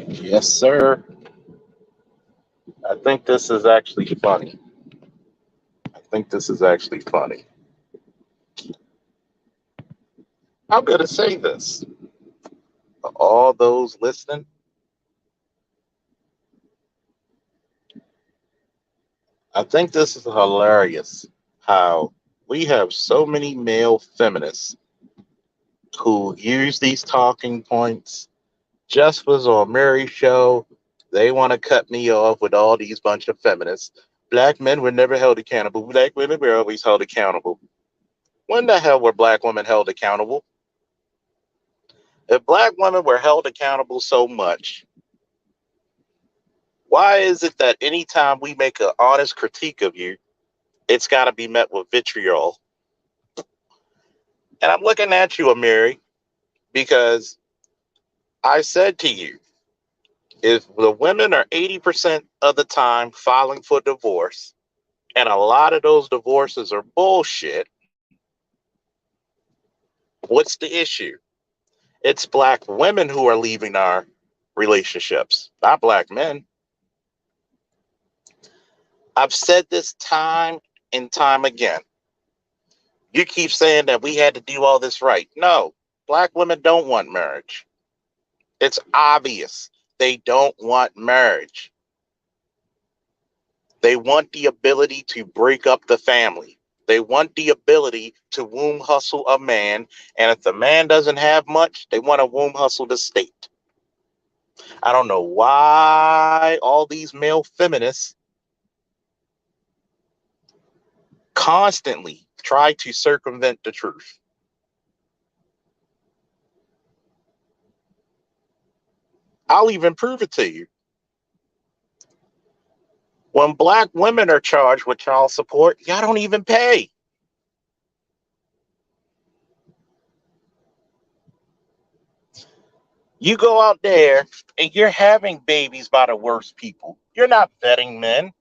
Yes, sir. I think this is actually funny. I think this is actually funny. I'm going to say this. For all those listening, I think this is hilarious how we have so many male feminists who use these talking points. Just was on Mary's show. They want to cut me off with all these bunch of feminists. Black men were never held accountable. Black women were always held accountable. When the hell were black women held accountable? If black women were held accountable so much, why is it that anytime we make an honest critique of you, it's got to be met with vitriol? And I'm looking at you, Amiri, because I said to you, if the women are 80% of the time filing for divorce, and a lot of those divorces are bullshit, what's the issue? It's black women who are leaving our relationships, not black men. I've said this time and time again. You keep saying that we had to do all this right. No, black women don't want marriage. It's obvious. They don't want marriage. They want the ability to break up the family. They want the ability to womb hustle a man. And if the man doesn't have much, they want to womb hustle the state. I don't know why all these male feminists constantly try to circumvent the truth. I'll even prove it to you. When black women are charged with child support, y'all don't even pay. You go out there and you're having babies by the worst people. You're not vetting men.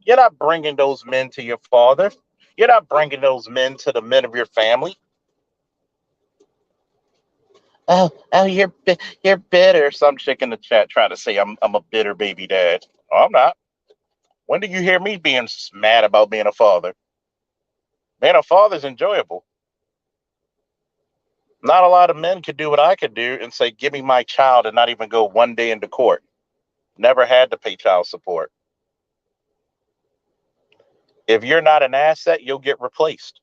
You're not bringing those men to your father. You're not bringing those men to the men of your family. Oh, you're bitter. Some chick in the chat trying to say I'm a bitter baby dad. Oh, I'm not. When did you hear me being mad about being a father? Being a father's enjoyable. Not a lot of men could do what I could do and say, "Give me my child," and not even go one day into court. Never had to pay child support. If you're not an asset, you'll get replaced.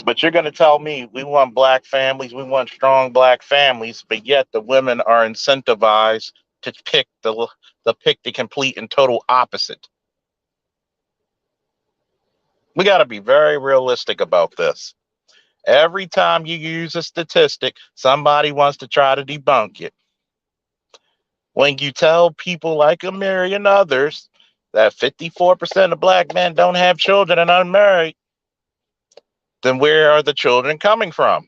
But you're going to tell me we want black families, we want strong black families, but yet the women are incentivized to pick the complete and total opposite. We got to be very realistic about this. Every time you use a statistic, somebody wants to try to debunk it. When you tell people like Amiri and others that 54% of black men don't have children and unmarried, then where are the children coming from?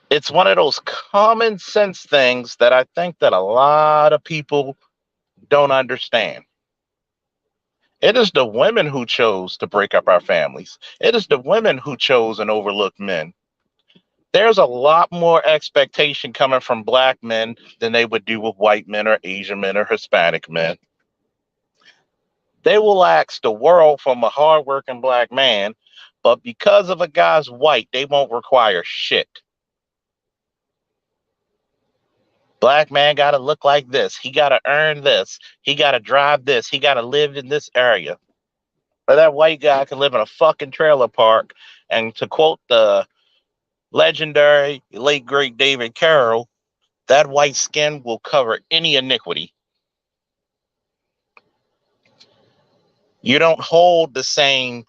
It's one of those common sense things that I think that a lot of people don't understand. It is the women who chose to break up our families. It is the women who chose and overlooked men. There's a lot more expectation coming from black men than they would do with white men or Asian men or Hispanic men. They will ask the world from a hardworking black man, but because of a guy's white, they won't require shit. Black man got to look like this. He got to earn this. He got to drive this. He got to live in this area. But that white guy can live in a fucking trailer park. And to quote the legendary late great David Carroll, that white skin will cover any iniquity. You don't hold the same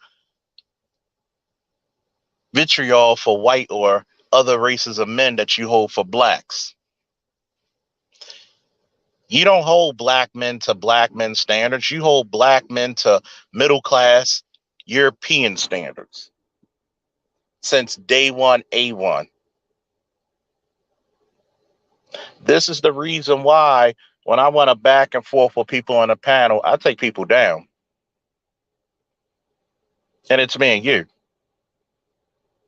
vitriol for white or other races of men that you hold for blacks. You don't hold black men to black men standards. You hold black men to middle class European standards since day one, A1. This is the reason why when I want to back and forth with people on a panel, I take people down. And it's me and you.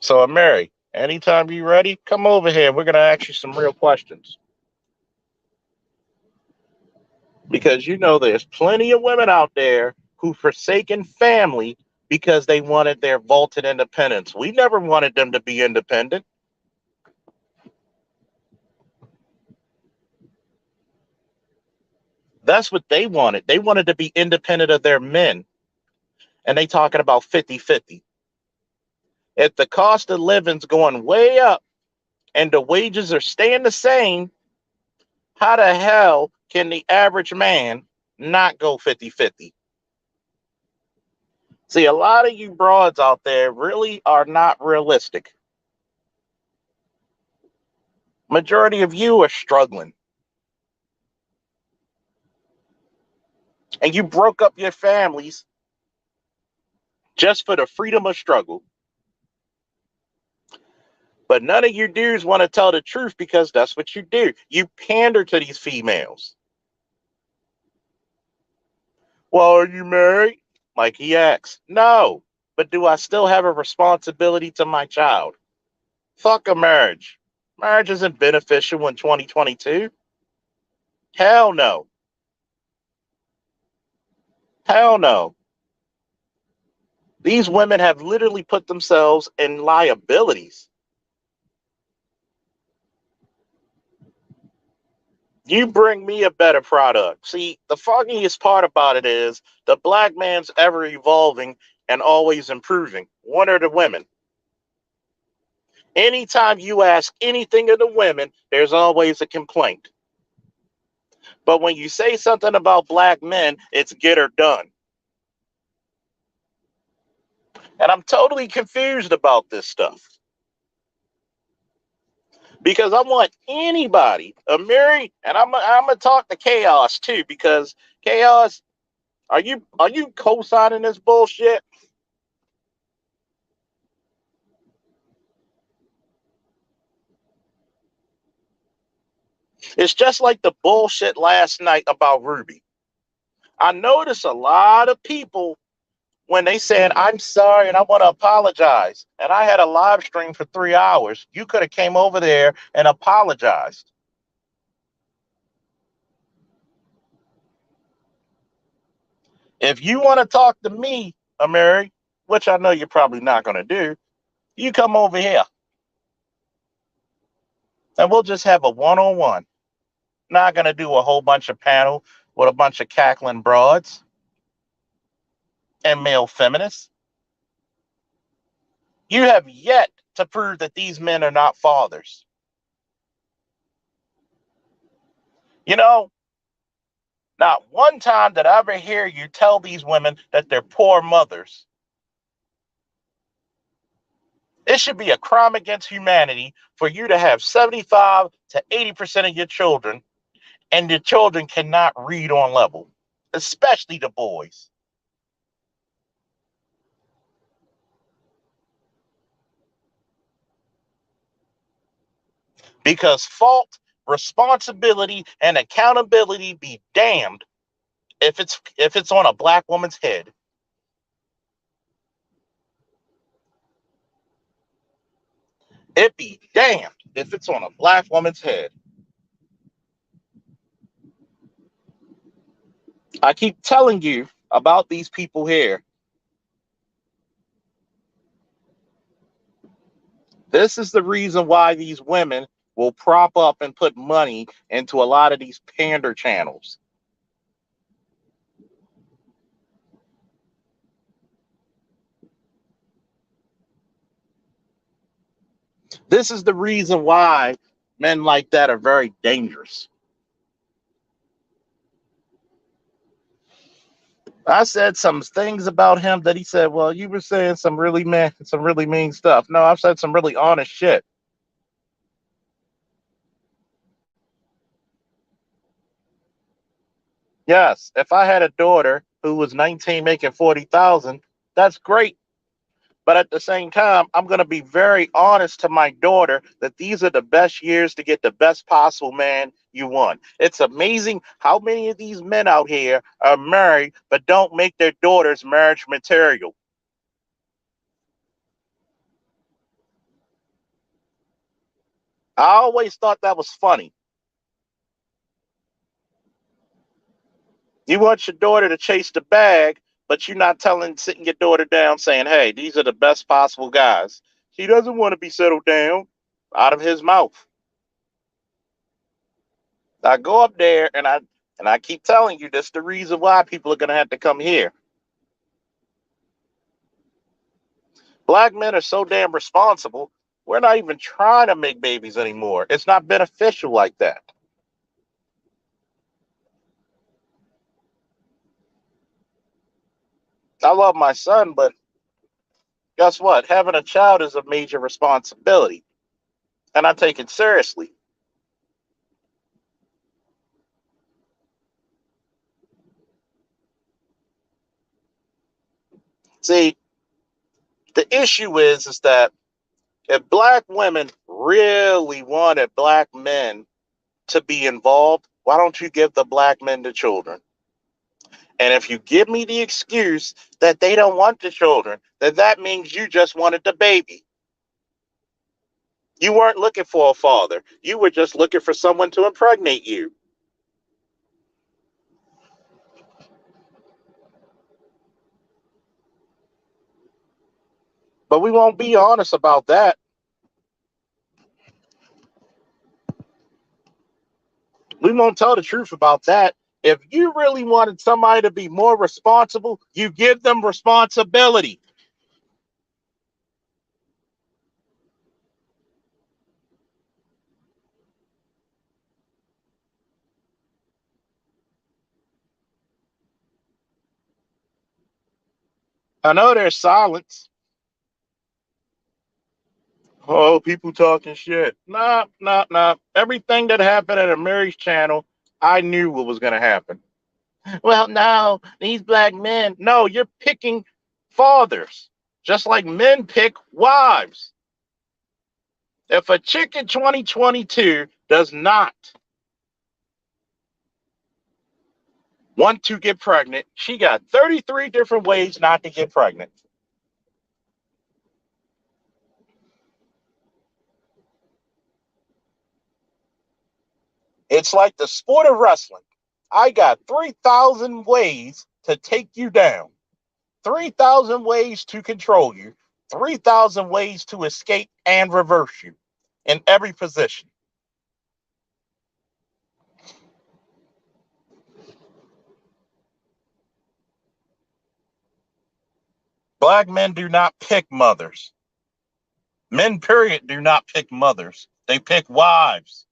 So, AMIRI, anytime you're ready, come over here. We're going to ask you some real questions. Because you know there's plenty of women out there who forsaken family because they wanted their vaulted independence. We never wanted them to be independent. That's what they wanted. They wanted to be independent of their men. And they talking about 50-50. If the cost of living's going way up and the wages are staying the same, how the hell can the average man not go 50-50? See, a lot of you broads out there really are not realistic. Majority of you are struggling. And you broke up your families just for the freedom of struggle. But none of you dudes want to tell the truth because that's what you do. You pander to these females. Well, are you married? Like he asks. No. But do I still have a responsibility to my child? Fuck a marriage. Marriage isn't beneficial in 2022. Hell no. Hell no. These women have literally put themselves in liabilities. You bring me a better product. See, the funniest part about it is the black man's ever evolving and always improving. What are the women? Anytime you ask anything of the women, there's always a complaint. But when you say something about black men, it's get her done. And I'm totally confused about this stuff. Because I want anybody, AMIRI, and I'm gonna talk to Chaos too, because Chaos, are you co-signing this bullshit? It's just like the bullshit last night about Ruby. I notice a lot of people when they said, I'm sorry and I want to apologize. And I had a live stream for 3 hours. You could have came over there and apologized. If you want to talk to me, AMIRI, which I know you're probably not going to do, you come over here and we'll just have a one-on-one. Not going to do a whole bunch of panel with a bunch of cackling broads and male feminists. You have yet to prove that these men are not fathers. You know, not one time did I ever hear you tell these women that they're poor mothers. It should be a crime against humanity for you to have 75 to 80% of your children and your children cannot read on level, especially the boys. Because fault, responsibility, and accountability be damned if it's on a black woman's head. It be damned if it's on a black woman's head. I keep telling you about these people here. This is the reason why these women will prop up and put money into a lot of these pander channels. This is the reason why men like that are very dangerous. I said some things about him that he said, well, you were saying some really mean stuff. No, I've said some really honest shit. Yes, if I had a daughter who was 19 making 40,000, that's great. But at the same time, I'm going to be very honest to my daughter that these are the best years to get the best possible man you want. It's amazing how many of these men out here are married but don't make their daughters marriage material. I always thought that was funny. You want your daughter to chase the bag, but you're not sitting your daughter down saying, hey, these are the best possible guys. She doesn't want to be settled down. Out of his mouth. I go up there and I keep telling you that's the reason why people are gonna have to come here. Black men are so damn responsible. We're not even trying to make babies anymore. It's not beneficial like that. I love my son, but guess what? Having a child is a major responsibility, and I take it seriously. See, the issue is that if black women really wanted black men to be involved, why don't you give the black men the children? And if you give me the excuse that they don't want the children, then that means you just wanted the baby. You weren't looking for a father. You were just looking for someone to impregnate you. But we won't be honest about that. We won't tell the truth about that. If you really wanted somebody to be more responsible, you give them responsibility. I know there's silence. Oh, people talking shit. Nah, nah, nah. Everything that happened at AMIRI's channel, I knew what was going to happen. Well, no, these black men. No, you're picking fathers, just like men pick wives. If a chick in 2022 does not want to get pregnant, she got 33 different ways not to get pregnant. It's like the sport of wrestling. I got 3,000 ways to take you down, 3,000 ways to control you, 3,000 ways to escape and reverse you in every position. Black men do not pick mothers. Men, period, do not pick mothers. They pick wives.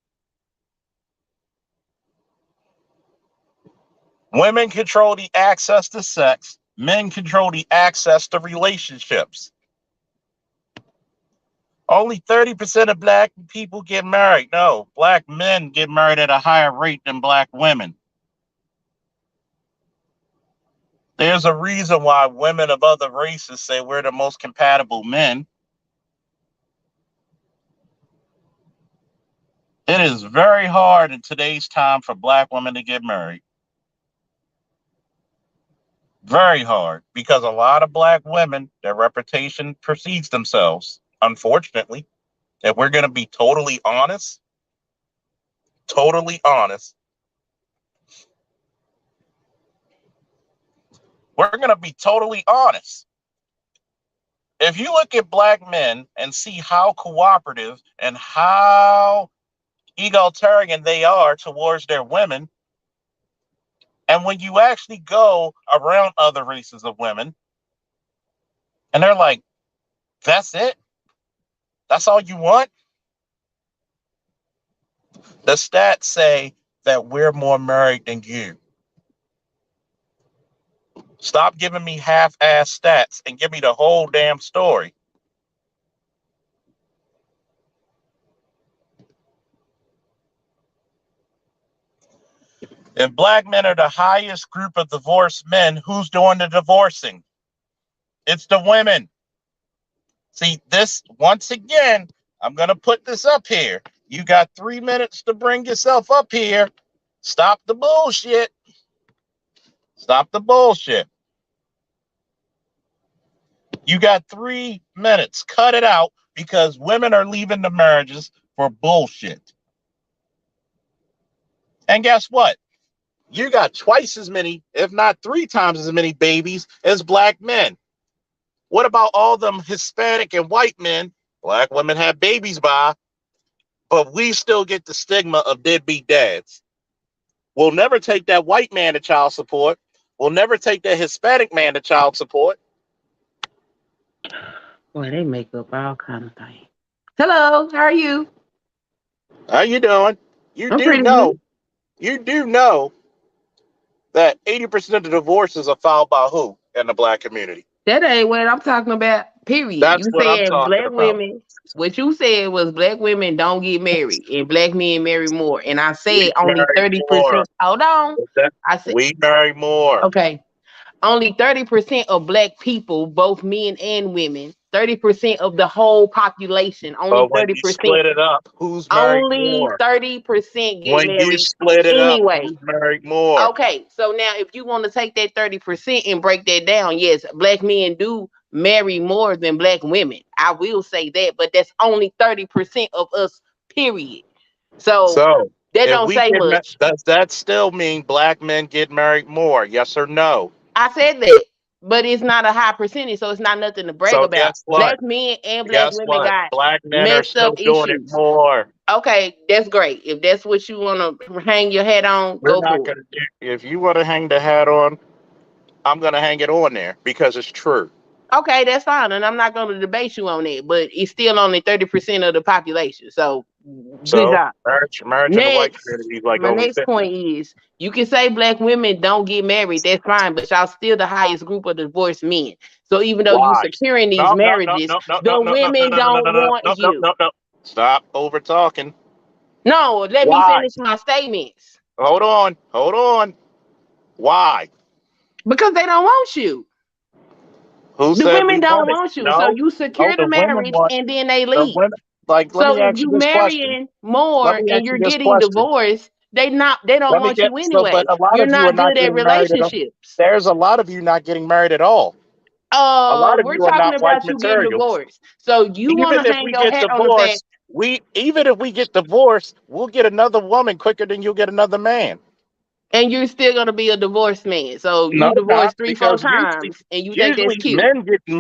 Women control the access to sex. Men control the access to relationships. Only 30% of black people get married. No, black men get married at a higher rate than black women. There's a reason why women of other races say we're the most compatible men. It is very hard in today's time for black women to get married. Very hard, because a lot of black women, their reputation precedes themselves, unfortunately. If we're going to be totally honest, we're going to be totally honest. If you look at black men and see how cooperative and how egalitarian they are towards their women, and when you actually go around other races of women, and they're like, that's it? That's all you want? The stats say that we're more married than you. Stop giving me half-ass stats and give me the whole damn story. If black men are the highest group of divorced men, who's doing the divorcing? It's the women. See, this, once again, I'm going to put this up here. You got 3 minutes to bring yourself up here. Stop the bullshit. Stop the bullshit. You got 3 minutes. Cut it out, because women are leaving the marriages for bullshit. And guess what? You got twice as many, if not 3 times as many babies as black men. What about all them Hispanic and white men? Black women have babies by, but we still get the stigma of deadbeat dads. We'll never take that white man to child support. We'll never take that Hispanic man to child support. Boy, they make up all kind of things. Hello, how are you? How you doing? You I'm do pretty good. know, you do know that 80% of the divorces are filed by who in the black community? That ain't what I'm talking about. Period. That's You what I'm said talking black about. women. What you said was black women don't get married and black men marry more. And I We said only marry 30%. more. Hold on. I said We marry more. okay. Only 30% of black people, both men and women, 30% of the whole population, only But when you 30%, split it up, who's married only more? 30% get When you married split it up, anyway. who's married more? Okay, so now if you want to take that 30% and break that down, yes, black men do marry more than black women. I will say that, but that's only 30% of us, period. So So that if don't we say get, much. does that still mean black men get married more? Yes or no? I said that, but it's not a high percentage, so it's not nothing to brag So about. guess what? Black men and black Guess women what? got Black men are messed up still doing it issues. more. Okay, that's great. If that's what you want to hang your hat on, We're go not for going it. to do. If you want to hang the hat on, I'm going to hang it on there because it's true. Okay, that's fine, and I'm not going to debate you on it, but it's still only 30% of the population. So, good So job. marriage in the white Next, community is like my only next 50. point is you can say black women don't get married. That's fine, but y'all still the highest group of divorced men. So even though you Why? securing these No, no, no, marriages, no, no, no, the no, no, no, women no, no, no, don't no, no, want no, no, you. no, no. Stop over talking. No, let me Why? finish my statements Hold on. Hold on. Why? because they don't want you. Who The said we women don't want it? want you. So No. you No, secure the the women marriage want and then they the leave. women. Like, let So me if ask you you this question. marrying more Let me and ask you're you this getting question. divorced, they don't Let me want get you so, but anyway. a lot You're of you are not not good at getting married at all. relationships. There's a lot of you not getting married at all. A lot of We're you are talking not wife about you getting material. divorced. So you want to Even if hang we your get hat on the fact, divorced, we even if we get divorced, we'll get another woman quicker than you'll get another man. and you're still gonna be a divorced man. So No, you not divorced three, four because usually, times, and you think that's usually cute.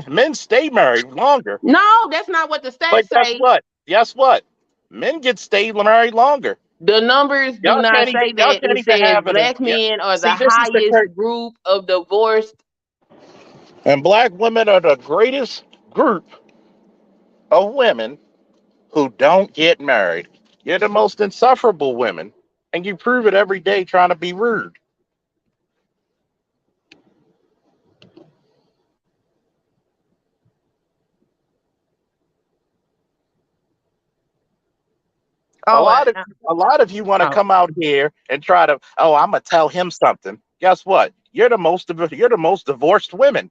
men stay married longer. No, that's not what the But stats guess say. what? Guess what? Men get stay married longer. The numbers do not say Y'all that. can't It even says have it. black Yeah. men are the See, this is the highest crazy. group of divorced. And black women are the greatest group of women who don't get married. You're the most insufferable women, and you prove it every day trying to be rude. A Oh, lot of a lot of you want to oh come out here and try to, oh, I'm gonna tell him something. Guess what? You're the most divorced women.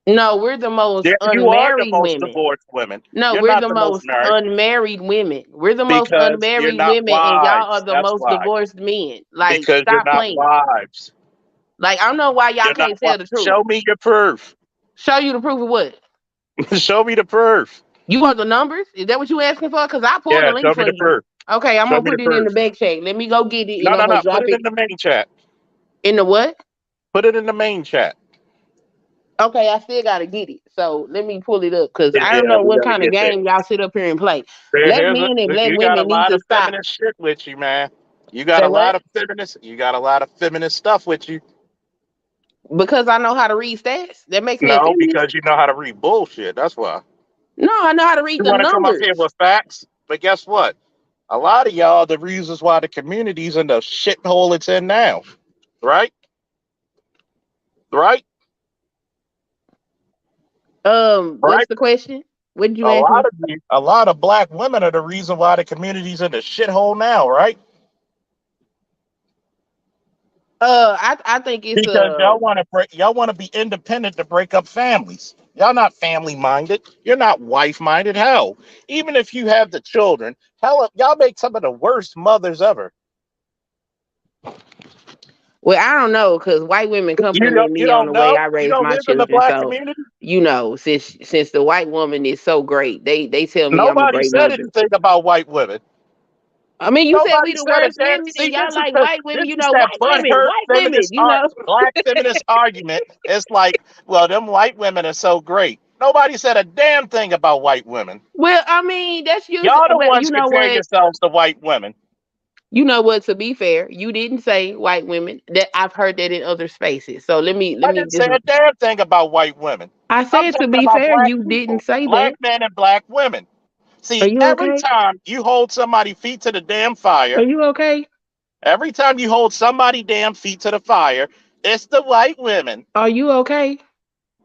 no, we're the most Yeah, you are the unmarried most women. divorced women. No, You're we're not the the most most married unmarried women. We're the most because you're unmarried not women, and y'all are wives. the That's most why. divorced men. Like, Because you're stop not playing. wives. Like, I don't know why y'all You're not can't wives. tell the truth. Show me your proof. Show you the proof of what? Show me the proof. You want the numbers? Is that what you asking for? Because I pulled the Yeah, link show me for the you. proof. Okay, I'm Show gonna me the put it in proof. the back check. Let me go get it, and No, I'm no, gonna no. Put drop it it in the main chat. in the what? Put it in the main chat. Okay, I still gotta get it. So let me pull it up because Yeah, I don't yeah, know we what gotta kind of get there. game y'all sit up here and play. There- Black Here's a, men and black you got a women need lot to of stop. feminist shit with you, man. You got Say a lot what? of feminist. You got a lot of feminist stuff with you. Because I know how to read stats. That makes me a No, feminist. because you know how to read bullshit. That's why. No, I know how to read You the want to come up numbers. here with facts, but guess what? A lot of y'all, the reasons why the community's in the shithole it's in now, right? Right? What's Right? the question? What did you A ask lot me? of you, a lot of black women are the reason why the community's in the shithole now, right? I think it's Because y'all want to be independent to break up families. Y'all not family minded. You're not wife minded. Hell, even if you have the children, hell, y'all make some of the worst mothers ever. Well, I don't know because white women compliment You me on don't the way know? I You raise don't my live in the children. black So, community? since the white woman is so great, they tell me I'm a Nobody great said mother. anything about white women. I mean, you said we Nobody the said a worst damn. women, and See, y'all like white women. this is that butthurt White women. feminist art, black feminist argument. It's like, well, them white women are so great. Nobody said a damn thing about white women. Well, I mean, that's usually. Y'all the Well, ones compare yourselves to white women. you know what? To be fair, you didn't say white women. That I've heard that in other spaces. So let I me didn't say just. a damn thing about white women. I I'm said to talking be about fair, black you didn't people, say black that. men and black women. Are See, you every okay? time you hold somebody feet to the damn Are fire, you okay? every time you hold somebody damn feet to the fire, it's the white women. Are you okay?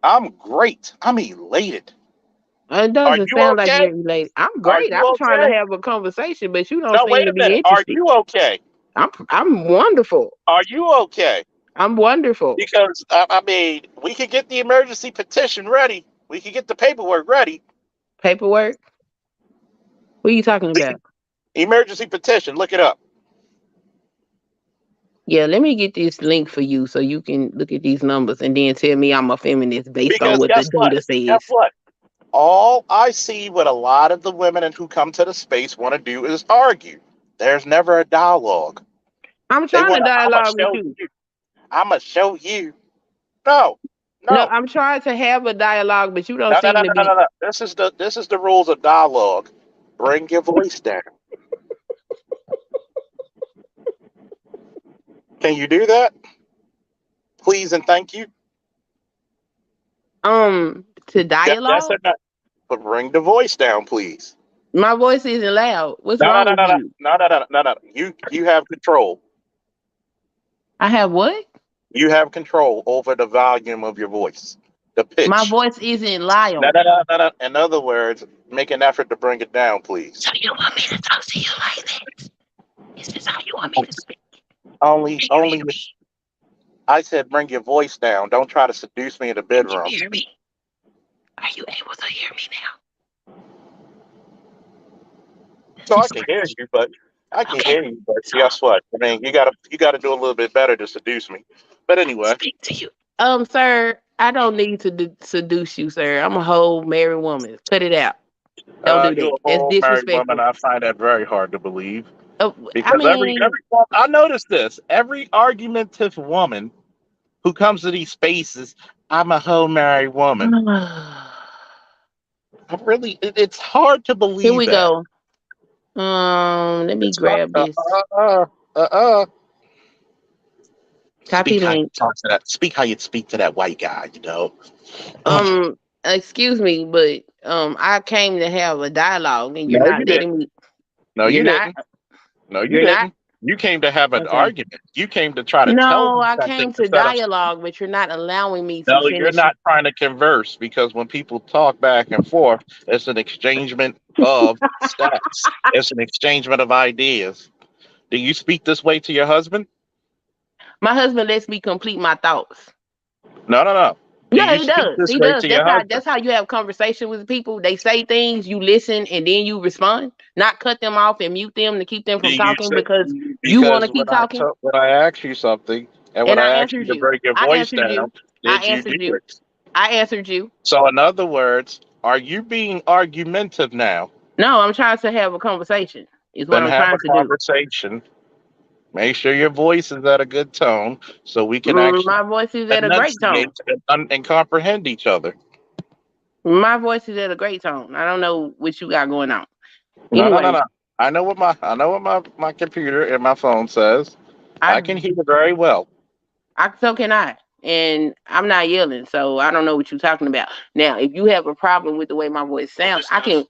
I'm great. I'm elated. It Are doesn't you sound like okay? you're related. I'm Are great. you I'm trying to okay? have a conversation, but you don't No, seem wait to a be minute. Are interested. you okay? I'm wonderful. Are you okay? I'm wonderful. Because I mean, we could get the emergency petition ready. We could get the paperwork ready. Paperwork. What are you talking The about? emergency petition. Look it up. Yeah, let me get this link for you so you can look at these numbers and then tell me I'm a feminist based on Because what the guess what? data Guess says. what? All I see what a lot of the women who come to the space want to do is argue. There's never a dialogue. I'm They trying to want to, I'm going to dialogue with show you. you. I'm going to show you. No, No, no, I'm trying to have a dialogue, but you don't no, no, seem no, to no, be. no, no. This is the rules of dialogue. Bring your voice down. Can you do that? Please and thank you. To Yes or dialogue. no? But bring the voice down, please. My voice isn't loud. What's No, no, wrong no, with no, no, you? no, no, no, no, no. You have control. I have what? You have control over the volume of your voice, the My pitch. voice isn't No, loud. no, no, no, no. In other words, make an effort to bring it down, please. So you want me to talk to you like that? Is this how you want me to speak? Can you Only hear if me? I said bring your voice down. Don't try to seduce me in the Can you bedroom. hear me? Are you able to hear me now? Does So I this can work? hear you, but I can Okay. hear you. But So guess what? I mean, you gotta do a little bit better to seduce me. But anyway, speak to you. Sir, I don't need to seduce you, sir. I'm a whole married woman. Cut it out. Don't do you're that. a That's whole married woman. disrespectful. I find that very hard to believe I because mean, I noticed this. Every argumentative woman who comes to these spaces, I'm a whole married woman. I really, it's hard to here believe we that. go. Let me It's hard. grab this Uh, uh. Speak copy how you link. talk to that. Speak how you speak to that white guy. You know. Ugh. Um, excuse me, but I came to have a dialogue, and you're No, not you didn't. letting me. No, You're you not. didn't. No, you You're not. didn't. You came to have an Okay. argument. You came to try to tell No, me I something came to instead of. dialogue, but you're not allowing me No, to you're finish. not trying to converse because when people talk back and forth, it's an exchangement of stats. It's an exchangement of ideas. Do you speak this way to your husband? My husband lets me complete my thoughts. No, no, no. Do Yeah, you he speak does. this He way does. to your husband? That's how you have conversation with people. They say things, you listen, and then you respond. Not cut them off and mute them to keep them Do from you talking say because you want because to keep talking. when I ask you something and when And I I ask you answered to you. bring your I voice answered down, you. I did you do answered you. it? I answered you. So in other words, are you being argumentative now? No, I'm trying to have a conversation. Is what Then I'm have trying to a do. conversation. Make sure your voice is at a good tone so we can actually My voice is at a great tone. enunciate and comprehend each other. My voice is at a great tone. I don't know what you got going on. No, no, no, Anyway, no. I know what my computer and my phone says. I I can hear very well. so can I. And I'm not yelling, so I don't know what you're talking about. Now, if you have a problem with the way my voice sounds, I can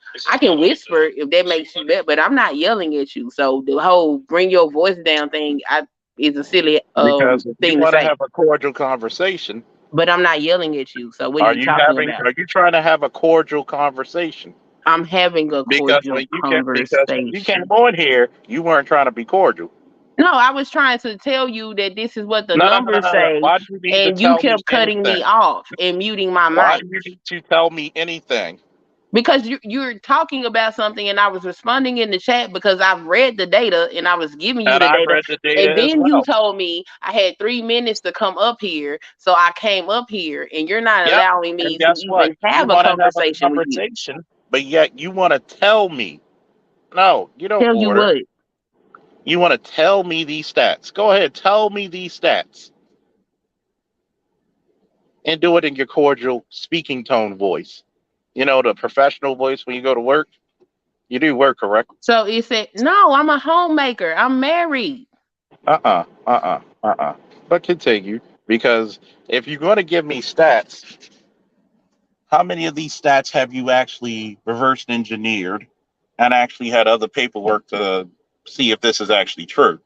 whisper if that makes you better, but I'm not yelling at you. So the whole bring your voice down thing I is a silly Because if you thing to want to say. have a cordial conversation, But I'm not yelling at you. So what are you talking about? are you trying to have a cordial conversation? I'm having a cordial Because when you came conversation. on here, you weren't trying to be cordial. No, I was trying to tell you that this is what the No, no, no, no, numbers no, no. say, Why do you need to and you tell me kept cutting me anything? off and muting my Why mic. do you need to tell me anything? Because you're talking about something and I was responding in the chat because I've read the data and I was giving you And the I data. read the data And as then you well. told me I had 3 minutes to come up here. So I came up here and you're not Yep. allowing And me to guess what? even You have a want to have a conversation with you. conversation, but yet you want to tell me. No, you don't Tell you order. what. You want to tell me these stats. Go ahead, tell me these stats. And do it in your cordial speaking tone voice. You know, the professional voice when you go to work. You do work, correct? So it said, no, I'm a homemaker. I'm married. But continue. Because if you're going to give me stats, how many of these stats have you actually reverse engineered and actually had other paperwork to see if this is actually true?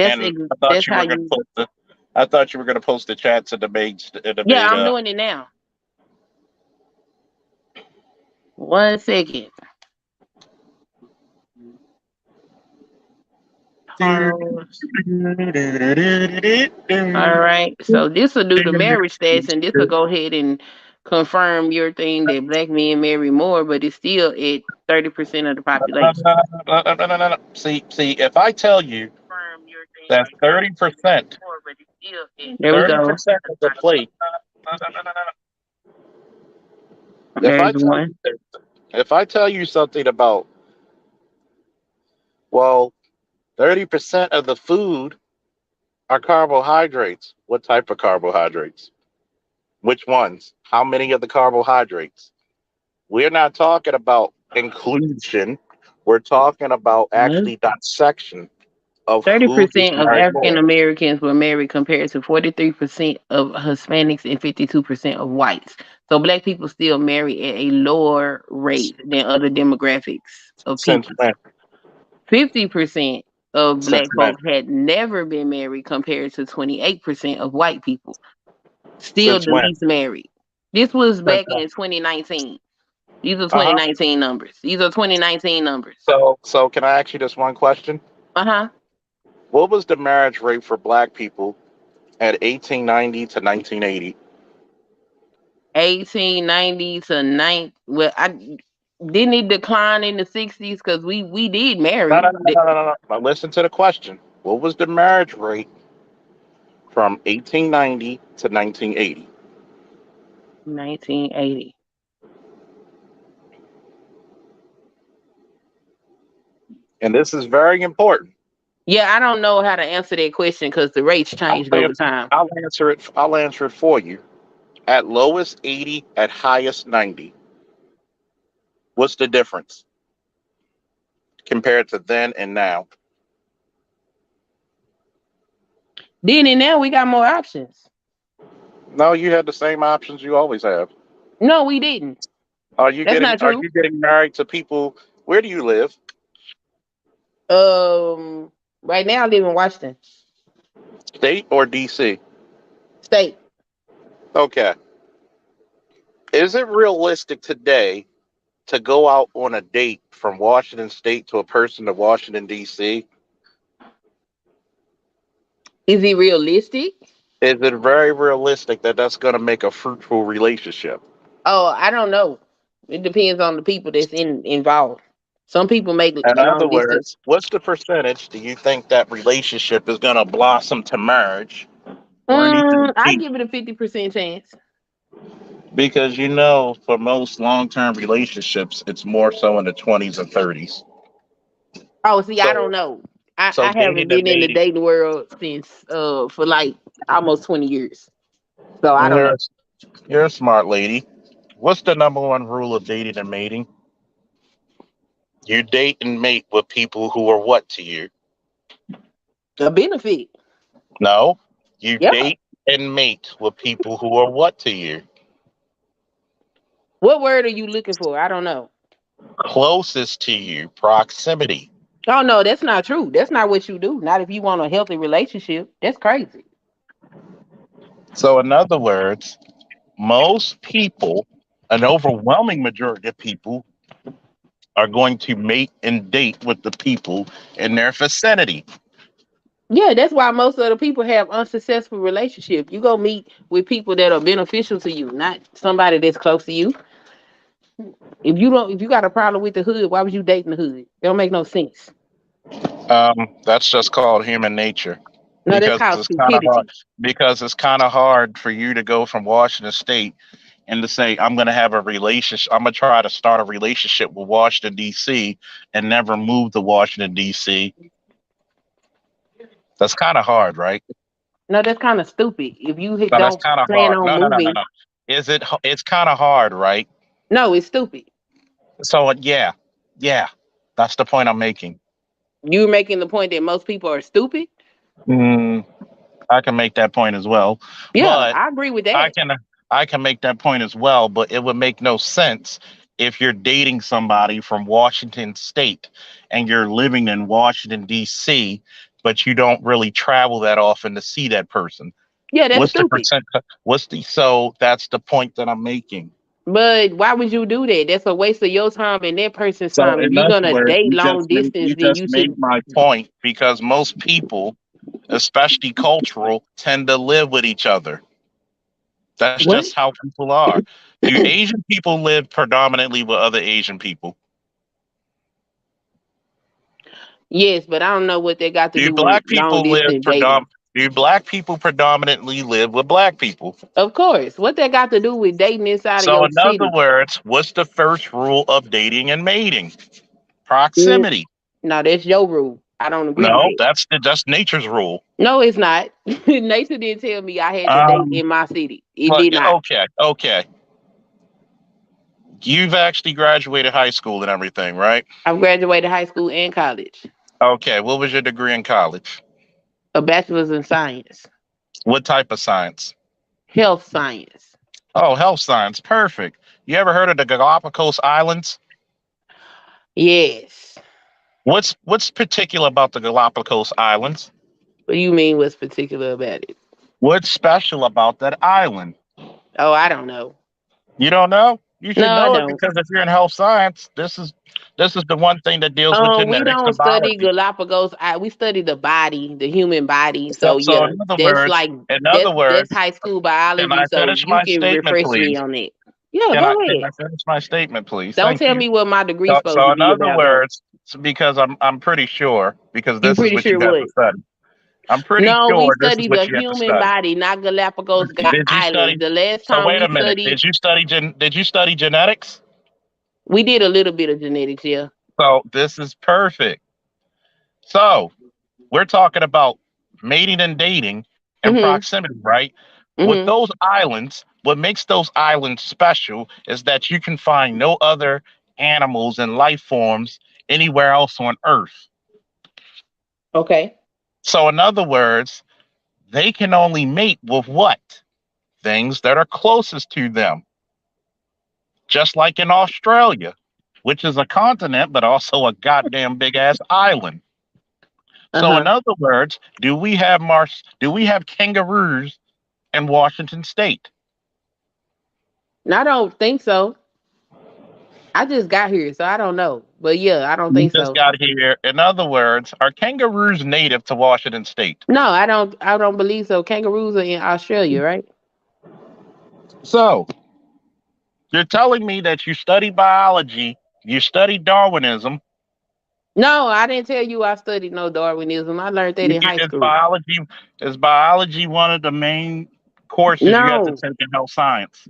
And I thought That's you how were going to you. post the, I thought you were going to post the chats in the Yeah, main. I'm doing it now. 1 second. All right. So this will do the marriage stats, and this will go ahead and confirm your thing that black men marry more, but it's still at 30% of the population. See, if I tell you Confirm your thing that that black men marry more, but it's still at there we go. 30% of the plate, if I There's tell one. you, if I tell you something about, well, 30% of the food are carbohydrates. What type of carbohydrates? Which ones? How many of the carbohydrates? We're not talking about inclusion. We're talking about actually dissection of who gets 30% of married African more. Americans were married compared to 43% of Hispanics and 52% of whites. So black people still marry at a lower rate than other demographics of Since people. when? 50% of Since black when? folks had never been married compared to 28% of white people. Still Since the when? least married. This was Since back when? in 2019. These are Uh huh. 2019 numbers. These are 2019 numbers. So can I ask you this one question? Uh-huh. What was the marriage rate for black people at 1890 to 1980? 1890 to 9. Well, I didn't it decline in the 60s because we did No, no, marry. no, no, no, no, no. Now listen to the question. What was the marriage rate from 1890 to 1980? 1980. And this is very important. Yeah, I don't know how to answer that question because the rates I'll, changed an- over time. I'll answer it. I'll answer it for you. At lowest 80, at highest 90. What's the difference compared to then and now? Then and now we got more options. No, you had the same options you always have. No, we didn't. That's not Are true. you getting married to people? Where do you live? Um, right now I live in Washington State or DC? State. Okay. Is it realistic today to go out on a date from Washington State to a person to Washington D.C.? Is it realistic? Is it very realistic that that's going to make a fruitful relationship? Oh, I don't know. It depends on the people that's involved. Some people make In other long distance. words, what's the percentage do you think that relationship is going to blossom to marriage or anything I deep? give it a 50% chance. Because you know, for most long-term relationships, it's more so in the 20s and 30s. Oh, see, I don't So, know. so I haven't dating and been in the mating. dating world since for like almost 20 years. So I don't You're know. a, you're a smart lady. What's the number one rule of dating and mating? You date and mate with people who are what to you? A benefit. No, you Yeah. date and mate with people who are what to you? What word are you looking for? I don't know. Closest to you, proximity. Oh no, that's not true. That's not what you do. Not if you want a healthy relationship. That's crazy. So, in other words, most people, an overwhelming majority of people, are going to mate and date with the people in their vicinity. Yeah, that's why most of the people have unsuccessful relationships. You go meet with people that are beneficial to you, not somebody that's close to you. If you got a problem with the hood, why was you dating the hood? It don't make no sense. That's just called human nature. No, that's Because called it's kind of hard. stupidity. Because it's kind of hard for you to go from Washington State and to say I'm going to have a relationship. I'm going to try to start a relationship with Washington D.C. and never move to Washington D.C. That's kind of hard, right? No, that's kind of stupid. If you No, that's don't kind of plan hard. on No, no, no, no, moving, no. Is it? It's kind of hard, right? no, it's stupid. So yeah, yeah. That's the point I'm making. You're making the point that most people are stupid. Mm, I can make that point as well, Yeah, but I agree with I that. can I can make that point as well, but it would make no sense if you're dating somebody from Washington State and you're living in Washington D.C., but you don't really travel that often to see that person. Yeah, that's What's the stupid. percent? What's the so that's the point that I'm making. But why would you do that? That's a waste of your time and that person's So time. If in you're other gonna words, date long distance, you then just you made should. my point because most people, especially cultural, tend to live with each other. That's What? just how people are. Do Asian people live predominantly with other Asian people? Yes, but I don't know what they got to Do do with black long people distance dating. do black people predominantly live with black people? Of course, what they got to do with dating inside of So your in other city? words, what's the first rule of dating and mating? Mm, Proximity. no, that's your rule. I don't agree with No, it. that's nature's rule. No, it's not. Nature didn't tell me I had to date Um, in my city. It but did not. okay, okay. You've actually graduated high school and everything, right? I've graduated high school and college. Okay, what was your degree in college? A bachelor's in science, What type of science? health science. Oh, health science. Perfect. You ever heard of the Galapagos Islands? Yes. What's particular about the Galapagos Islands? What do you mean? What's particular about it? What's special about that island? Oh, I don't know. You don't know? You No, should I know it don't. because if you're in health science, this is the one thing that deals with We genetics don't and study biology. Galapagos. We study the body, the human body. So So so yeah, in other that's words, like in other that's words, high school can biology. I So finish you my can statement, refresh me please? on that. Yeah, go Can ahead. I finish my statement, please? Don't Thank tell you. me what my degree's So, supposed to in be other about though. words, because I'm pretty sure because You this is pretty what you sure have to what? study. I'm pretty No, we sure this is study what the you have to human study. body, not Galapagos Did you Islands. study? The last So time wait we a minute. studied, Did you study genetics? we did a little bit of genetics. Yeah. So this is perfect. So we're talking about mating and dating and Mhm. proximity, right? With Mhm. those islands, what makes those islands special is that you can find no other animals and life forms anywhere else on Earth. Okay. So, in other words, they can only mate with what? Things that are closest to them, just like in Australia, which is a continent, but also a goddamn big ass island. Uh So, in huh. other words, do we have kangaroos in Washington State? I don't think so. I just got here, so I don't know. But yeah, I don't You think just so. got here. In other words, are kangaroos native to Washington State? No, I don't. I don't believe so. Kangaroos are in Australia, right? So, you're telling me that you study biology, you study Darwinism. No, I didn't tell you I studied no Darwinism. I learned that in high Is school. biology one of the main courses you have to No, take in health science?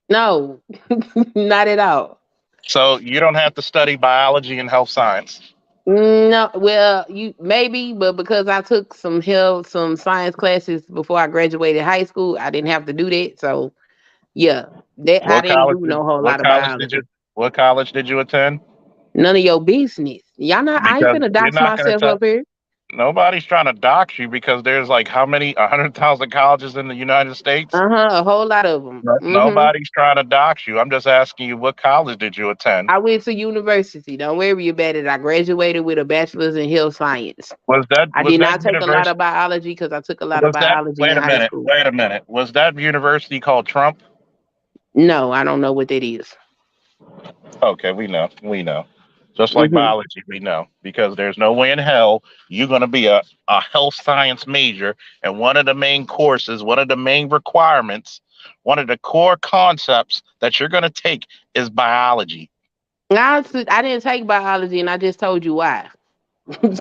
no, not at all. So you don't have to study biology and health science. No, well, you maybe, but because I took some science classes before I graduated high school, I didn't have to do that. So yeah, that I What didn't college do did no whole what lot of college did you biology. what college did you attend? None of your business. Y'all not. I ain't Because finna you're dox not going to myself tell up here. nobody's trying to dox you because there's like how many 100,000 colleges in the United States. A whole lot of them. Nobody's trying to dox you. I'm just asking you what college did you attend? I went to university. Don't worry about it. I graduated with a bachelor's in health science. I Was did that not take a lot university? of biology because I took a lot of Was that biology in high school. wait a minute. Was that university called Trump? No, I don't know what that is. Okay, we know. We know. Just like Hmm. biology, we know, because there's no way in hell you're going to be a health science major. And one of the main courses, one of the main requirements, one of the core concepts that you're going to take is biology. I didn't take biology, and I just told you why.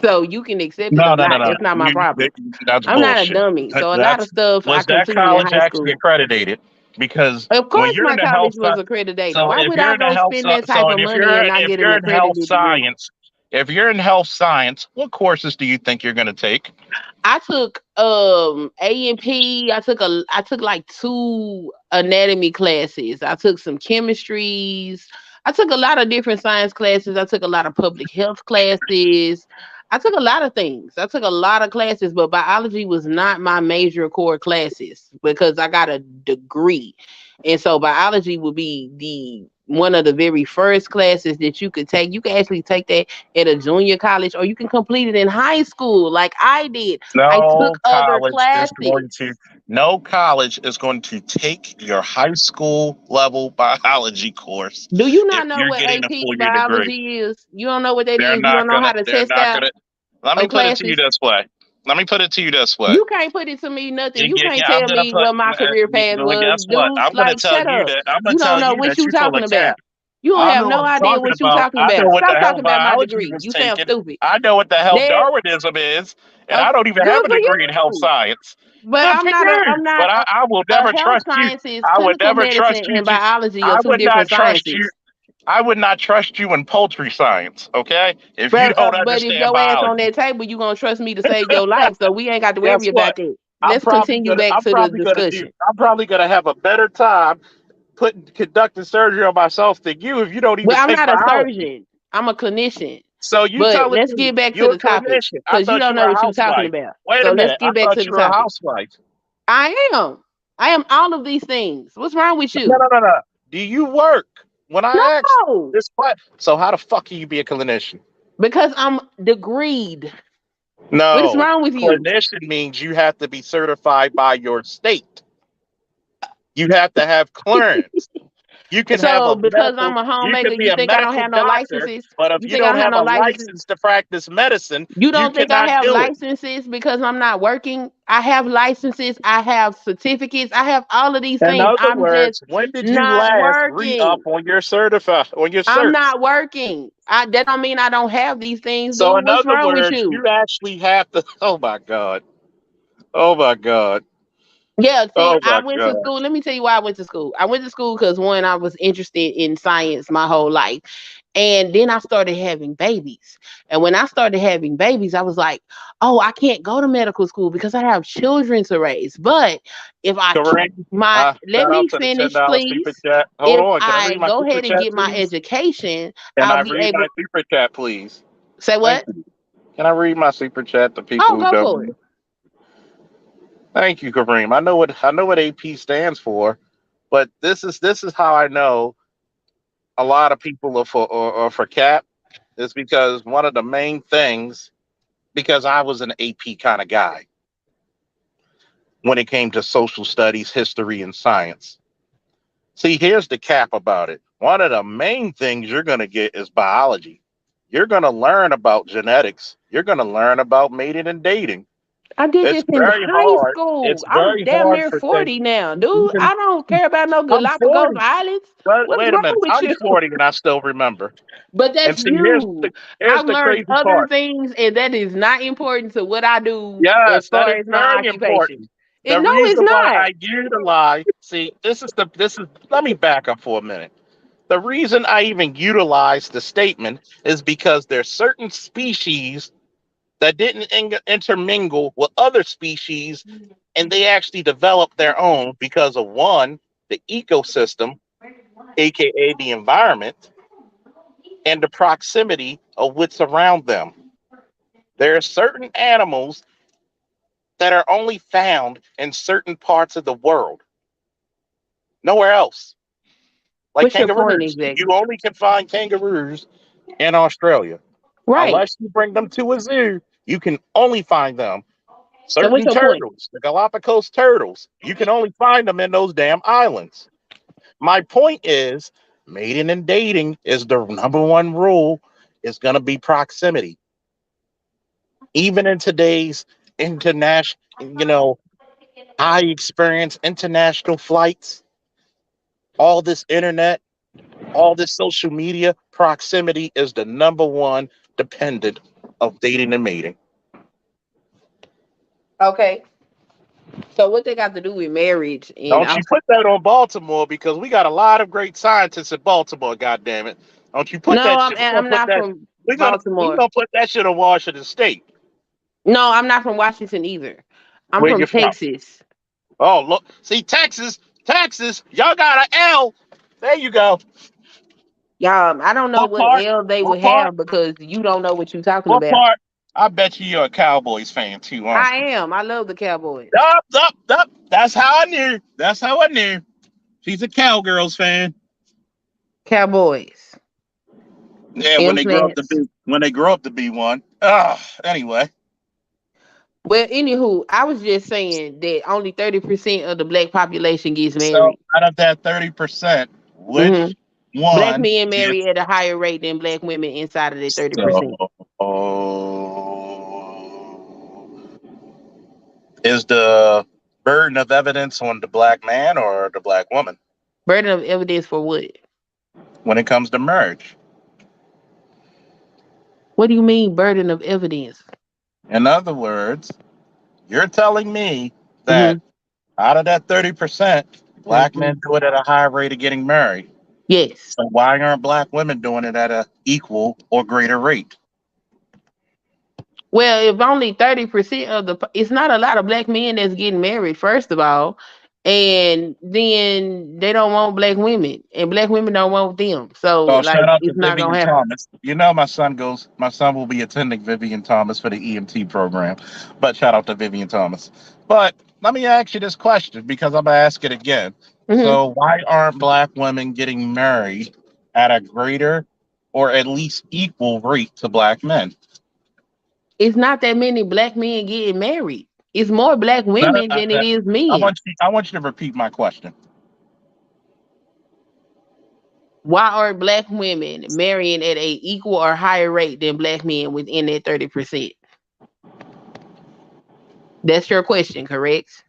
So you can accept it No, or no, no, not. no. That's not my problem. That's I'm not a bullshit. dummy. So a lot of That's stuff I Was that completed in college high actually school. accredited? Because Of when course, you're in my the health college was accredited. so Why if would you're I in the go spend that type of money and not if get an you're in health accredited degree? science, if you're in health science, what courses do you think you're going to take? I took A&P. I took like two anatomy classes. I took some chemistries. I took a lot of different science classes. I took a lot of public health classes. I took a lot of things. I took a lot of classes, but biology was not my major core classes because I got a degree. And so biology would be the one of the very first classes that you could take. You can actually take that at a junior college or you can complete it in high school like I did. I took No other college is going classes. to no college is going to take your high school level biology course Do you if not know you're what getting a AP 4-year degree. biology is? You don't know what that They're is. You not don't know gonna how to they're test not out gonna let me of put it to you classes. this way. Let me put it to you this way. You can't put it to me nothing. You can't I'm tell gonna me put what my career path well, was, guess what? dude. Like, shut up. I'm gonna You don't tell know you what that you you full talking of cap. about. You don't I have know what no I'm idea talking what you about. talking I know about. what the Stop hell talking about my biology degree. was You sound taken. stupid. I know what the hell Next, Darwinism is, and I don't even have good a for degree in health you. science. But Good for you. I'm not But I will a never health trust you. sciences, I would clinical never medicine trust you and to biology are I two would not different trust you. sciences. I would not trust you in poultry science, okay? If you don't But if understand your ass on biology. that table, you gonna trust me to save your life. So we ain't got to Guess worry what? about that. Let's continue back to the discussion. I'm probably gonna have a better time conducting surgery on myself than you if you don't even Well, I'm take not a biology. surgeon. I'm a clinician. So you But telling let's me get back to you're a the topic clinician? I because you thought you don't were know a what you're talking housewife. about. Wait a So let's minute. I get back thought to you the were a topic. housewife. I am. I am all of these things. What's wrong with No, you? no, no, no. Do you work? When I asked No, this question, so how the fuck can you be a clinician? because I'm degreed. What is No, wrong with you? clinician means you have to be certified by your state. You have to have clearance. You can have So a because I'm medical, a you homemaker, can be you a think I don't medical have no doctor, licenses? but if You you think I don't don't have have no a licenses? license to practice medicine, You you don't think I cannot have do it. licenses because I'm not working? I have licenses, I have certificates, I have all of these In things. other I'm just words, when did you not last re-up working. on your I'm certs? not working. That don't mean I don't have these things, So dude. in What's other wrong with words, you? you actually have to. Oh my god. Oh my god. Yeah, see, Oh I my went to god. school. Let me tell you why I went to school. I went to school because one, I was interested in science my whole life. And then I started having babies. And when I started having babies, I was like, oh, I can't go to medical school because I have children to raise. But if I keep Kareem, let shout out me to the finish, $10 super please. chat. Hold If on, can I read I my go super ahead and chat, get my please? education, Can I'll I be read my able super chat, please? say Thank what? you. Can I read my super chat to people Oh, who go don't for it. know? Thank you, Kareem. I know what AP stands for, but this is how I know a lot of people are for cap is because one of the main things because I was an AP kind of guy when it came to social studies, history, and science. See, here's the cap about it. One of the main things you're going to get is biology. You're going to learn about genetics. You're going to learn about mating and dating. I did It's this in very high hard. school. It's I'm very damn hard near for things. 40 now, dude. Even I don't care about no I'm Galapagos 40. Islands. But What's wait a wrong minute. with I'm you? 40 and I still remember. But And that's see, here's the you. here's I've the learned crazy other part. things, and that is not important to what I do as Yes, that far is as my very occupation. important. The And no, it's reason why not. I utilize, see, this is, let me back up for a minute. The reason I even utilize the statement is because there's certain species that didn't intermingle with other species and they actually developed their own because of one, the ecosystem, aka the environment, and the proximity of what's around them. There are certain animals that are only found in certain parts of the world, nowhere else. Like What's your point kangaroos. You exactly? only can find kangaroos in Australia. Right. Unless you bring them to a zoo, you can only find them. So what's Certain your point? turtles, the Galapagos turtles, you can only find them in those damn islands. My point is, mating and dating is the number one rule is going to be proximity. Even in today's international, high experience international flights, all this internet, all this social media, proximity is the number one dependent of dating and mating. Okay. So what they got to do with marriage and Don't you also put that on Baltimore because we got a lot of great scientists in Baltimore. God damn it! Don't you put no, that I'm shit? We're gonna I'm put not that. from We're Baltimore. gonna put that shit on Washington State. No, I'm not from Washington either. I'm Where from you from? Texas. Oh, look, see Texas, Texas. Y'all got an L. There you go. Y'all, I don't know What what part? L they What would part? have because you don't know what you're talking What about. part? I bet you're a Cowboys fan too, aren't I you? am. I love the Cowboys. Up, up, up. That's how I knew. That's how I knew. She's a Cowgirls fan. Cowboys. Yeah, when they grow up to Implants. be one. Anyway. Well, anywho, I was just saying that only 30% of the black population gets So married. out of that 30%, hmm which Black one men marry gets at a higher rate than black women inside of that so 30%. is the burden of evidence on the black man or the black woman Burden of evidence for what? when it comes to marriage? What do you mean burden of evidence? In other words, you're telling me that hmm out of that 30%, black hmm men do it at a high rate of getting married. Yes. So why aren't black women doing it at a equal or greater rate? Well, if only 30% of it's not a lot of black men that's getting married, first of all. And then they don't want black women, and black women don't want them. So, Well, like, shout out to it's not going Vivian to happen. Thomas. My son will be attending Vivian Thomas for the EMT program. But shout out to Vivian Thomas. But let me ask you this question because I'm going to ask it again. hmm So, why aren't black women getting married at a greater or at least equal rate to black men? It's not that many black men getting married. It's more black No, no, women than it is men. I want you to repeat my question. Why are black women marrying at a equal or higher rate than black men within that 30%? That's your question, correct?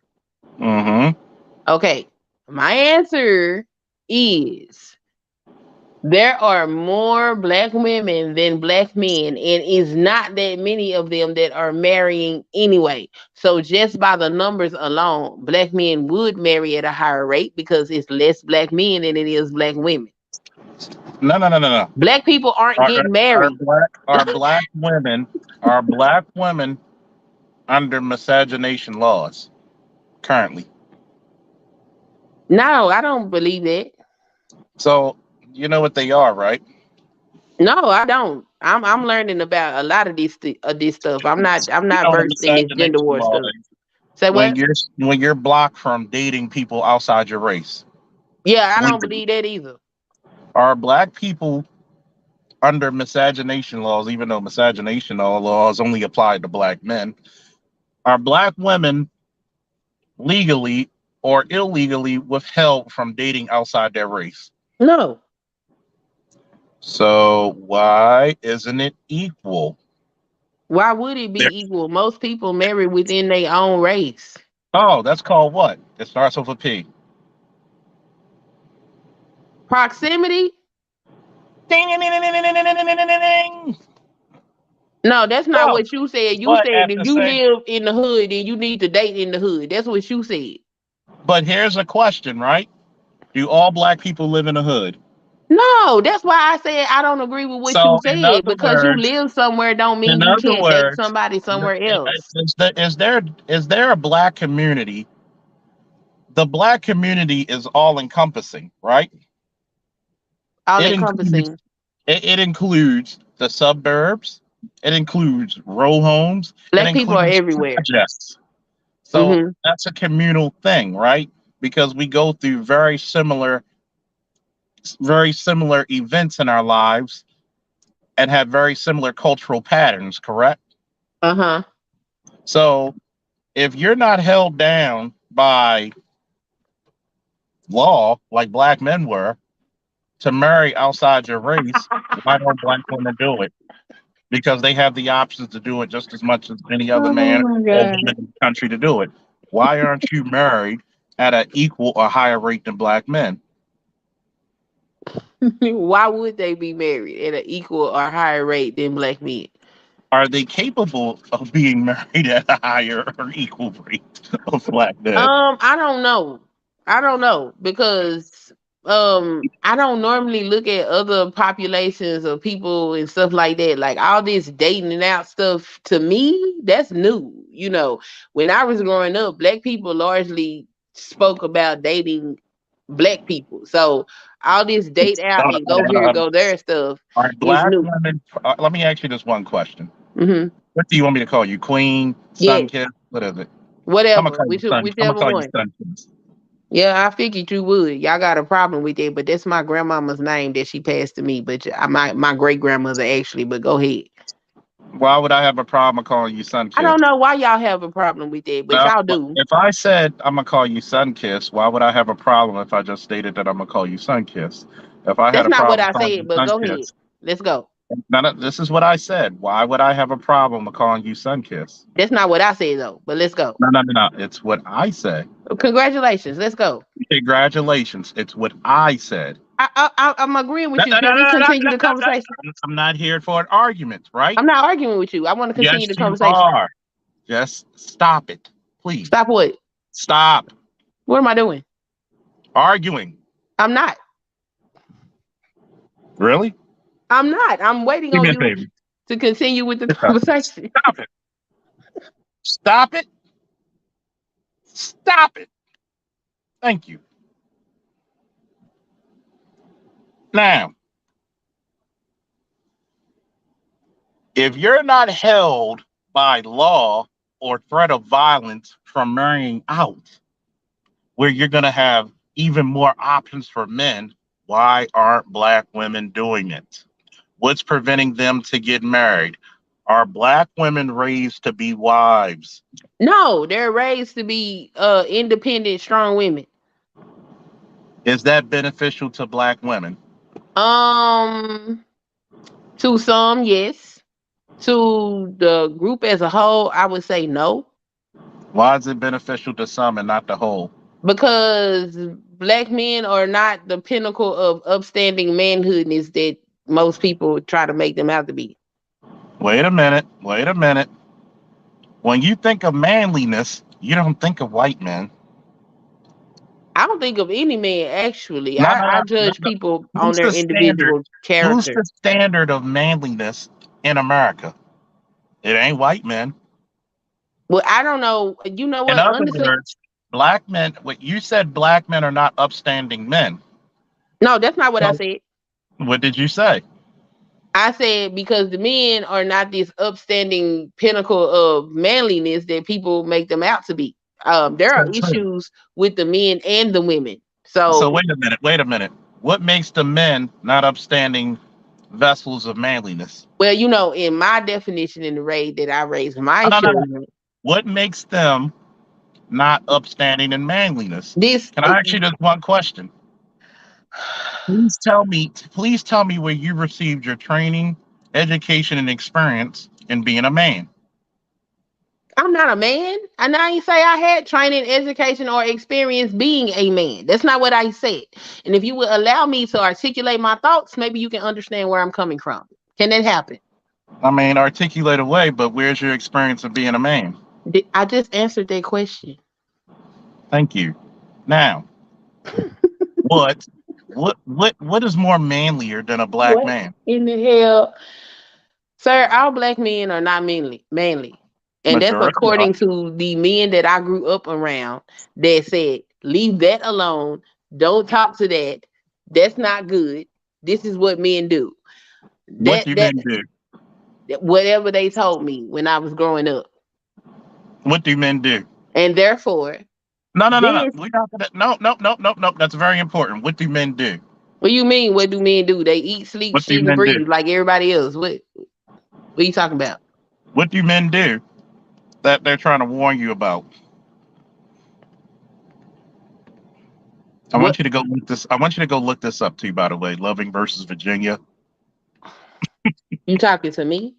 Mm-hmm. Okay. My answer is there are more black women than black men, and it's not that many of them that are marrying anyway. So just by the numbers alone, black men would marry at a higher rate because it's less black men than it is black women. No, no, no, no, no. Black people aren't Are, getting are married. black are black women are black women under miscegenation laws currently? No, I don't believe that. So you know what they are, right? No, I don't. I'm learning about a lot of this stuff. I'm You not know what a versed in this gender miscegenation war law stuff. is Say when what? you're blocked from dating people outside your race. Yeah, I don't Legally. believe that either. Are black people under miscegenation laws, even though miscegenation laws only apply to black men? Are black women legally or illegally withheld from dating outside their race? No. So why isn't it equal? Why would it There. be equal? Most people marry within their own race. Oh, that's called what? It starts with a P. Proximity? Ding, ding, ding, ding, ding, ding, ding, ding, ding, ding. No, that's not No, what you said. You but said at if the you same, live in the hood, then you need to date in the hood. That's what you said. but here's a question, right? Do all black people live in the hood? No, that's why I said I don't agree with what you So, in said. other Because you words, live somewhere don't mean in you other can't date words, somebody somewhere else. is there a black community? The black community is all encompassing, right? All It includes encompassing. it includes the suburbs, it includes row homes, it Black people are includes everywhere. projects. So hmm that's a communal thing, right? Because we go through very similar events in our lives and have very similar cultural patterns, correct? Uh-huh. So if you're not held down by law like black men were, to marry outside your race, why don't black women do it? Because they have the options to do it just as much as any other Oh man my or god. woman in the country to do it. Why aren't you married at an equal or higher rate than black men? Why would they be married at an equal or higher rate than black men? Are they capable of being married at a higher or equal rate of black men? I don't know. I don't know because I don't normally look at other populations of people and stuff like that. Like all this dating and out stuff to me, that's new. When I was growing up, black people largely spoke about dating black people. So all this date out and go here, go there stuff Are is black new. women? Let me ask you this one question. Hmm. What do you want me to call you? Queen, sun Yes, kiss? What is it? I'm gonna whatever, call you sun. I'm gonna whichever call you one. sun kiss. Yeah, I figured you would. Y'all got a problem with it, but that's my grandmama's name that she passed to me. But my great grandmother actually. But go ahead. Why would I have a problem calling you sun I kiss? don't know why y'all have a problem with that, but Now, y'all do. if I said I'm gonna call you sun kiss, why would I have a problem if I just stated that I'm gonna call you sun kiss? If I had That's a not what problem I calling said. you But sun go ahead. kiss, Let's go. this is what I said. Why would I have a problem with calling you sun kiss? That's not what I said though. But let's go. No. It's what I say. Congratulations. Let's go. Congratulations. It's what I said. I'm agreeing No, with you. no, no, Can we no, no, continue no, the no, no. conversation? I'm not here for an argument, right? I'm not arguing with you. I want to continue Yes, the you conversation. are. Just stop it, please. Stop what? Stop What am I doing? arguing. I'm not. Really? I'm not. I'm waiting Do on me a you favor. to continue with the Just stop it. conversation. Stop it. Stop it. Stop it. Thank you. Now, if you're not held by law or threat of violence from marrying out, where you're going to have even more options for men, why aren't black women doing it? What's preventing them to get married? Are black women raised to be wives? No, they're raised to be independent, strong women. Is that beneficial to black women? Um, to some, yes. To the group as a whole, I would say no. Why is it beneficial to some and not the whole? Because black men are not the pinnacle of upstanding manhoodness that most people try to make them out to be. Wait a minute. Wait a minute. When you think of manliness, you don't think of white men. I don't think of any man actually. No, no, I no, no, judge no. people on Who's their the standard? individual Who's character. the standard of manliness in America? It ain't white men. Well, I don't know. You know In what? other Honestly, words, black men, what you said, black men are not upstanding men. no, that's not what I So, said. what did you say? I said because the men are not this upstanding pinnacle of manliness that people make them out to be. There are So, issues with the men and the women. so So, wait a minute, wait a minute. What makes the men not upstanding vessels of manliness? well, in my definition in the way that I raise my No, no, no. children, What makes them not upstanding in manliness? this Can I ask you this one question? Please tell me where you received your training, education, and experience in being a man. I'm not a man, and I ain't say I had training, education, or experience being a man. That's not what I said. And if you would allow me to articulate my thoughts, maybe you can understand where I'm coming from. Can that happen? I mean, articulate away, but where's your experience of being a man? I just answered that question. Thank you. Now, what, what is more manlier than a black What man? in the hell? Sir, all black men are not manly. And that's Majority are. according to the men that I grew up around that said, leave that alone. Don't talk to that. That's not good. This is what men do. What That do that men do? whatever they told me when I was growing up. What do men do? And therefore, No. this We got that. No. That's very important. What do men do? what you mean? What do men do? They eat, sleep, What do shit, and men do? breathe like everybody else. What are you talking about? What do men do that they're trying to warn you about? I What want you to go look this. I want you to go look this up too. By the way, Loving versus Virginia. you talking to me?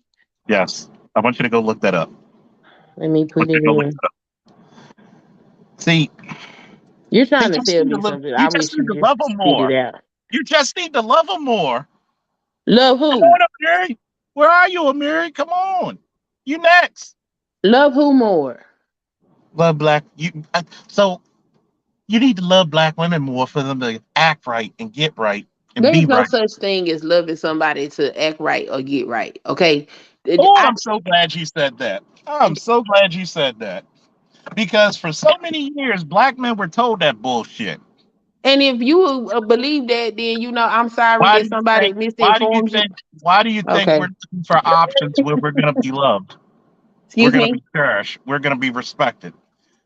Yes, I want you to go look that up. I Let me want put you it to go look in. that up. See, You're he trying to just tell need to me look. something. You I just wish need you to just love him spit it more. out. You just need to love him more. Love Come who? on, Amiri. Where are you, Amiri? Come on. You next. Love who more? Love black. So you need to love black women more for them to act right and get right and be There's no right. such thing as loving somebody to act right or get right. Okay, Oh, I I'm so glad you said that. I'm so glad you said that. Because for so many years, black men were told that bullshit. and if you believe that, then I'm sorry Why do that you somebody think? Why do you misinformed you. think? Why do you think Okay, we're looking for options where we're going to be loved? We're excuse going to me. be cherished. We're going to be respected.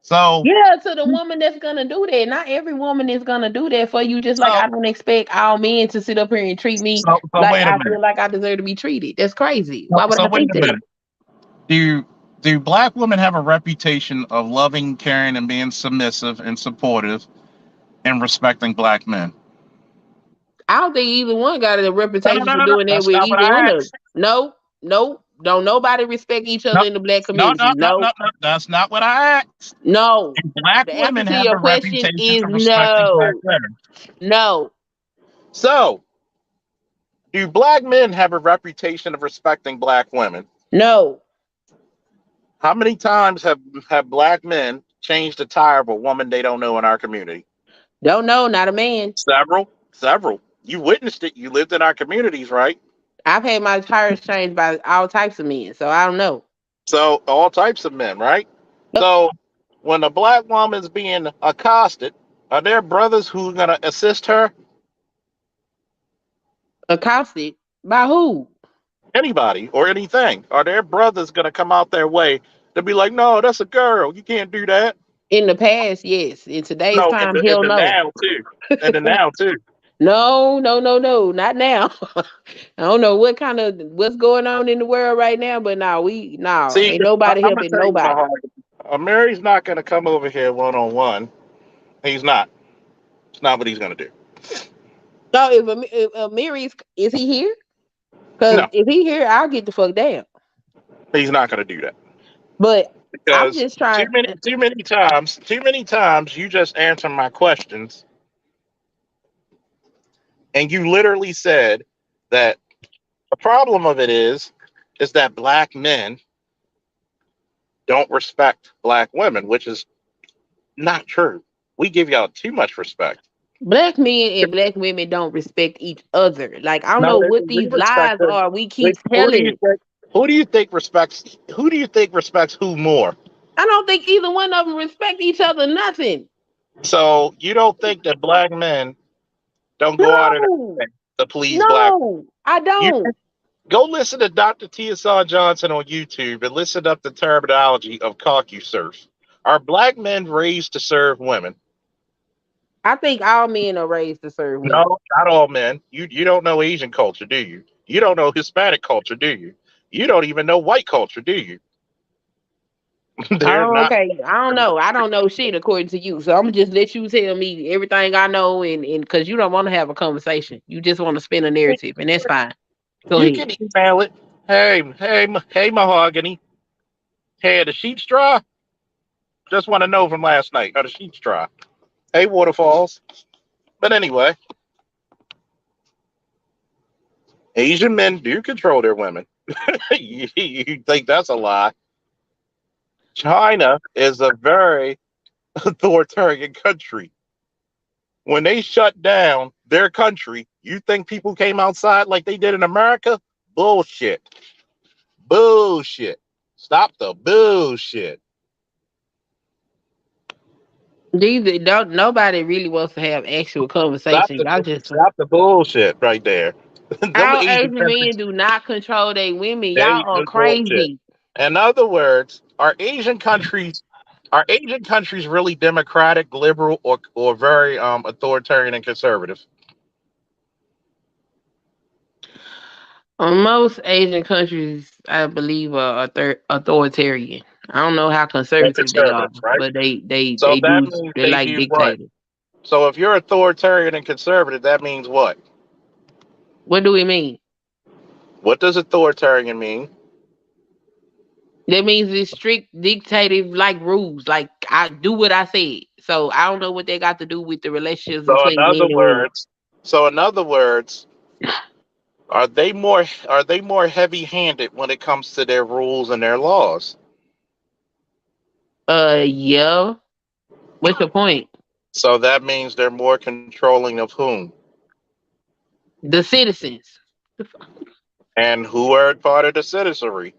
So, Yeah, to the woman that's gonna do that. Not every woman is gonna do that for you. Just like so, I don't expect all men to sit up here and treat me so, like wait a I minute. feel like I deserve to be treated. That's crazy. So, Why would so I wait think a that? minute. Do do black women have a reputation of loving, caring, and being submissive and supportive and respecting black men? I don't think either one got a No, no, reputation no, for no, no. doing that That's with not what either one I of them. asked. No, no, don't nobody respect each No, other in the black no, no, community. no, No, no, no. That's not what I asked. no. Do black The answer women to have your a question reputation is for respecting black no, women? no, So, do black men have a reputation of respecting black women? no. How many times have black men changed the tire of a woman they don't know in our community? Don't know, not a man. Several, several. You witnessed it. You lived in our communities, right? I've had my tires changed by all types of men, so I don't know. So all types of men, right? Yep. So when a black woman's being accosted, are there brothers who are gonna assist her? Accosted by who? Anybody or anything? Are there brothers gonna come out their way to be like, no, that's a girl. You can't do that. In the past, yes. In today's No, time, in hell the no. now too. And the now too. No, no, no, no, not now. I don't know what's going on in the world right now, but no, See, ain't nobody I'm gonna helping tell you, my nobody. heart. Mary's not gonna come over here one on one. He's not. It's not what he's gonna do. So if Amiri is he here? Because No, if he here, I'll get the fuck down. he's not gonna do that. But I'm Because just trying. too many times you just answer my questions and you literally said that the problem of it is that black men don't respect black women, which is not true. We give y'all too much respect. Black men and black women don't respect each other. Like I don't No, know what we these respect lies them. are. We keep Who do you telling. think? Who do you think respects who more? I don't think either one of them respect each other. Nothing. So you don't think that black men don't go out of No, their way to please black? no, I You don't. go listen to Dr. T.S.R. Johnson on YouTube and listen up the terminology of CompuServe. Are black men raised to serve women? I think all men are raised to serve women. No, not all men. You don't know Asian culture, do you? You don't know Hispanic culture, do you? You don't even know white culture, do you? They're Oh, not. okay. I don't know. I don't know shit according to you. So I'm gonna just let you tell me everything I know, and because you don't want to have a conversation, you just want to spin a narrative, and that's fine. Go You ahead. can email it. Hey, mahogany. Hey, the sheep's dry. Just want to know from last night. Are the sheep's dry? Hey, waterfalls. But anyway, Asian men do control their women. You think that's a lie? China is a very authoritarian country. When they shut down their country, you think people came outside like they did in America? Bullshit. Bullshit. Stop the bullshit. These don't nobody really wants to have actual Stop conversation. the Y'all just stop the bullshit right there. Them our Asian Asian men countries, do not control their women. they Y'all are do bullshit. crazy. In other words, are Asian countries really democratic, liberal, or very authoritarian and conservative? Most Asian countries, I believe, are authoritarian. I don't know how They're conservative they are, conservative, right? but they So they that do means they they like do what? dictators. So if you're authoritarian and conservative, that means what? What do we mean? What does authoritarian mean? That means it's strict dictative like rules. Like I do what I said. So I don't know what they got to do with the relationships So in between other men and women. words, so in other words, are they more heavy-handed when it comes to their rules and their laws? Yeah. What's your point? So that means they're more controlling of whom? The citizens. And who are part of the citizenry?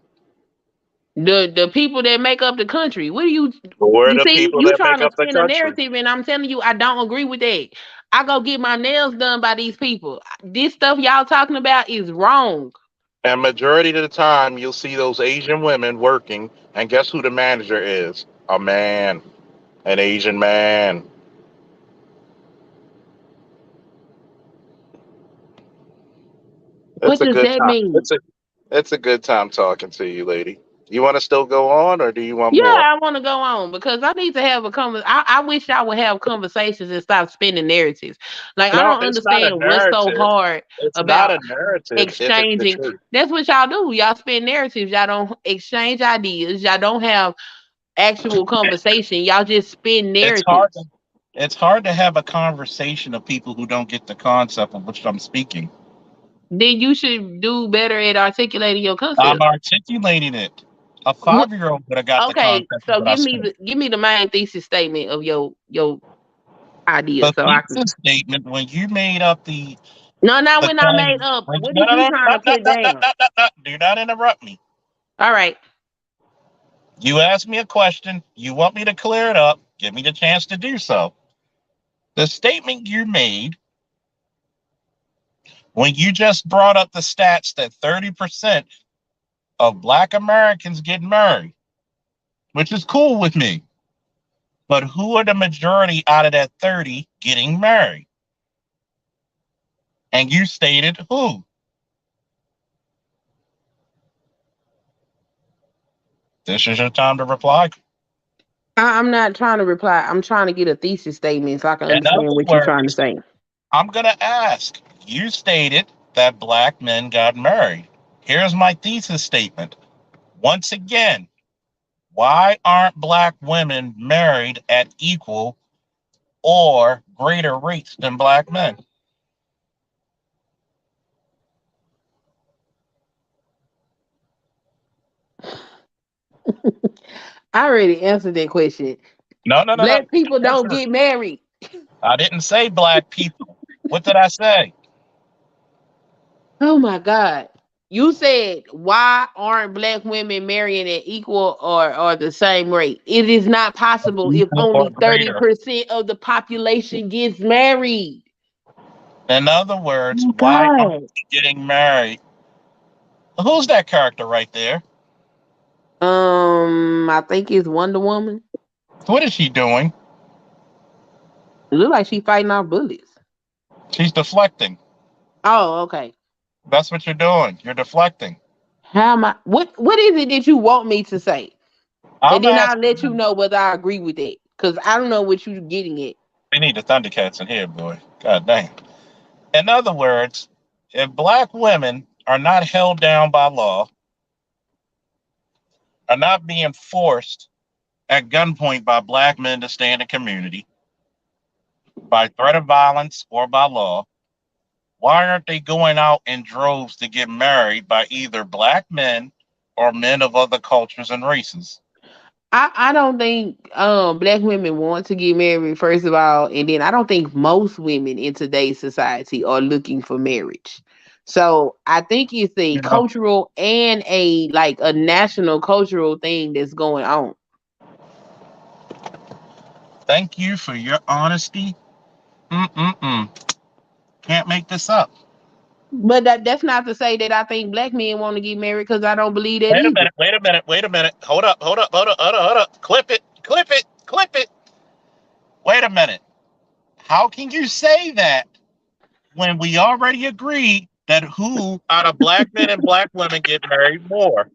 The people that make up the country. What do Who are you the see? people You that make trying to up the spin a country? narrative, and I'm telling you, I don't agree with that. I go get my nails done by these people. This stuff y'all talking about is wrong. And majority of the time, you'll see those Asian women working, and guess who the manager is? A man, an Asian man. It's What a does good that time. mean? It's a good time talking to you, lady. You want to still go on, or do you want Yeah, more? I want to go on because I need to have a I wish I would have conversations and stop spinning narratives. Like I No, don't it's not a understand what's so narrative. hard It's not about a narrative if it's the exchanging. truth. That's what y'all do. Y'all spin narratives. Y'all don't exchange ideas. Y'all don't have actual conversation. Y'all just spin It's hard. narratives. It's hard to have a conversation of people who don't get the concept of which I'm speaking. Then you should do better at articulating your I'm concept. articulating it. A What? 5-year-old would have got the Okay, concept of so what I said. give me the main thesis statement of your idea, The so I can. thesis statement when you made up No, not the when I made thing. up. What No, did no, you no, trying no, to no, put no, no, down? no, no, no. Do not interrupt me. All right. You asked me a question. You want me to clear it up. Give me the chance to do so. The statement you made when you just brought up the stats that 30% of Black Americans get married, which is cool with me. But who are the majority out of that 30 getting married? And you stated who? This is your time to reply. I'm not trying to reply. I'm trying to get a thesis statement so I can In understand other what you're trying to words, say. I'm going to ask. You stated that Black men got married. Here's my thesis statement. Once again, why aren't Black women married at equal or greater rates than Black men? I already answered that question. No, no, no, no. Black people don't Answer. get married. I didn't say Black people. What did I say? Oh my God. You said why aren't black women marrying at equal or the same rate? It is not possible if Equal or only greater. 30% of the population gets married. In other words, Oh why aren't God. they getting married? Who's that character right there? I think it's Wonder Woman. What is she doing? It look like she fighting off bullets. She's deflecting. Oh, okay. That's what you're doing. You're deflecting. How am I? What is it that you want me to say? And I'm then I'll asking let you you. know whether I agree with it. Cause I don't know what you're getting at. We need the Thundercats in here, boy. God dang. In other words, if Black women are not held down by law, are not being forced at gunpoint by Black men to stay in the community, by threat of violence or by law, why aren't they going out in droves to get married by either Black men or men of other cultures and races? I don't think black women want to get married first of all, and then I don't think most women in today's society are looking for marriage. So I think it's a You know, cultural and a like a national cultural thing that's going on. thank you for your honesty. Mm-mm-mm. Can't make this up. But that's not to say that I think black men want to get married because I don't believe that Wait a either. minute, wait a minute, wait a minute. Hold up, hold up, hold up, hold up, hold up. Clip it, clip it, clip it. Wait a minute. How can you say that when we already agreed that who out of Black men and Black women get married more?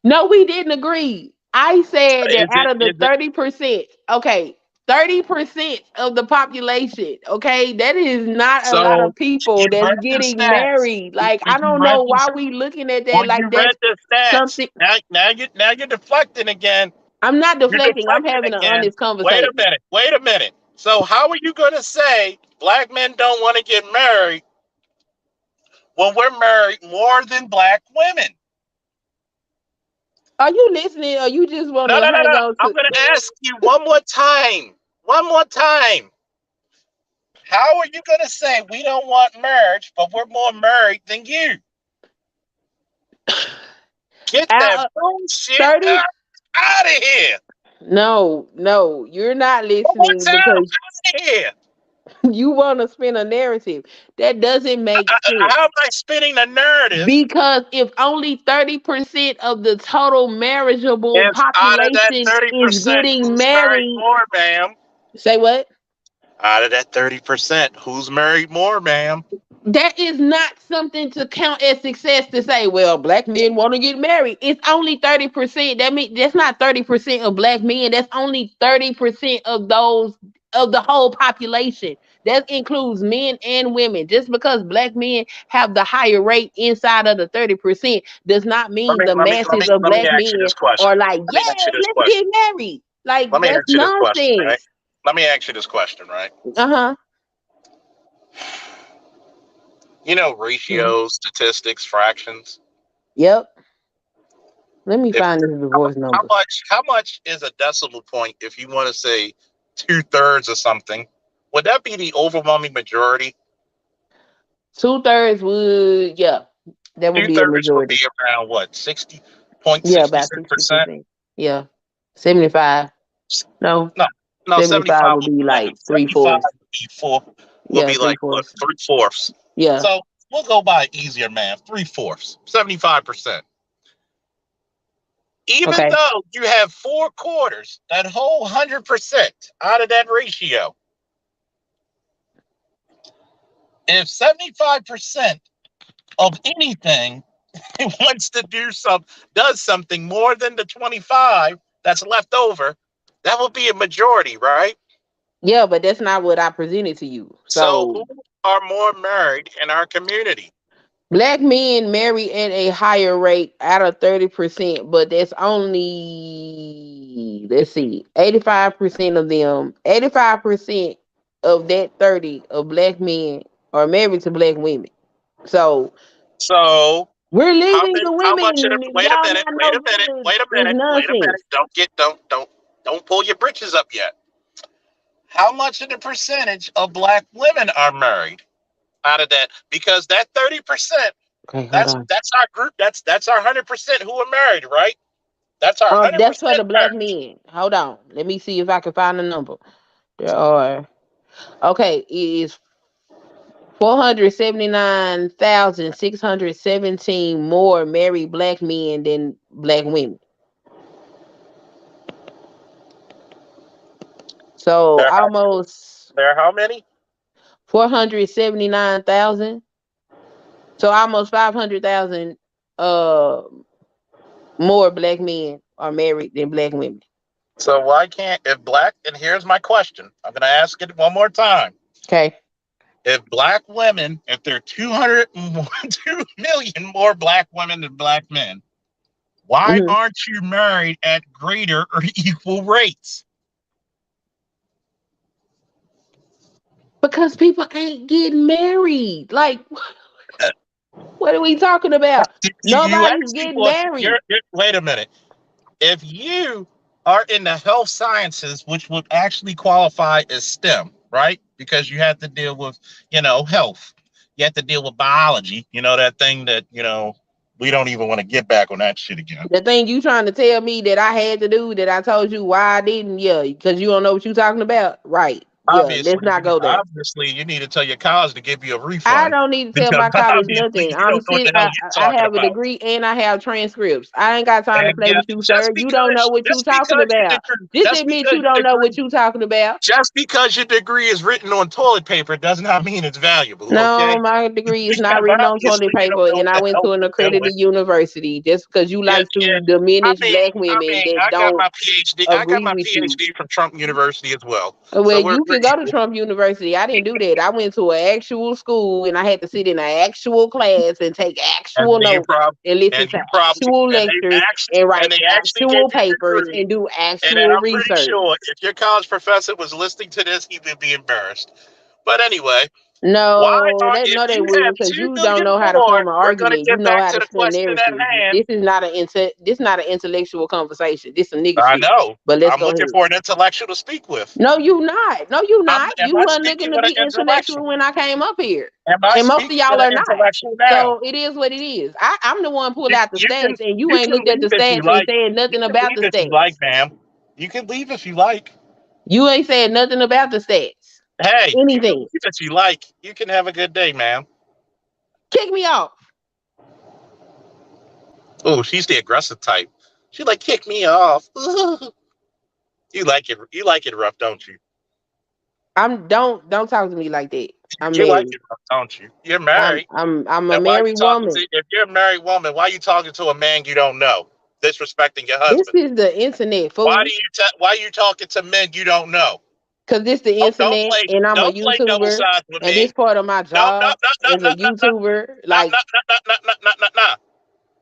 No, we didn't agree. I said that Is out it, of the is it, 30%, okay, 30% of the population. Okay, that is not a lot So of people you that's read the getting stats. married. Like, Well, I you don't read know the why we looking at well, that you like read that's the stats. something. Now you're deflecting again. I'm not You're deflecting. I'm deflecting having an again. honest Wait a conversation. minute. Wait a minute. So how are you going to say black men don't want to get married when we're married more than black women? Are you listening, or you just want No, to no, no, hang no. on I'm to? going to ask you one more time. One more time. How are you going to say we don't want marriage, but we're more married than you? Get that Out of bullshit 30. out of here. No, no, you're not One more listening time. because Out of here. you want to spin a narrative that doesn't make sense. How am I spinning the narrative Because if only 30% of the total marriageable if out of that population is 30%, getting who's married married, more, ma'am? say what? Out of that 30%, who's married more, ma'am? That is not something to count as success to say, well, black men want to get married. It's only 30%. That means that's not 30% of black men. That's only 30% of those of the whole population. That includes men and women. Just because black men have the higher rate inside of the 30% does not Let mean me the let me let masses me of let me black ask you men this question. are like, Let me ask you yes, this let's question. get married. Let Like, me that's ask you this question, right? nonsense. Let me ask you this question, right? Uh-huh. You know Mhm. ratios, statistics, fractions. Yep. Let me If find this divorce number. how much is a decimal point if you want to say 2/3 or something? Would that be the overwhelming majority? 2/3 would, yeah, that would Two be a thirds would majority. be around what, 60.66%? Yeah, about 60%. Yeah, 75. No, No, no, 75 75 would would be be what? like three 75 fourths. would be four, would Yeah, be three like what, fourths. 3/4. Yeah. So we'll go by easier math, 3/4, 75%. Even Okay. though you have 4/4, that whole 100% out of that ratio, if 75% of anything wants to does something more than the 25 that's left over, that will be a majority, right? Yeah, but that's not what I presented to you. So So who are more married in our community? black men marry at a higher rate out of 30%, but that's only, let's see, 85% of them, 85% of that 30 of black men are married to black women. So So we're how leaving many? the How much of women. the? If Wait a y'all minute. not Wait no a minute. good, Wait a it's minute. Wait a minute. nonsense. Don't pull your britches up yet. How much of the percentage of black women are married out of that? Because that 30%, Okay, hold that's on. that's our group. That's our 100% who are married, right? That's our hundred That's for percent the black married. men. Hold on. Let me see if I can find a number. There are, okay, it is 479,617 more married black men than black women. So There, are- almost there are how many? 479,000. So almost 500,000 uh more black men are married than black women. So why can't if black? And here's my question. I'm going to ask it one more time. Okay. If black women, if there are 2 million more black women than black men, why Hmm. aren't you married at greater or equal rates? Because people ain't getting married. Like, what are we talking about? You Nobody's actually, getting well, married. wait a minute. If you are in the health sciences, which would actually qualify as STEM, right? Because you have to deal with, health. You have to deal with biology, that thing that, we don't even want to get back on that shit again. The thing you trying to tell me that I had to do that I told you why I didn't, yeah, because you don't know what you talking about, right? Yeah, let's not go there. Obviously, you need to tell your college to give you a I refund don't need to tell because my college obviously nothing. you don't know what the hell you're I talking have a about. degree and I have transcripts. I ain't got time to And play yeah, with you, sir. You don't know what you talking about. Just admit you don't know what you talking about. just because your degree is written on toilet paper does not mean it's valuable. Okay, No, my degree is not because written on toilet obviously you don't paper, know what and I the went hell to an you're doing. accredited university. Just because you Yeah, like yeah. to diminish black women that I got don't my PhD. I got agree my with you. PhD from Trump University as well. Well, So you we're can go to equal. Trump University. I didn't do that. I went to an actual school and I had to sit in an actual class and take And actual you notes prob and listen and to you probably actual and they lectures actually and write gave actual you a papers degree. and do And actual I'm pretty research. sure if your college professor was listening to this, he would be embarrassed. But anyway, why No, are they if know they you have wouldn't because two you don't million know how to more, form an we're gonna argument. You get know back how to to the spin question at narratives. hand. This is not this not an intellectual conversation. This some nigga I shit. know. But let's I'm go looking ahead. for an intellectual to speak with. No, you not. No, you not. Am You I weren't speaking looking to with be an intellectual intellectual? when I came up here. Am I And most of speaking y'all with an are not. intellectual now? So it is what it is. I'm the one pulled You, out the you can stats and you you ain't can looked at the leave if you stats and like. said You nothing can about leave the if you like, stats. ma'am. You can leave if you like. You ain't said nothing about the stats. Hey, you can Anything. leave if you like. You can have a good day, ma'am. Kick me off. Oh, she's the aggressive type. She like kick me off. You like it. You like it rough, don't you? Don't talk to me like that. I'm You like married. it rough, don't you? You're married. I'm a And why you married talking woman. to? If you're a married woman, why you talking to a man you don't know, disrespecting your This husband? is the internet, Why fool. do why you talking to men you don't know? Cause this the internet and I'm a Don't play double YouTuber sides with and this me. part of my No, no, job no, no, as no, a no, no, YouTuber. no, Like, no, no, no, no, no, no, no, no.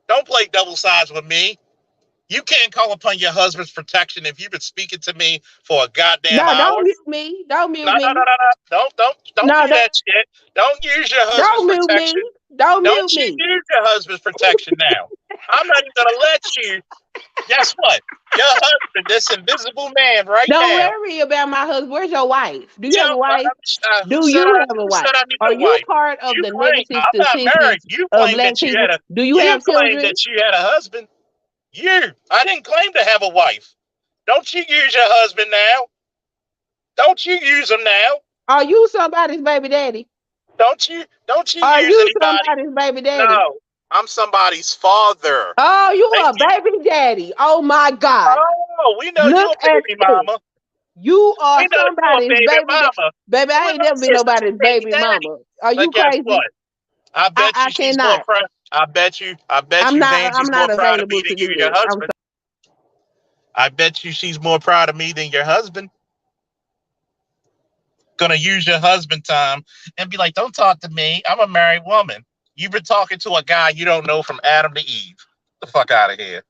Don't play double sides with me. You can't call upon your husband's protection if you've been speaking to me for a goddamn no, don't hour. mute me. Don't No, mute no, no, me. no, no. Don't No, do that shit. Don't use your husband's don't mute me. protection. Don't Don't mute you me. use your husband's protection now. I'm not even gonna let you. Guess what? Your husband, this invisible man right Don't now. worry about my husband. Where's your wife? Do you have Yeah, a wife? Do you have a who wife? said I need Are a you wife? part of You the claim negative I'm not married. statistics of black people? Do you You have claim children? that you had a husband. I didn't claim to have a wife. Don't you use your husband now? Don't you use him now? Are you somebody's baby daddy? Don't you Are use you anybody? somebody's baby daddy? No, I'm somebody's father. Oh, you Thank a you. baby daddy. Oh my God. Oh, we know you Look a at baby this. mama. You We are know you a somebody's baby baby daddy. mama. Baby, I Who ain't never else been is this nobody's baby baby daddy? mama. Are you But guess crazy? what? I bet I you she's more cannot. proud. I bet you I'm Danzy's more not proud of me available than to you do and your that. I'm husband. I bet you she's more proud of me than your husband. Gonna use your husband time and be like, don't talk to me. I'm a married woman. You've been talking to a guy you don't know from Adam to Eve. Get the fuck out of here.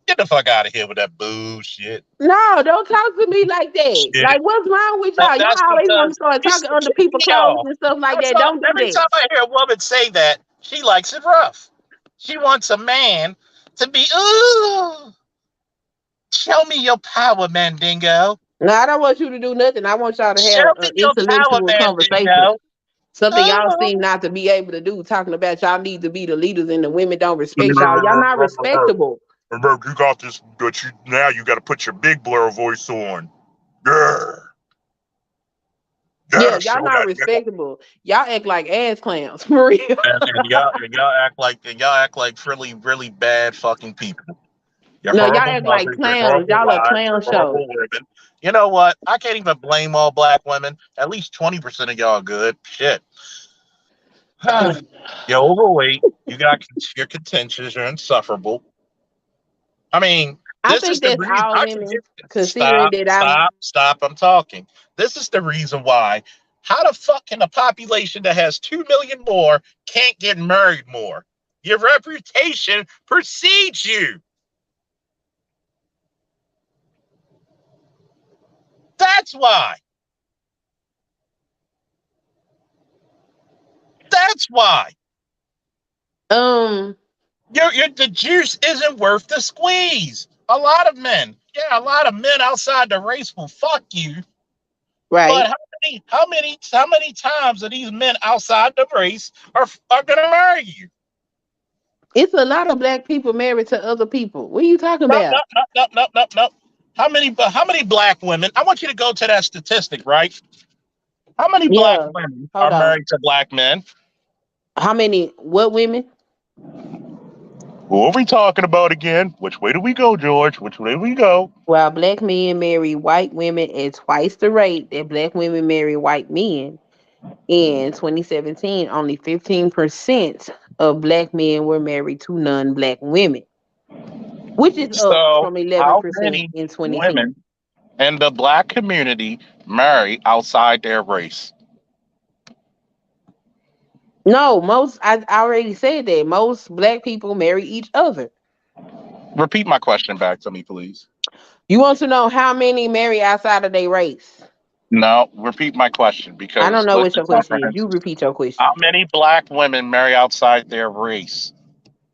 Get the fuck out of here with that bullshit. No, don't talk to me like that. Shit. Like, what's wrong with y'all? Y'all That's always want to because start he's talking under kicking people's me clothes off. and stuff like That's that. all. Don't do Every that. time I hear a woman say that, she likes it rough. She wants a man to be, ooh, show me your power, Mandingo. No, I don't want you to do nothing. I want y'all to Show have me an your power, intellectual conversation. Mandingo. Something y'all seem Oh. not to be able to do. Talking about y'all need to be the leaders and the women don't respect y'all. Y'all not respectable. Remember, you got this, but you got to put your big blur voice on. Yeah, Yeah, yeah, y'all show not that nigga. respectable. Y'all act like ass clowns for real. And y'all act like really bad fucking people. You're No, y'all horrible act like mothers. You're clowns. horrible Y'all a wives. clown You're show. horrible women. You know what? I can't even blame all black women. At least 20% of y'all are good. Shit. You're overweight. You're contentious. You're insufferable. I mean, I this is think the that's reason all I can women, get considering that I'm stop. I'm talking. This is the reason why. How the fuck can a population that has 2 million more can't get married more? Your reputation precedes you. That's why. That's why. um The juice isn't worth the squeeze. A lot of men outside the race will fuck you. But right. how many times are these men outside the race are gonna marry you? It's a lot of black people married to other people. What are you talking No, about? no, no, no, no, no, no. How many black women? I want you to go to that statistic, right? How many black Yeah. women are Hold on. married to black men? How many? What women? Who are we talking about again? Which way do we go, George? Which way do we go? While black men marry white women at twice the rate that black women marry white men, in 2017, only 15% of black men were married to non black women, which is up So, from how 11% many in 2010. women in the black community marry outside their race? No, I already said that. Most black people marry each other. Repeat my question back to me, please. You want to know how many marry outside of their race? No, repeat my question I don't because know what listen your question is. You comprehensive. repeat your How question. many black women marry outside their race?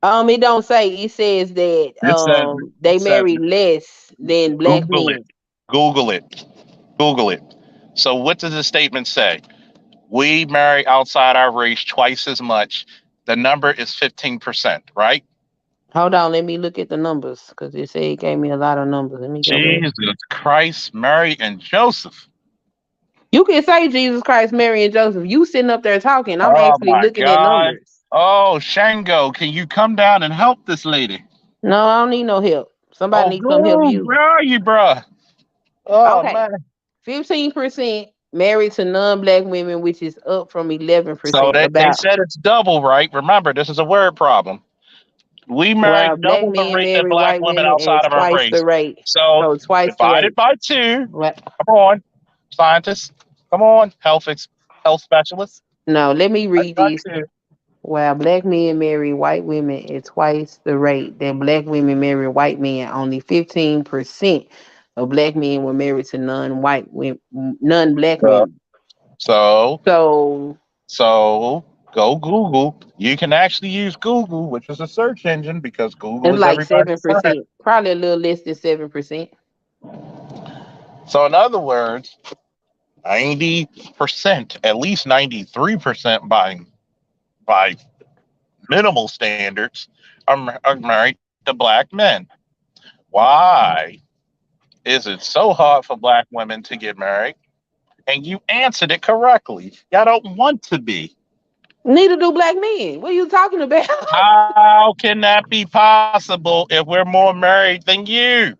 It don't say. It says that It says they it says marry less than black Google it. men. Google it. Google it. So what does the statement say? We marry outside our race twice as much. The number is 15%, right? Hold on, let me look at the numbers because it said it gave me a lot of numbers. Let me go back. Jesus Christ, Mary and Joseph. You can say Jesus Christ, Mary, and Joseph. You sitting up there talking. I'm Oh actually my looking at God. numbers. Oh, Shango, can you come down and help this lady? No, I don't need no help. Somebody Oh, needs to come help good. you. Where are you, bruh? Oh, Okay. man. 15% married to non-black women, which is up from So 11%. they About said it's double, right? Remember, this is a word problem. We marry while black double the men rate than marry black white women women at outside of our twice the race. rate. So So twice the divided rate. by two. What? Come on, scientists. Come on, health specialists. No, let me Divided read by this. two. While black men marry white women at twice the rate that black women marry white men, only 15% of black men were married to non-white women, non-black So, women. so, So so go Google. You can actually use Google, which is a search engine, because Google it's is like everybody's friend. 7%, probably a little less than 7%. So, in other words, 90%, at least 93% by minimal standards, are married to black men. Why is it so hard for black women to get married? And you answered it correctly. Y'all don't want to be. Neither do black men. What are you talking about? How can that be possible if we're more married than you?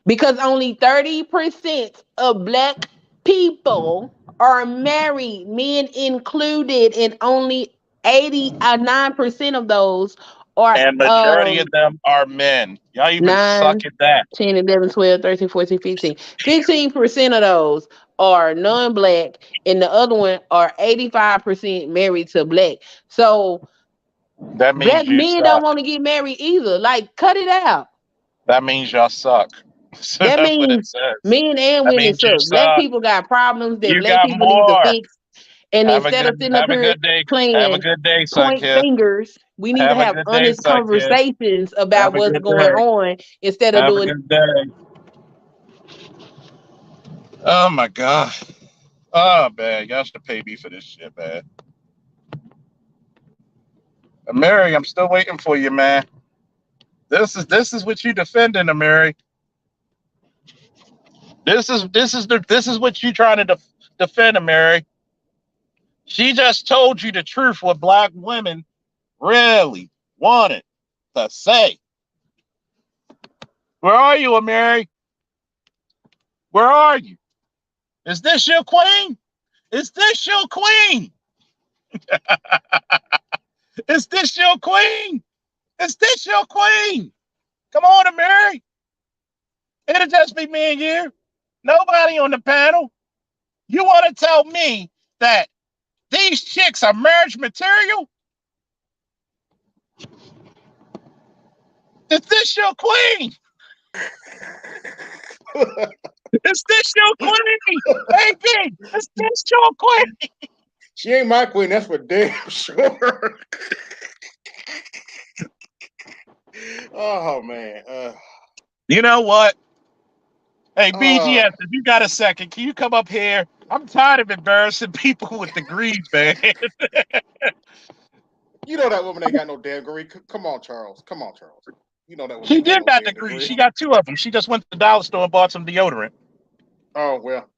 Because only 30% of black people are married, men included, and only 89% of those are And majority of them are men. Y'all even suck 9, at that. 10, 11, 12, 13, 14, 15. 15% of those are non-black, and the other one are 85% married to black. So That black means you men don't suck. want to get married either. Like, cut it out. That means y'all suck. So That that's what it means says. men and That women means you suck. Black suck. people got problems that You black got people need to more. fix. And instead of sitting up Have a here good day. Have a playing good day, point Sunkist. fingers, we need to Have a have good day, honest Sunkist. conversations Have about a what's good going day. on instead of Have a doing. good day. Oh my god. Oh man, y'all should pay me for this shit, man. Mary, I'm still waiting for you, man. This is what you defending, Mary. This is what you trying to defend, Mary. She just told you the truth what black women really wanted to say. Where are you, Mary? Where are you? Is this your queen? Is this your queen? Is this your queen? Is this your queen? Come on, Mary. It'll just be me and you. Nobody on the panel. You want to tell me that these chicks are marriage material? Is this your queen? Is this your queen? Baby, is this your queen? She ain't my queen, that's for damn sure. Oh man. You know what? Hey, Uh, BGS, if you got a second, can you come up here? I'm tired of embarrassing people with degrees, man. you know that woman ain't got no damn degree. Come on, Charles. Come on, Charles. that woman She ain't got did no got damn degree. degree. She got two of them. She just went to the dollar store and bought some deodorant. Oh well.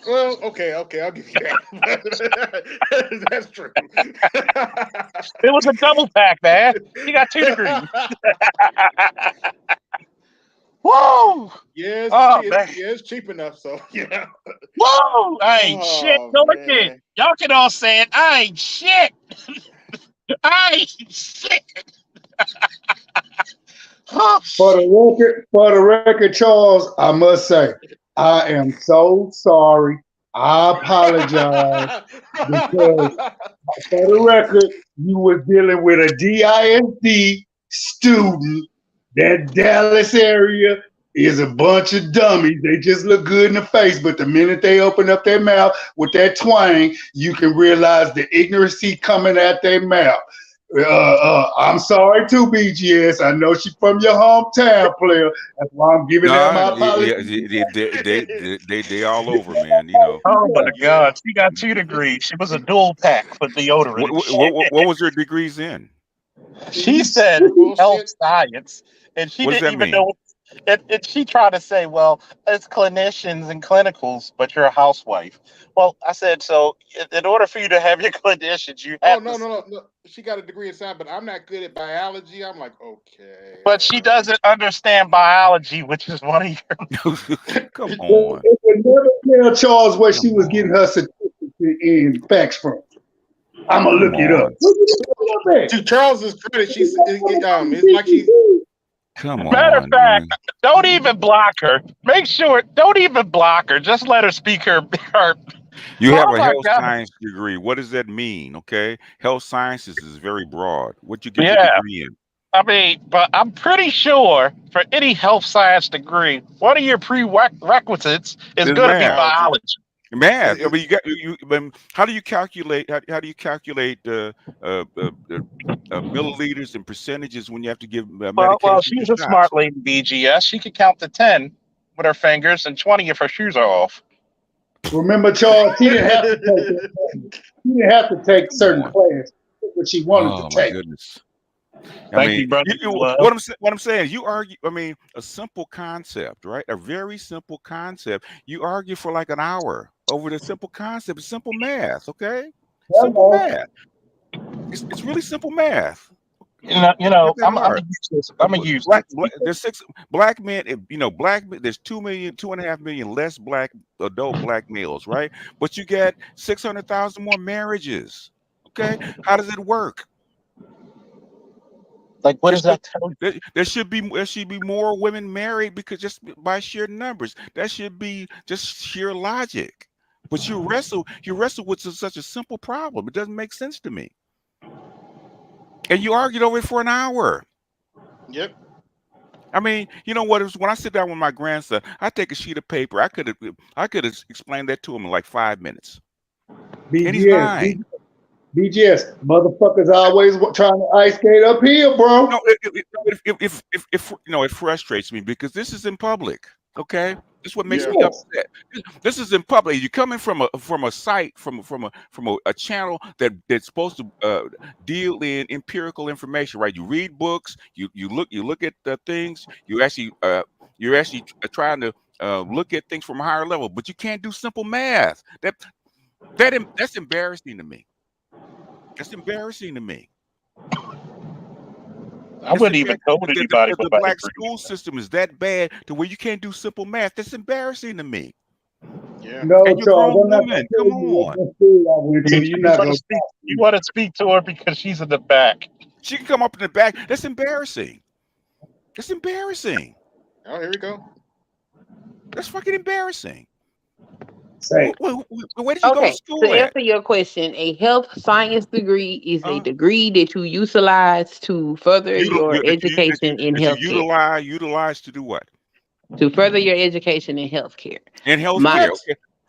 Well, okay, I'll give you that. That's true. It was a double pack, man. She got 2 degrees. Whoa! Yeah, Oh man! it's cheap enough. So yeah. Whoa! I ain't shit. Oh Go again. man. Y'all can all say it. I ain't shit. I ain't shit. Oh, For the record, Charles, I must say, I am so sorry. I apologize because for the record, you were dealing with a DISD student. That Dallas area is a bunch of dummies. They just look good in the face, but the minute they open up their mouth with that twang, you can realize the ignorancy coming at their mouth. I'm sorry too, BGS. I know she's from your hometown, player. That's why I'm giving her Nah, my apology. they all over, man. You know. oh my Yeah. God! She got 2 degrees. She was a dual pack for deodorant What and what shit. what was your degrees in? She said health Bullshit. science, and she What does didn't that even mean? know. And she tried to say, "Well, it's clinicians and clinicals, but you're a housewife." Well, I said, so in order for you to have your clinicians, you Oh have to. no, no, no, no. She got a degree in science, but I'm not good at biology. I'm like, okay. But she doesn't understand biology, which is one of your. Come Well, on, it would never tell Charles where she come was getting on, her certificate in facts from. I'm gonna come look it up. on, Where you look it up To Charles's credit, it's like at? she's come Matter of on, fact, man. don't even block her. Make sure, don't even block her. Just let her speak her. You have Oh a my health God! science degree. What does that mean? Okay, health sciences is very broad. What you get your Yeah, degree in? I mean, but I'm pretty sure for any health science degree, one of your prerequisites is It's going to be math. biology. biology. Math. I It- mean, you got you. How do you calculate? How do you calculate milliliters and percentages when you have to give Well, medications or she's a smart shots? lady, BGS. She could count to 10 with her fingers and 20 if her shoes are off. Remember, Charles, she didn't have to take that. She didn't have to take Come certain on. classes, but she wanted to Oh my take. goodness. I Thank mean, you, brother. what I'm saying, you argue. I mean, a simple concept, right? A very simple concept. You argue for like an hour over the simple concept. It's simple math, okay? Simple Hello. math. It's really simple math. Not that I'm hard. gonna use this. I'm gonna use Black, this. there's six black men. Black there's 2.5 million less black adult black males, right? But you get 600,000 more marriages. Okay, how does it work? Like, what There does should, that tell you? there should be more women married because just by sheer numbers. That should be just sheer logic. But you wrestle with such a simple problem. It doesn't make sense to me. And you argued over it for an hour. Yep. I mean, you know what? It was when I sit down with my grandson, I take a sheet of paper. I could have explained that to him in like 5 minutes, and he's BGS, 9. BGS, motherfuckers always trying to ice skate uphill, bro. No, it frustrates me because this is in public. Okay, this is what makes Yeah. me Yes. upset. This is in public. You're coming from a site from a channel that's supposed to deal in empirical information, right? You read books, you look at the things. You're actually trying to look at things from a higher level, but you can't do simple math. That's embarrassing to me. That's embarrassing to me. I It's wouldn't even embarrassing told that anybody the with my black degree. school system is that bad to where you can't do simple math. That's embarrassing to me. Yeah. No, And you're a Charles, grown I'm not gonna woman. tell Come you on. what school I went to. You're You not want to gonna speak? talk to You me. want to speak to her because she's in the back. She can come up in the back. That's embarrassing. That's embarrassing. Oh, here we go. That's fucking embarrassing. Say, Where did you go to Okay, to school at? answer your question, a health science degree is a Uh, degree that you utilize to further your that you education in healthcare. utilize to do what? To further your education in healthcare. In My healthcare.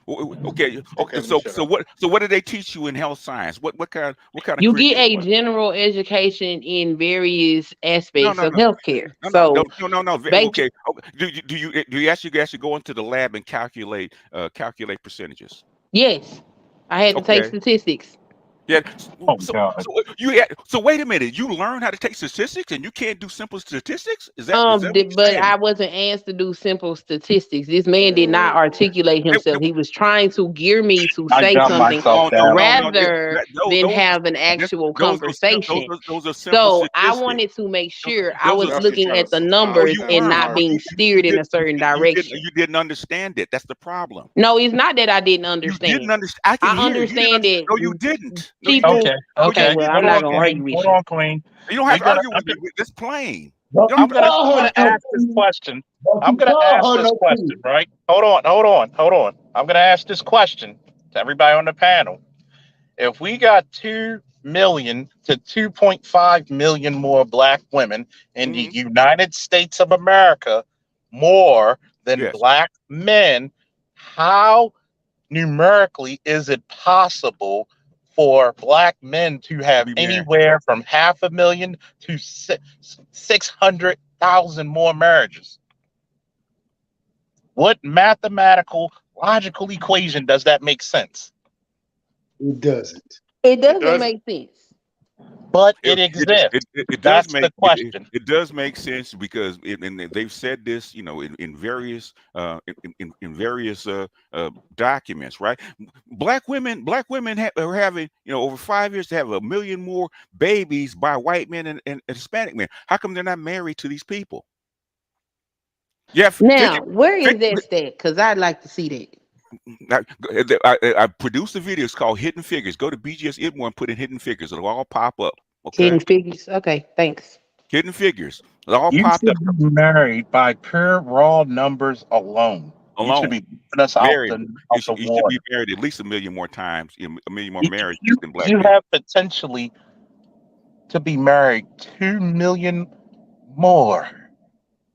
What? Okay. Okay. Okay. Okay, let me shut up. So what do they teach you in health science? What kind of you get curriculum? a general education in various No, aspects no, of no. healthcare. No, no, no, So, no, no, no. basic, Okay. Do you actually go into the lab and calculate percentages? yes, I had to take Okay. statistics. Yeah. Oh So, God. so wait a minute. You learn how to take statistics, and you can't do simple statistics. Is that what you're But saying? I wasn't asked to do simple statistics. This man did not articulate Hey, himself. He was trying to gear me to I say got something myself no, no, down. no, no. rather than have an actual conversation. Those are simple So I statistics. wanted to make Those, sure I those was are Y'all keep looking trying at to the no, numbers you sound and weren't. not smart. being You steered in did a certain you direction. didn't understand it. That's the problem. No, it's not that I didn't You didn't understand. understand. I can I hear you didn't understand understand. that No, you didn't. No, you people. didn't. Okay, No, Okay, okay. well, Hold I'm on, not gonna Queen. argue with Hold you. on, Queen. You don't have We're to gonna. argue with me. That's plain. Don't I'm you gonna. call I'm her gonna no ask this queen. question. Don't I'm you gonna ask call her this no question. queen. Right. Hold on. I'm gonna ask this question to everybody on the panel. If we got 2 million to 2.5 million more black women in the Hmm. United States of America, more than Yes, black men, how numerically is it possible for black men to to have be married. anywhere from 500,000 to 600,000 more marriages? What mathematical, logical equation does that make sense? It doesn't. It It doesn't doesn't. make sense. But It it exists. it does That's the make question. it does make sense because and they've said this, in various in various documents, right? Are having, over 5 years to have 1 million more babies by white men and Hispanic men. How come they're not married to these people? Yeah, Now, figure, where is figure, that stat? Because I'd like to see that. I produced a video. It's called Hidden Figures. Go to BGS Itmore and put in Hidden Figures. It'll all pop up. Okay, Hidden figures. Okay, thanks. Hidden Figures. It all You popped up should be married by pure raw numbers alone. You should alone. be putting us Married. out the You should be water. married at least 1 million more times, 1 million more You, marriages you than black you men. have potentially to be married 2 million more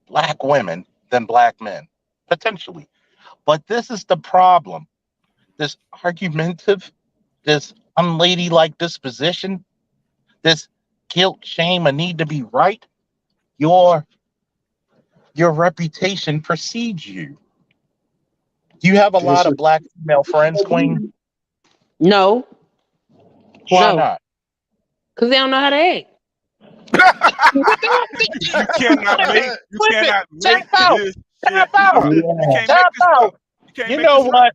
black women than black men. Potentially. But this is the problem. This argumentative, this unladylike disposition, this guilt, shame, a need to be right, your your reputation precedes you. Do you have a lot of Disrespect. black female friends, Queen? No, Why no, not? because they don't know how to act. You cannot make Flip it. Tap out. this Tap shit out. up. You Yeah. can't make Tap this out. up. You can't You make know this up. what?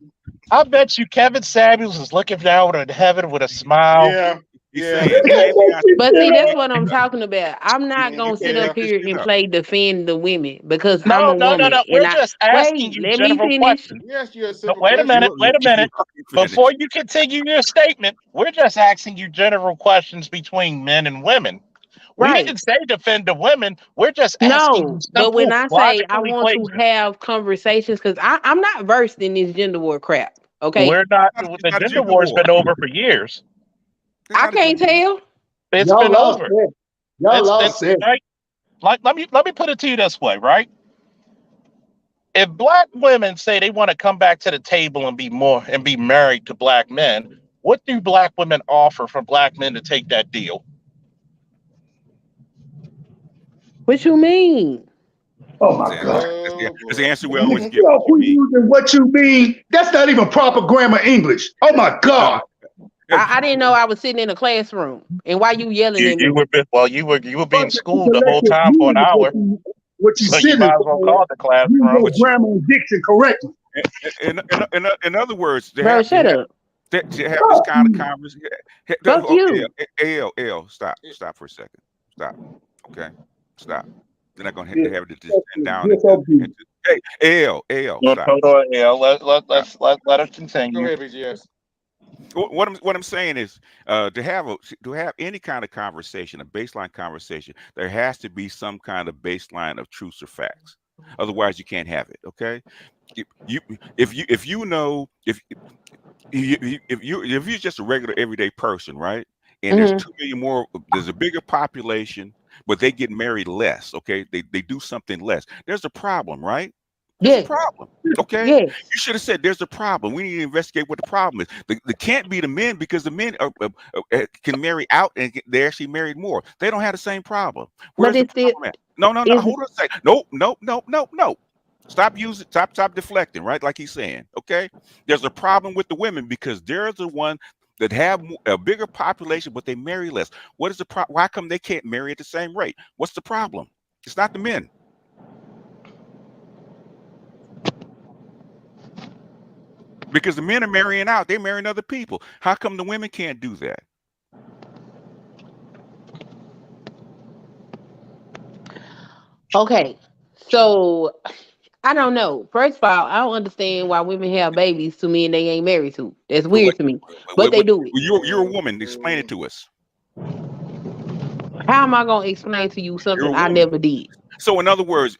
I bet you Kevin Samuels is looking down in heaven with a smile. Yeah. He's Yeah. saying you can't be out. But see, You that's can't what make I'm this up. talking about. I'm not You gonna sit can't up Yeah. make this here shit and up. play defend the women because I'm No, a no, no, woman no. and We're I just asking wait. you Let me general finish. questions. We asked you a No, simple wait a question. minute. You Wait a minute. Before finish. you continue your statement, we're just asking you general questions between men and women. We Right. didn't say defend the women. We're just asking you No, but when simple I say I logical want to equations. have conversations, because I'm not versed in this gender war crap. Okay, We're not. It's The not a gender gender war's war. been over for years. It's I not a can't gender war. tell. It's Y'all been lost over. it. Y'all It's lost it. right. Like let me put it to you this way, right? If black women say they want to come back to the table and be married to black men, what do black women offer for black men to take that deal? What you mean? Oh That's my the answer. God. Oh That's the boy. answer we You always give. know, What you we mean? using what you mean. That's not even proper grammar English. Oh my Uh, God. uh, I didn't know I was sitting in a classroom, and why you yelling at You me? were well, you were being Bunch of schooled the whole intellectual time for an meaning is hour, what you so you sitting might as well for. call it the Use classroom. your what you, grammar and diction correctly. in other words, Bro, shut up. to have this Fuck kind of you. conversation. Fuck you. Stop, stop for a second. Stop. Okay, stop. They're not going to have to descend down Disobedience. into. Hey, L, No, stop, hold on, yeah. stop. Let us Go continue. ahead, BGS. What I'm saying is, to have any kind of conversation, a baseline conversation, there has to be some kind of baseline of truths or facts. Otherwise, you can't have it. Okay, you if you know if you're just a regular everyday person, right? And there's Hmm. 2 million more. There's a bigger population, but they get married less. Okay, they do something less. There's a problem, right? There's a Yes, problem. Okay, yes. you should have said there's a problem. We need to investigate what the problem is. The can't be the men because the men can marry out and they actually married more. They don't have the same problem. But Where's the it's still problem at? No, no, no. is Hold on a second. Nope, nope, nope, nope, nope. Stop deflecting. Right, like he's saying. Okay, there's a problem with the women because they're the one. that have a bigger population, but they marry less. What is the problem? Why come they can't marry at the same rate? What's the problem? It's not the men. Because the men are marrying out. They're marrying other people. How come the women can't do that? Okay, so I don't know. First of all, I don't understand why women have babies to men they ain't married to. That's Wait, weird to me, but they do it. you're a woman. Explain it to us. How am I gonna explain to you You're something a I woman. never did? So in other words,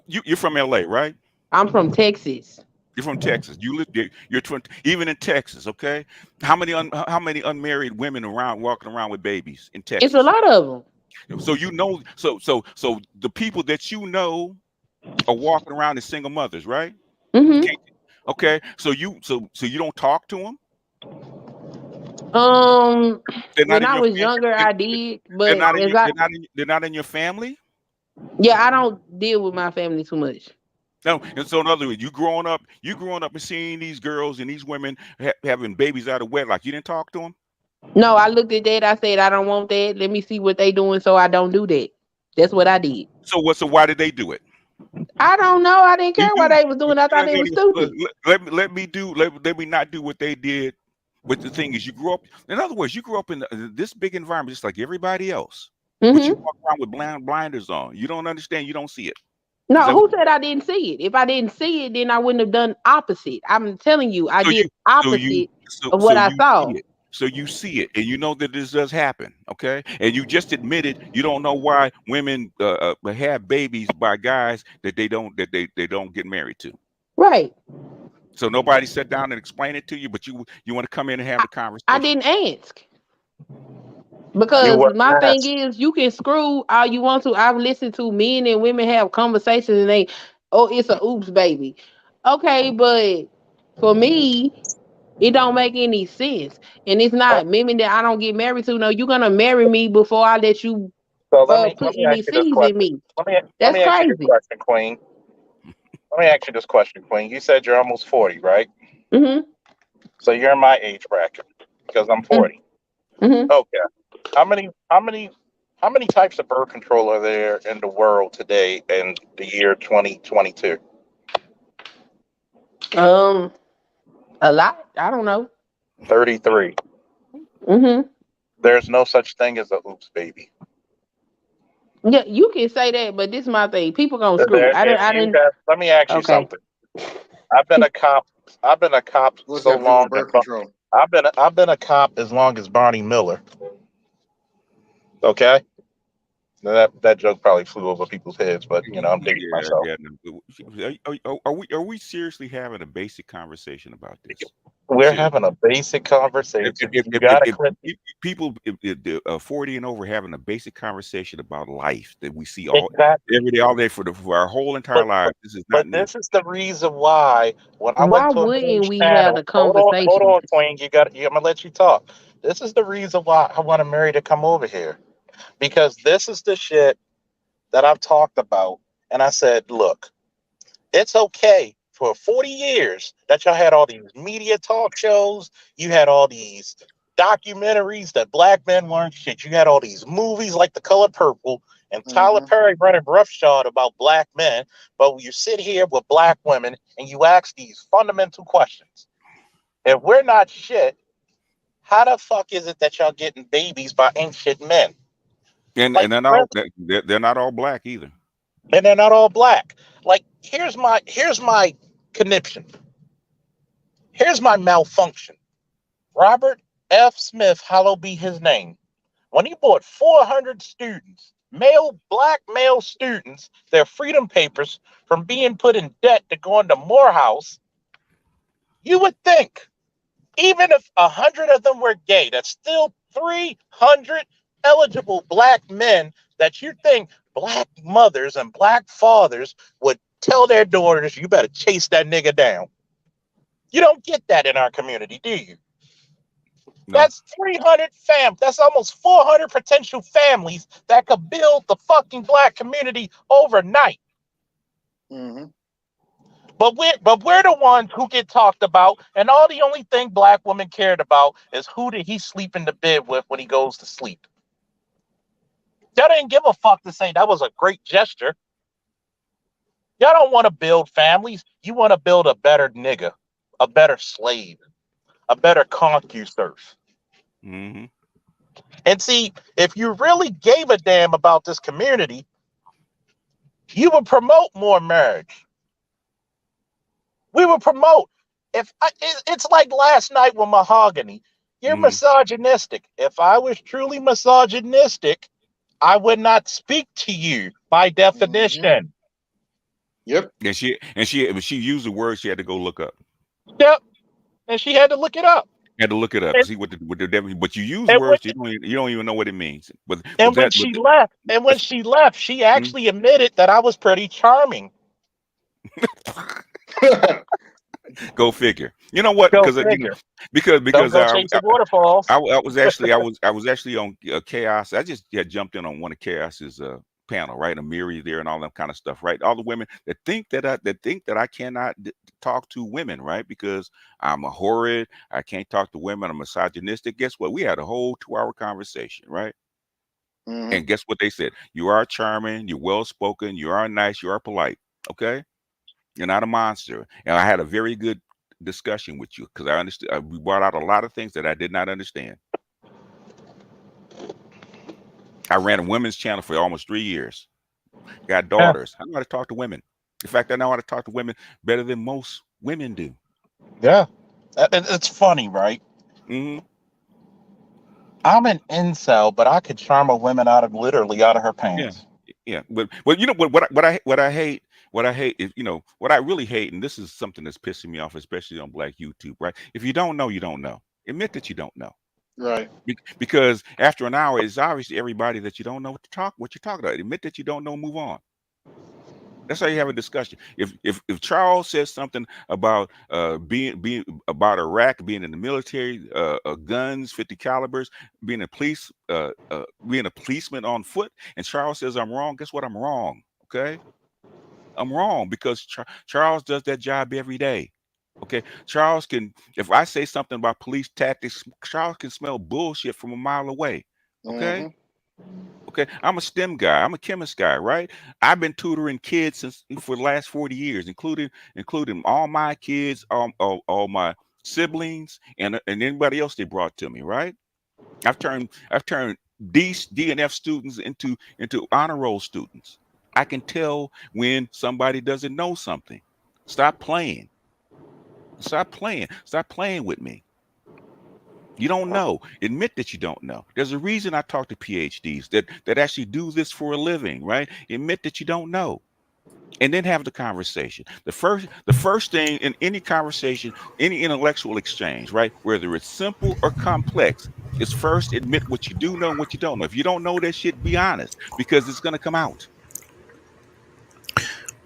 you're from LA, right? I'm from Texas. You're from Texas. You live there. You're 20, even in Texas. Okay. How many unmarried women around walking around with babies in It's a Texas? lot of them. So you know. So the people that you know are walking around as single mothers, right? Hmm. Okay. So you don't talk to them. Um, They're not when in I your was family. younger, I did, but as I They're not in your family. yeah, I don't deal with my family too much. No, and so in other words, you growing up and seeing these girls and these women having babies out of wedlock. You didn't talk to them. No, I looked at that. I said I don't want that. Let me see what they doing, so I don't do that. That's what I did. So what? So why did they do it? I don't know. I didn't You care what do. they was doing. I thought they was stupid. Let me not do what they did. But the thing is, you grew up. In other words, you grew up in this big environment, just like everybody else. But you Hmm. walk around with blinders on. You don't understand. You don't see it. Is No, that what? who said I didn't see it? If I didn't see it, then I wouldn't have done opposite. I'm telling you, I So did you, opposite of so what I you see saw. it. So you see it, and you know that this does happen, okay? And you just admitted you don't know why women have babies by guys that they don't get married to. Right. So nobody sat down and explained it to you, but you want to come in and have I, the I conversation. didn't ask. You Because were my thing asked. is, you can screw all you want to. I've listened to men and women have conversations and they, oh, it's a oops baby. Okay, but for me, it don't make any sense. And it's Oh, not women that I don't get married to. No, you're gonna marry me before I let you so put let me any ask you this seeds in question. me. Let That's me ask you this crazy. question, Queen. Let me ask you this question, Queen. You said you're almost 40, right? Mm-hmm. So you're in my age bracket because I'm 40. Mm-hmm. Okay. How many how many how many types of birth control are there in the world today in the year 2022? Um, a lot. I don't know. 33. Mm-hmm. There's no such thing as a oops baby. Yeah, you can say that, but this is my thing. People gonna screw. There, I didn't. if I you didn't. have, let me ask you Okay. something. I've been a cop. I've been a cop What's so that to do long with that birth control? I've been a cop as long as Barney Miller. Okay, now that joke probably flew over people's heads, but I'm dating Yeah, myself. yeah. No, are we seriously having a basic conversation about this? We're Seriously. having a basic If conversation. You gotta click. if people if the 40 and over having a basic conversation about life that we see Exactly. every day, all day for our whole entire But, lives, but this is not but new. this is the reason why when I went Why to a wouldn't news we have channel, the hold conversation? on, Queen, I'm gonna let you talk. This is the reason why I want to marry to come over here because this is the shit that I've talked about, and I said, look, it's okay for 40 years that y'all had all these media talk shows, you had all these documentaries that black men weren't shit, you had all these movies like The Color Purple and Tyler Mm-hmm. Perry running roughshod about black men. But when you sit here with black women and you ask these fundamental questions, if we're not shit, how the fuck is it that y'all getting babies by ain't shit men? And Like, really? they're not all black either. And they're not all black. Like, here's my conniption. Here's my malfunction. Robert F. Smith, hallowed be his name, when he bought 400 students, black male students, their freedom papers from being put in debt to go into Morehouse, you would think, even if 100 of them were gay, that's still 300 eligible black men that you think black mothers and black fathers would tell their daughters, you better chase that nigga down. You don't get that in our community, do you? No. That's 300 That's almost 400 potential families that could build the fucking black community overnight. Mm-hmm. But we're the ones who get talked about, and all the only thing black women cared about is who did he sleep in the bed with when he goes to sleep. Y'all didn't give a fuck to say that was a great gesture. Y'all don't want to build families. You want to build a better nigga, a better slave, a better concubserve. Mm-hmm. And see, if you really gave a damn about this community, you would promote more marriage. We would promote. It's like last night with Mahogany. You're Mm-hmm. misogynistic. If I was truly misogynistic, I would not speak to you by Mm-hmm. definition. Yep. She used the word she had to go look up. Yep. And she had to look it up. Had to look it up, And, see what the devil. But you use and when words you don't even know what it means. But and when that she left, that's she mm, actually admitted that I was pretty charming. go figure. You know what? Go Because figure. because Don't because go chasing waterfalls. I was actually on Chaos. I just jumped in on one of Chaos's panel, right? AMIRI there and all that kind of stuff, right? All the women that think that I cannot talk to women, right? Because I'm a horrid, I can't talk to women, I'm misogynistic. Guess what? We had a whole 2-hour conversation, right? Mm-hmm. And guess what they said? You are charming, you're well spoken, you are nice, you are polite. Okay, you're not a monster. And I had a very good discussion with you because I understood. We brought out a lot of things that I did not understand. I ran a women's channel for almost 3 years. Got Yeah. daughters. I know how to talk to women. In fact, I know how to talk to women better than most women do. Yeah. It's funny, right? Hmm. I'm an incel, but I could charm a woman literally out of her Yeah, pants. yeah. But you know what I hate is, what I really hate, and this is something that's pissing me off, especially on Black YouTube, right? If you don't know, you don't know. Admit that you don't know. Right. Because after an hour, it's obvious to everybody that you don't know what you're talking about. Admit that you don't know, move on. That's how you have a discussion. If Charles says something about being about Iraq, being in the military, guns, 50 calibers, being a policeman on foot, and Charles says I'm wrong, guess what? I'm wrong. Okay, I'm wrong because Charles does that job every day. Okay, Charles can. If I say something about police tactics, Charles can smell bullshit from a mile away. Okay. Mm-hmm. Okay, I'm a STEM guy. I'm a chemist guy, right? I've been tutoring kids for the last 40 years, including all my kids, all my siblings, and anybody else they brought to me, right? I've turned D and F students into honor roll students. I can tell when somebody doesn't know something. Stop playing. Stop playing. Stop playing with me. You don't know. Admit that you don't know. There's a reason I talk to PhDs that actually do this for a living, right? Admit that you don't know. And then have the conversation. The first thing in any conversation, any intellectual exchange, right? Whether it's simple or complex, is first admit what you do know and what you don't know. If you don't know that shit, be honest, because it's gonna come out.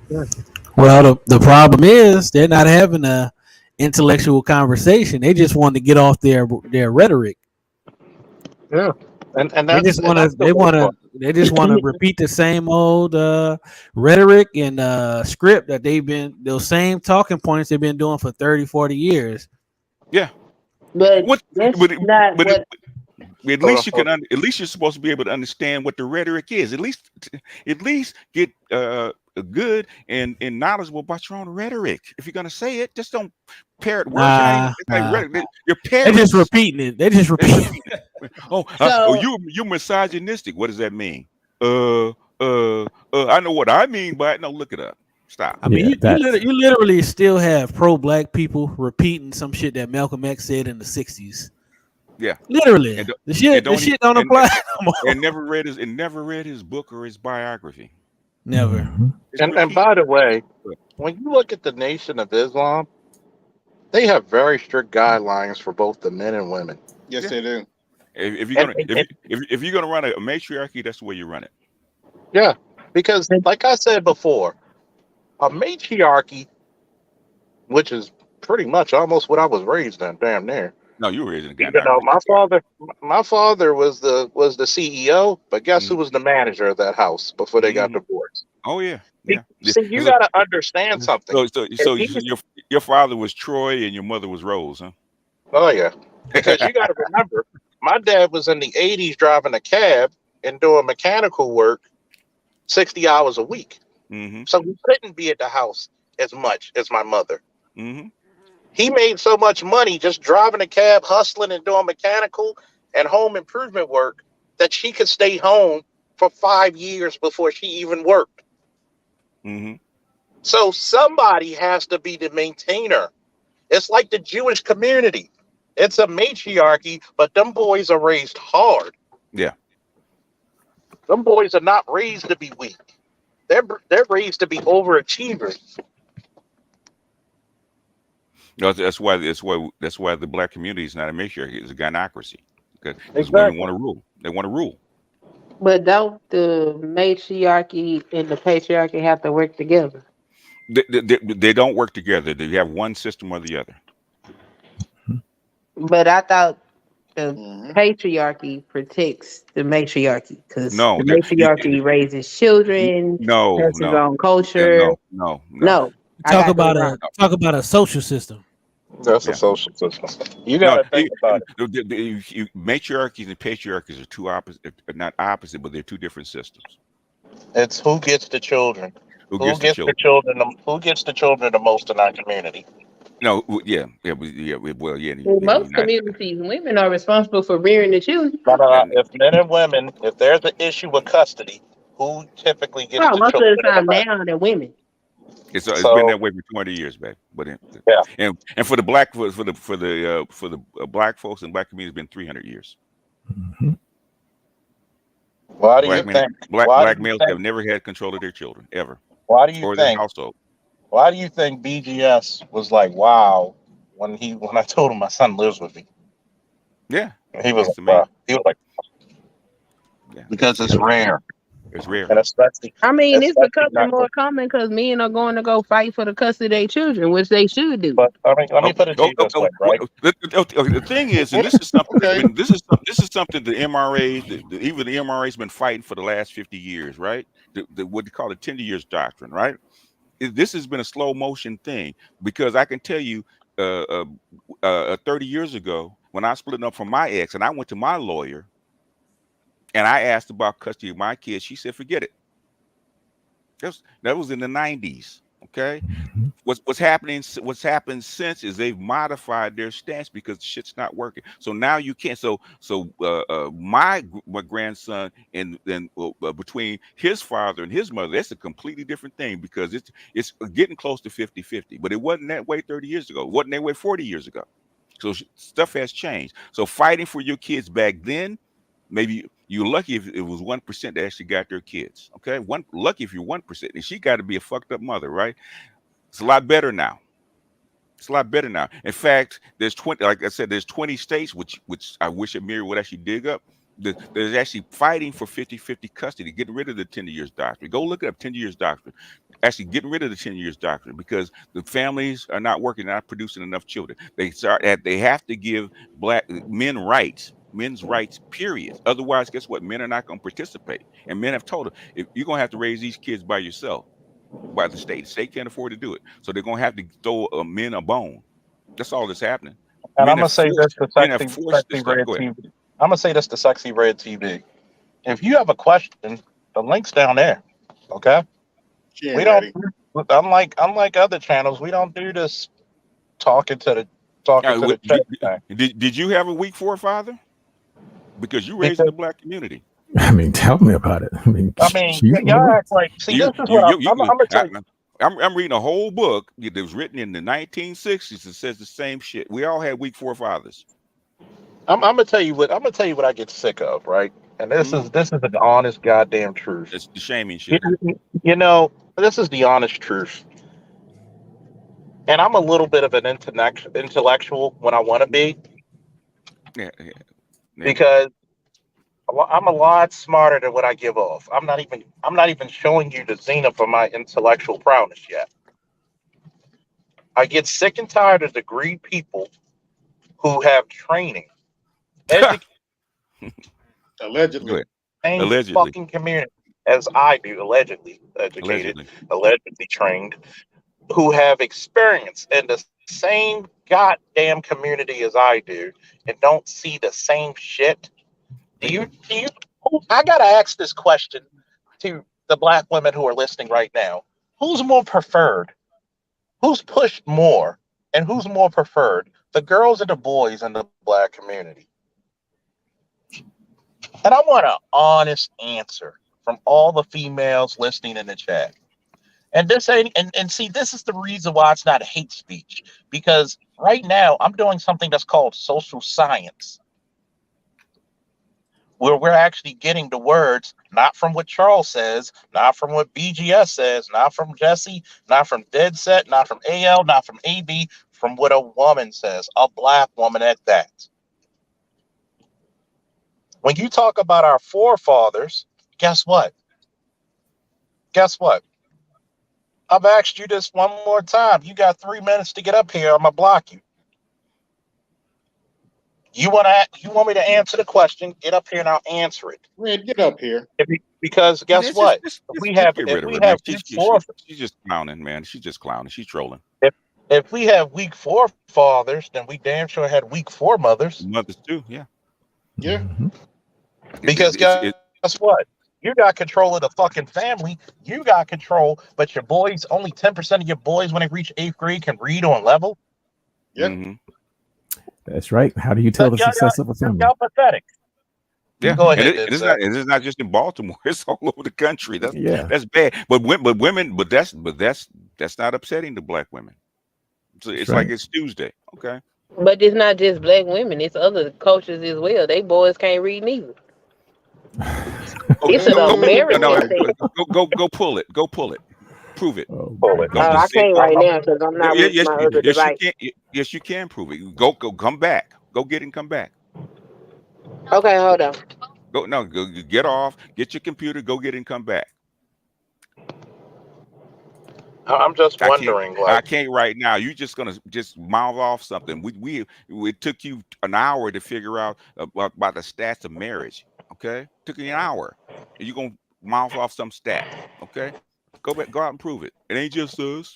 Yeah. Well, the problem is they're not having a intellectual conversation. They just want to get off their rhetoric. Yeah. And They that's just and want to that's the they worst want to part. they just want to repeat the same old rhetoric and script that they've been those same talking points they've been doing for 30, 40 years. Yeah. But What? that's But not but what. at Hold on, least you hold can. At least you're supposed to be able to understand what the rhetoric is. At least get good and knowledgeable about your own rhetoric. If you're gonna say it, just don't parrot words. You're not even. Nah, It's like nah. rhetoric. Your They're just parrots. repeating it. They just They just repeat. repeat it. Oh, So you misogynistic. What does that mean? I know what I mean by it. No, look it up. Stop. I mean, Yeah, that's you literally still have pro black people repeating some shit that Malcolm X said in the '60s. Yeah, Literally, and do- the and shit don't he don't and apply no more. never read his book or his biography. Never. mhm. It's And repeat. by the way, when you look at the Nation of Islam, they have very strict guidelines for both the men and women. Yes, Yeah. they do. If you're And, gonna and, if and if you're gonna run a matriarchy, that's the way you run it. yeah, because like I said before, a matriarchy, which is pretty much almost what I was raised in, damn near. No, you were raising a Even goddamn though matriarch. my father was the CEO, but guess Mm-hmm. who was the manager of that house before they got Mm-hmm. divorced? Oh yeah. Yeah. See, you got to understand something. If So he's, your father was Troy and your mother was Rose, huh? oh yeah, because you got to remember, my dad was in the '80s driving a cab and doing mechanical work 60 hours a week, Mm-hmm. so he couldn't be at the house as much as my mother. Mm-hmm. He made so much money just driving a cab, hustling and doing mechanical and home improvement work that she could stay home for 5 years before she even worked. Mm-hmm. So somebody has to be the maintainer. It's like the Jewish community. It's a matriarchy, but them boys are raised hard. Yeah. Them boys are not raised to be weak. They're raised to be overachievers. No, that's why the black community is not a matriarchy. It's a gynocracy because women Exactly. want to rule. They want to rule. But don't the matriarchy and the patriarchy have to work together? They don't work together. They have one system or the other. But I thought the Mhm. patriarchy protects the matriarchy because No, the matriarchy raises children, no, has its no, own culture. no. No, I got that wrong. Talk about a social system. That's a Yeah. social system. You got No, to think about it. matriarchies and patriarchies are two opposite, not opposite, but they're two different systems. It's who gets the children. Who Who gets the gets the children? children? Who gets the children the most in our community? No, well, yeah, In in the most United. communities, women are responsible for rearing the children. No, no, no. And If men and women, if there's an issue with custody, who typically gets Well, the most of children the the time most? now they're women. it's been So that way for 20 years, babe. But yeah. and for the black black folks and black community, it's been 300 years. Mhm. Why do you Black men, think? black Why do black you males have think? never had control of their children ever Why do you or their think? household. Why do you think BGS was like, wow, when I told him my son lives with me? Yeah, He was it's like, amazing. wow. He was like, Yeah, because it's rare, it's rare. and I mean, it's especially becoming not. more common because men are going to go fight for the custody of their children, which they should do. But I mean, let me Oh, put it to oh, you oh, this oh, way, right? the thing is, and this is something that's Okay. been this is something the MRAs, even the MRA's been fighting for the last 50 years, right? What they call the 10 years doctrine, right? This has been a slow motion thing because I can tell you, uh, uh, 30 years ago when I split up from my ex and I went to my lawyer and I asked about custody of my kids, she said, forget it. That was in the 90s. Okay. Mhm. What's happened since is they've modified their stance because shit's not working. So now you can't. My grandson and between his father and his mother, that's a completely different thing because it's getting close to 50-50. But it wasn't that way 30 years ago. It wasn't that way 40 years ago. So stuff has changed. So fighting for your kids back then, maybe you're lucky if it was 1% that actually got their kids. Okay, lucky if you're 1%, and she got to be a fucked up mother, right? It's a lot better now. It's a lot better now. In fact, there's 20, like I said, there's 20 states, which I wish AMIRI would actually dig up. There's actually fighting for 50-50 custody, getting rid of the 10 years doctrine. Go look it up, 10 years doctrine. Actually getting rid of the 10 years doctrine because the families are not working, not producing enough children. They have to give black men's rights, period. Otherwise, guess what? Men are not going to participate. And men have told them, if you're going to have to raise these kids by yourself, by the state. The state can't afford to do it. So they're gonna have to throw men a bone. That's all that's happening. And I'm Men gonna have say this forced to men have sexy, forced this sexy stuff. red Go ahead. TV. I'm gonna say this to sexy red TV. If you have a question, the link's down there. Okay. We Ken don't. ready. Unlike other channels, we don't do this talking to the talking to the chat thing. Did you have a weak forefather? Because you raised in Because the black community. I mean, tell me about it. I mean, I mean, shoot, y'all what? act like. See, You this is you what you, you I'm gonna tell you. I'm reading a whole book that was written in the 1960s that says the same shit. We all had weak forefathers. I'm gonna tell you what. I'm gonna tell you what I get sick of, right? And Mm-hmm. this is the honest goddamn truth. It's the shaming You, shit. you know, this is the honest truth. And I'm a little bit of an intellectual when I want to be Yeah, yeah, yeah. because I'm a lot smarter than what I give off. I'm not even showing you the zenith of my intellectual prowess yet. I get sick and tired of the greed people who have training, education Go Allegedly. ahead. same Allegedly. fucking community. as I do, allegedly educated, Allegedly. allegedly trained, who have experience in the same goddamn community as I do and don't see the same shit. Do you I gotta ask this question to the black women who are listening right now. Who's more preferred? Who's pushed more? And who's more preferred? The girls or the boys in the black community? And I want an honest answer from all the females listening in the chat. And this ain't and see, this is the reason why it's not hate speech. Because right now I'm doing something that's called social science, where we're actually getting the words not from what Charles says, not from what BGS says, not from Jesse, not from Dead Set, not from AL, not from AB, from what a woman says, a black woman at that. When you talk about our forefathers, guess what? Guess what? I've asked you this one more time. You got 3 minutes to get up here. I'm gonna block you. You want me to answer the question? Get up here and I'll answer it. Red, get up here. Because guess what? Just get rid of her, man. Week four, She's just clowning, man. She's just clowning. She's trolling. if we have week four fathers, then we damn sure had week four mothers. Mothers too, yeah. Yeah. Because guess what? You got control of the fucking family. You got control, but your boys, only 10% of your boys when they reach 8th grade can read on level. Yeah. Mm-hmm. That's right. How do you tell the success of a family? Y'all pathetic. Yeah, Go ahead. It's not just in Baltimore. It's all over the country. That's bad. But that's not upsetting the black women. So it's like it's Tuesday. Okay. But it's not just black women; it's other cultures as well. They boys can't read neither. It's an American thing. Go pull it. Go pull it. Prove it. Pull it. I can't right now because I'm not with my other device. Yes, you can prove it. Go, come back. Go get it and come back. Okay, hold on. Go get off. Get your computer. Go get it and come back. I'm just wondering. I can't right now. You just gonna just mouth off something. It took you an hour to figure out about the stats of marriage. Okay, took you an hour. And you're gonna mouth off some stat. Okay, go back, go out and prove it. It ain't just us.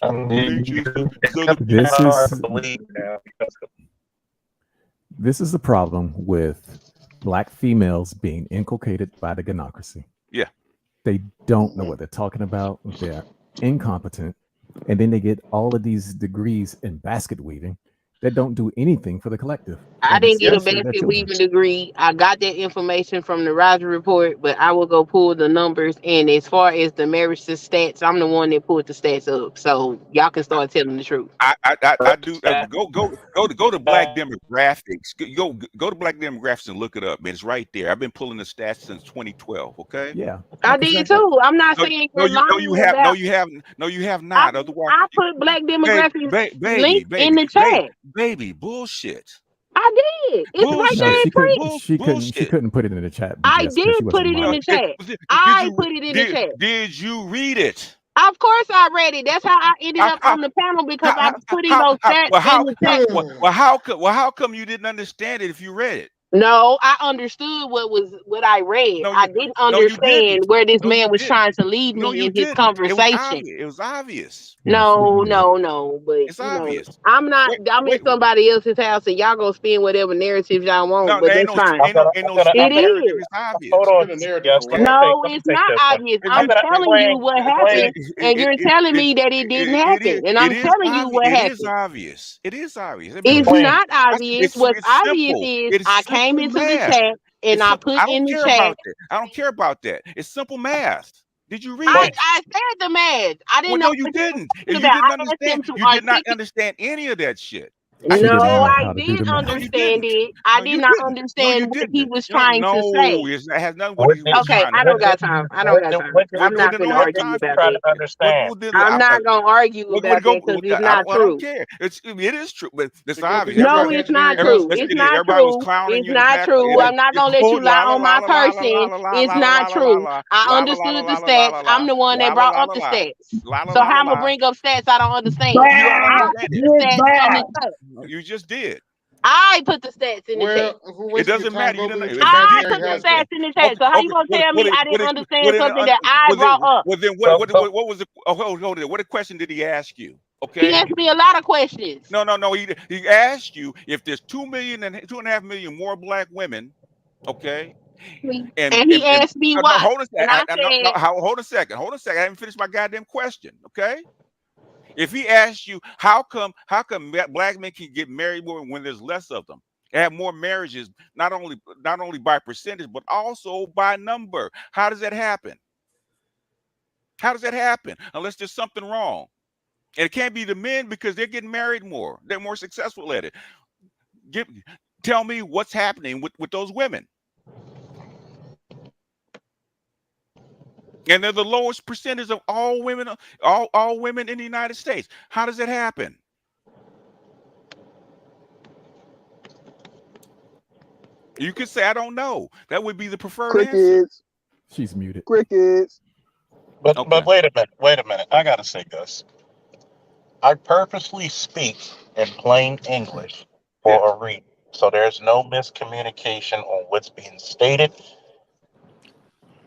This is the problem with black females being inculcated by the gynocracy. Yeah, they don't know what they're talking about. They're incompetent, and then they get all of these degrees in basket weaving that don't do anything for the collective. I didn't get a basket weaving degree. I got that information from the Roger report, but I will go pull the numbers. And as far as the marriage to stats, I'm the one that pulled the stats up, so y'all can start telling the truth. I do. Go to black demographics. Go to black demographics and look it up, man. It's right there. I've been pulling the stats since 2012. Okay. Yeah, I did too. I'm not saying no, you have not. Otherwise, I put black demographics link in the chat. Baby, bullshit. I did. It's right there in print. She couldn't put it in the chat. I did put it in the chat. I put it in the chat. Did you read it? Of course I read it. That's how I ended up on the panel because I was putting those stats in the chat. How come you didn't understand it if you read it? No, I understood what I read. I didn't understand where this man was trying to lead me in his conversation. It was obvious. No, but it's obvious. I'm in somebody else's house and y'all gonna spin whatever narratives y'all want, but that's fine. It is. It's obvious. Hold on. No, it's not obvious. I'm telling you what happened, and you're telling me that it didn't happen, and I'm telling you what happened. It is obvious. It is obvious. It's not obvious. What's obvious is I came into the chat and I put in the chat. I don't care about that. It's simple math. Did you read it? I said the math. I didn't know. No, you didn't. You did not understand any of that shit. No, I did understand it. I did not understand what he was trying to say. It has nothing what he was okay, I don't got time. I'm not going to argue about that. I'm not going to argue about that because it's not true. I don't care. It is true, but it's obvious. No, it's not true. It's not true. It's not true. I'm not going to let you lie on my person. It's not true. I understood the stats. I'm the one that brought up the stats. So how I'm going to bring up stats I don't understand? You just did. I put the stats in the chat. Well, if we're It wasting your doesn't time, matter. You go don't know. get If you I did, Mary put you the would husband. stats understand. in the chat. Okay, So how you okay. gonna tell me I didn't understand something that I brought up? Well, then So what was the? Oh, hold it. What question did he ask you? He Okay. asked me a lot of questions. No. He asked you if there's 2 million and 2.5 million more black women. Okay. And he And asked me no, why. hold on a second. And I No, said, hold a second. Hold on a second. I haven't finished my goddamn question. Okay. If he asked you how come black men can get married more when there's less of them, have more marriages, not only by percentage but also by number, how does that happen? How does that happen unless there's something wrong? And it can't be the men because they're getting married more, they're more successful at it. Give Tell me what's happening with those women. And they're the lowest percentage of all women, all women in the United States. How does that happen? You could say I don't know. That would be the preferred answer. Crickets, She's muted. crickets. but Okay. wait a minute. I gotta say this. I purposely speak in plain English Yeah. for a reason. So there's no miscommunication on what's being stated.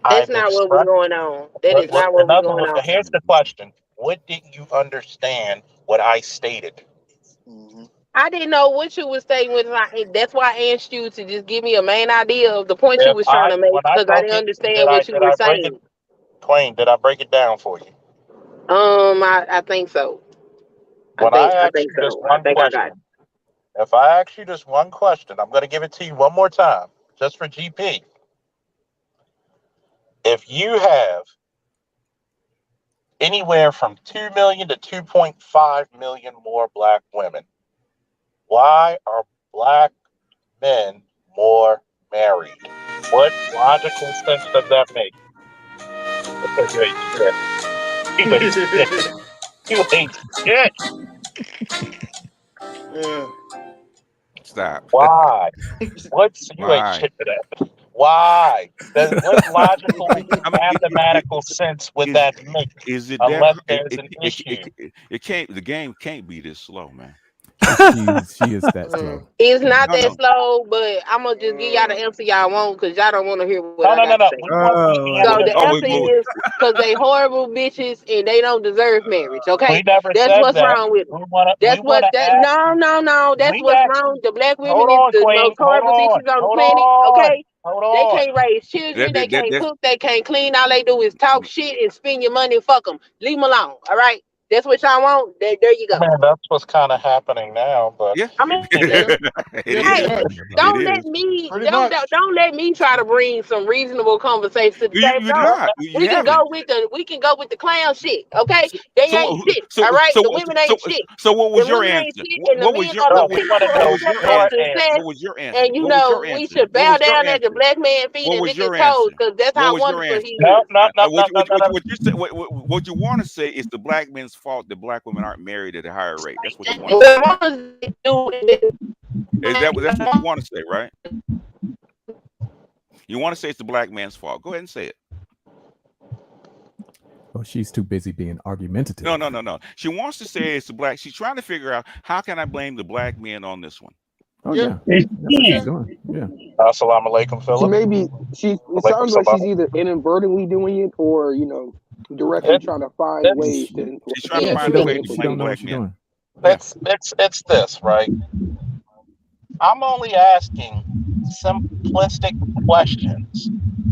that's I've not what was expressed going on. That is not what in was other going words, on. here's the question. What didn't you understand what I stated? Hmm. I didn't know what you was saying with that's why I asked you to just give me a main idea of the point you If was trying I to make when I because I broke didn't it, did understand I what you did were I break it, saying. Queen, did I break it down for you? I think so. When I I asked think you just so. I one think I got it. question, if I ask you just one question, I'm gonna give it to you one more time, just for GP. If you have anywhere from 2 million to 2.5 million more black women, why are black men more married? What logical sense does that make? Because you ain't shit. You ain't shit. You ain't shit. Yeah. Stop. Why? What's you ain't Why? shit for that? Why? What logical I mean, mathematical sense would is that make is it that unless hard? there's an issue? It can't. The game can't be this slow, man. She is that Uh, slow. It's not No, that no. slow, but I'm gonna just give y'all the uh, answer y'all want because y'all don't want to hear what I No, no, got no, to no. say. We want the Oh So answer. the Oh, answer is because they horrible bitches and they don't deserve marriage. We Okay, never that's said what's that. wrong with them. We That's wanna what that. ask No, you. no, no. That's We what's ask wrong. you. The black Hold women is on, the Queen. most horrible bitches on the Hold planet. on. Okay, Hold they on. can't raise children. They can't that's cook. They can't clean. All they do is talk shit and spend your money. Fuck them. Leave them alone. All right. That's what y'all want. There you I go. mean, that's what's kind of happening now, but yeah. I mean, It yeah, pretty is. hey, much. It don't is. let me Pretty don't, much. don't don't let me try to bring some reasonable conversation to the You table. you're No, not. You we can haven't. go with the clown shit. Okay, So they so ain't shit. so All right, so the women ain't shit. so what The was your women ain't answer? shit, and the What was men your are the no, we want to pinnacle what of, know was your your answer? success. What answer. was your answer? And you What was know your we answer? should What bow was your down at the answer? black man feet What and was lick his your toes answer? because that's What how was your wonderful he answer? No, is. no, no, no, no, no, no. What you say? What you want to say is the black men's fault that black women aren't married at a higher rate. That's what you want to say, right? Is that's what you want to say, right? You want to say it's the black man's fault. Go ahead and say it. Well, she's too busy being No, argumentative. no, no, no. She wants to say it's the black. She's trying to figure out how can I blame the black men on this one. Oh Yeah, yeah, It's that's what she's yeah. doing. Yeah. Assalamu alaikum, She Philip. maybe it Alaikum sounds like she's salam. either inadvertently doing it or directly It, trying to find it's, ways She, to She's trying to yeah, find a way gain to she blame don't influence. know what black she's men. doing. Yeah. it's this, right? I'm only asking simplistic questions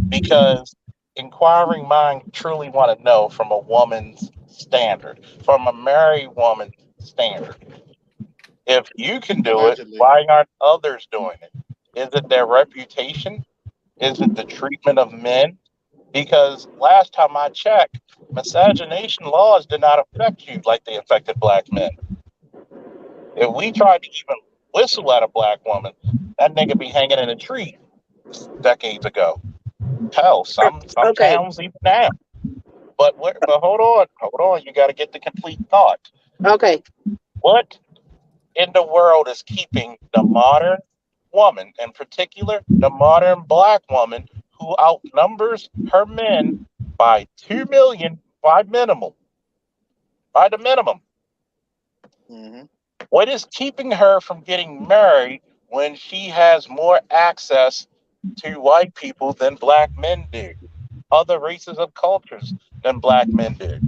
because inquiring mind truly want to know from a woman's standard, from a married woman's standard. If you can do it, Allegedly. why aren't others doing it? Is it their reputation? Is it the treatment of men? Because last time I checked, miscegenation laws did not affect you like they affected black men. If we tried to even whistle at a black woman, that nigga be hanging in a tree decades ago. Hell, some Okay, towns even now. But hold on. You got to get the complete thought. okay. What in the world is keeping the modern woman, in particular the modern black woman, who outnumbers her men by 2 million by the minimum? Hmm. What is keeping her from getting married when she has more access to white people than black men do, other races of cultures than black men do.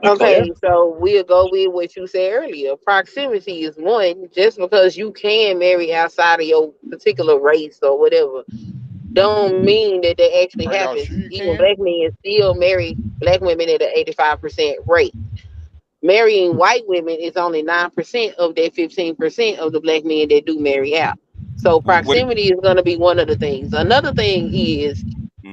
We clear? Okay, so we'll go with what you said earlier. Proximity is one. Just because you can marry outside of your particular race or whatever, don't mean that that actually Are y'all happens. sure you Even can? black men still marry black women at an 85% rate. Marrying white women is only 9% of that 15% of the black men that do marry out. So What? proximity is going to be one of the things. Another thing is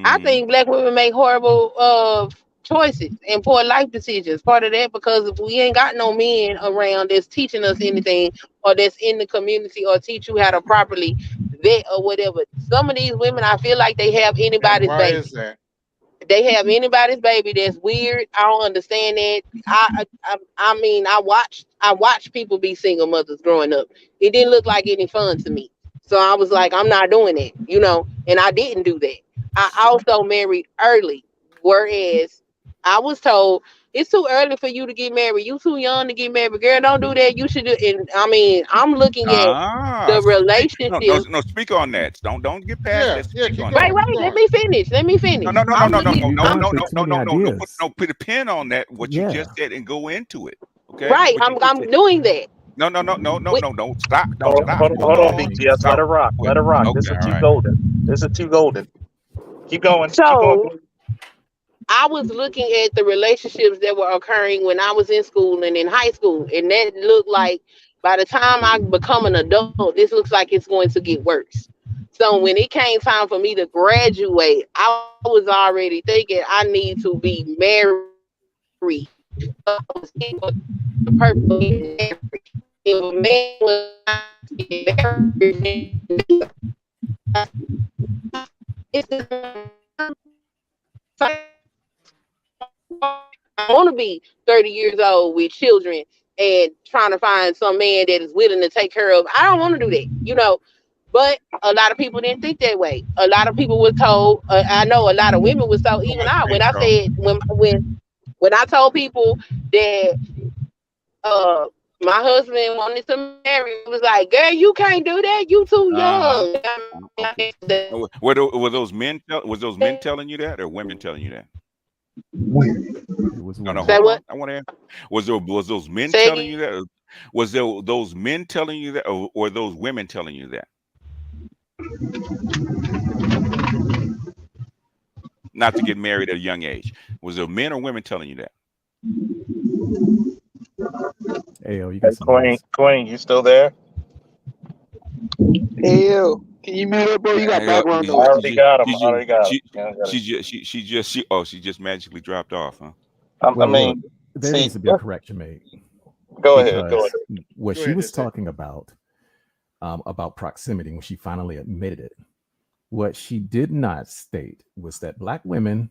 I Mm-hmm. think black women make horrible choices and poor life decisions. Part of that because if we ain't got no men around that's teaching us anything or that's in the community or teach you how to properly vet or whatever. Some of these women, I feel like they have And anybody's why is baby. that? They have anybody's baby. That's weird. I don't understand that. I mean, I watched people be single mothers growing up. It didn't look like any fun to me. So I was like, I'm not doing it, and I didn't do that. I also married early, whereas I was told it's too early for you to get married. You too young to get married, girl. Don't do that. You should do. And I mean, I'm looking at Ah, the no, no, relationship. no. Speak on that. Don't get past Yeah, that. yeah, Speak keep on Wait, that. going, keep wait. Let going. me finish. Let me No, finish. no, no, no, I'm no, no, looking. no, You're no, I'm going no, through no, too no, many no, no, no. ideas. Put a pin on that. What you Yeah. just said and go into it. Okay. right. What you I'm just I'm said. doing that. No, no, no, no, no, Wait, no, no. Stop. No, Hold, stop. hold, Come hold Hold on, on, on. Queen. BTS. Let Stop. her rock. Wait. Let her rock. This Okay. is All too right. golden. This is too golden. Keep going. Keep going. so I was looking at the relationships that were occurring when I was in school and in high school, and that looked like by the time I become an adult, this looks like it's going to get worse. So when it came time for me to graduate, I was already thinking I need to be married. So I was thinking what the purpose of getting married. If a man was not getting married, it's just I want to be 30 years old with children and trying to find some man that is willing to take care of. I don't want to do that. But a lot of people didn't think that way. A lot of people were told. I know a lot of women was told. Too Even much I, when I intro. said when I told people that my husband wanted to marry, it was like, girl, you can't do that. You too Uh huh. young. Okay. Were those men? Was those men telling you that, or women telling you that? Women. It was No, no. women. Say Hold what? on. I want to. Was those men Say telling again. you that? Was there those men telling you that, or those women telling you that? Not to get married at a young age. Was there men or women telling you that? Ayo, you Hey, got some Queen, noise. Queen, you still there? Hell, can you mute up, bro? You got background I noise. already got him. I already got him. She Yeah, I got it. she just magically dropped off, huh? I Well, look, mean, there see, needs to be a correction made go ahead. Go because ahead. what Go she ahead, was Dissect. talking about proximity when she finally admitted it, what she did not state was that black women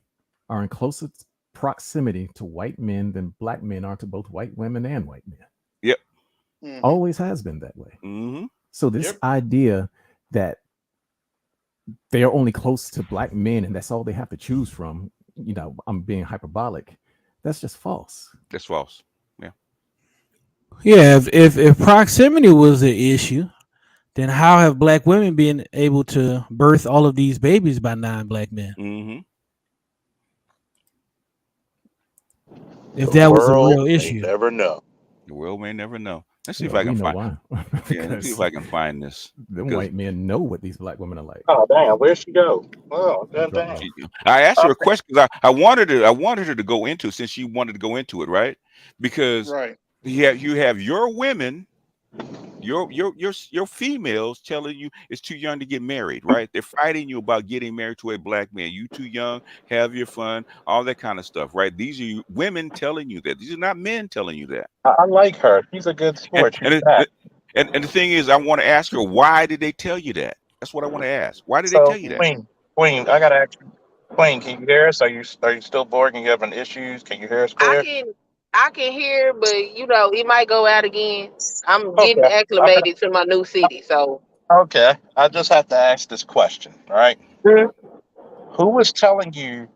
are in closer proximity to white men than black men are to both white women and white men. Yep. Mm-hmm. Always has been that way. Mm-hmm. So this Yep. idea that they are only close to black men and that's all they have to choose from, I'm being hyperbolic. That's just false. That's false. Yeah. Yeah, if proximity was the issue, then how have black women been able to birth all of these babies by non-black men? Mm-hmm. If The that was a real world may issue. never know. The world may never know. Let's see if Well, I we can know find. why. Yeah, let's see if Because I can find this them because white men know what these black women are like. Oh, damn. Where'd she go? Oh, She damn, dropped damn. off. I asked her a Okay. question because I wanted her to go into it since she wanted to go into it, right? Because Right. you have your women, your females telling you it's too young to get married, right? They're fighting you about getting married to a black man. You too young, have your fun, all that kind of stuff, right? These are women telling you that. These are not men telling you that. I like her. She's a good And sport. She's and it, fat. it- and the thing is, I want to ask her, why did they tell you that? That's what I want to ask. Why did they tell So, you that? Queen, I gotta ask you, Queen, can you hear us? Are you still bored? Can you having issues? Can you hear us I clear? can I can hear, but it might go out again. I'm getting Okay. I got acclimated to my new city, so okay. I just have to ask this question, all right? Mhm. Who was telling you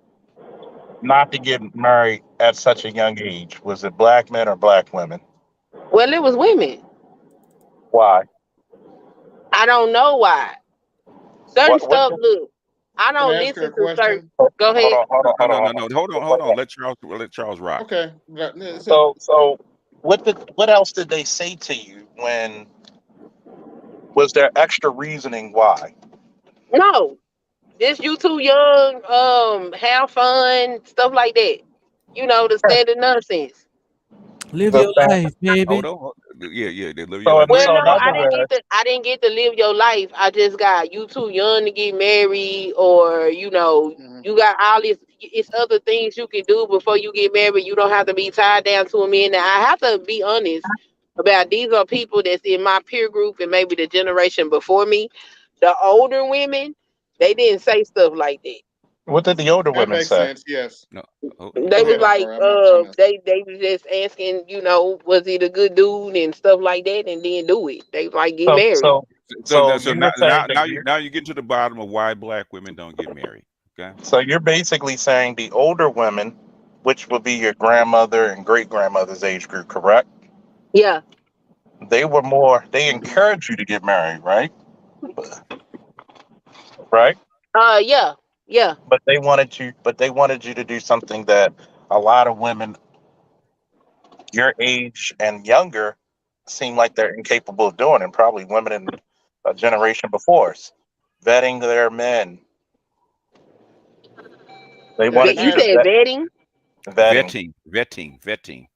not to get married at such a young age? Was it black men or black women? Well, it was women. Why? I don't know why. Certain What stuff. Look, I Can I don't ask her listen a to certain. question? Go hold ahead. on, hold on, No, hold no, on, no, hold no. on. Hold on. Let Charles rock. Okay. So what else did they say to you when was there extra reasoning why? No, just you too young. Have fun, stuff like that. You know the standard nonsense. Live The your fact, life, Hold baby. on. Yeah. They live your so life. in, Well, so no, in I other didn't get words, to. I didn't get to live your life. I just got you too young to get married, or Hmm. you got all this. It's other things you can do before you get married. You don't have to be tied down to a man. Now, I have to be honest about these are people that's in my peer group and maybe the generation before me. The older women, they didn't say stuff like that. what did the older That women makes say? sense. Yes. No. They Go was ahead. I'm Okay. like, sorry. I'm trying to. they was just asking, was he a good dude and stuff like that, and then do it. They was like get So married. so So so so you now were saying that now you get to the bottom of why black women don't get married. Okay. you're basically saying the older women, which would be your grandmother and great grandmother's age group, correct? Yeah. They Hmm. encourage you to get married, right? Right? Yeah. Yeah. But they wanted you to do something that a lot of women your age and younger seem like they're incapable of doing, and probably women in a generation before us. Vetting their men. They Can wanted I You you to ask? said vetting. vetting. Vetting. vetting. Vetting.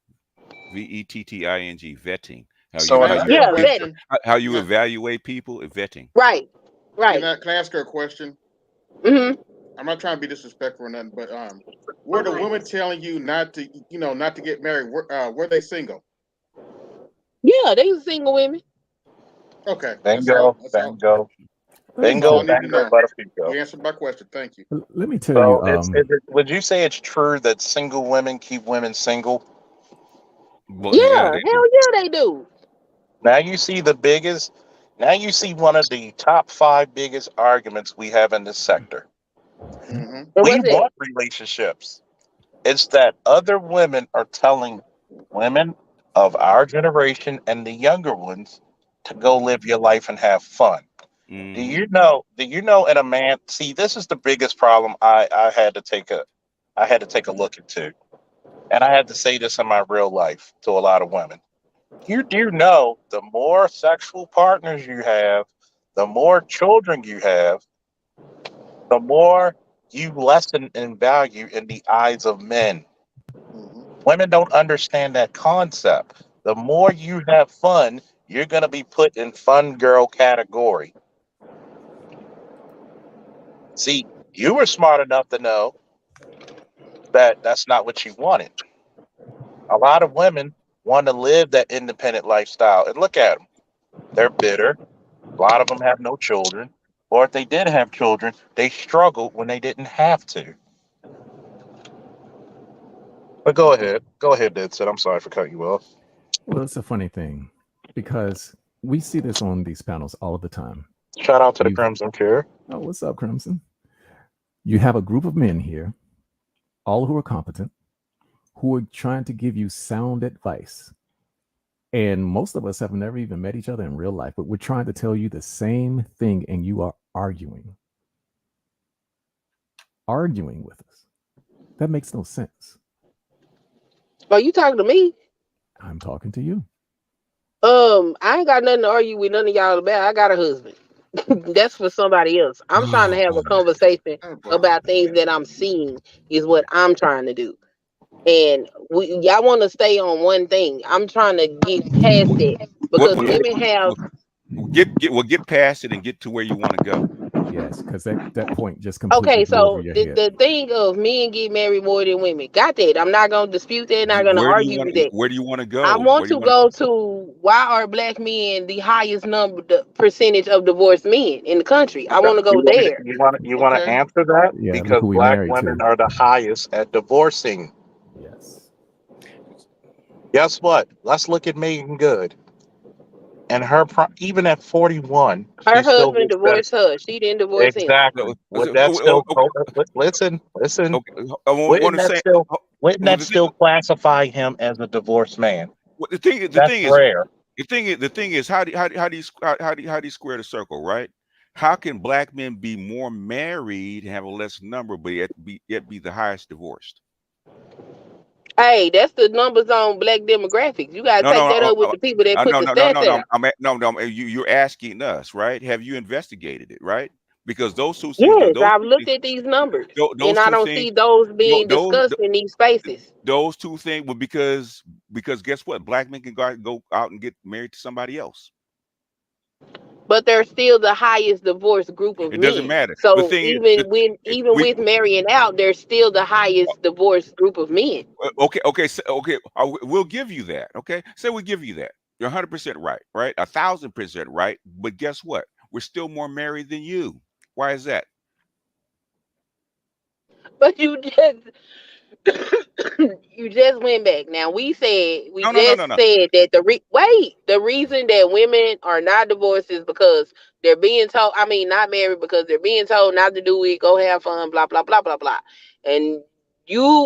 How So Can you I in, how ask you her a Yeah, you vetting. question? how you Can I? evaluate people? Vetting. Right. Right. Can I ask her a question? Mm-hmm. I'm not trying to be disrespectful or nothing, but were the women telling you not to, not to get married? Were they single? Yeah, they was single women. Okay, that's all. bingo, That's all. bingo, Let me That's all bingo, I tell need to bango, know. butterfinger. You answered my question. Thank you. let me tell you So would you say it's true that single women keep women single? Well, yeah, Yeah, they do. hell yeah, they do. Now you see the biggest. Now you see one of the top five biggest arguments we have in this sector. Hmm. And We what's that? want relationships. It's that other women are telling women of our generation and the younger ones to go live your life and have fun. Do Hmm. you know? Do you know? In a man, see, this is the biggest problem. I had to take a look into, and I had to say this in my real life to a lot of women. You do know the more sexual partners you have, the more children you have, the more you lessen in value in the eyes of men. Hmm. Women don't understand that concept. The more you have fun, you're going to be put in fun girl category. See, you were smart enough to know that that's not what you wanted. A lot of women want to live that independent lifestyle. And look at them. They're bitter. A lot of them have no children. Or if they did have children, they struggled when they didn't have to. But go ahead. Go ahead, Didson. I'm sorry for cutting you off. well, it's a funny thing because we see this on these panels all of the time. Shout out to the You've Crimson Cure. Oh, what's up, Crimson? You have a group of men here, all who are competent, who are trying to give you sound advice. And most of us have never even met each other in real life, but we're trying to tell you the same thing, and you are arguing with us. That makes no sense. Are you talking to me? I'm talking to you. I ain't got nothing to argue with none of y'all about. I got a husband. That's for somebody else. I'm trying to Oh have a boy. conversation Oh boy. about things that I'm seeing is what I'm trying to do. And y'all want to stay on one thing. I'm trying to get past that What because what, Yeah. women have. get past it and get to where you want to go. Yes, because that point just completely Okay, blew over so your the, head. the thing of men get married more than women. Got that. I'm not gonna dispute that, not gonna argue with that. Where do you want to I go? want Where do you to want go to why are black men the highest number, the percentage of divorced men in the country. I want to You go want there. you want to Okay. answer that Yeah, look because who we black married women to. are the highest at divorcing. Yes. Guess what? Let's look at Megan Good. And even at 41, Her she still husband gets better. divorced her. She didn't divorce him. Exactly. Would that still listen? okay, I want Wouldn't to that say still wouldn't well, that still classify him as a divorced man? What the thing That's is rare. the thing is how do you square the circle, right? How can black men be more married, have a less number, but yet be the highest divorced? Hey, that's the numbers on black demographics. You gotta No, take no, that up with the people that put no, the no, no, stats no, no. out. You're asking us, right? Have you investigated it, right? Because those two things, Yes, I've looked at these numbers, and those I two don't things, see those being those discussed in these spaces. those two things, well, because guess what? Black men can go out and get married to somebody else. But they're still the highest divorced group of It doesn't men. matter. The So thing is, even we with marrying out, they're still the highest divorced group of men. okay. We'll give you that. Okay, say we give you that. You're 100% right, right? 1,000% right. But guess what? We're still more married than you. Why is that? But you just you just went back. Now we No, no, no, no, just no. said that the reason that women are not divorced is because they're being told. I mean, not married because they're being told not to do it. Go have fun. Blah blah blah blah blah. And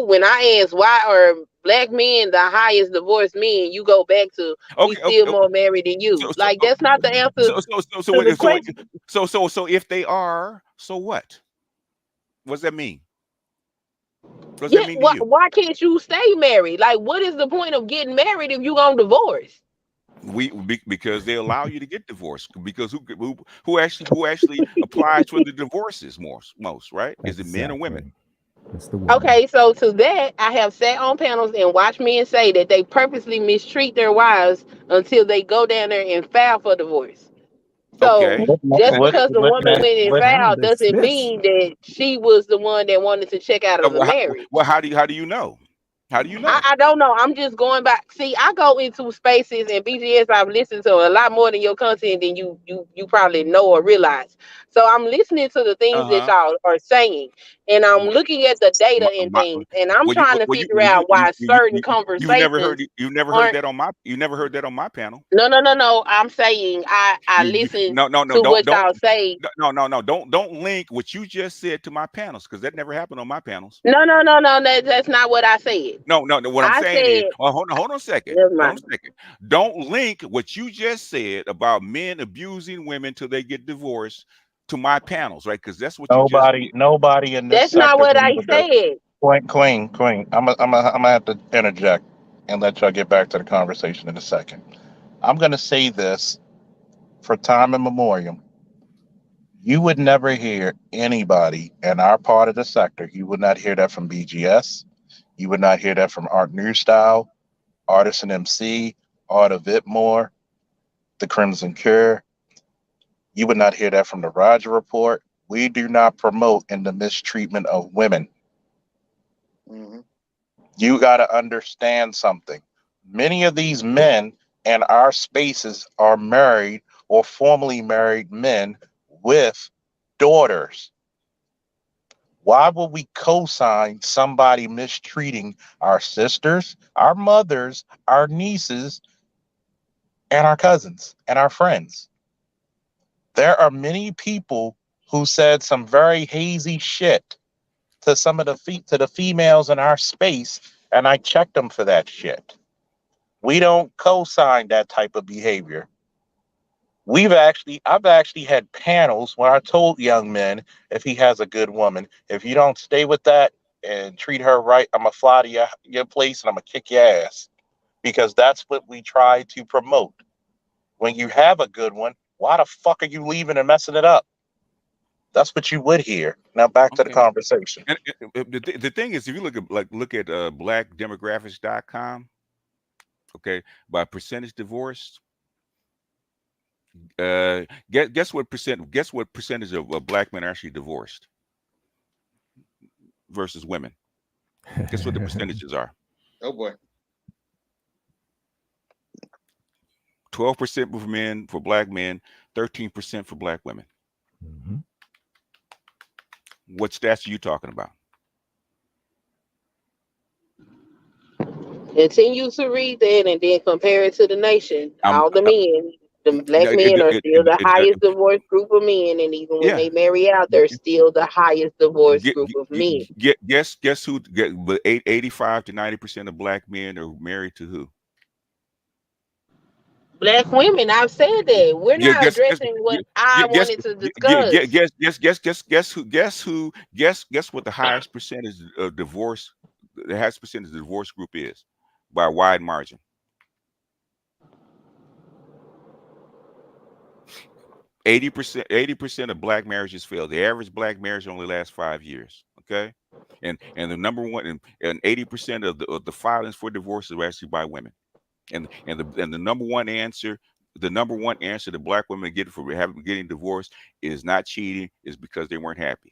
when I ask why are black men the highest divorced men, you go back to we Okay, okay. still more married than So, you. so, Like that's not the answer to the question. so if they are, so what? What's that mean? What's that Yeah, mean to you? why can't you stay married? Like, what is the point of getting married if you gonna divorce? Because they allow you to get divorced. Because who actually applies for the divorces most, right? Is it men or women? Exactly. It's the woman. Okay, so to that, I have sat on panels and watched men say that they purposely mistreat their wives until they go down there and file for divorce. So Okay. just because the woman went and What Kind of filed doesn't dismiss. mean that she was the one that wanted to check out of the marriage. How do you know? How do you know? I don't know. I'm just going back. See, I go into spaces and BGS. I've listened to a lot more than your content than you probably know or realize. So I'm listening to the things that Uh-huh. y'all are saying, and I'm Wh- looking at the data my, and my, things, and I'm well, you, trying to well, figure out why certain you've never conversations heard aren't. that on my you never heard that on my panel. No. I'm saying I listen No, to what y'all say. no, don't link what you just said to my panels because that never happened on my panels. No. That's not what I said. No. What I'm I saying is, said, oh, hold on a second. never Hold on mind. a second. Don't link what you just said about men abusing women till they get divorced to my panels, right? Because that's what you just did. nobody in this That's not sector what I believes that. said. Queen. I'm gonna have to interject and let y'all get back to the conversation in a second. I'm gonna say this for time immemorial. You would never hear anybody in our part of the sector. You would not hear that from BGS. You would not hear that from Art New Style, Artisan MC, Art of Whitmore, The Crimson Cure. You would not hear that from the Roger Report. We do not promote in the mistreatment of women. Mhm. You got to understand something. Many of these men in our spaces are married or formerly married men with daughters. Why would we co sign somebody mistreating our sisters, our mothers, our nieces, and our cousins and our friends? There are many people who said some very hazy shit to some of to the females in our space, and I checked them for that shit. We don't co-sign that type of behavior. I've actually had panels where I told young men, if he has a good woman, if you don't stay with that and treat her right, I'm gonna fly to your place and I'm gonna kick your ass. Because that's what we try to promote. When you have a good one, why the fuck are you leaving and messing it up? That's what you would hear. Now back to the Okay. conversation. And the thing is, if you look at blackdemographics.com, okay, by percentage divorced, guess what percentage of black men are actually divorced versus women? Guess what the percentages are? Oh boy. 12% for black men, 13% for black women. Mhm. What stats are you talking about? Continue to read that and then compare it to the nation. I'm All the men, the black it, men are it, still it, the it, it, highest divorced group of men, and even when yeah. they marry out, they're still the highest divorced Get, group of men. guess who? 85 to 90% of black men are married to who? Black women, I've said that. We're Yeah, not guess guess addressing what I guess wanted to discuss. guess what the highest percentage of divorce, the highest percentage of the divorce group is by a wide margin. 80% of black marriages fail. The average black marriage only lasts 5 years. Okay, and the number one and 80% of the filings for divorce are actually by women. And the number one answer that black women get for getting divorced is not cheating, is because they weren't happy.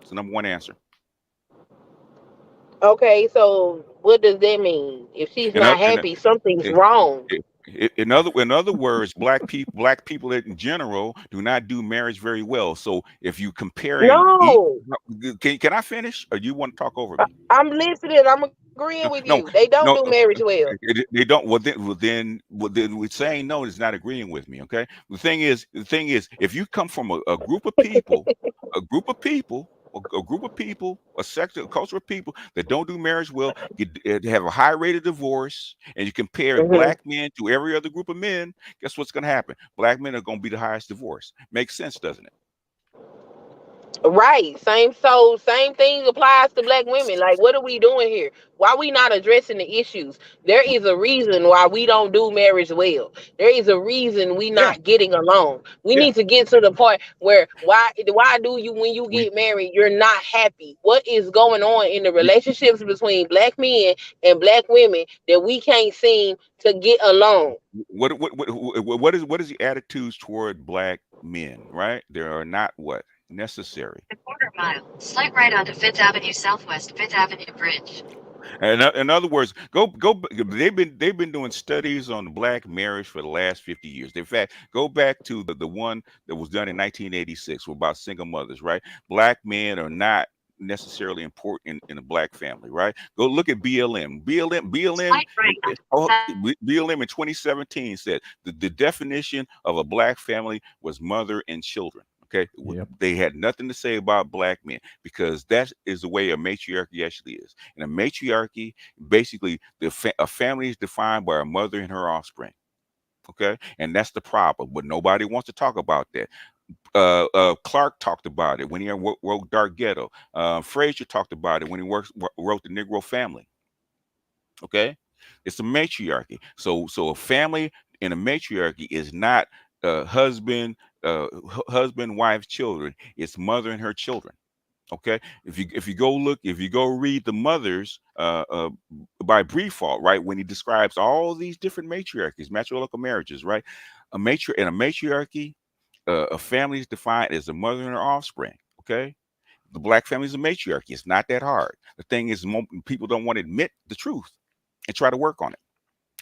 It's the number one answer. Okay, so what does that mean? If she's In not other, happy, something's in, wrong. in other words, black people in general do not do marriage very well. So if you comparing No, can I finish, or you want to talk over me? I'm listening. I'm agreeing with you. No, They don't do no, marriage well. they don't. Well, then we're saying no. It's not agreeing with me. Okay. The thing is, if you come from a group of people, a group of people, a group of people, a sector, a culture of people that don't do marriage well, have a high rate of divorce, and you compare Hmm. black men to every other group of men, guess what's going to happen? Black men are going to be the highest divorce. Makes sense, doesn't it? Right. Same thing applies to black women. Like, what are we doing here? Why we not addressing the issues? There is a reason why we don't do marriage well. There is a reason we Yeah, not getting along. We yeah. need to get to the point where why do you, when you We get married, you're not happy? What is going on in the relationships between black men and black women that we can't seem to get along? what is the attitudes toward black men, right? There are not what necessary. A quarter mile. Slight right onto Fifth Avenue Southwest, Fifth Avenue Bridge. In other words, go. They've been doing studies on black marriage for the last 50 years. In fact, go back to the one that was done in 1986 about single mothers. Right, black men are not necessarily important in a black family. Right, go look at BLM. Slight right onto BLM in 2017 said the definition of a black family was mother and children. Okay, Yep. they had nothing to say about black men, because that is the way a matriarchy actually is. In a matriarchy, basically, a family is defined by a mother and her offspring. Okay, and that's the problem. But nobody wants to talk about that. Clark talked about it when he wrote Dark Ghetto. Frazier talked about it when he wrote The Negro Family. Okay, it's a matriarchy. So a family in a matriarchy is not husband, husband, wife, children. It's mother and her children. Okay, if you go read the mothers by Briefalt, right, when he describes all these different matriarchies, matriarchal marriages, right, in a matriarchy, a family is defined as a mother and her offspring. Okay, the black family is a matriarchy. It's not that hard. The thing is, people don't want to admit the truth and try to work on it,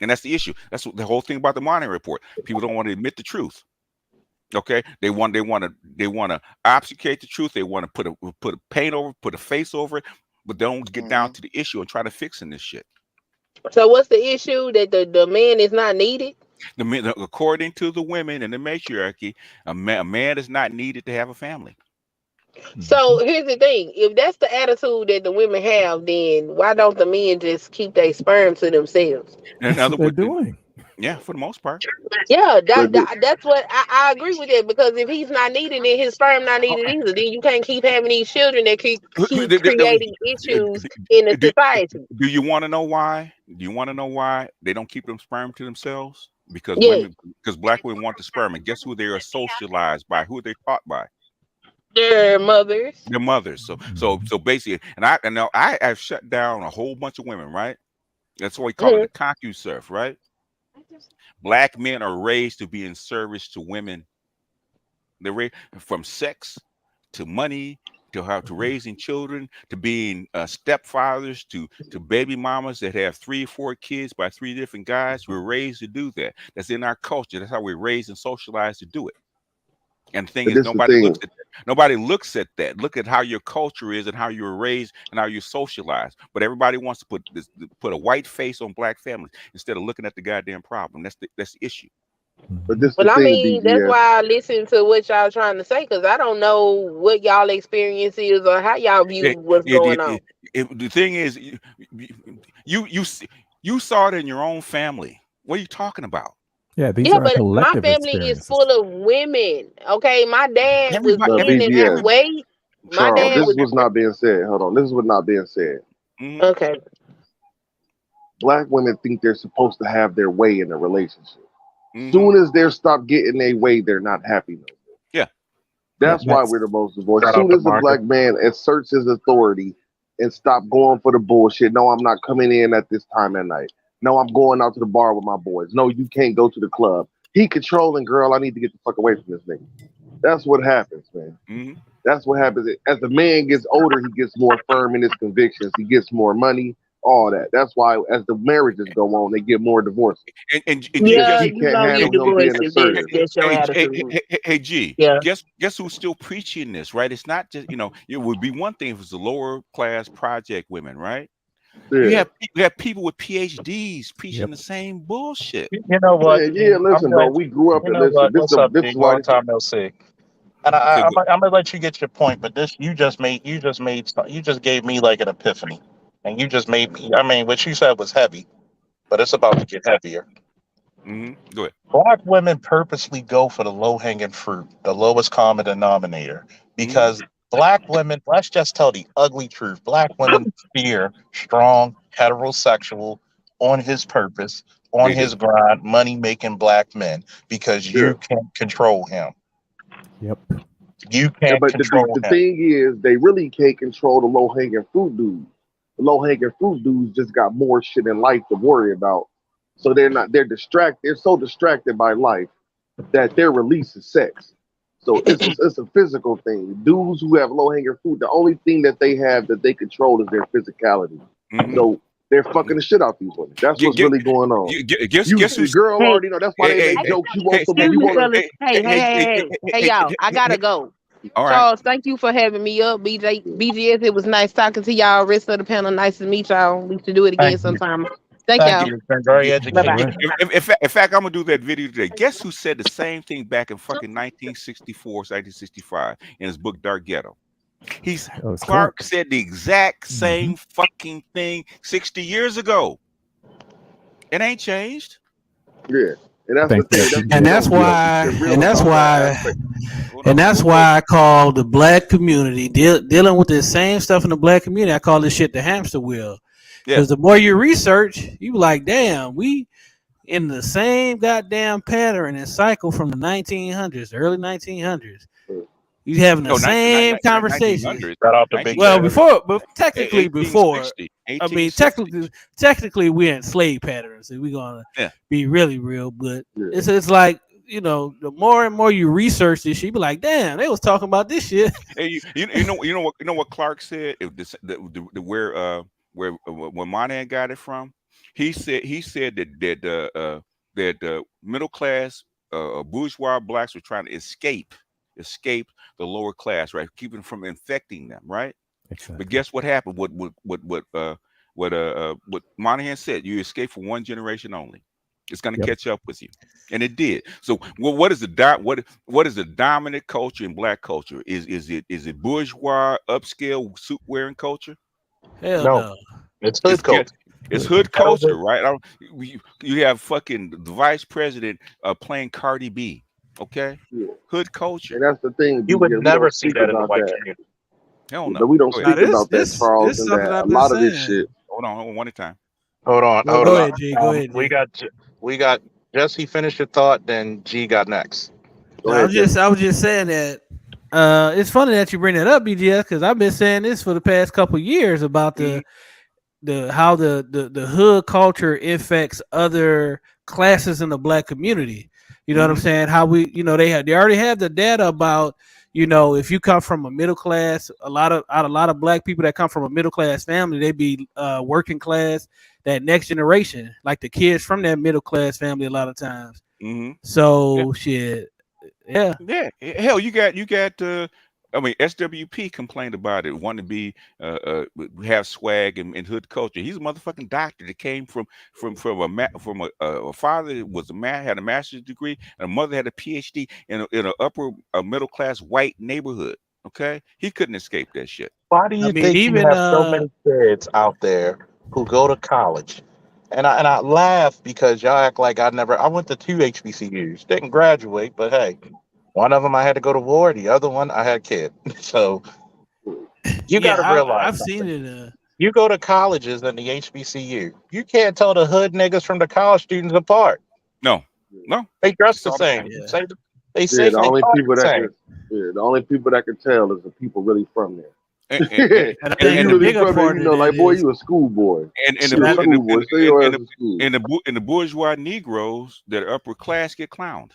and that's the issue. That's what the whole thing about the Monterey Report. People don't want to admit the truth. Okay, they want to obfuscate the truth. They want to put a paint over, put a face over it, but they don't get down Hmm. to the issue and try to fix in this shit. So what's the issue? That the man is not needed? According to the women in the matriarchy, a man is not needed to have a family. Hmm. So here's the thing: if that's the attitude that the women have, then why don't the men just keep their sperm to themselves? In That's other what they're words, doing. yeah, for the most part. turn left. Yeah, But that's what I agree with that, because if he's not needed, then his sperm not Oh, needed either. Then you can't keep having these children that keep do, creating issues in the do- society. do you want to know why? Do you want to know why they don't keep them sperm to themselves? Yes, Because black women want the sperm, and guess who they are socialized by? Who are they taught by? their mothers. Their mothers. So so Mhm. so basically, and now I've shut down a whole bunch of women, right? That's why we call it Mhm. the ConcuSurf, right? Black men are raised to be in service to women. They're raised from sex to money to how to raising children to being stepfathers to baby mamas that have 3 or 4 kids by 3 different guys. We're raised to do that. That's in our culture. That's how we're raised and socialized to do it. And the thing but is, this the thing. nobody looks at that. Look at how your culture is and how you were raised and how you're socialized. But everybody wants to put a white face on black families instead of looking at the goddamn problem. That's the issue. But Mhm. this the Well, I thing, mean, that's DGS. why I listen to what y'all trying to say, because I don't know what y'all experience is or how y'all view It, what's it, going it, on. it, the thing is, you you saw it in your own family. What are you talking about? Yeah, these Yeah, are but my collective family is experiences. full of women. Okay, my dad was Everybody, Look, in and that BGS, way. My Charles, dad this is was what's not being said. Hold on, this is what's not being said. mm-hmm. okay. Black women think they're supposed to have their way in a relationship. Mm-hmm. Soon as they're stopped getting their way, they're not happy no more. Yeah. That's why That's we're the most divorced. Shout Soon out to as a Marcus. black man asserts his authority and stop going for the bullshit. No, I'm not coming in at this time at night. No, I'm going out to the bar with my boys. No, you can't go to the club. He controlling, girl. I need to get the fuck away from this nigga. That's what happens, man. Mm-hmm. That's what happens. As the man gets older, he gets more firm in his convictions. He gets more money, all that. That's why as the marriages go on, they get more divorces And because Yeah, she you can't gonna get handle him being divorced if assertive. that's your attitude. G, Yeah. guess who's still preaching this, right? It's not just, it would be one thing if it's the lower class project women, right? Yeah. You have people with PhDs preaching yep. the same bullshit. You know what, Man, G? yeah, I'm listen, bro. glad. We grew up You and know listen. what? What's up, This G? is why Long this, time no see. And Say what? I'm gonna let you get your point, but this you just gave me like an epiphany, and you just made me. I mean, what you said was heavy, but it's about to get heavier. Mm-hmm. Go ahead. Black women purposely go for the low hanging fruit, the lowest common denominator, Mm-hmm. because black women. Let's just tell the ugly truth. Black women fear strong heterosexual on his purpose, on They do. his grind, money making black men because yeah. you can't control him. Yep. You Yeah, can't but control the him. thing is, they really can't control the low hanging fruit dudes. The low hanging fruit dudes just got more shit in life to worry about. So they're not, they're distracted. They're so distracted by life that their release is sex. So it's a physical thing. Dudes who have low hanging fruit, the only thing that they have that they control is their physicality. Mm-hmm. So they're fucking the shit out these women. That's Get, what's get, really going on. guess The who's girl Hey, already know. That's why hey they hey make hey jokes. You want hey some? hey excuse You me, want to? fellas. Hey, hey, hey, hey, y'all. I gotta hey. go. All right. Charles, thank you for having me up. BGS, it was nice talking to y'all. Rest of the panel, nice to meet y'all. We should do it again Thank you. sometime. Thank Thank y'all. you. It's been very Bye All bye. educational. right. In fact, I'm gonna do that video today. Guess who said the same thing back in fucking 1964, 1965 in his book Dark Ghetto? He's Oh, it's Clark Clark. said the exact Hmm. same fucking thing 60 years ago. It ain't changed. Yeah, and I that's the think thing. that That's the And BGS. that's the why, real scumbag aspect. Hold and on. that's why I call the black community dealing with the same stuff in the black community. I call this shit the hamster wheel. Yeah. Because the more you research, you be like, damn, we in the same goddamn pattern and cycle from the 1900s, the early 1900s. You having the No, same conversation. 1900s. Shout out to Big 19, Well, Daddy. before, but technically before. 1860. I mean, 1860. technically we're in slave patterns, and we're gonna Yeah. be really real. But Yeah, it's like the more and more you research this, shit, you be like, damn, they was talking about this shit. Hey, you know what Clark said? If this, the where Monahan got it from, he said that middle class bourgeois blacks were trying to escape the lower class, right? Keeping them from infecting them, right? But Exactly. guess what happened? What Monahan said? You escape for one generation only. It's going to Yep. catch up with you, and it did. So, what is the what is the dominant culture in black culture? Is it bourgeois upscale suit wearing culture? Hell No, no. it's It's hood get culture. it's Good. hood Ghetto culture, hood. right? You have fucking the vice president playing Cardi B. Okay, yeah, hood culture. and that's the thing, You would BJ. We never don't see speak that in the about white that. community. Hell But no. we don't Go ahead. Now speak about that, this Charles, is and something that a I've been lot of this saying. shit. Hold on, one at a time. Hold on, Go hold go on. ahead, G. Go ahead, We G. got Jesse finished your thought, then G got next. Go No, I ahead, was just Jesse. I was just saying that it's funny that you bring that up, BGS, because I've been saying this for the past couple years about Mhm, the how the hood culture affects other classes in the black community. You know what I'm mhm, saying? How they already have the data about if you come from a middle class, a lot of black people that come from a middle class family, they be working class, that next generation, like the kids from that middle class family a lot of times. mhm. Yeah, So shit, yeah. yeah. Hell, you got. I mean, SWP complained about it, wanting to be have swag and hood culture. He's a motherfucking doctor that came from a father that was a man, had a master's degree, and a mother had a PhD in an upper middle class white neighborhood. Okay, he couldn't escape that shit. Why do I you mean, think you even have so many kids out there who go to college And I laugh because y'all act like I went to two HBCUs, didn't graduate, but hey, one of them I had to go to war, the other one I had a kid. So you got Yeah, to realize I've seen something. it. You go to colleges in the HBCU, you can't tell the hood niggas from the college students apart. No, no, They dress it's the all the same. same. Yeah, They Yeah, say they talk the same. the only people that can tell is the people really from And there. and and, and I If think you and the the really bu- bigger from there, part you of know, that like boy, is you a schoolboy. and You a that. schoolboy. Stay your ass in school. and the bourgeois Negroes that are upper class get clowned.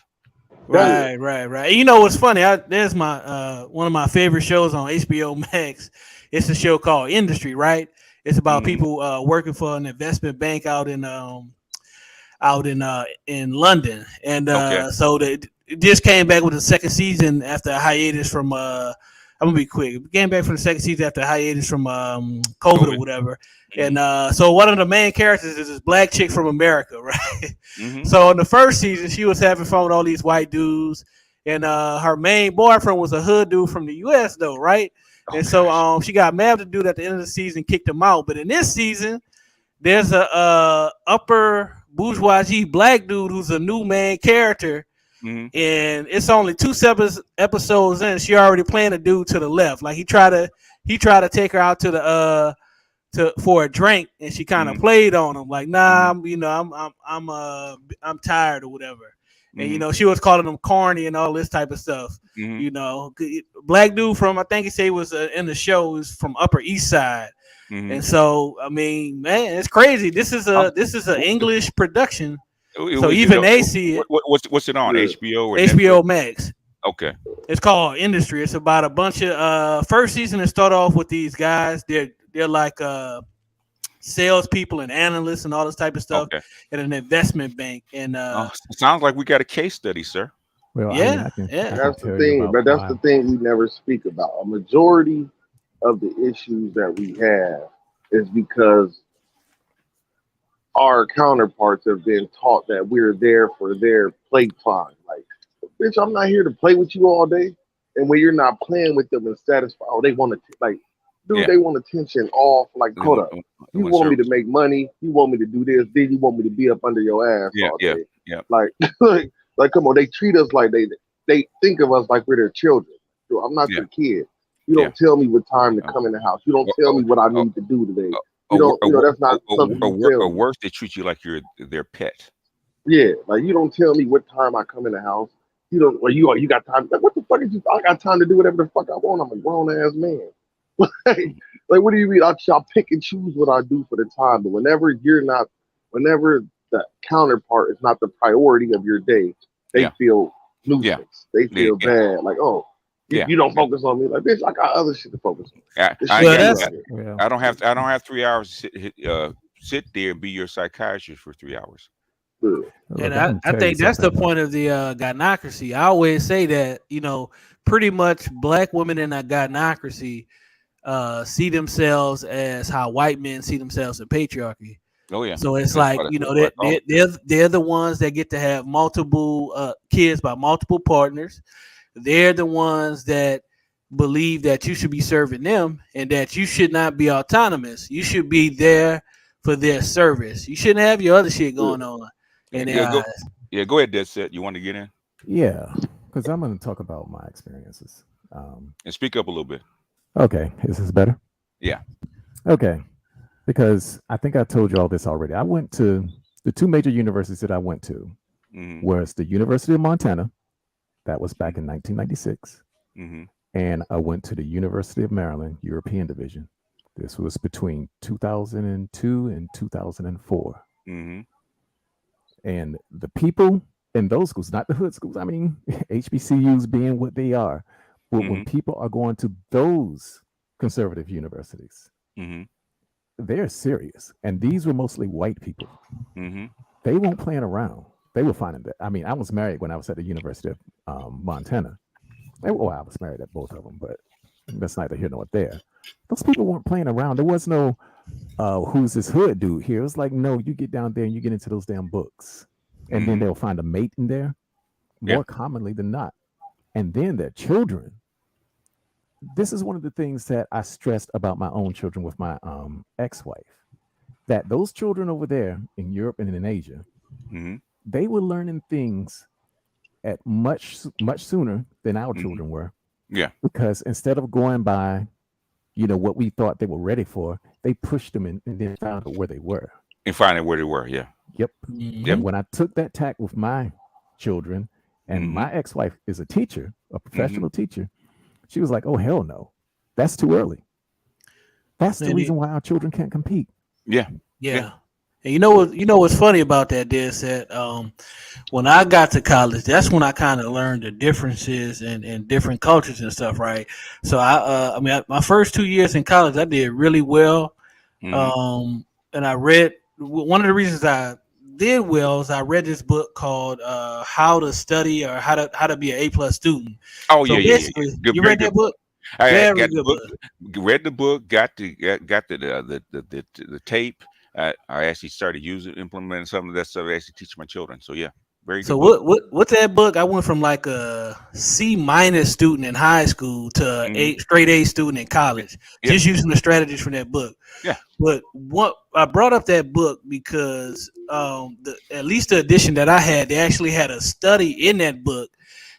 Yeah. Right. You know what's funny? There's my one of my favorite shows on HBO Max. It's a show called Industry. Right? It's about Hmm. people working for an investment bank out in London, and Okay. so they it just came back with the second season after a hiatus from. I'm gonna be quick. It came back from the second season after a hiatus from COVID or COVID. whatever. Hmm. And so one of the main characters is this black chick from America, right? Hmm. So in the first season, she was having fun with all these white dudes, and her main boyfriend was a hood dude from the U.S. though, right? Oh And so gosh. she got mad at the dude at the end of the season, kicked him out. But in this season, there's a upper bourgeoisie black dude who's a new main character, Hmm. and it's only two separate episodes in. She already playing a dude to the left. Like he tried to take her out to the to for a drink, and she kind of Hmm. played on him like, nah, Hmm. I'm tired or whatever. And Hmm. she was calling him corny and all this type of stuff. Hmm. Black dude from I think he said he was in the show is from Upper East Side. Hmm. And so, I mean, man, it's crazy. This is I'm, an English production, so is it even they see it. what's it on Yeah. HBO or Netflix? HBO Max. Okay. It's called Industry. It's about a bunch of first season. It start off with these guys. They're like salespeople and analysts and all this type of stuff Okay. at an investment bank. And Sounds like we got a case study, sir. Well, I mean, yeah, I yeah, can That's the tell you thing, about but that's my. the thing we never speak about. A majority of the issues that we have is because our counterparts have been taught that we're there for their playtime. Like, bitch, I'm not here to play with you all day. And when you're not playing with them and satisfied, oh, they want to like, dude, Yeah. they want attention off. Like, They hold want, up, they you want want me to service. make money? You want me to do this? Then you want me to be up under your ass Yeah. all Yeah. day? Yeah. Like, like, come on, they treat us like they think of us like we're their children. So I'm not Yeah. your kid. You Yeah. don't tell me what time to Uh, come in the house. You don't Or, tell or, me what I or, need to do today. or, You don't, that's not something you tell or me. worse, they treat you like you're their pet. Yeah, like you don't tell me what time I come in the house. You don't, well, you got time. Like, what the fuck is you? I got time to do whatever the fuck I want. I'm a grown ass man. like, Mhm. like, what do you mean? I'll pick and choose what I do for the time. But whenever the counterpart is not the priority of your day, they Yeah. feel Yeah. nuisance. They Yeah. feel Yeah. bad. Like, oh, Yeah. you don't Yeah. focus on me. Like, bitch, I got other shit to focus on. I, This I shit ain't well, got. you that's out here. Well, I don't have 3 hours to sit there and be your psychiatrist for 3 hours. Good. and look, I'm gonna I tell you think that's the something. point of the gynocracy. I always say that pretty much black women in a gynocracy see themselves as how white men see themselves in patriarchy. Oh yeah. So it's That's like what I they're, call they're it. they're the ones that get to have multiple kids by multiple partners. They're the ones that believe that you should be serving them and that you should not be autonomous. You should be there for their service. You shouldn't have your other shit Good. going on in their Yeah. Go. eyes. Yeah. Go ahead, Dead Set. You want to get in Yeah, because I'm going to talk about my experiences. and speak up a little bit? Okay, is this better? Yeah. Okay, because I think I told you all this already. I went to the two major universities that I went to Hmm. was the University of Montana, that was back in 1996, Hmm. and I went to the University of Maryland, European Division. This was between 2002 and 2004. Hmm. And the people in those schools, not the hood schools, I mean, HBCUs being what they are, but Hmm. when people are going to those conservative universities, Hmm. they're serious. And these were mostly white people. Hmm. They weren't playing around. They were finding that. I mean, I was married when I was at the University of Montana. Well, I was married at both of them, but that's neither here nor there. Those people weren't playing around. There was no, who's this hood dude here? It was like, no, you get down there and you get into those damn books. And then Hmm. they'll find a mate in there Yeah. more commonly than not. And then their children. This is one of the things that I stressed about my own children with my ex-wife. that those children over there in Europe and in Asia, Mm-hmm. they were learning things at much sooner than our Mm-hmm. children were, Yeah. because instead of going by, what we thought they were ready for, they pushed them in and then found out where they were. And finding where they were. Yeah. Yep. Mhm. And when I took that tack with my children, and Mm-hmm. my ex-wife is a teacher, a Mm-hmm. professional teacher, she was like, "Oh hell no, that's too early. That's the And reason why our children can't compete." Yeah. yeah. And you know what's funny about that is that when I got to college, that's when I kind of learned the differences and different cultures and stuff, right? So my first 2 years in college, I did really well. Mm-hmm. And I read one of the reasons I did well is I read this book called How to Study or How to Be an A+ Student. Oh So yeah, yeah, yeah, yeah. basically, Good, you very read good that book. book? I Very got the good book, book. read the book, got the tape. I actually started using, implementing some of that stuff. I actually teach my children. So yeah, very So good book. what's that book? I went from like a C- student in high school to Mm-hmm. straight A student in college, Yep. just using the strategies from that book. Yeah. But what I brought up that book because at least the edition that I had, they actually had a study in that book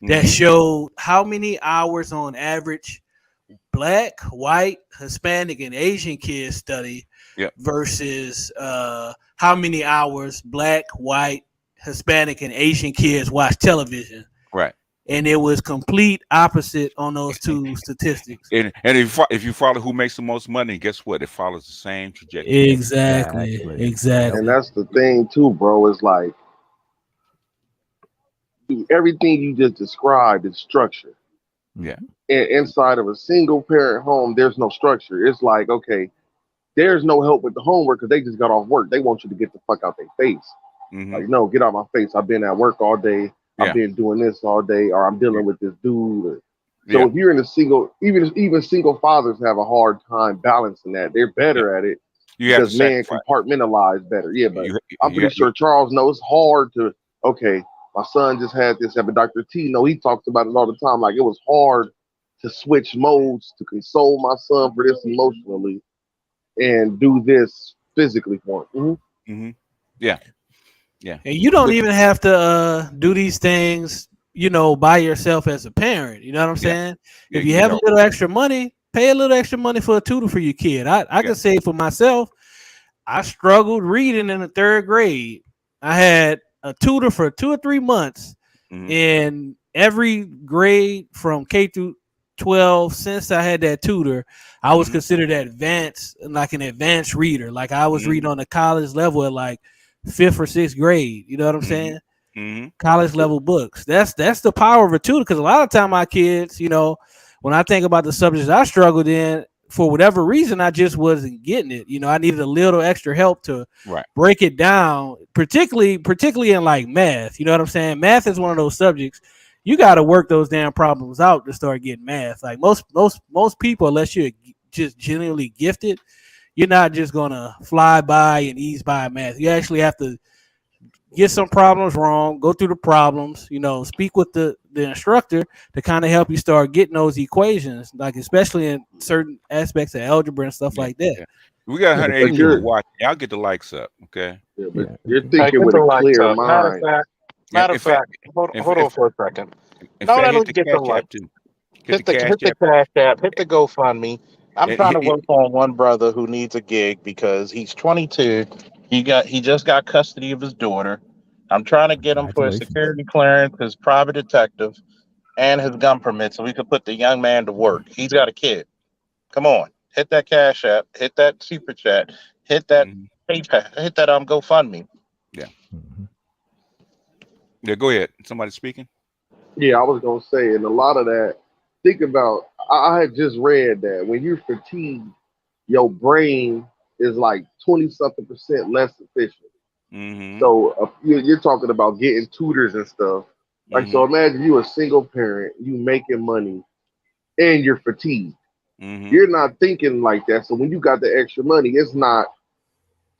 that Mm-hmm. showed how many hours on average Black, white, Hispanic, and Asian kids study Yep. versus how many hours Black, white, Hispanic, and Asian kids watch television. Right. And it was complete opposite on those two statistics. And if you follow who makes the most money, guess what? It follows the same trajectory. Exactly. Exactly. And Exactly. that's the thing too, bro. Is like everything you just described is structure. Yeah. And inside of a single parent home, there's no structure. It's like, okay, there's no help with the homework because they just got off work. They want you to get the fuck out their face. Mm-hmm. Like, no, get out my face. I've been at work all day. I've Yeah. been doing this all day, or I'm dealing with this dude. So Yeah. if you're in a single, even single fathers have a hard time balancing that. They're Yeah. better at it You have to because men sacrifice. compartmentalize better. Yeah, but I'm You pretty have, sure Charles knows it's hard to. Okay, my son just had this, but Dr. T, he talks about it all the time. Like it was hard to switch modes to console my son for this emotionally and do this physically for him. mm-hmm. Yeah. Yeah. And you don't But even have to do these things, by yourself as a parent. You know what I'm yeah. saying? Yeah. If you You have a know. little extra money, pay a little extra money for a tutor for your kid. I Yeah. can say for myself, I struggled reading in the third grade. I had a tutor for 2 or 3 months Mm-hmm. in every grade from K through 12. Since I had that tutor, I was Mm-hmm. considered like an advanced reader. Like I was Mm-hmm. reading on the college level at like 5th or 6th grade. You know what I'm Mm-hmm. saying? Mm-hmm. College level books. That's the power of a tutor. Because a lot of time my kids, when I think about the subjects I struggled in, for whatever reason, I just wasn't getting it. I needed a little extra help to Right. break it down, particularly in like math. You know what I'm saying? Math is one of those subjects you got to work those damn problems out to start getting math. Like most people, unless you're just genuinely gifted, you're not just gonna fly by and ease by math. You actually have to get some problems wrong, go through the problems, speak with the instructor to kind of help you start getting those equations, like especially in certain aspects of algebra and stuff Yeah. like that. Yeah. We got Yeah, but 180 But people you're watching. Y'all get the likes up, okay? yeah, but yeah, you're okay. Hey, thinking get with the a lights clear up. mind. And Matter of fact, in, hold on in, for a second. in No, fact, I hit need the to get the cash light. app too. Hit the cash Hit the app. Cash App, hit the GoFundMe. I'm And trying to work on one brother who needs a gig because he's 22. He just got custody of his daughter. I'm trying to get him for a Congratulations. security clearance, his private detective, and his gun permit so we could put the young man to work. He's got a kid. Come on, hit that Cash App, hit that super chat, hit that mhm. PayPal, hit that GoFundMe. Yeah. Mhm. Yeah. Go ahead. Somebody speaking. Yeah, I was gonna say, and a lot of that. Think about. I had just read that when you're fatigued, your brain is like 20 something percent less efficient. Mm-hmm. So you're talking about getting tutors and stuff. Like, Mm-hmm. so imagine you a single parent, you making money, and you're fatigued. Mm-hmm. You're not thinking like that. So when you got the extra money, it's not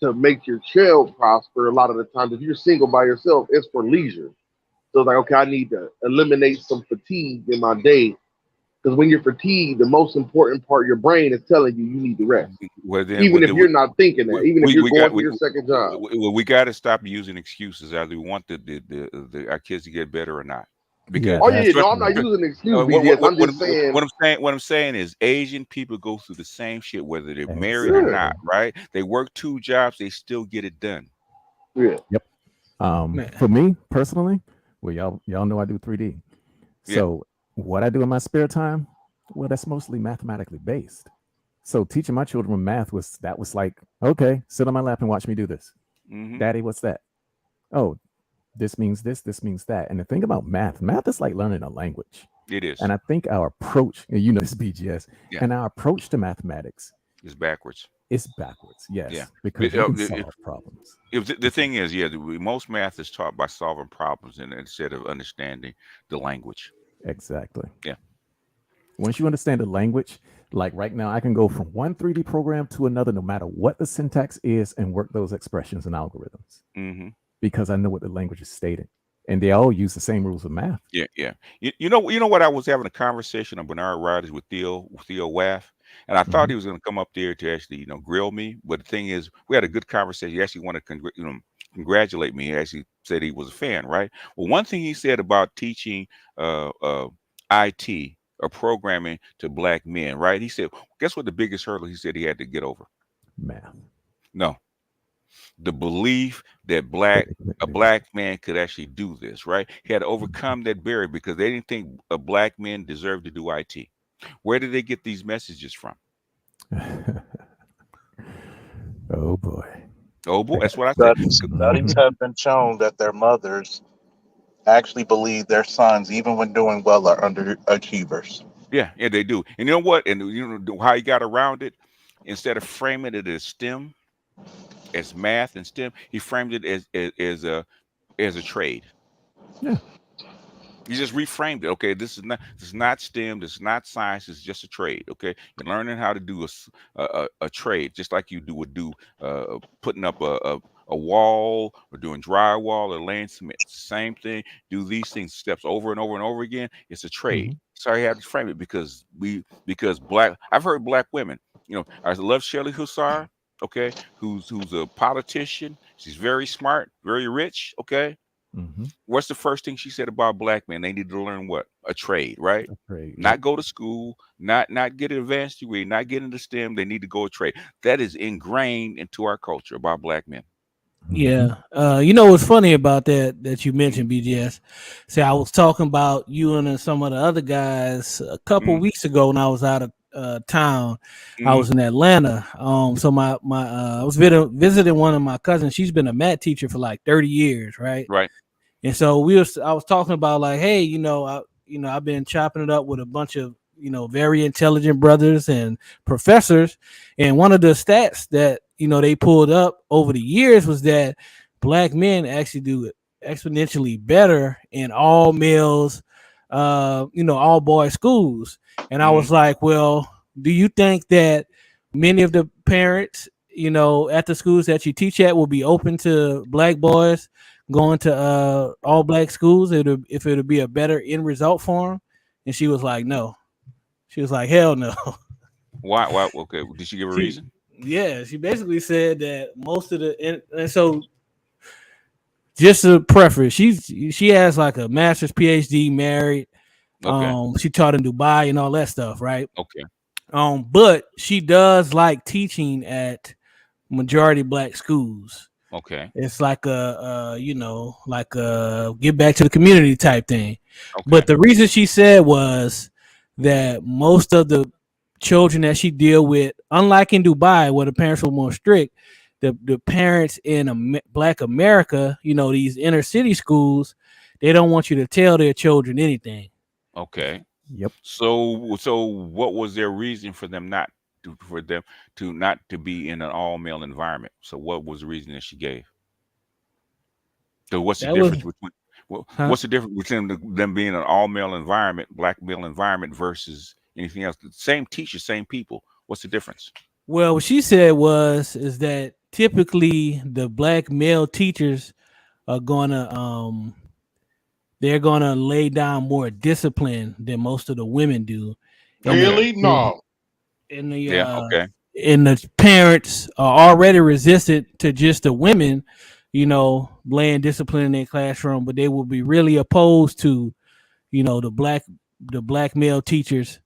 to make your child prosper. A lot of the times, if you're single by yourself, it's for leisure. So it's like, okay, I need to eliminate some fatigue in my day. Because when you're fatigued, the most important part of your brain is telling you you need to rest. Well, then, Even if you're not thinking that, even if you're we got going to your second job. we got to stop using excuses. Either we want our kids to get better or not, Yeah, because Oh yeah, that's no, trust I'm not yeah, using an excuse, what BGS. I'm just saying, what I'm saying is Asian people go through the same shit whether they're married or yeah, exactly. not, right? They work two jobs, they still get it done. yeah. Yep. Man. For me personally, well, y'all know I do 3D. Yeah. So what I do in my spare time, well, that's mostly mathematically based. So teaching my children math was like, okay, sit on my lap and watch me do this. Hmm. Daddy, what's that? Oh, this means this, this means that. And the thing about math is like learning a language. It is. And I think our approach, and you know this BGS, Yeah. and our approach to mathematics It's backwards. is backwards. Yeah. Yes, because you can solve problems. If the thing is, yeah, most math is taught by solving problems and instead of understanding the language. Exactly. Yeah. Once you understand the language, like right now, I can go from one 3D program to another, no matter what the syntax is, and work those expressions and algorithms Hmm. because I know what the language is stating. And they all use the same rules of math. Yeah, yeah. You know what? I was having a conversation on Bernard Riders with Theo Waff, and I thought Mhm. he was going to come up there to actually, grill me. But the thing is, we had a good conversation. He actually wanted to, congratulate me. He actually said he was a fan, right? Well, one thing he said about teaching IT or programming to black men, right? He said, guess what? The biggest hurdle he said he had to get over? Math. No, the belief that That they couldn't a do it. black man could actually do this, right? He had to overcome that barrier because they didn't think a black man deserved to do IT. Where did they get these messages from? Oh boy. Oh boy, that's what I said. Studies have been shown that their mothers actually believe their sons, even when doing well, are underachievers. Yeah, yeah, they do. And you know what? And you know how he got around it? Instead of framing it as STEM, as math and STEM, he framed it as a trade. Yeah. You just reframed it. Okay, this is not STEM. This is not science. It's just a trade. Okay, you're learning how to do a trade, just like you do would do putting up a wall or doing drywall or laying cement. Same thing. Do these things steps over and over and over again. It's a trade. Mhm. So I had to frame it because black. I've heard black women. I love Shirley Hussar. Okay, who's a politician. She's very smart, very rich. Okay, Mhm. what's the first thing she said about black men? They need to learn what? A trade, right? Afraid. Yep. Not go to school, not get an advanced degree, not get into STEM. They need to go a trade. That is ingrained into our culture about black men. Mhm. Yeah. You know what's funny about that you mentioned, BGS? See, I was talking about you and some of the other guys a couple Mm-hmm. weeks ago when I was out of town. I Mm-hmm. was in Atlanta. So my I was visiting one of my cousins. She's been a math teacher for like 30 years, right? Right. And so I was talking about like, hey, I've been chopping it up with a bunch of very intelligent brothers and professors, and one of the stats that they pulled up over the years was that black men actually do exponentially better in all males, all boys schools. And I Mm-hmm. was like, well, do you think that many of the parents, at the schools that you teach at will be open to black boys going to all black schools if it would be a better end result for them? And she was like, no. She was like, hell no. Why? Why? Okay. Did she give a She reason? yeah, she basically said that most of the and so just a preference. She has like a master's PhD, married. Okay. She taught in Dubai and all that stuff, right? Okay. But she does like teaching at majority black schools. Okay. It's like like a give back to the community type thing. But Okay. the reason she said was that most of the children that she deal with, unlike in Dubai where the parents were more strict, the parents in Black America, these inner city schools, they don't want you to tell their children anything. Okay. Yep. So what was their reason for them to not to be in an all male environment? So what was the reason that she gave? So what's the That was difference between huh? what's the difference between them being an all male environment, black male environment versus anything else? The same teacher, same people. What's the difference? Well, what she said is that typically the black male teachers are gonna they're gonna lay down more discipline than most of the women do. Really? No. And the Yeah. Okay. and the parents are already resistant to just the women, laying discipline in their classroom, but they will be really opposed to, the black male teachers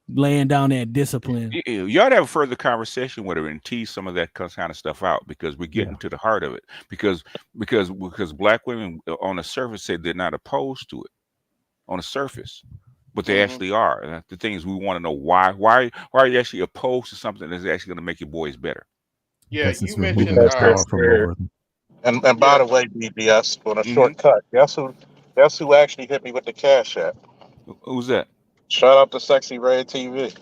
laying down that discipline. You ought to have a further conversation with her and tease some of that kind of stuff out, because we're Yeah. getting to the heart of it. Because black women on the surface say they're not opposed to it on the surface, but they actually are. And the thing is, we want to know why. Why are you actually opposed to something that's actually going to make your boys better? Yeah, Because you it's removing mentioned the power from over them. And by yeah. the way, BBS, on a Hmm. shortcut, guess who actually hit me with the cash app? Who's that? Shout out to Sexy Red TV.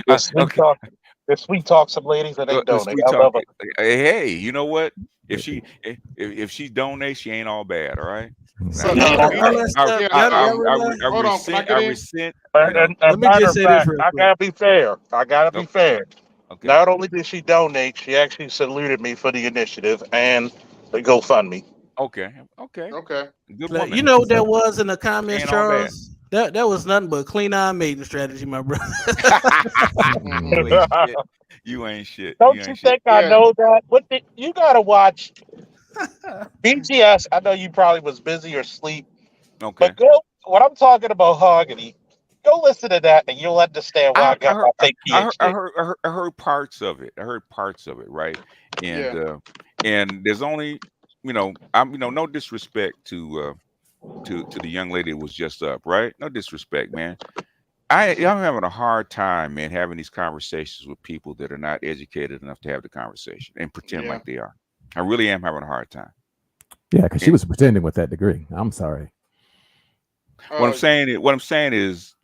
This sweet Okay. talk, this sweet talk some ladies and they donate. Sweet I talk. love it. Hey, you know what? If she donates, she ain't all bad. All right. So Yeah, now, all that stuff. yeah. I Hold on. Can I resent. I get in? resent. You And, know. and, Let and me matter just of say this fact, real I quick. gotta be fair. I gotta be fair. Okay. Not only did she donate, she actually saluted me for the initiative and the GoFundMe. Okay. Okay. Okay. Good Like, you woman. That's know what what's that up. was in the She comments, ain't all bad. Charles? That was nothing but clean eye mating strategy, my brother. You ain't shit. You ain't shit. You Don't you ain't shit. think I Yeah. know that? You gotta watch BGS. I know you probably was busy or sleep, Okay. but go when I'm talking about Hogany, go listen to that and you'll understand why I I got heard my I, fake I heard I PhD. heard I heard I heard parts of it. I heard parts of it, right? And Yeah. there's only, I'm, no disrespect to the young lady that was just up, right? No disrespect, man. I'm having a hard time, man, having these conversations with people that are not educated enough to have the conversation and pretend Yeah. like they are. I really am having a hard time. Yeah, because she And was pretending with that degree. I'm sorry. what I'm Uh. saying is, what I'm saying is,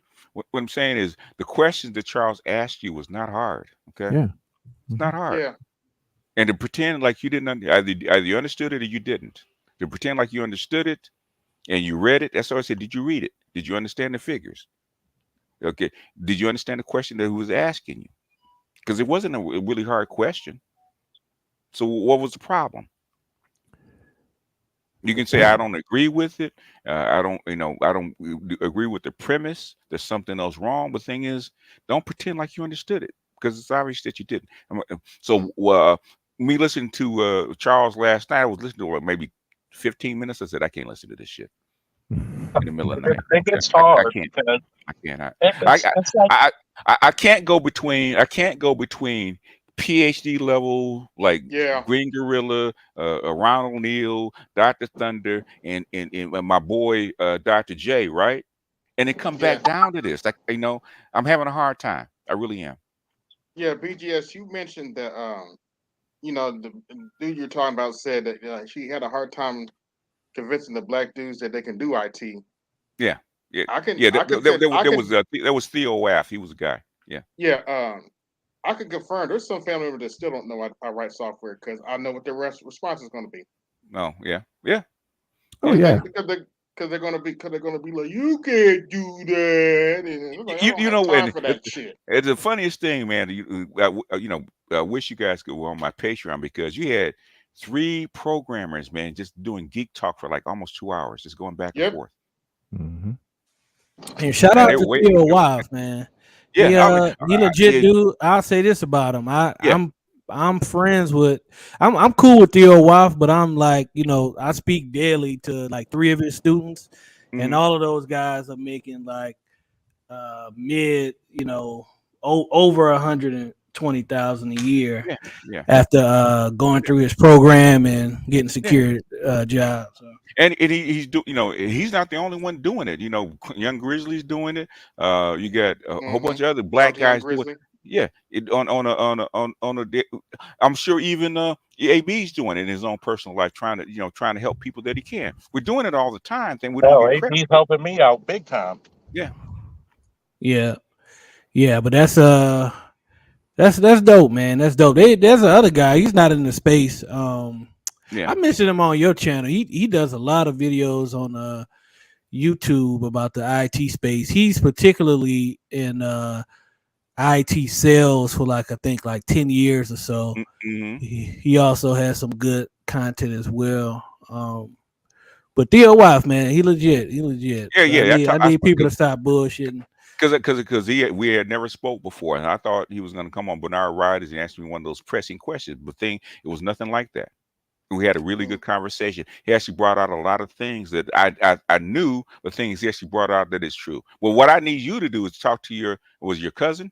the questions that Charles asked you was not hard. Okay, Yeah. it's Mhm. not hard. Yeah. And to pretend like you didn't either you understood it or you didn't. To pretend like you understood it and you read it. That's what I said. Did you read it? Did you understand the figures? Okay. Did you understand the question that he was asking you? Because it wasn't a really hard question. So what was the problem? You The can say I problem. don't agree with it. I don't, I don't agree with the premise. There's something else wrong. But the thing is, don't pretend like you understood it, because it's obvious that you didn't. So me listening to Charles last night, I was listening to maybe 15 minutes. I said, I can't listen to this shit in the middle of the night. It gets I hard can't. because I can't. it's it's like I can't go between. I can't go between PhD level like Yeah. Green Gorilla, Ron O'Neill, Dr. Thunder, and my boy Dr. J, right? And then come Yeah. back down to this. Like, I'm having a hard time. I really am. Yeah. BGS. You mentioned that. The dude you're talking about said that she had a hard time convincing the black dudes that they can do IT. Yeah, yeah, I can. yeah. I can. I can. There was Theo Waff. He was a guy. Yeah. Yeah. I can confirm there's some family members that still don't know how to write software because I know what their response is going to be. No. Yeah. Yeah. Oh Yeah. yeah. Because they're going to be like, you can't do that, and I'm like, I don't You have know, time and for that shit. it's the funniest thing, man. I wish you guys could go on my Patreon, because you had 3 programmers, man, just doing geek talk for like almost 2 hours, just going back and Yep. forth. Hmm. And shout And they out were to waiting. Theo Wife, man. He Yeah, I mean, he legit yeah, dude. I'll say this about him. yeah. I'm friends with I'm cool with Theo Wife, but I'm like, I speak daily to like 3 of his students, and Mhm. all of those guys are making like mid, over 120,000 a year Yeah, yeah, after going through his program and getting yeah. secured jobs. So. And he's not the only one doing it. Young Grizzly's doing it. You got a whole bunch of other Shout out black to Young guys doing. Grizzly. Yeah, on a. I'm sure even AB's doing it in his own personal life, trying to help people that he can. We're doing it all the time. Then we don't hell, get credit AP's for it. helping me out big time. Yeah, Yeah, yeah, but that's dope, man. That's dope. There's another guy. He's not in the space. yeah. I mentioned him on your channel. He does a lot of videos on YouTube about the IT space. He's particularly in IT sales for like I think like 10 years or so. Mm-hmm. He also has some good content as well. But Theo Wife, man, he legit. He legit. Yeah, So I yeah. need I need people to stop bullshitting. Because we had never spoke before, and I thought he was going to come on Bernard Riders and ask me one of those pressing questions. But it was nothing like that. We had a really good conversation. He actually brought out a lot of things that I knew, but things he actually brought out that is true. Well, what I need you to do is talk to your cousin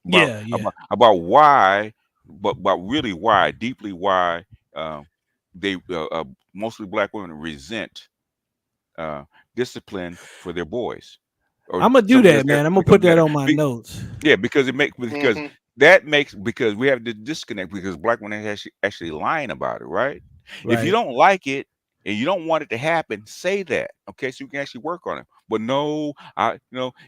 about Yeah, yeah. about why, but really why, deeply why they mostly black women resent uh, discipline for their boys, or I'm gonna do something that, man. I'm gonna because put that on my notes. yeah, because because we have the disconnect because black women are actually lying about it, right? If you Right. don't like it and you don't want it to happen, say that, okay? So you can actually work on it. But no,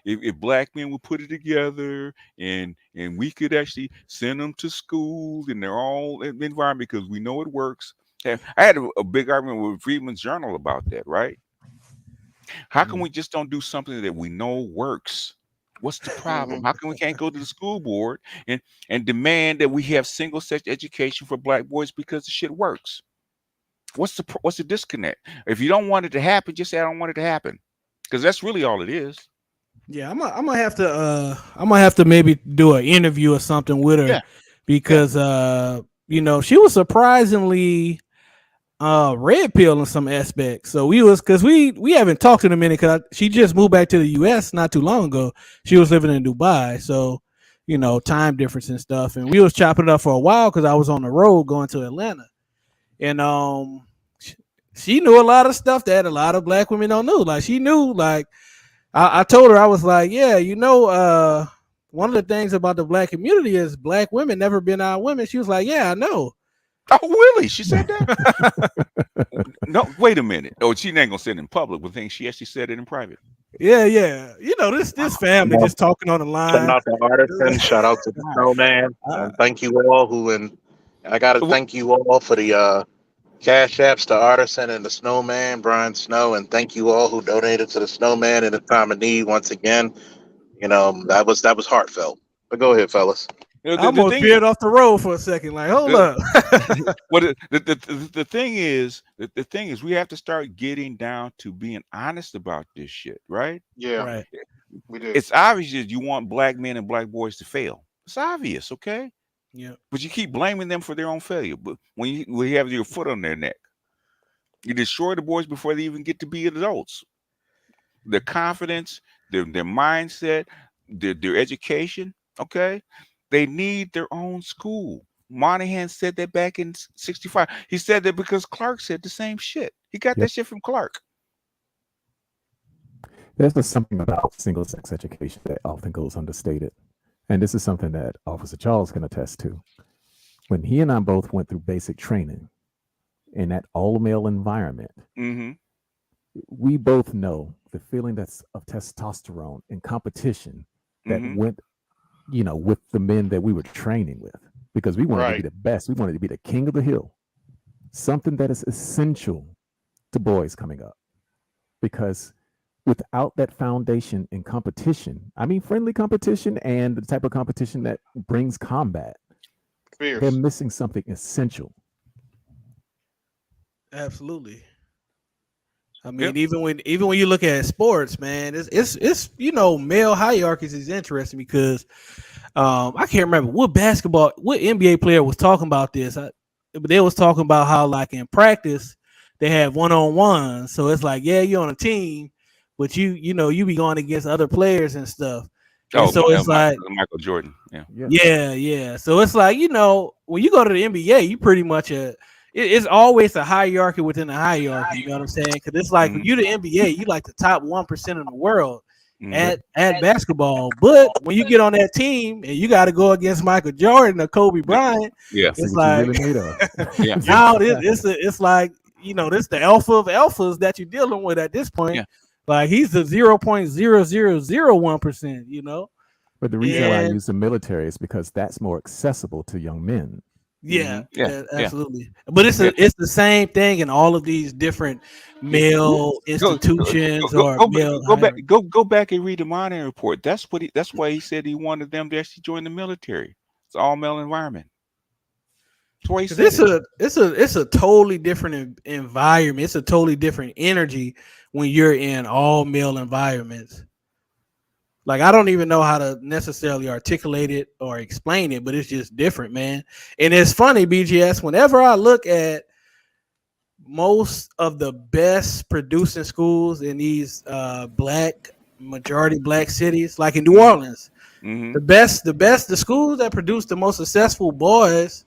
if black men would put it together and we could actually send them to school in their own environment because we know it works. I had a big argument with Freedman's Journal about that, right? How can we just don't do something that we know works? What's the problem? How come we can't go to the school board and demand that we have single sex education for black boys because the shit works? What's the disconnect? If you don't want it to happen, just say I don't want it to happen, because that's really all it is. Yeah, I'm gonna have to maybe do an interview or something with her Yeah, because she was surprisingly red pill in some aspects. So we haven't talked in a minute because she just moved back to the US not too long ago. She was living in Dubai, so time difference and stuff. And we was chopping it up for a while because I was on the road going to Atlanta, and she knew a lot of stuff that a lot of black women don't know. Like she knew, like I told her, I was like, yeah, one of the things about the black community is black women never been our women. She was like, yeah, I know. Oh, really? She said that? No, wait a minute. Oh, she ain't gonna say it in public, but she actually said it in private. Yeah. This family just talking on the Shout line. out to Artisan. Shout out to the Snowman. And thank you all I got to thank you all for the cash apps to Artisan and the Snowman, Brian Snow. And thank you all who donated to the Snowman in a time of need once again. That was heartfelt. But go ahead, fellas. I almost veered off the road for a second. Like, hold up. Well, the thing is, the thing is, we have to start getting down to being honest about this shit, right? Yeah, Right. we do. It's obvious that you want black men and black boys to fail. It's obvious, okay? Yeah. But you keep blaming them for their own failure. But when you have your foot on their neck, you destroy the boys before they even get to be adults. Their confidence, their mindset, their education, okay? They need their own school. Monahan said that back in 65. He said that because Clark said the same shit. He got that shit from Clark. There's just something about single sex education that often goes understated. And this is something that Officer Charles can attest to. When he and I both went through basic training in that all male environment, we both know the feeling that's of testosterone and competition that went, with the men that we were training with, because we wanted to be the best. We wanted to be the king of the hill, something that is essential to boys coming up, because without that foundation in competition, I mean, friendly competition and the type of competition that brings combat, they're missing something essential. Absolutely. I mean, even when you look at sports, man, it's male hierarchies is interesting because I can't remember what NBA player was talking about this. But they was talking about how, like, in practice they have one-on-one, so it's like, yeah, you're on a team, but you be going against other players and stuff. And so it's like Michael Jordan. Yeah. So it's like, when you go to the NBA, you pretty much it's always a hierarchy within a hierarchy. You know what I'm saying? Because it's like when you the NBA, you like the top 1% in the world at basketball. But when you get on that team and you got to go against Michael Jordan or Kobe Bryant, it's like now it's like this the alpha of alphas that you're dealing with at this point. Yeah. Like he's the 0.0001%. But the reason why I use the military is because that's more accessible to young men. Yeah, absolutely. But it's the same thing in all of these different male institutions go back and read the Monahan report. That's why he said he wanted them to actually join the military. It's all male environment. That's why he 'Cause said it. it's a totally different environment. It's a totally different energy when you're in all male environments. Like I don't even know how to necessarily articulate it or explain it, but it's just different, man. And it's funny, BGS. Whenever I look at most of the best producing schools in these black majority black cities, like in New Orleans, Mm-hmm. the schools that produce the most successful boys,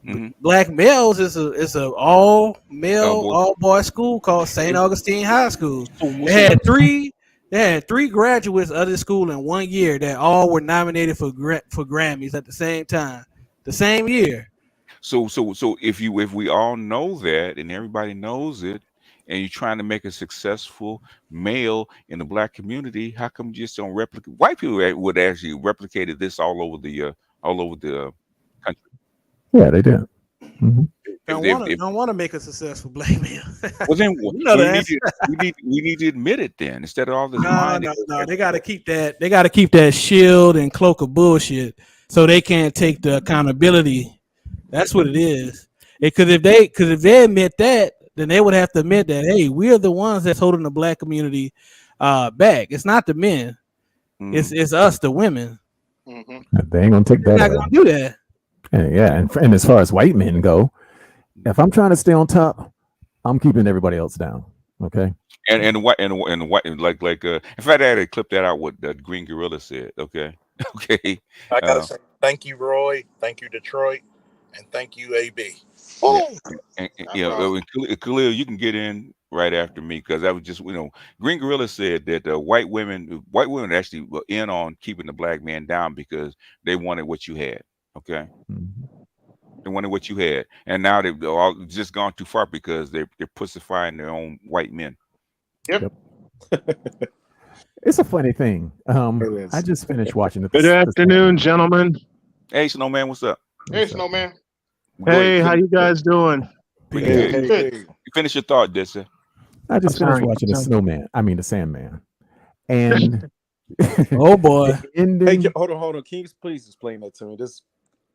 Mm-hmm. black males, is a all male Boy. all boy school called St. Augustine High School. So, They had three graduates of the school in 1 year that all were nominated for Grammys at the same time, the same year. so if we all know that and everybody knows it, and you're trying to make a successful male in the black community, how come you just don't replicate? White people would actually replicated this all over the country. Yeah, they did. Mhm. Don't want to make a successful black male. Well, then You know the answer. we need to admit it then instead of all this No, mind. no. They got to keep that. They got to keep that shield and cloak of bullshit, so they can't take the accountability. That's what it is. Because if they admit that, then they would have to admit that, hey, we are the ones that's holding the black community back. It's not the men. Mm. It's us, the women. Mm-hmm. They ain't gonna take They're that not away. gonna do that. And yeah, and as far as white men go, if I'm trying to stay on top, I'm keeping everybody else down. Okay. And what like in fact I had to clip that out what the Green Gorilla said. Okay. Okay. I gotta Uh, say thank you, Roy. Thank you, Detroit, and thank you, AB. yeah. Woo! And, No you know, problem. Khalil, you can get in right after me because I was just, Green Gorilla said that white women actually were in on keeping the black man down because they wanted what you had. Okay, Mhm. they wanted what you had, and now they've all just gone too far because they're pussifying their own white men. Yep. It's a funny thing. It I is. just finished watching Good afternoon, gentlemen. Hey, Snowman, what's up? Hey, Snowman. Go ahead. Hey, how you guys doing? We Good. good. Good. You finish your thought, Dissa. I just I'm finished sorry. watching the Sandman, and Oh boy. the ending. Hold on. Can you please explain that to me? This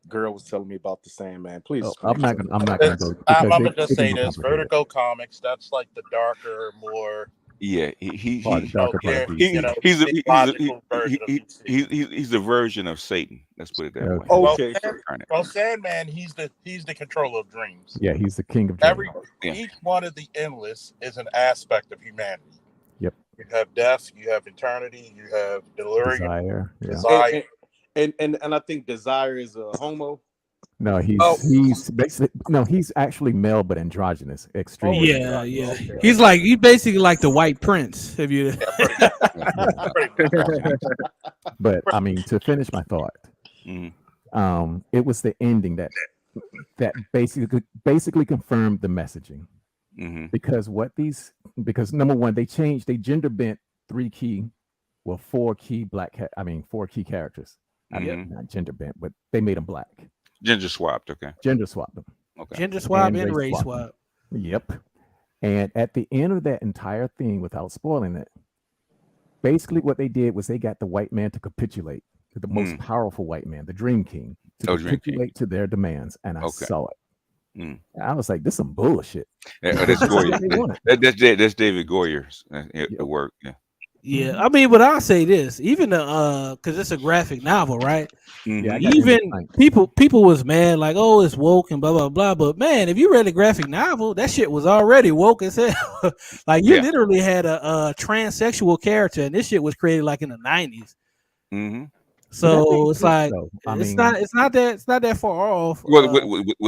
girl was telling me about the Sandman. Please Oh, explain. I'm not gonna go I'm because gonna it just can say be this: complicated. Vertigo Comics. That's like the darker, more Yeah, Part of the darker part of DC. mythological version of DC. he's a version of Satan. Let's put it that way. Okay. Okay. Well, Sandman, he's the controller of dreams. Yeah, he's the king of Every dreams. Yeah. each one of the endless is an aspect of humanity. Yep. You have death, you have eternity, you have delirium, Desire. Yeah. desire. And I think Desire is a homo. No, Oh. he's basically he's actually male but androgynous, extremely. Yeah, androgynous. yeah. He's like basically like the white prince. Have you? Pretty much. But I mean, to finish my thought, Mhm. it was the ending that basically confirmed the messaging. Mhm. Because number one, they gender bent four key characters. I mean, Mhm. not gender bent, but they made them black. Ginger swapped. Okay. Gender swapped them. Okay. Gender swap And and race race swap. swap. Yep. And at the end of that entire thing, without spoiling it, basically what they did was they got the white man to capitulate to the most powerful white man, the Dream King, to Oh, Dream King. capitulate to their demands. And I Okay. saw it. Mm. I was like, this is some bullshit. That's This is Goyer. what they wanted. That's David Goyer's Yep. work. Yeah. Yeah, I mean, but I'll say this: even because it's a graphic novel, right? Yeah, I Mhm. got Even insight. people was mad, like, oh, it's woke and blah blah blah. But man, if you read the graphic novel, that shit was already woke as hell. Like you Yeah. literally had a transsexual character, and this shit was created like in the 90s. Mhm. But that So makes it's sense, like though. I it's mean, not that far off. Well,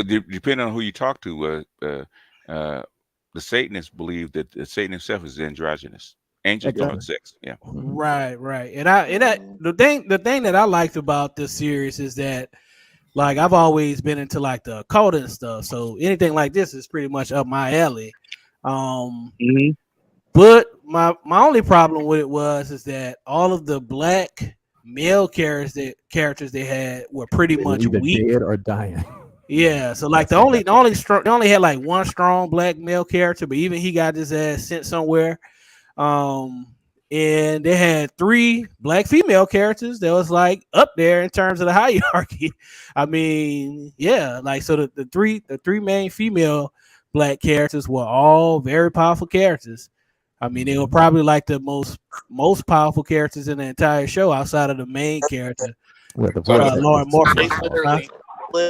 depending on who you talk to, the Satanists believe that Satan himself is androgynous, angel Exactly. of sex. Yeah. Right. The thing that I liked about this series is that like I've always been into like the occult and stuff, so anything like this is pretty much up my alley. Mhm. But my only problem with it is that all of the black male characters they had were pretty they were much either weak. dead or dying. Yeah, so like That's they only had like one strong black male character, but even he got his ass sent somewhere. and they had 3 black female characters that was like up there in terms of the hierarchy. I mean, yeah, like so the three main female black characters were all very powerful characters. I mean, they were probably like the most powerful characters in the entire show outside of the main character, Well, the voice actors Lauren were Morphy. powerful.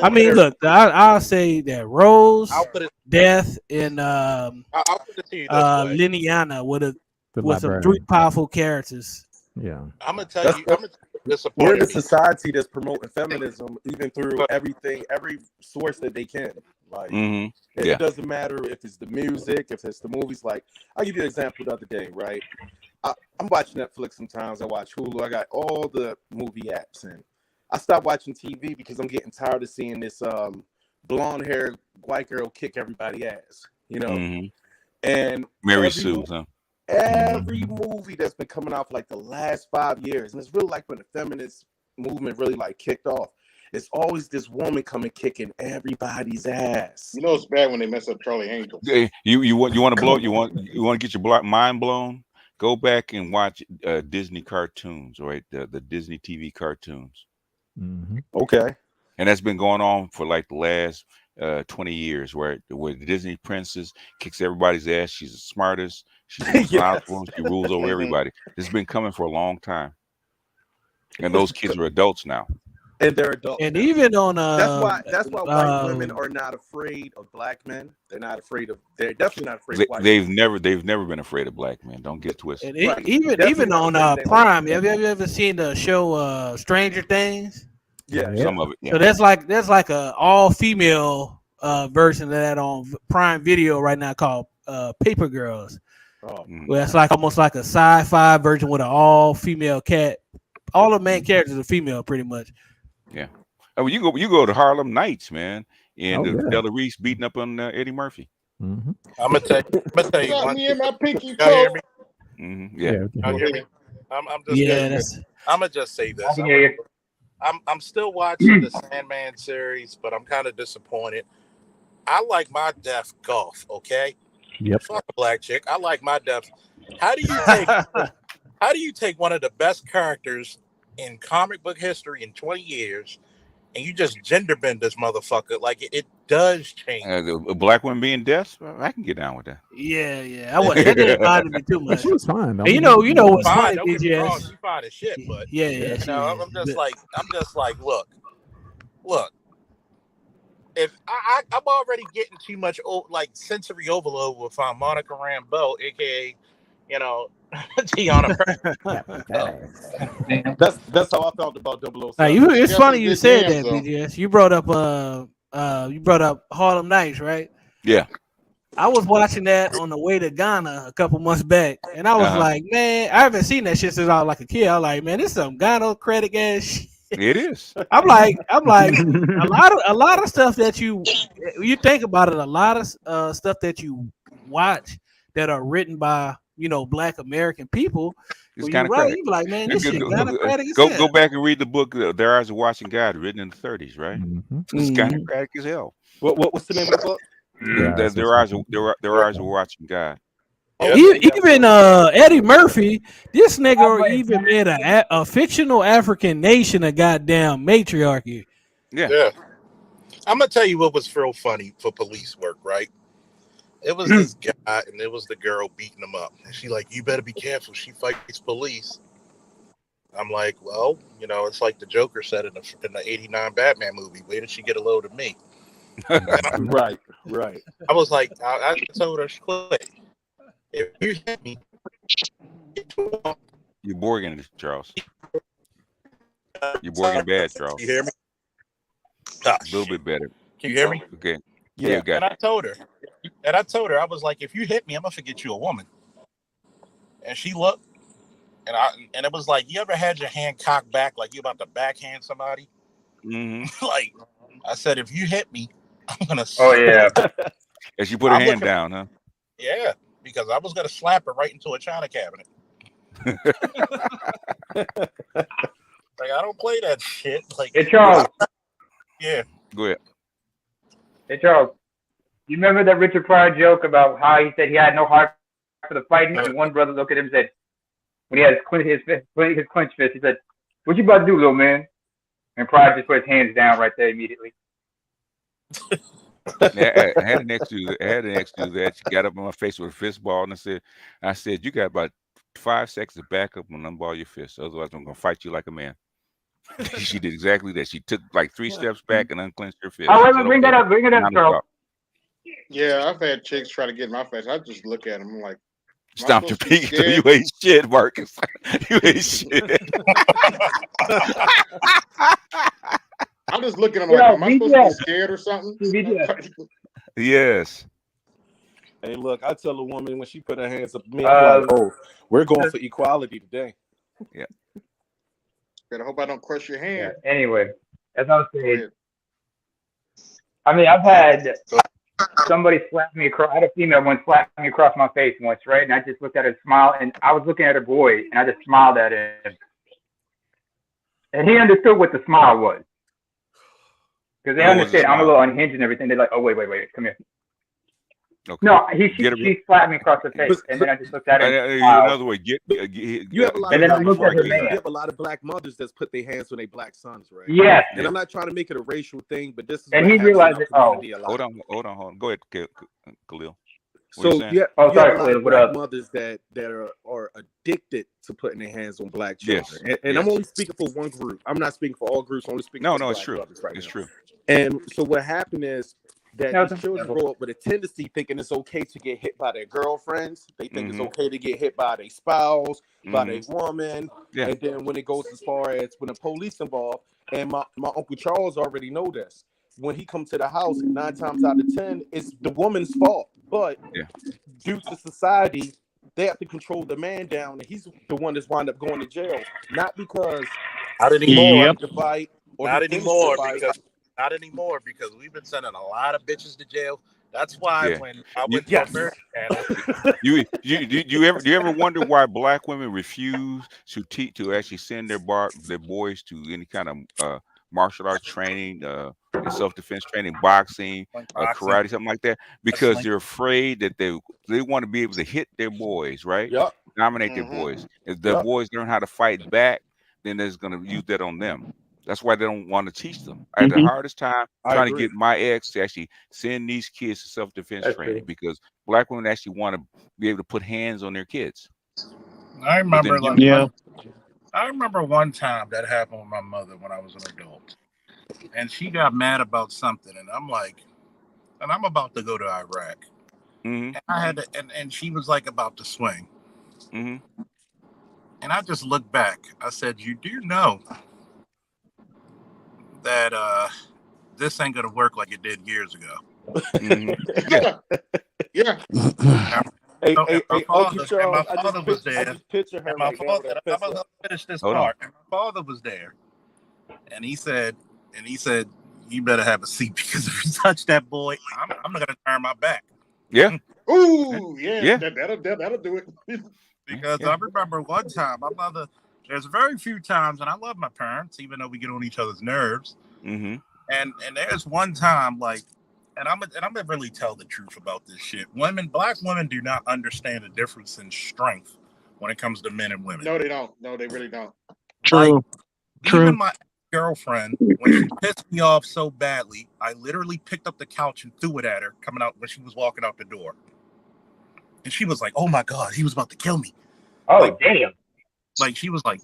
I mean, look, I'll say that Rose, I'll put it. Death, and I'll put it to you this way. Liliana The with some 3 librarian. powerful characters. Yeah. I'm gonna tell That's you. I'm gonna tell you We're disappointed in a me. society that's promoting feminism even through everything, every source that they can. Like Mhm. it Yeah. doesn't matter if it's the music, if it's the movies. Like I'll give you an example the other day, right? I'm watching Netflix sometimes. I watch Hulu. I got all the movie apps, and I stopped watching TV because I'm getting tired of seeing this blonde-haired white girl kick everybody ass. You know, Mhm. and Mary every Sue, huh? every movie that's been coming out for like the last 5 years, and it's really like when the feminist movement really like kicked off. It's always this woman coming kicking everybody's ass. You know it's bad when they mess up Charlie Angels. Hey, you want to blow Come you on. want to get your mind blown? Go back and watch Disney cartoons, right? The Disney TV cartoons, Okay. and that's been going on for like the last 20 years, where the Disney princess kicks everybody's ass. She's the smartest. She's the most Yes. powerful. She rules over everybody. This has been coming for a long time, and those kids are adults now. And they're adults And now. even on That's why white women are not afraid of black men. They're not afraid of. They're definitely not afraid of white They've men. never been afraid of black men. Don't get twisted. and Right. even Definitely on not afraid of them. Prime, have you ever seen the show Stranger Things? Yeah. Some of it. Yeah. So that's like a all female version of that on Prime Video right now called Paper Girls. Oh. Well, it's like almost like a sci-fi version with an all female cat. All the main characters are female, pretty much. Yeah. Oh, you go to Harlem Nights, man, and Oh, yeah. Della Reese beating up on Eddie Murphy. Mm-hmm. I'm gonna tell you Got one me thing. in my pinky Y'all hear toe. me? Yeah. Y'all hear me? I'm just Yeah, gonna, that's I'm gonna just say I this. can hear you. I'm still watching the Sandman series, but I'm kind of disappointed. I like my deaf golf, okay? Yep. Fuck a black chick. I like my deaf. How do you take one of the best characters in comic book history in 20 years and you just gender bend this motherfucker? Like it does change. The black woman being deaf, I can get down with that. yeah. That didn't bother me too But much. she was fine. Though. And you know what's Fine, funny, don't get me wrong, BGS? she fine as shit, but Yeah, you she know, is. I'm just like, look. If I'm already getting too much like sensory overload with Monica Rambeau, aka, you know, Tiana. That's how I felt about 007. Now, it's funny some you good said jams, that, though. BGS. You brought up Harlem Nights, right? Yeah. I was watching that on the way to Ghana a couple months back, and I was like, man, I haven't seen that shit since I was like a kid. I was like, man, this is some Ghana credit ass shit. It is. I'm like, a lot of stuff that you think about it, a lot of stuff that you watch that are written by Black American people. It's When kind you of write, credit. you be like, man, this shit Ghana credit as Go hell. back and read the book. Their Eyes Are Watching God, written in the 30s, right? It's kind of credit as hell. What's the name of the book? Their eyes are watching God. Even Eddie Murphy, this nigga even made a fictional African nation a goddamn matriarchy. Yeah. I'm gonna tell you what was real funny for police work, right? It was this guy and it was the girl beating him up. And she like, you better be careful. She fights police. I'm like, well, it's like the Joker said in the '89 Batman movie. Where did she get a load of me? Right. I was like, I told her, quick. If you hit me, You're Borging, Charles. You're Borging bad, Charles. You hear me? A little bit better. Can you hear me? Okay. Yeah. And I told her, I was like, if you hit me, I'm gonna forget you a woman. And she looked, and it was like, you ever had your hand cocked back like you about to backhand somebody? Mm-hmm. Like, I said, if you hit me, I'm gonna. Oh yeah. And she put her hand down, huh? Yeah, because I was gonna slap her right into a china cabinet. Like, I don't play that shit. Like, Hey Charles. Yeah. Go ahead. Hey Charles. You remember that Richard Pryor joke about how he said he had no heart for the fighting, and one brother looked at him and said, when he had his clenched fist, he said, "What you about to do, little man?" And Pride just put his hands down right there immediately. I had an ex do that. I had an ex do that. She got up in my face with a fist ball, and I said, you got about 5 seconds to back up and unball your fist. Otherwise, I'm gonna fight you like a man. She did exactly that. She took like 3 steps back and unclenched her fist. Oh, I wait, said, bring okay, that up, now to Charles. stop. Yeah, I've had chicks try to get in my face. I just look at them. I'm like, am I Stomp your supposed to be feet. You scared? ain't shit, Marcus. You ain't shit. I'm just looking at them like, am I supposed to be scared or something? Yes. Hey, look, I tell a woman when she put her hands up at me, I'm like, oh, we're going for equality today. Yeah. Better hope I don't crush your hand. Yeah, anyway, as I was saying, I mean, I've had somebody slap me across. I had a female one slap me across my face once, right? And I just looked at her, smile, and I was looking at her boy, and I just smiled at him, and he understood what the smile was, because they understand I'm a little unhinged and everything. They're like, "Oh, wait, come here." Okay. No, she slapped me across the face, and then I just looked at her. Another way, you have a lot you have a lot of black mothers that's put their hands on their black sons, right? Yes. And I'm not trying to make it a racial thing, but this is and he realized it. Oh, hold on. Go ahead, Khalil. So you have a lot of black mothers that are addicted to putting their hands on black children. Yes. And I'm only speaking for one group. I'm not speaking for all groups. I'm only speaking for black it's true. Right it's now. True. And so what happened is that these children grow up with a tendency thinking it's okay to get hit by their girlfriends. They think it's okay to get hit by their spouse, by their woman. Yeah. And then when it goes as far as when the police involved, and my Uncle Charles already know this. When he comes to the house, 9 times out of 10, it's the woman's fault. But due to society, they have to control the man down, and he's the one that's wound up going to jail. Not because not anymore. The fight or not anymore because we've been sending a lot of bitches to jail. That's why when I went to America, do you ever wonder why black women refuse to actually send their boys to any kind of martial arts training, self-defense training, boxing, karate, something like that? Because they're afraid that they want to be able to hit their boys, right? Yep. Dominate their boys. If the boys learn how to fight back, then they're going to use that on them. That's why they don't want to teach them. I had the hardest time trying to get my ex to actually send these kids to self-defense training because black women actually want to be able to put hands on their kids. I remember I remember one time that happened with my mother when I was an adult. And she got mad about something, and I'm like, and I'm about to go to Iraq. And I had to, and she was like about to swing. And I just looked back. I said, you do know that this ain't gonna work like it did years ago. Yeah. My father was there. I'm gonna finish this part. And my father was there, and he said, you better have a seat because if you touch that boy, I'm not gonna turn my back. Yeah. Ooh, yeah. That'll do it. Because I remember one time, my mother. There's very few times, and I love my parents, even though we get on each other's nerves. And there's one time, like, and I'm gonna really tell the truth about this shit. Black women do not understand the difference in strength when it comes to men and women. No, they don't. No, they really don't. True. Even my girlfriend, when she pissed me off so badly, I literally picked up the couch and threw it at her coming out when she was walking out the door. And she was like, "Oh my God, he was about to kill me." Oh, damn. Like she was like,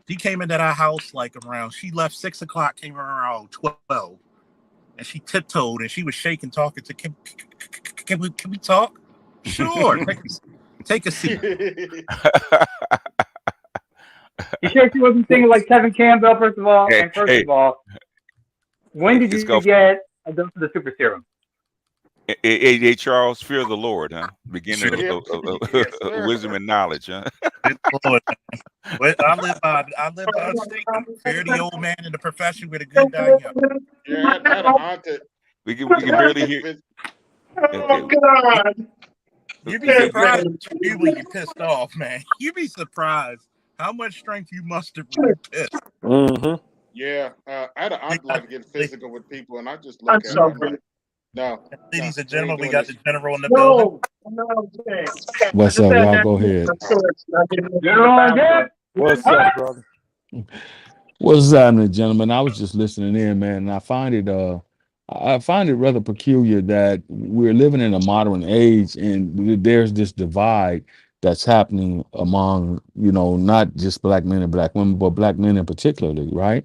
she came into our house like around. She left 6 o'clock, came around 12, and she tiptoed and she was shaking, talking to. Can we talk? Sure. Take a seat. You sure she wasn't singing like Kevin Campbell? First of all, of all, when did you get a dose of the super serum? Hey, Charles, fear of the Lord, huh? Beginner of wisdom and knowledge, huh? Lord, I live by a statement. Fear the old man in the profession with a good die young. Yeah, I had an aunt that we can barely hear. Oh God! You'd be surprised when you're pissed off, man. You'd be surprised how much strength you muster when you're pissed. Yeah, I had an aunt like to get physical with people, and I just look at her. I'm like, No, Ladies and we ain't gentlemen, we doing got the this. general in the building. No, I'm saying. What's up, y'all? Go ahead. What's up, brother? What's happening, gentlemen? I was just listening in, man, and I find it rather peculiar that we're living in a modern age, and there's this divide that's happening among, not just black men and black women, but black men in particularly, right?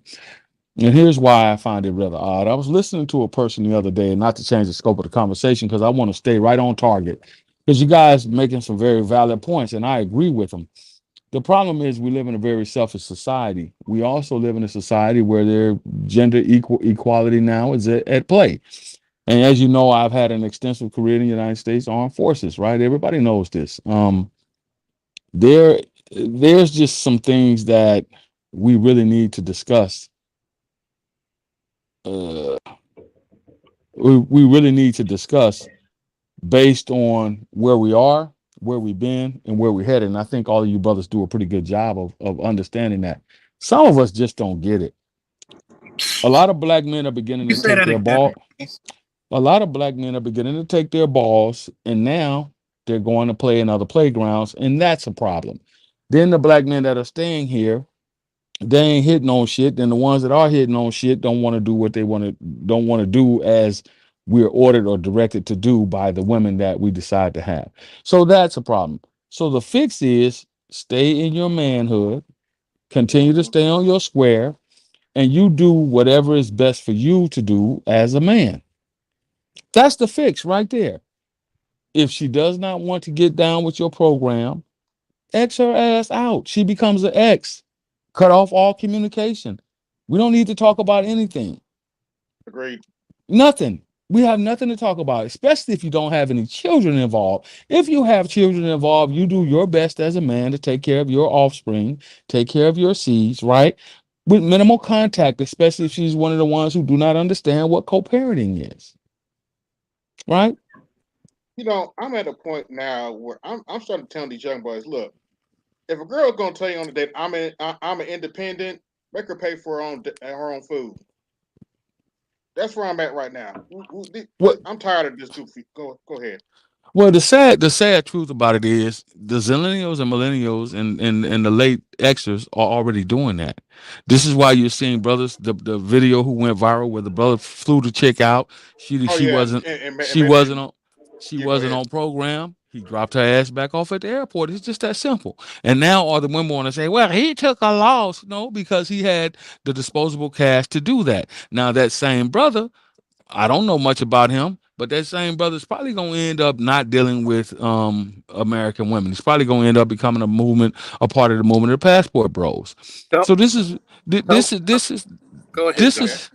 And here's why I find it rather odd. I was listening to a person the other day, and not to change the scope of the conversation, because I want to stay right on target, because you guys making some very valid points, and I agree with them. The problem is we live in a very selfish society. We also live in a society where their gender equality now is at play. And as you know, I've had an extensive career in the United States Armed Forces, right? Everybody knows this. There, there's just some things that we really need to discuss. Uh, we really need to discuss based on where we are, where we've been, and where we're headed. And I think all of you brothers do a pretty good job of understanding that. Some of us just don't get it. A lot of black men are beginning You to say take that their again, ball. please. A lot of black men are beginning to take their balls, and now they're going to play in other playgrounds, and that's a problem. Then the black men that are staying here, they ain't hitting on shit. Then the ones that are hitting on shit don't want to do what they don't want to do as we're ordered or directed to do by the women that we decide to have. So that's a problem. So the fix is stay in your manhood, continue to Mm-hmm. stay on your square, and you do whatever is best for you to do as a man. That's the fix right there. If she does not want to get down with your program, X her ass out. She becomes an X. Cut off all communication. We don't need to talk about anything. Agreed. Nothing. We have nothing to talk about, especially if you don't have any children involved. If you have children involved, you do your best as a man to take care of your offspring, take care of your seeds, right? With minimal contact, especially if she's one of the ones who do not understand what co-parenting is, right? I'm at a point now where I'm starting to tell these young boys, look, if a girl's gonna tell you on the date I'm an independent, make her pay for her own food. That's where I'm at right now. What I'm tired of this goofy. Go ahead. Well, the sad truth about it is the zillennials and millennials and the late Xers are already doing that. This is why you're seeing brothers, the video who went viral where the brother flew the chick out. She Oh she yeah, wasn't and she made it. wasn't on she Yeah, go wasn't ahead. on program. He dropped her ass back off at the airport. It's just that simple. And now all the women want to say, well, he took a loss. No, because he had the disposable cash to do that. Now that same brother, I don't know much about him, but that same brother's probably gonna end up not dealing with American women. He's probably gonna end up becoming a part of the movement of the passport bros. Don't, So this is thi- don't, go ahead, this John. is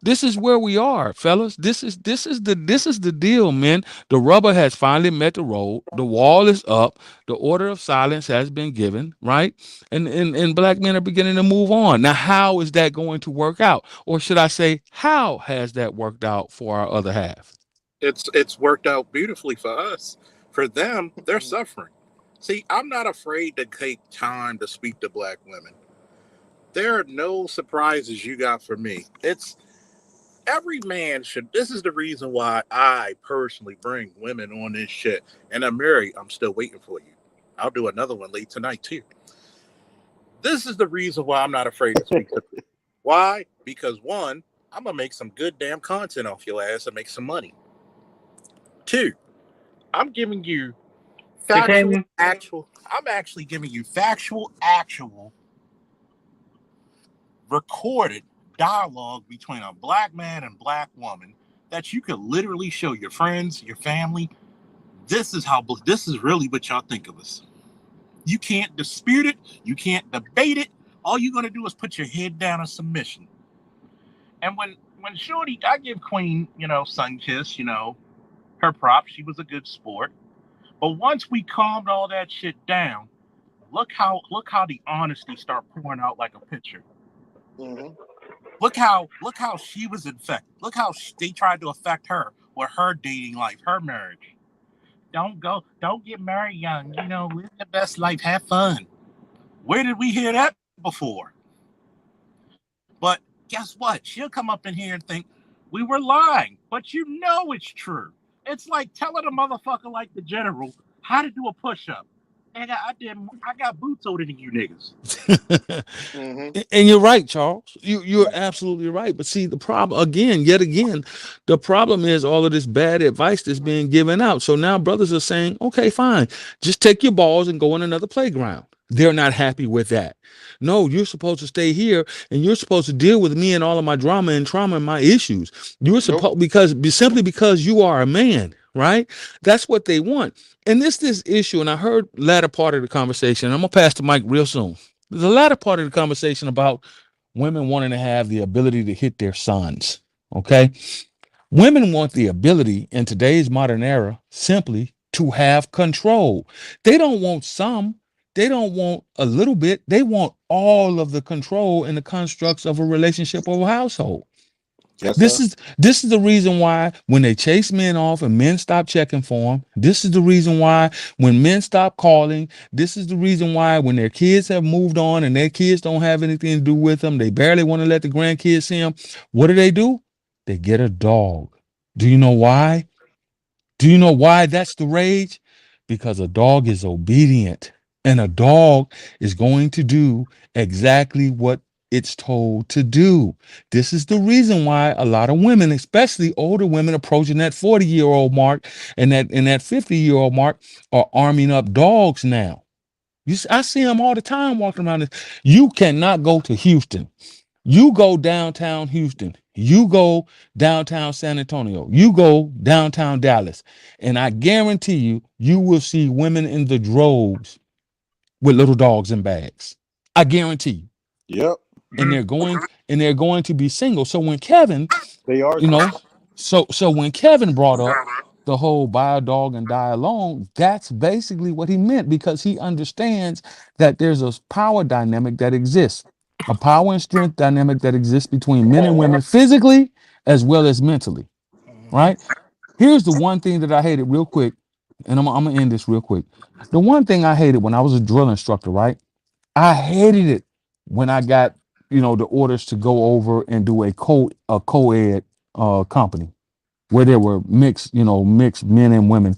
this is where we are, fellas. This is the deal, man. The rubber has finally met the road. The wall is up. The order of silence has been given, right? And black men are beginning to move on. Now, how is that going to work out? Or should I say, how has that worked out for our other half? It's worked out beautifully for us. For them, they're suffering. See, I'm not afraid to take time to speak to black women. There are no surprises you got for me. It's every man should. This is the reason why I personally bring women on this shit. And AMIRI, I'm still waiting for you. I'll do another one late tonight too. This is the reason why I'm not afraid to speak to them. Why? Because one, I'm gonna make some good damn content off your ass and make some money. Two, I'm giving you factual, Continue. actual. I'm actually giving you factual, actual, recorded dialogue between a black man and black woman that you could literally show your friends, your family. This is really what y'all think of us. You can't dispute it. You can't debate it. All you're gonna do is put your head down in submission. And when Shorty, I give Queen, sun kiss, her props. She was a good sport. But once we calmed all that shit down, look how the honesty start pouring out like a pitcher. Mm-hmm. Look how she was infected. Look how they tried to affect her with her dating life, her marriage. Don't get married young. Live your best life, have fun. Where did we hear that before? But guess what? She'll come up in here and think, We were lying, but you know it's true. It's like telling a motherfucker like the general how to do a push up. And I got boots older than you niggas. Mm-hmm. And you're right, Charles. You're absolutely right. But see, the problem again, yet again, the problem is all of this bad advice that's being given out. So now brothers are saying, okay, fine, just take your balls and go on another playground. They're not happy with that. No, you're supposed to stay here and you're supposed to deal with me and all of my drama and trauma and my issues. You're Nope. supposed simply because you are a man, right? That's what they want. And this issue, and I heard latter part of the conversation. I'm gonna pass the mic real soon. The latter part of the conversation about women wanting to have the ability to hit their sons. Okay. Women want the ability in today's modern era simply to have control. They don't want some, they don't want a little bit, they want all of the control in the constructs of a relationship or a household. Yes, This sir. is this is the reason why when they chase men off and men stop checking for them. This is the reason why when men stop calling. This is the reason why when their kids have moved on and their kids don't have anything to do with them, they barely want to let the grandkids see them. What do? They get a dog. Do you know why? Do you know why that's the rage? Because a dog is obedient and a dog is going to do exactly what it's told to do. This is the reason why a lot of women, especially older women approaching that 40-year-old mark and that 50-year-old mark, are arming up dogs now. I see them all the time walking around this. You cannot go to Houston. You go downtown Houston, you go downtown San Antonio, you go downtown Dallas, and I guarantee you, you will see women in the droves with little dogs in bags. I guarantee you. Yep. And they're going to be single. So when Kevin, They are you know, single. so when Kevin brought up the whole buy a dog and die alone, that's basically what he meant because he understands that there's a power dynamic that exists, a power and strength dynamic that exists between men and women physically as well as mentally, right? Here's the one thing that I hated real quick, and I'm gonna end this real quick. The one thing I hated when I was a drill instructor, right? I hated it when I got, the orders to go over and do a co-ed company where there were mixed men and women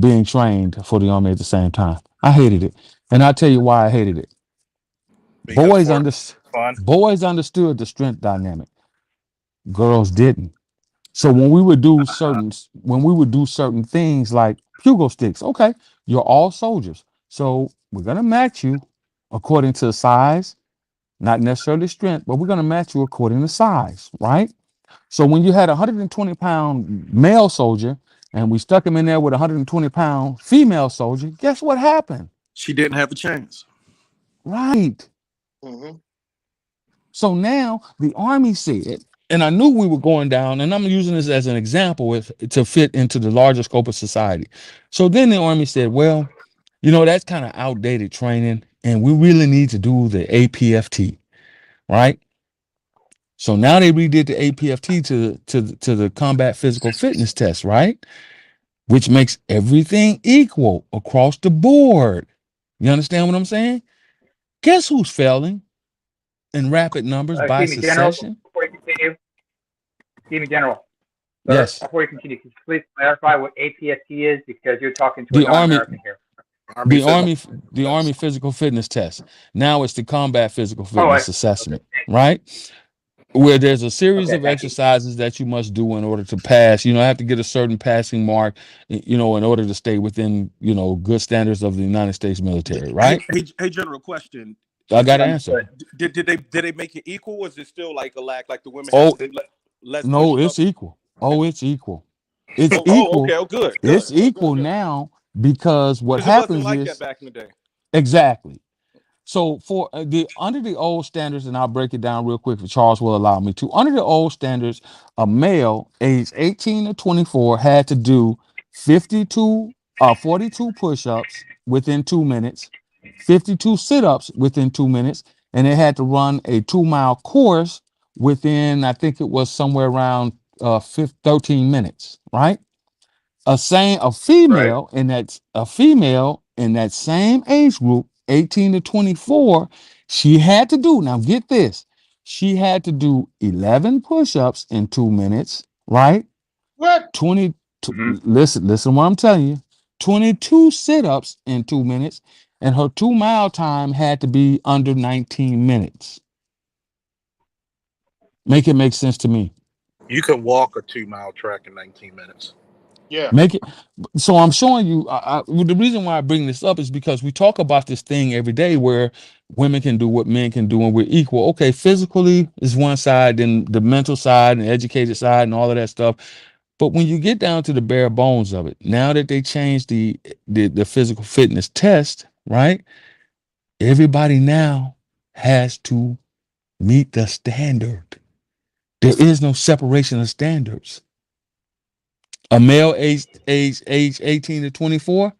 being trained for the army at the same time. I hated it. And I'll tell you why I hated it. Because Boys for under fun. boys understood the strength dynamic. Girls didn't. So when we would do certain things like Hugo sticks, okay, you're all soldiers. So we're gonna match you according to size, not necessarily strength, but we're gonna match you according to size, right? So when you had a 120-pound male soldier and we stuck him in there with a 120-pound female soldier, guess what happened? She didn't have a chance. Right. Mm-hmm. So now the Army said, and I knew we were going down, and I'm using this as an example to fit into the larger scope of society. So then the Army said, well, that's kind of outdated training, and we really need to do the APFT, right? So now they redid the APFT to the combat physical fitness test, right? Which makes everything equal across the board. You understand what I'm saying? Guess who's failing in rapid numbers by Excuse me, General. succession? Before you continue, excuse me, General. Sir, Yes, before you continue, could you please clarify what APST is because you're talking to a the Army, non-American here. Army the physical. Army, the Army physical fitness test. Now it's the combat physical Oh, fitness okay. assessment, right? Where there's a series Okay, of thank you. exercises that you must do in order to pass. I have to get a certain passing mark, in order to stay within, good standards of the United States military, Hey, right? hey, general question. I got to answer. Understood. Did they make it equal, or is it still like a lack? Like the women have Oh, to do less no, push it's ups? equal. Oh, it's equal. It's Okay. equal. Oh, good, good. It's equal now because what Because it wasn't happens like that is back in the day. exactly. So for the under the old standards, and I'll break it down real quick if Charles will allow me to. Under the old standards, a male aged 18 to 24 had to do 42 push-ups within 2 minutes, 52 sit-ups within 2 minutes, and they had to run a 2-mile course within, I think it was somewhere around 13 minutes, right? A Right. female in that same age group, 18 to 24, she had to do, now get this, She had to do 11 push-ups in 2 minutes, right? What? 20 Mm-hmm. listen what I'm telling you. 22 sit-ups in 2 minutes, and her 2-mile time had to be under 19 minutes. Make it make sense to me. You can walk a 2 mile track in 19 minutes. Yeah. Make it so. I'm showing you. The reason why I bring this up is because we talk about this thing every day where women can do what men can do and we're equal. Okay, physically is one side, then the mental side and the educated side and all of that stuff. But when you get down to the bare bones of it, now that they changed the physical fitness test, right? Everybody now has to meet the standard. There is no separation of standards. A male age 18 to 24,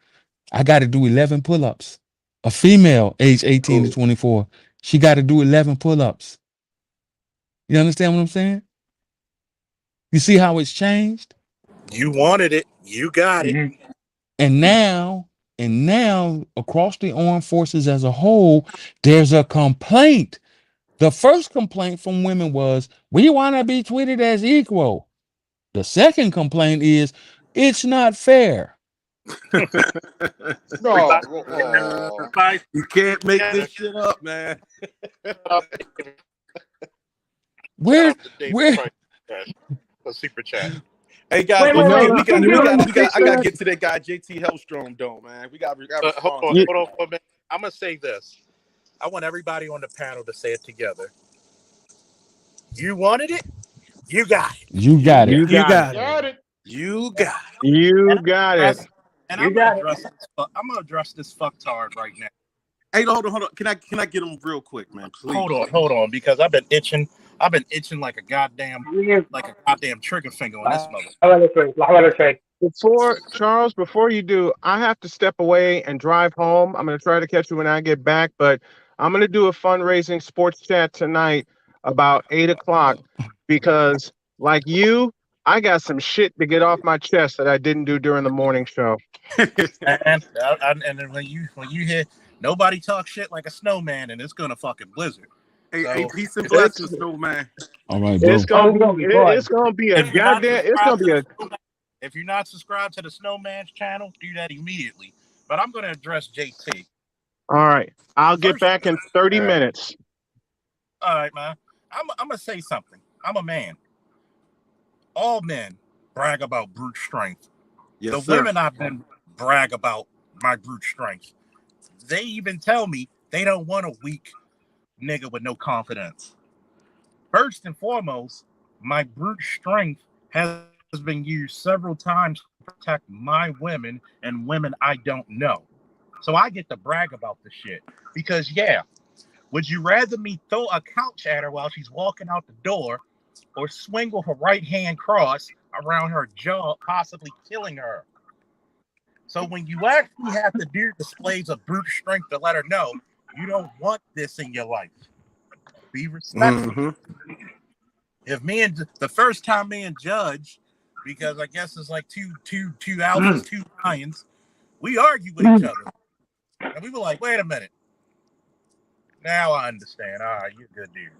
I got to do 11 pull-ups. A female age 18 to 24, she got to do 11 pull-ups. You understand what I'm saying? You see how it's changed? You wanted it, you got it. Mm-hmm. And now across the armed forces as a whole, there's a complaint. The first complaint from women was, we want to be treated as equal. The second complaint is, it's not fair. No. You can't make this shit up, man. Shout Where, out to David where, Price for super chat. Hey guys, Wait, we wait, wait. we Before got you we go got any we got I further, gotta get to that guy JT Hellstrom though, man. We got Hold respond on, to hold him. on for a minute. I'm gonna say this. I want everybody on the panel to say it together. You wanted it, you got it. you You got it. got You you got it. Got it. you got And You I'm got gonna it. address, and you I'm gonna got it. address this. I'm gonna address this fucktard right now. it. Hey, hold on. Can I get him real quick, man? Please. Hold on, because I've been itching. I've been itching Leave. like a goddamn trigger finger on this mother. لحظة شوي. Before Charles, before you do, I have to step away and drive home. I'm gonna try to catch you when I get back, but I'm gonna do a fundraising sports chat tonight about 8 o'clock because, like you, I got some shit to get off my chest that I didn't do during the morning show. And then when you hear nobody talk shit like a snowman, and it's gonna fucking blizzard. Hey, So peace and It's blessings, Snowman. All right, it's bro. gonna Oh, it's be gonna be fun. it's gonna be a if you're not goddamn it's gonna subscribed to be the a snowman, if you're not subscribed to the snowman's channel, do that immediately. But I'm gonna address JT all right. I'll get first. back in 30 minutes. All right, man. I'm gonna say something. I'm a man. All men brag about brute strength. Yes, The sir. women I've been brag about my brute strength. They even tell me they don't want a weak nigga with no confidence. First and foremost, my brute strength has been used several times to protect my women and women I don't know. So I get to brag about the shit. Because, yeah, would you rather me throw a couch at her while she's walking out the door or swing with her right hand cross around her jaw, possibly killing her? So when you actually have to do displays of brute strength to let her know you don't want this in your life, be respectful. Mm-hmm. If me and the first time me and Judge, because I guess it's like two alphas, two lions, we argued with each other, and we were like, wait a minute, now I understand. All right, you're a good dude.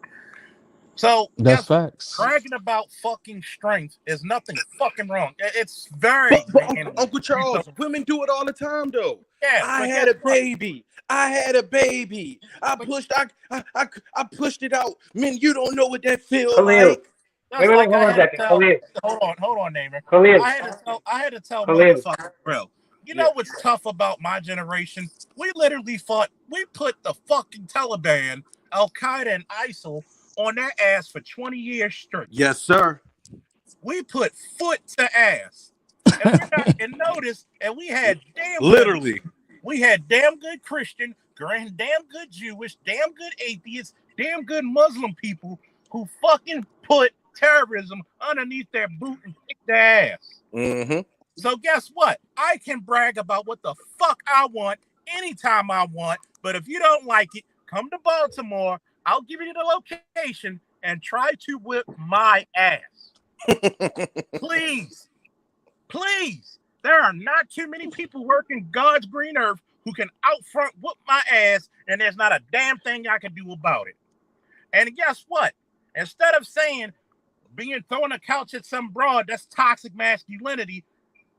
So That's guess what? facts. Bragging about fucking strength is nothing fucking wrong. It's very manly. Uncle Charles, women do it all the time, though. Yeah, I but had guess a what? baby. I had a baby. I pushed it out. Man, you don't know what that feels Khalil. like. That's Wait, like I hold on a had to second. tell. Khalil. Hold on, Namer. Khalil. I had to tell Khalil. motherfucker Grill. You Yeah. know what's tough about my generation? We literally fought. We put the fucking Taliban, Al Qaeda, and ISIL on their ass for 20 years straight. Yes, sir. We put foot to ass, and we're not. And notice, and we had damn good. Literally. We had damn good Christian, damn good Jewish, damn good atheists, damn good Muslim people who fucking put terrorism underneath their boot and kick their ass. Mm-hmm. So guess what? I can brag about what the fuck I want anytime I want. But if you don't like it, come to Baltimore. I'll give you the location and try to whip my ass. Please. Please. There are not too many people working God's green earth who can out front whoop my ass, and there's not a damn thing I can do about it. And guess what? Instead of saying being throwing a couch at some broad, that's toxic masculinity.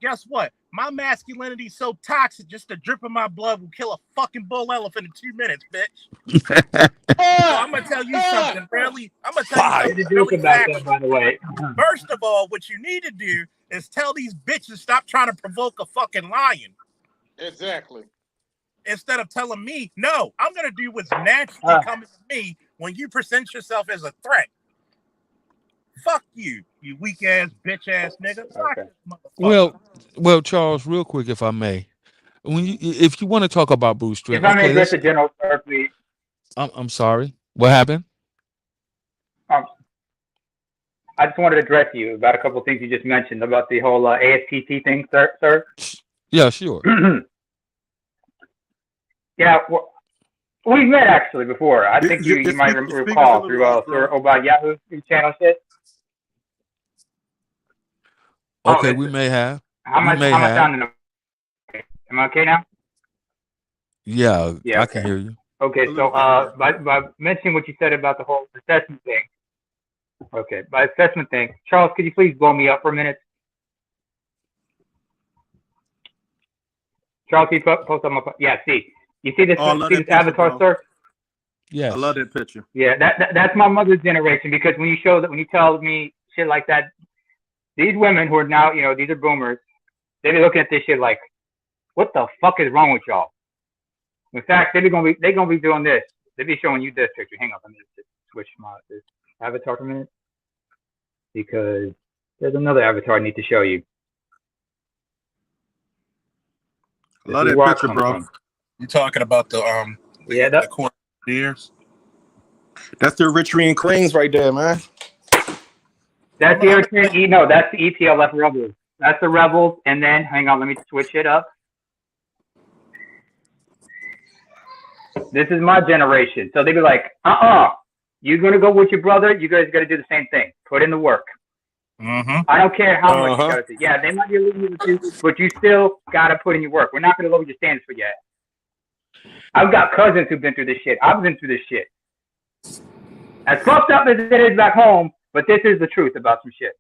Guess what? My masculinity is so toxic, just a drip of my blood will kill a fucking bull elephant in 2 minutes, bitch. So I'm gonna tell you something really. I'm gonna tell you I something did a joke really about that, factual. by the way. First of all, what you need to do is tell these bitches stop trying to provoke a fucking lion. Exactly. Instead of telling me, no, I'm gonna do what's naturally coming to me when you present yourself as a threat. Fuck you, you weak ass bitch ass nigga. Fuck this motherfucker. Well, Charles, real quick, if I may, if you want to talk about Bruce If Strand, I may okay, address let's. the general, sir, please. I'm sorry. What happened? Um, I just wanted to address you about a couple of things you just mentioned about the whole ASPT thing, sir. Yeah, sure. Yeah, well, we've met actually before. I think you might recall through Sir Obad Yahoo channel shit. Okay, we may have. How am I sounding? Am I okay now? Yeah, Yeah, I can hear you. Okay, so by mentioning what you said about the whole assessment thing. Okay, by assessment thing, Charles, could you please blow me up for a minute? Charles, can you post on my yeah? See, you see this? See this avatar, sir? Yes. I love that picture. Yeah, that's my mother's generation, because when you tell me shit like that, these women who are now, these are boomers, they be looking at this shit like, what the fuck is wrong with y'all? In fact, they're gonna be doing this. They be showing you this picture. Hang on, let me just switch this avatar for a minute, because there's another avatar I need to show you. I love that picture, bro. You talking about the the corn deers? That's the Eritrean Cranes right there, man. That's the Eritrean. No, that's the EPLF rebels. That's the rebels. And then, hang on, let me switch it up. This is my generation. So they'd be like, you're going to go with your brother. You guys got to do the same thing. Put in the work. I don't care how much you got to do. Yeah, they might be leaving with you, but you still got to put in your work. We're not going to lower your standards for you. I've got cousins who've been through this shit. I've been through this shit. As fucked up as it is back home, but this is the truth about some shit.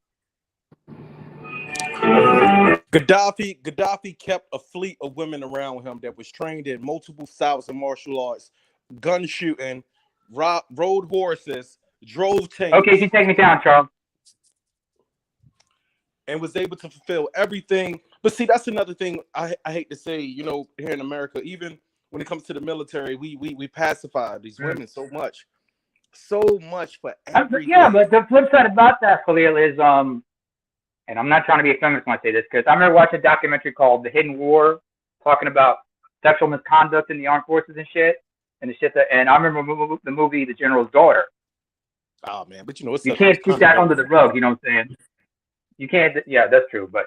Gaddafi kept a fleet of women around him that was trained in multiple styles of martial arts, gun shooting, rode horses, drove tanks. Okay, you can take me down, Charles. And was able to fulfill everything. But see, that's another thing I hate to say, here in America, even when it comes to the military, we pacify these women so much for everything. Yeah, but the flip side about that, Khalil, is and I'm not trying to be a feminist when I say this, because I remember watching a documentary called The Hidden War, talking about sexual misconduct in the armed forces and shit, and I remember the movie The General's Daughter. Oh man, but you can't keep that under the rug. You know what I'm saying? You can't. Yeah, that's true. But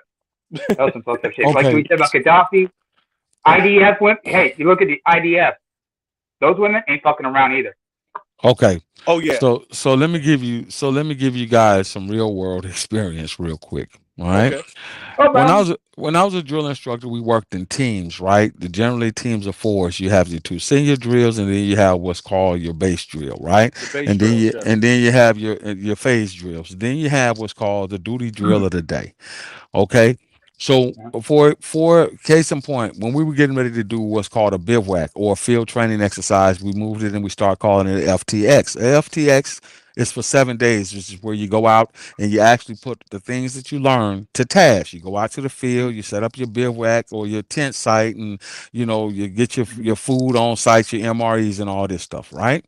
that was some fucked up shit. Okay. Like we said about Gaddafi, IDF women. Hey, you look at the IDF. Those women ain't fucking around either. Okay. Oh yeah. So let me give you guys some real world experience real quick. All right. Okay. When I was a drill instructor, we worked in teams, right? Generally teams of fours. You have your two senior drills, and then you have what's called your base drill, right? And then you have your phase drills. Then you have what's called the duty drill of the day. Okay. So for case in point, when we were getting ready to do what's called a bivouac or a field training exercise, we moved it and we started calling it FTX. FTX is for 7 days, which is where you go out and you actually put the things that you learn to task. You go out to the field, you set up your bivouac or your tent site, and you get your food on site, your MREs and all this stuff, right?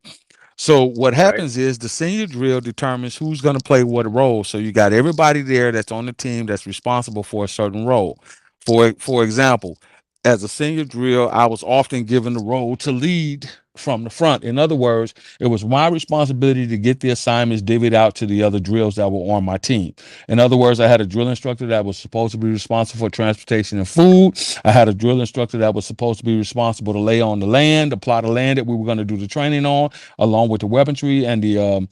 So what happens is the senior drill determines who's going to play what role. So you got everybody there that's on the team that's responsible for a certain role. For example, as a senior drill, I was often given the role to lead from the front. In other words, it was my responsibility to get the assignments divvied out to the other drills that were on my team. In other words, I had a drill instructor that was supposed to be responsible for transportation and food. I had a drill instructor that was supposed to be responsible to lay on the land, the plot of land that we were going to do the training on, along with the weaponry and the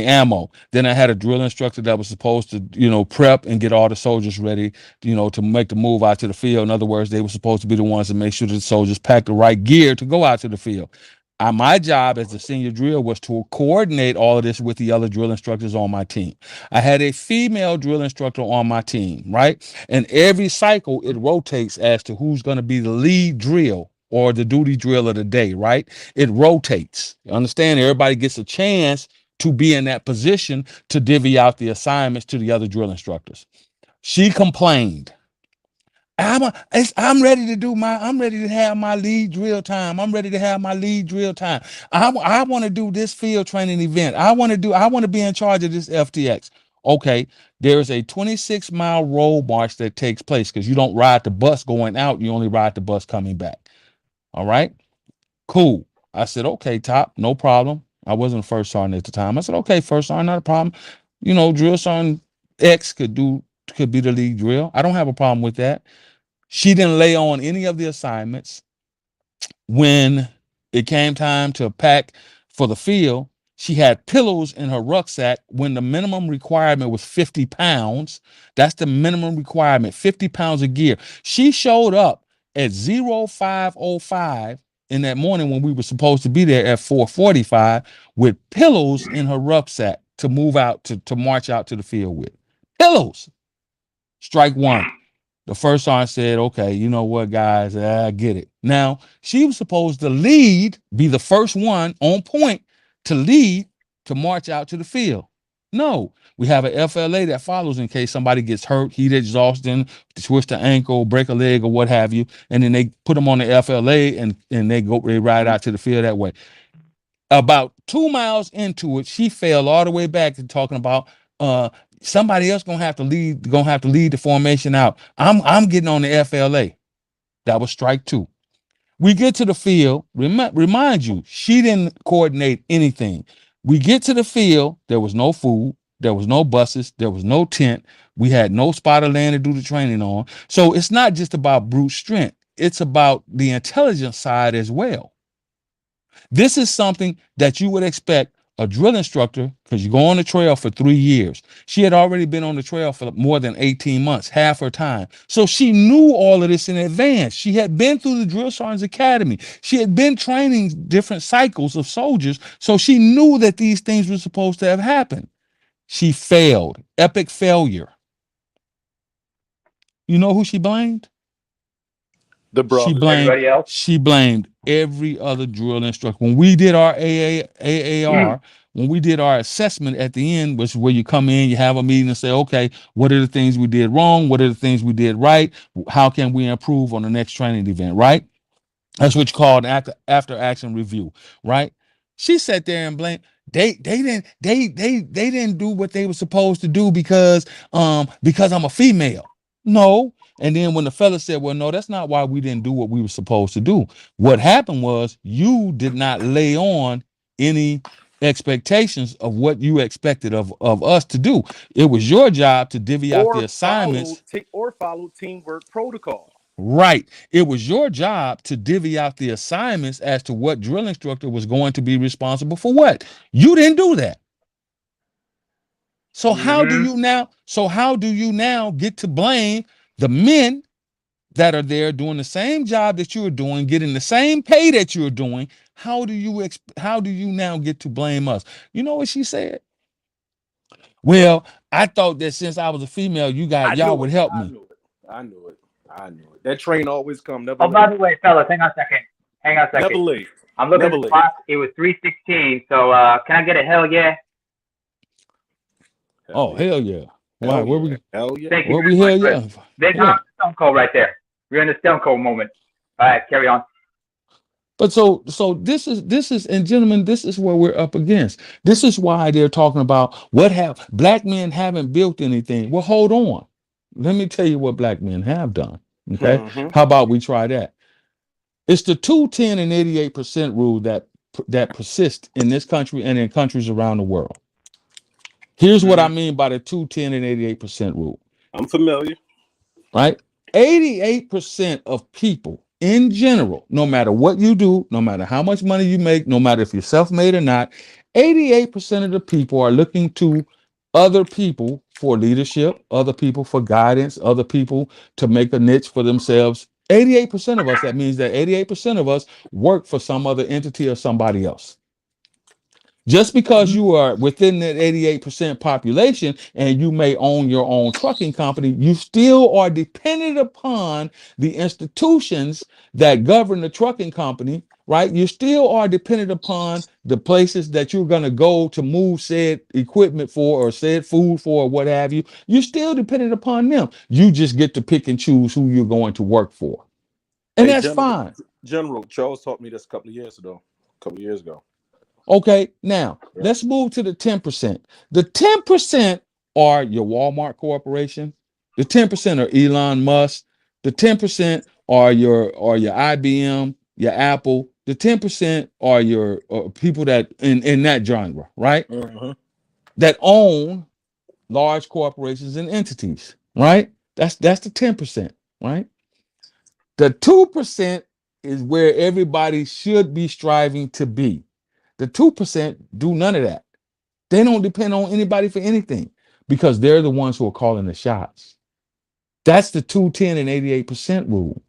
ammo. Then I had a drill instructor that was supposed to, prep and get all the soldiers ready, to make the move out to the field. In other words, they were supposed to be the ones to make sure that the soldiers packed the right gear to go out to the field. My job as the senior drill was to coordinate all of this with the other drill instructors on my team. I had a female drill instructor on my team, right? And every cycle it rotates as to who's going to be the lead drill or the duty drill of the day, right? It rotates. You understand? Everybody gets a chance to be in that position to divvy out the assignments to the other drill instructors. She complained. I'm ready to have my lead drill time. I'm ready to have my lead drill time. I want to do this field training event. I want to be in charge of this FTX. Okay, there's a 26-mile road march that takes place because you don't ride the bus going out, you only ride the bus coming back. All right, cool. I said, okay, Top, no problem. I wasn't a first sergeant at the time. I said, okay, first sergeant, not a problem. You know, drill sergeant X could be the lead drill. I don't have a problem with that. She didn't lay on any of the assignments. When it came time to pack for the field, she had pillows in her rucksack when the minimum requirement was 50 pounds. That's the minimum requirement, 50 pounds of gear. She showed up at 05:05 in that morning when we were supposed to be there at 4:45 with pillows in her rucksack to move out, to march out to the field with. Pillows. Strike one. The first sergeant said, okay, you know what, guys, I get it. Now, she was supposed to lead, be the first one on point to lead to march out to the field. No, we have an FLA that follows in case somebody gets hurt, heat exhaustion, twist an ankle, break a leg, or what have you. And then they put them on the FLA and they ride out to the field that way. About 2 miles into it, she fell all the way back to talking about somebody else gonna have to lead the formation out. I'm getting on the FLA. That was strike two. We get to the field. Remind you, she didn't coordinate anything. We get to the field. There was no food. There was no buses. There was no tent. We had no spot of land to do the training on. So it's not just about brute strength. It's about the intelligence side as well. This is something that you would expect a drill instructor, because you go on the trail for 3 years. She had already been on the trail for more than 18 months, half her time. So she knew all of this in advance. She had been through the Drill Sergeant's Academy. She had been training different cycles of soldiers. So she knew that these things were supposed to have happened. She failed. Epic failure. You know who she blamed? The brother. Everybody else? She blamed every other drill instructor. When we did our AAR, when we did our assessment at the end, which is where you come in, you have a meeting and say, okay, what are the things we did wrong? What are the things we did right? How can we improve on the next training event, right? That's what you call an after action review, right? She sat there and blamed they didn't do what they were supposed to do because I'm a female. No. And then when the fella said, well, no, that's not why we didn't do what we were supposed to do. What happened was you did not lay on any expectations of what you expected of us to do. It was your job to divvy out the assignments. Follow teamwork protocol. Right. It was your job to divvy out the assignments as to what drill instructor was going to be responsible for what. You didn't do that. So how do you now get to blame the men that are there doing the same job that you're doing, getting the same pay that you're doing? How do you now get to blame us? You know what she said? Well, I thought that since I was a female, y'all would help me. I knew it. That train always come. Never. Oh, late. By the way, fellas, hang on a second. Never late. I'm looking at the clock. It was 3:16. So can I get a hell yeah? Hell yeah. Why? Where we? Hell yeah. Thank you. Where we? Hell yeah. There's a stone cold right there. We're in the stone cold moment. All right, carry on. But so this is, and gentlemen, this is where we're up against. This is why they're talking about black men haven't built anything. Well, hold on. Let me tell you what black men have done. Okay. How about we try that? It's the 210 and 88% rule that persists in this country and in countries around the world. Here's what I mean by the 210 and 88% rule. I'm familiar. Right? 88% of people in general, no matter what you do, no matter how much money you make, no matter if you're self-made or not, 88% of the people are looking to other people for leadership, other people for guidance, other people to make a niche for themselves. 88% of us, that means that 88% of us work for some other entity or somebody else. Just because you are within that 88% population and you may own your own trucking company, you still are dependent upon the institutions that govern the trucking company, right? You still are dependent upon the places that you're going to go to move said equipment for or said food for or what have you. You're still dependent upon them. You just get to pick and choose who you're going to work for. And Hey, that's fine. General Charles taught me this a couple of years ago. Okay, now Yeah. let's move to the 10%. The 10% are your Walmart Corporation. The 10% are Elon Musk. The 10% are your IBM, your Apple. The 10% are your people that in that genre, right? That own large corporations and entities, right? That's the 10%, right? The 2% is where everybody should be striving to be. The 2% do none of that. They don't depend on anybody for anything because they're the ones who are calling the shots. That's the 210 and 88% rule.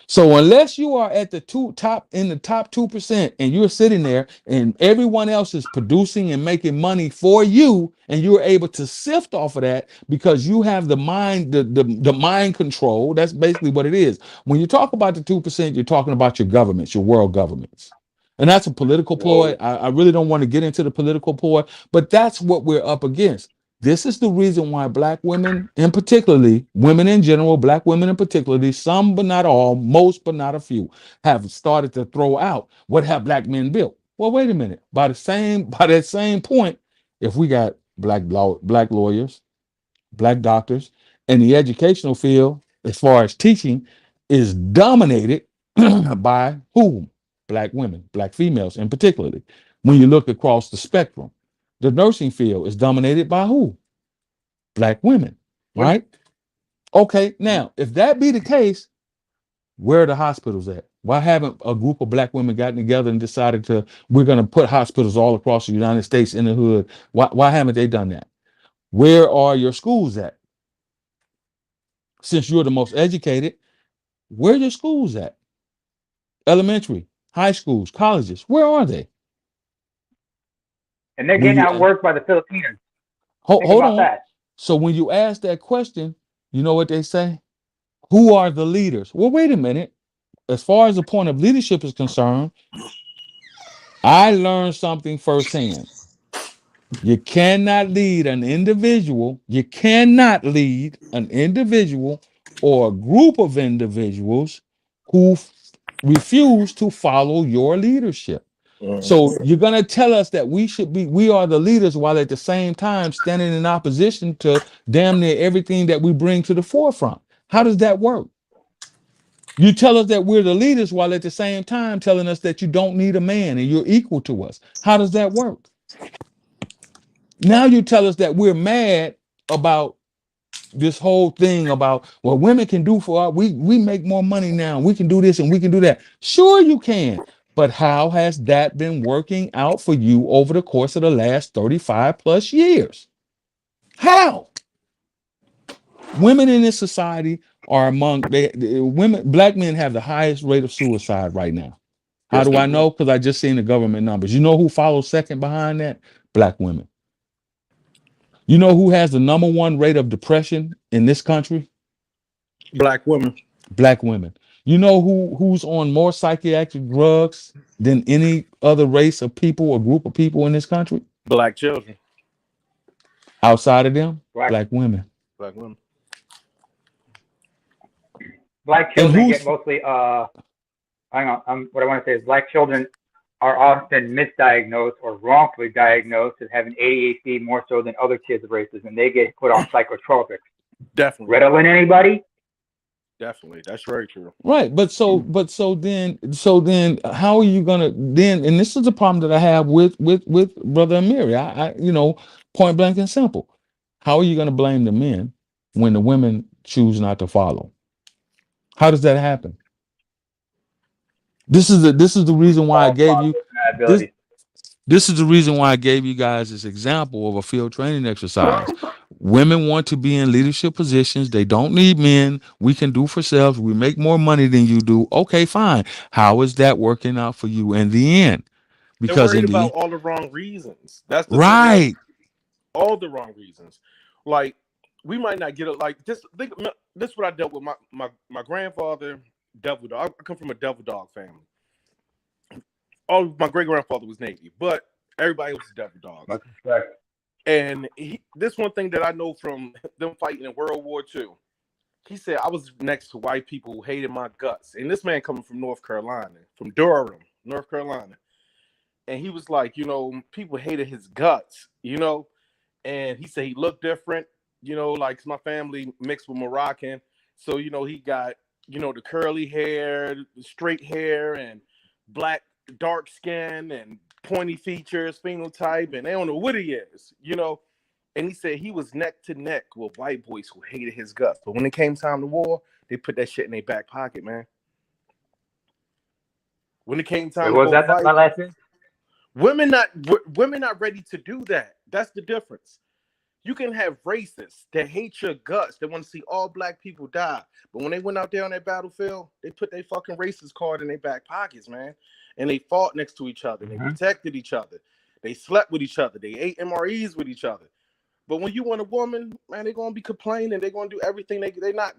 So unless you are at the top 2% and you're sitting there and everyone else is producing and making money for you and you're able to sift off of that because you have the mind, the mind control, that's basically what it is. When you talk about the 2%, you're talking about your governments, your world governments. And that's a political ploy. I really don't want to get into the political ploy, but that's what we're up against. This is the reason why black women, in particularly women in general, black women in particularly, some but not all, most but not a few, have started to throw out what have black men built. Well, wait a minute. By that same point, if we got black lawyers, black doctors, and the educational field, as far as teaching, is dominated by whom? Black women, black females in particularly. When you look across the spectrum, the nursing field is dominated by who? Black women, right? Okay, now, if that be the case, where are the hospitals at? Why haven't a group of black women gotten together and decided we're going to put hospitals all across the United States in the hood? Why haven't they done that? Where are your schools at? Since you're the most educated, where are your schools at? Elementary, high schools, colleges, where are they? And they're When getting you outworked by the Filipinos. Think hold about on. that. So when you ask that question, you know what they say? Who are the leaders? Well, wait a minute. As far as the point of leadership is concerned, I learned something firsthand. You cannot lead an individual. You cannot lead an individual or a group of individuals who refuse to follow your leadership. So you're going to tell us that we are the leaders while at the same time standing in opposition to damn near everything that we bring to the forefront. How does that work? You tell us that we're the leaders while at the same time telling us that you don't need a man and you're equal to us. How does that work? Now you tell us that we're mad about this whole thing about, well, women can do for us. We make more money now. We can do this and we can do that. Sure you can. But how has that been working out for you over the course of the last 35 plus years? How? Women in this society are among women, black men have the highest rate of suicide right now. How do I know? Because I just seen the government numbers. You know who follows second behind that? Black women. You know who has the number one rate of depression in this country? Black women. Black women. You know who's on more psychiatric drugs than any other race of people or group of people in this country? Black children. Outside of them, black women. Black women. Black And children who's get mostly hang on, what I want to say is black children are often misdiagnosed or wrongfully diagnosed as having ADHD more so than other kids' races, and they get put on psychotropics. Definitely. Ritalin, anybody? Definitely, that's very true. Right, but so then how are you gonna then? And this is the problem that I have with brother AMIRI. I point blank and simple. How are you gonna blame the men when the women choose not to follow? How does that happen? This is the reason why I gave you this is the reason why I gave you guys this example of a field training exercise. Women want to be in leadership positions. They don't need men. We can do for selves. We make more money than you do. Okay, fine. How is that working out for you in the end? They're Because worried in about the all the wrong reasons. That's the thing. Like, right, all the wrong reasons. Like, we might not get it. Like, this is what I dealt with. My grandfather, devil dog. I come from a devil dog family. All my great grandfather was Navy, but everybody was a devil dog. Much respect. And this one thing that I know from them fighting in World War II. He said I was next to white people who hated my guts. And this man coming from North Carolina, from Durham, North Carolina. And he was like, people hated his guts, And he said he looked different, like my family mixed with Moroccan. So, he got, the curly hair, the straight hair, and black, dark skin, and pointy features, phenotype, and they don't know what he is, And he said he was neck to neck with white boys who hated his guts. But when it came time to war, they put that shit in their back pocket, man. When it came time to Was go that fight, my last name? women not ready to do that. That's the difference. You can have racists that hate your guts, that want to see all black people die. But when they went out there on that battlefield, they put their fucking racist card in their back pockets, man. And they fought next to each other. They protected each other. They slept with each other. They ate MREs with each other. But when you want a woman, man, they're gonna be complaining. They're gonna do everything. They're not.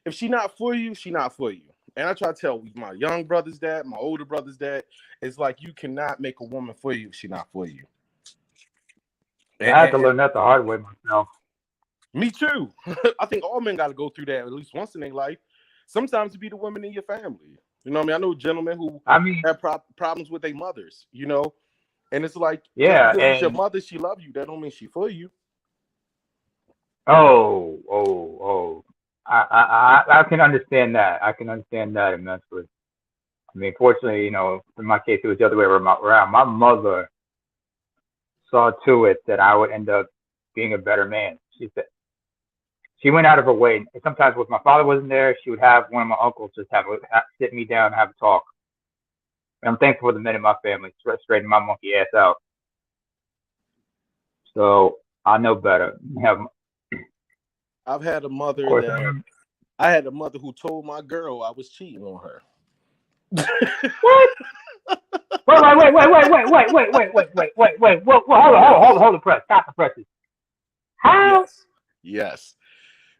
If she not for you, she not for you. And I try to tell my young brothers that, my older brothers that, it's like you cannot make a woman for you if she not for you. I had to learn that the hard way myself. Me too. I think all men got to go through that at least once in their life. Sometimes it be the women in your family. You know what I mean? I know gentlemen who have problems with their mothers, And it's like, yeah, just because it's your mother, she love you. That don't mean she for you. I can understand that. I can understand that immensely. I mean, fortunately, in my case, it was the other way around. My mother saw to it that I would end up being a better man. She said she went out of her way. And sometimes when my father wasn't there, she would have one of my uncles just sit me down and have a talk. And I'm thankful for the men in my family straighten my monkey ass out. So I know better. I've had a mother I had a mother who told my girl I was cheating on her. What? Wait. Hold the press. Stop the presses. How? Yes.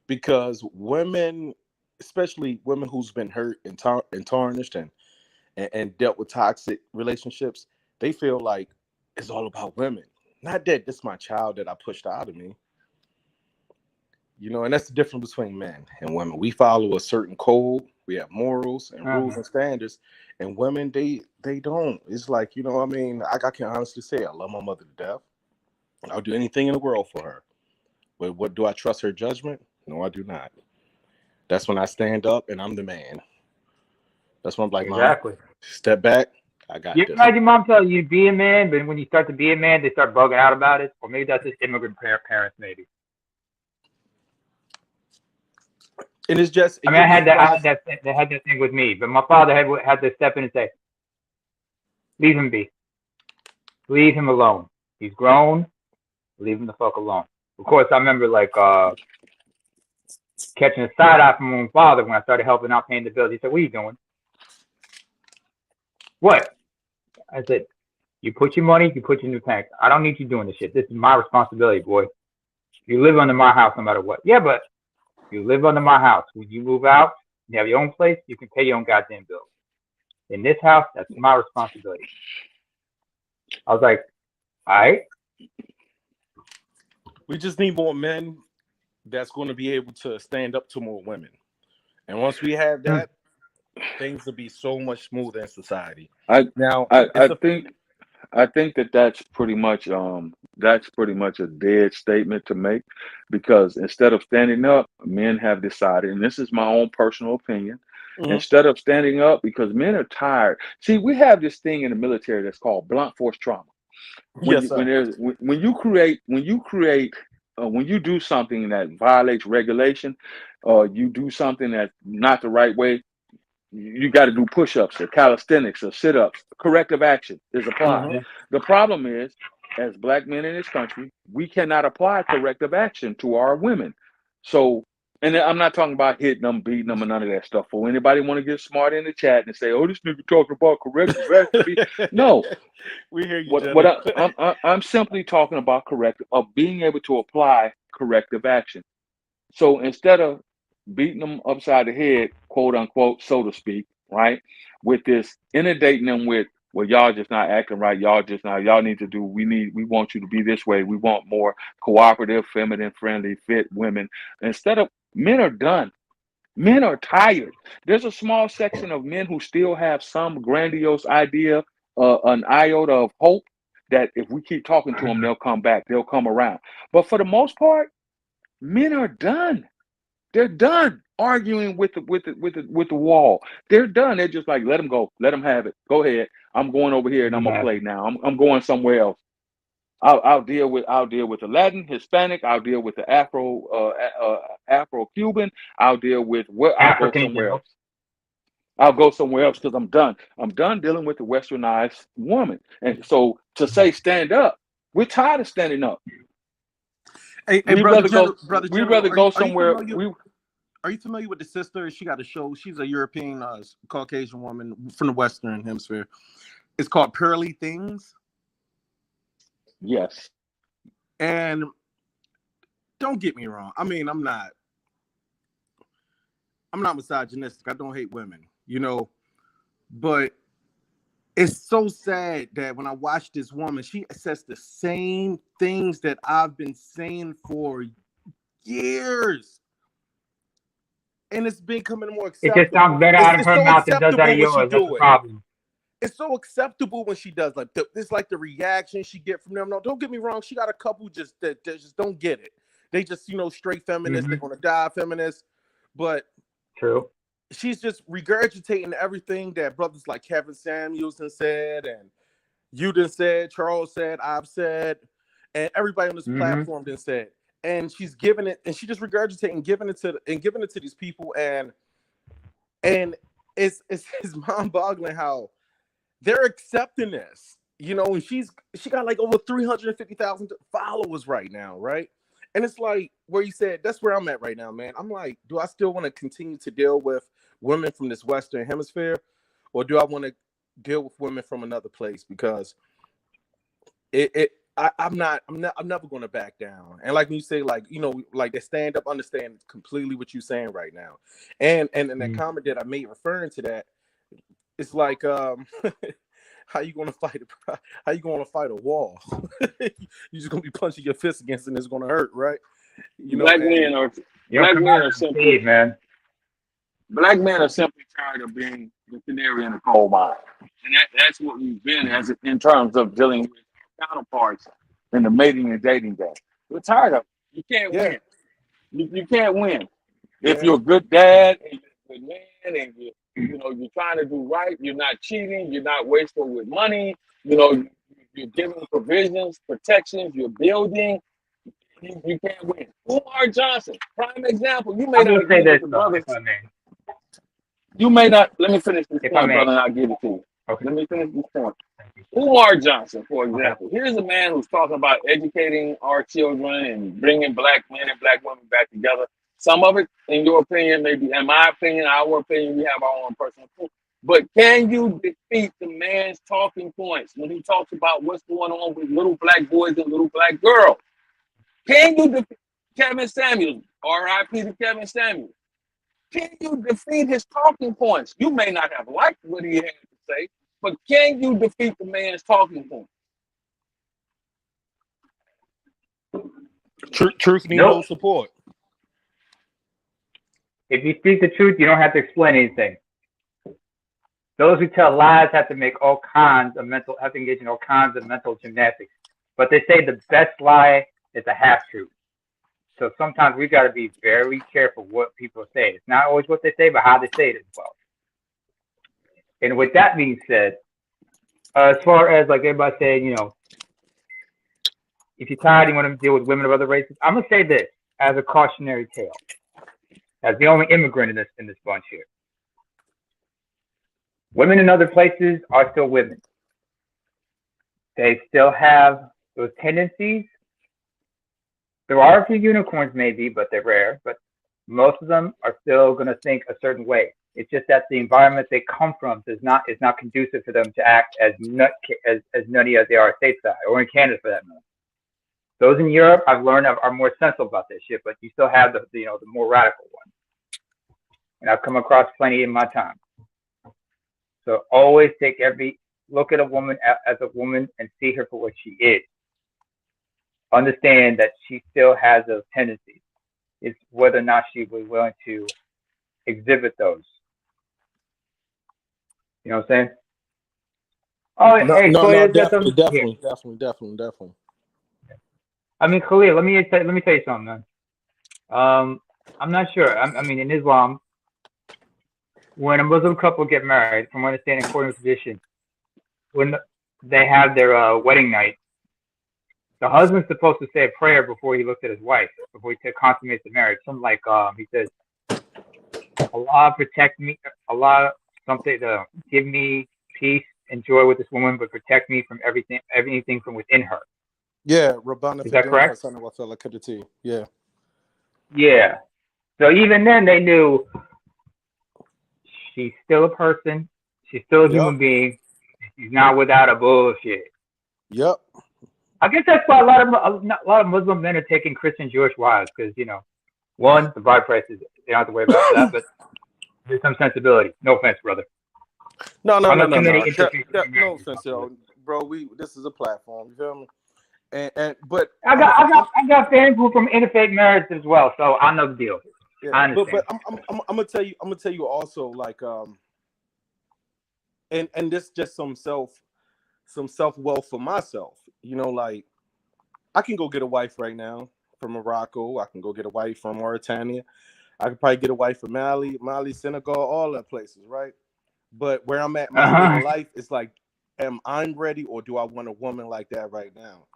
Because women, especially women who's been hurt and tarnished and dealt with toxic relationships, they feel like it's all about women. Not that this is my child that I pushed out of me. And that's the difference between men and women. We follow a certain code. We have morals and rules and standards. And women, they don't. It's like, I can honestly say I love my mother to death. I'll do anything in the world for her. But what do I trust her judgment? No, I do not. That's when I stand up and I'm the man. That's when I'm like, exactly. Mom, step back. I got this. You had your mom tell you to be a man, but when you start to be a man, they start bugging out about it. Or maybe that's just immigrant parents, maybe. And it's just. I had that thing with me, but my father had to step in and say, "Leave him be. Leave him alone. He's grown. Leave him the fuck alone." Of course, I remember catching a side eye from my father when I started helping out paying the bills. He said, "What are you doing?" "What?" I said, "You put your money, you put your new tank. I don't need you doing this shit. This is my responsibility, boy. You live under my house no matter what." "Yeah, but you live under my house. When you move out, you have your own place, you can pay your own goddamn bills. In this house, that's my responsibility." I was like, all right. We just need more men that's going to be able to stand up to more women. And once we have that, things will be so much smoother in society. I think that's pretty much a dead statement to make, because instead of standing up, men have decided, and this is my own personal opinion, instead of standing up, because men are tired. See, we have this thing in the military that's called blunt force trauma. When you do something that violates regulation, or you do something that's not the right way, you got to do push-ups or calisthenics or sit-ups. Corrective action is applied. The problem is as black men in this country, we cannot apply corrective action to our women. So, and I'm not talking about hitting them, beating them, and none of that stuff. For anybody want to get smart in the chat and say, "Oh, this nigga talking about corrective action," no. We hear you, What Jenna. I'm simply talking about of being able to apply corrective action. So instead of beating them upside the head, quote unquote, so to speak, right, with this inundating them with, well, y'all just not acting right, y'all need to do, we want you to be this way, we want more cooperative, feminine, friendly, fit women. Instead of, men are done. Men are tired. There's a small section of men who still have some grandiose idea, an iota of hope that if we keep talking to them, they'll come back, they'll come around. But for the most part, men are done. They're done arguing with the wall. They're done. They're just like, let them go, let them have it. Go ahead. I'm going over here and I'm gonna play now. I'm going somewhere else. I'll deal with the Latin, Hispanic. I'll deal with the Afro Cuban. I'll deal with I'll go somewhere else. I'll go somewhere else because I'm done. I'm done dealing with the westernized woman. And so to say stand up, we're tired of standing up. Hey, we'd brother, rather go somewhere. Are you familiar with the sister? She got a show. She's a European, Caucasian woman from the Western Hemisphere. It's called Pearly Things. Yes. And don't get me wrong. I mean, I'm not misogynistic. I don't hate women, but it's so sad that when I watch this woman, she says the same things that I've been saying for years. And it's becoming more acceptable. It just sounds better out of her mouth than does out of yours. That's the problem. It's so acceptable when she does, like, it's like the reaction she get from them. No, don't get me wrong. She got a couple that just don't get it. They just, straight feminists. They're going to die feminists. But true, she's just regurgitating everything that brothers like Kevin Samuelson said, and you done said, Charles said, I've said, and everybody on this platform done said. And she's giving it, and she just regurgitating, giving it to these people, and it's mind-boggling how they're accepting this, and she got like over 350,000 followers right now, right? And it's like where you said, that's where I'm at right now, man. I'm like, do I still want to continue to deal with women from this Western Hemisphere, or do I want to deal with women from another place? Because I'm never going to back down. And like you say, like, like they stand up, understand completely what you're saying right now. And that comment that I made referring to that, it's like, how you going to fight a wall? You're just going to be punching your fist against it and it's going to hurt, right? Black men are simply, man. Black men are simply tired of being the canary in the coal mine. And that's what we've been as in terms of dealing with counterparts in the mating and dating game. We're tired of it. You can't win. You can't win. If you're a good dad and you're a good man and you're trying to do right, you're not cheating, you're not wasteful with money, you're giving provisions, protections, you're building, you can't win. Umar Johnson, prime example. You may not agree with the brothers. You may not. Let me finish this point, brother, and I'll give it to you. Okay. Let me finish this point. Umar Johnson, for example. Okay. Here's a man who's talking about educating our children and bringing black men and black women back together. Some of it, in your opinion, maybe, in my opinion, our opinion, we have our own personal opinion. But can you defeat the man's talking points when he talks about what's going on with little black boys and little black girls? Can you defeat Kevin Samuels, R.I.P. to Kevin Samuels? Can you defeat his talking points? You may not have liked what he had to say, but can you defeat the man's talking points? Truth needs no support. If you speak the truth, you don't have to explain anything. Those who tell lies have to engage in all kinds of mental gymnastics. But they say the best lie is a half truth. So sometimes we got to be very careful what people say. It's not always what they say, but how they say it as well. And with that being said, as far as like everybody saying, if you're tired, you want to deal with women of other races, I'm gonna say this as a cautionary tale, as the only immigrant in this bunch here. Women in other places are still women. They still have those tendencies. There are a few unicorns, maybe, but they're rare. But most of them are still going to think a certain way. It's just that the environment they come from is not conducive for them to act as nutty as they are stateside or in Canada for that matter. Those in Europe, I've learned, are more sensible about this shit, but you still have the more radical ones. And I've come across plenty in my time. So always look at a woman as a woman and see her for what she is. Understand that she still has those tendencies. It's whether or not she was willing to exhibit those. You know what I'm saying? Oh, No, hey, no, Khalil, no, got something definitely, here. definitely. I mean, Khalil, let me tell you something, man. I'm not sure. I mean, in Islam, when a Muslim couple get married, from what I understand, according to tradition, when they have their wedding night, the husband's supposed to say a prayer before he looks at his wife, before he consummates the marriage. Something like he says, "Allah protect me, Allah something to give me peace and joy with this woman, but protect me from anything from within her." Yeah, Rabbana Is that correct? Yeah. Yeah. So even then, they knew she's still a person. She's still a human being. She's not without a bullshit. Yep. I guess that's why a lot of Muslim men are taking Christian Jewish wives because one, the bride prices, they don't have to worry about that, but there's some sensibility. No offense, brother. No. No No offense, bro. This is a platform. You feel me? But I got fans who are from interfaith marriage as well, so I know the deal. Yeah, I understand. but I'm gonna tell you also, like, and this just some self wealth for myself. Like, I can go get a wife right now from Morocco. I can go get a wife from Mauritania. I could probably get a wife from Mali, Senegal, all that places, right? But where I'm at in my state of life, it's like, am I ready, or do I want a woman like that right now?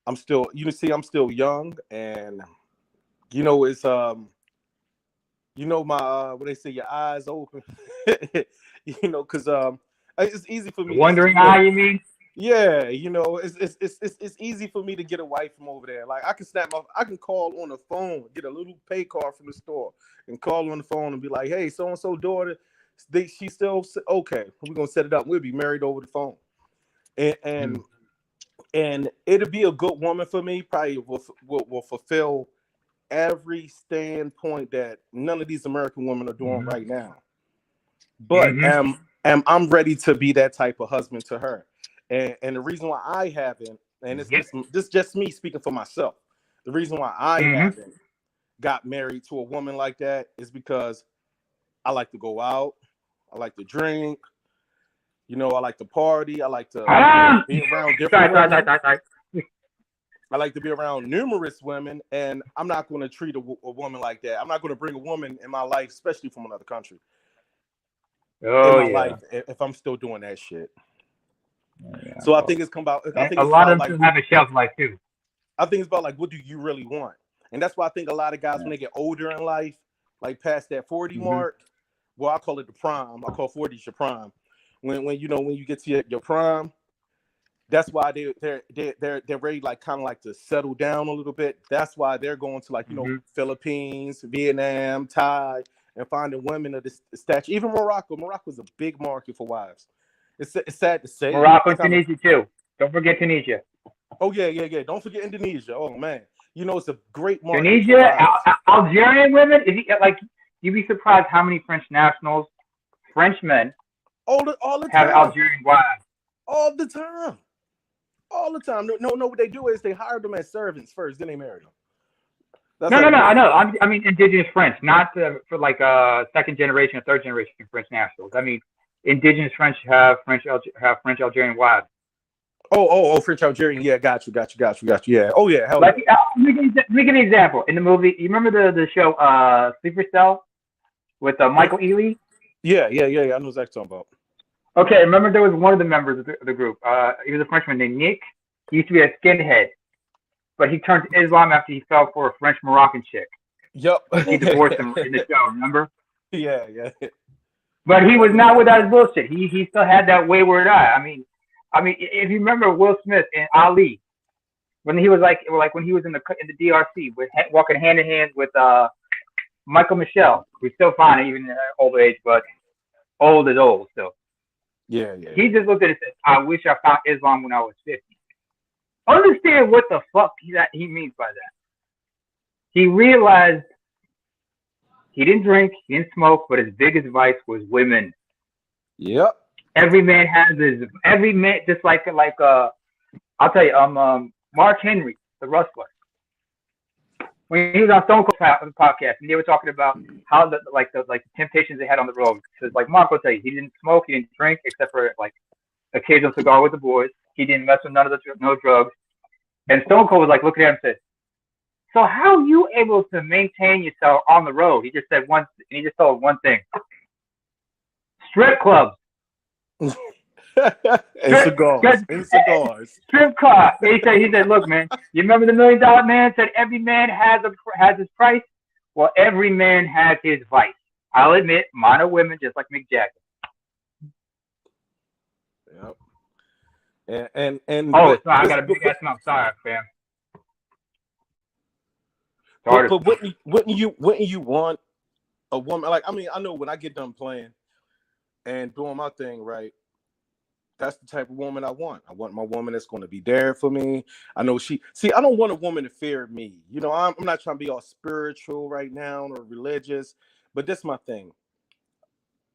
I'm still, I'm still young, and it's my what they say, your eyes open, because it's easy for me. Wondering how you mean? Yeah, it's easy for me to get a wife from over there. Like, I can call on the phone, get a little pay card from the store, and call on the phone and be like, "Hey, so and so daughter, she's still okay. We're gonna set it up. We'll be married over the phone." And it'll be a good woman for me. Probably will fulfill every standpoint that none of these American women are doing right now. But I'm ready to be that type of husband to her. And the reason why I haven't, and this just me speaking for myself, the reason why I haven't got married to a woman like that is because I like to go out, I like to drink, I like to party, I like to be around different women. I like to be around numerous women, and I'm not going to treat a woman like that. I'm not going to bring a woman in my life, especially from another country, life if I'm still doing that shit. Yeah, so I think it's come about. I think a lot of them have a shelf life too. I think it's about, like, what do you really want, and that's why I think a lot of guys, when they get older in life, like past that 40 mark, well, I call it the prime. I call 40 your prime. When you get to your prime, that's why they're ready, like, kind of like to settle down a little bit. That's why they're going to, like, Philippines, Vietnam, Thai, and finding women of this stature. Even Morocco. Morocco's a big market for wives. It's sad to say. Morocco and Tunisia too. Don't forget Tunisia. Oh yeah. Don't forget Indonesia. Oh man, it's a great market. Tunisia, Algerian women. You'd be surprised how many French nationals, Frenchmen, all the time have Algerian wives. All the time. No. What they do is they hire them as servants first, then they marry them. No. I know. I mean indigenous French, not for like second generation or third generation French nationals. I mean, indigenous French have French Algerian wives. Oh, French Algerian. Yeah, got you. Yeah. Oh yeah. Hell like, yeah. Let me give you an example. In the movie, you remember the show Sleeper Cell with Michael Ealy? Yeah. I know exactly what you're talking about. Okay, remember there was one of the members of the group. He was a Frenchman named Nick. He used to be a skinhead, but he turned to Islam after he fell for a French Moroccan chick. Yep. He divorced him in the show. Remember? Yeah. But he was not without his bullshit. He still had that wayward eye. I mean, if you remember Will Smith and Ali, when he was like when he was in the DRC, walking hand in hand with Michael Michelle, who's still fine even in her old age, but old is old still. Yeah. He just looked at it and said, "I wish I found Islam when I was 50." Understand what the fuck he means by that. He realized he didn't drink, he didn't smoke, but his biggest vice was women. Yep. Every man just like I'll tell you, Mark Henry, the wrestler, when he was on Stone Cold podcast, and they were talking about how the temptations they had on the road. So it's like Mark will tell you, he didn't smoke, he didn't drink, except for like occasional cigar with the boys. He didn't mess with no drugs. And Stone Cold was like looking at him and said, "So how are you able to maintain yourself on the road?" He just said he just told one thing: strip clubs. and cigars. Strip club. He said, "Look, man, you remember the $1 Million Man said every man has his price? Well, every man has his vice. I'll admit, mine are women, just like Mick Jagger." Yep. And I got a big ass mouth. Sorry, fam. But wouldn't you want a woman like? I mean, I know when I get done playing and doing my thing, right? That's the type of woman I want. I want my woman that's going to be there for me. I know I don't want a woman to fear me. You know, I'm not trying to be all spiritual right now or religious, but that's my thing.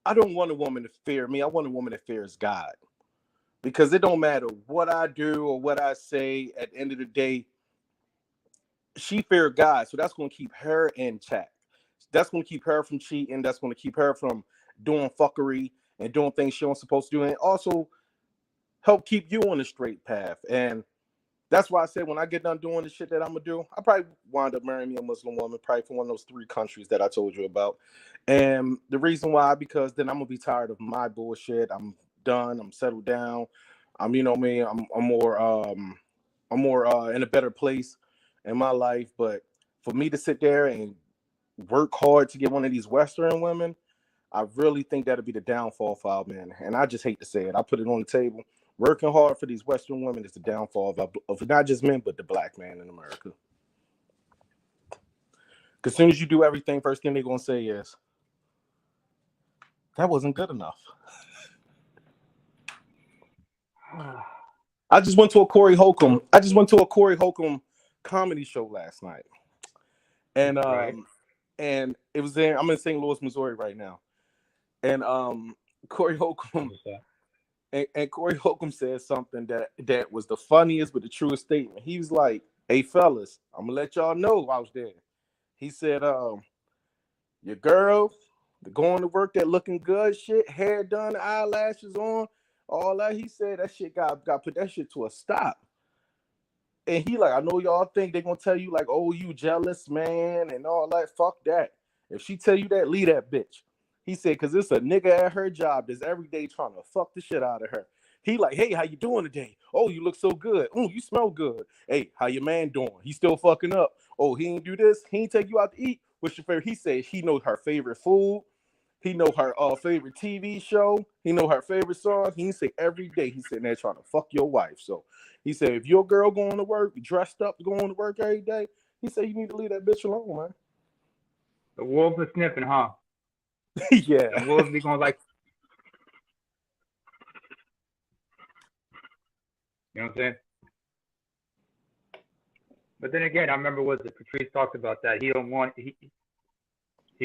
I don't want a woman to fear me. I want a woman that fears God. Because it don't matter what I do or what I say, at the end of the day, she feared God. So that's going to keep her in check. That's going to keep her from cheating. That's going to keep her from doing fuckery and doing things she wasn't supposed to do. And also help keep you on the straight path. And that's why I said when I get done doing the shit that I'm going to do, I probably wind up marrying me a Muslim woman, probably from one of those 3 countries that I told you about. And the reason why, because then I'm going to be tired of my bullshit. I'm done. I'm settled down. I'm, you know what I mean? I'm more in a better place in my life. But for me to sit there and work hard to get one of these Western women, I really think that'll be the downfall for our men. And I just hate to say it. I put it on the table. Working hard for these Western women is the downfall of not just men, but the black man in America. Because as soon as you do everything, first thing they're going to say is, that wasn't good enough. I just went to a Corey Holcomb comedy show last night. And and it was there. I'm in St. Louis, Missouri right now. And Corey Holcomb and Corey Holcomb said something that was the funniest but the truest statement. He was like, "Hey fellas, I'm gonna let y'all know I was there." He said, your girl, the going to work, that looking good shit, hair done, eyelashes on, all that. He said that shit got put that shit to a stop. And he like, I know y'all think they're gonna tell you like, oh, you jealous, man, and all that. Fuck that. If she tell you that, leave that bitch. He said, because it's a nigga at her job that's every day trying to fuck the shit out of her. He like, hey, how you doing today? Oh, you look so good. Oh, you smell good. Hey, how your man doing? He still fucking up. Oh, he ain't do this. He ain't take you out to eat. What's your favorite? He said he knows her favorite food. He know her favorite TV show. He know her favorite song. He say every day he's sitting there trying to fuck your wife. So he said, if your girl going to work, dressed up, going to work every day, he said you need to leave that bitch alone, man. The wolves are sniffing, huh? Yeah. The wolves be going like, you know what I'm saying? But then again, I remember what Patrice talked about that. He don't want he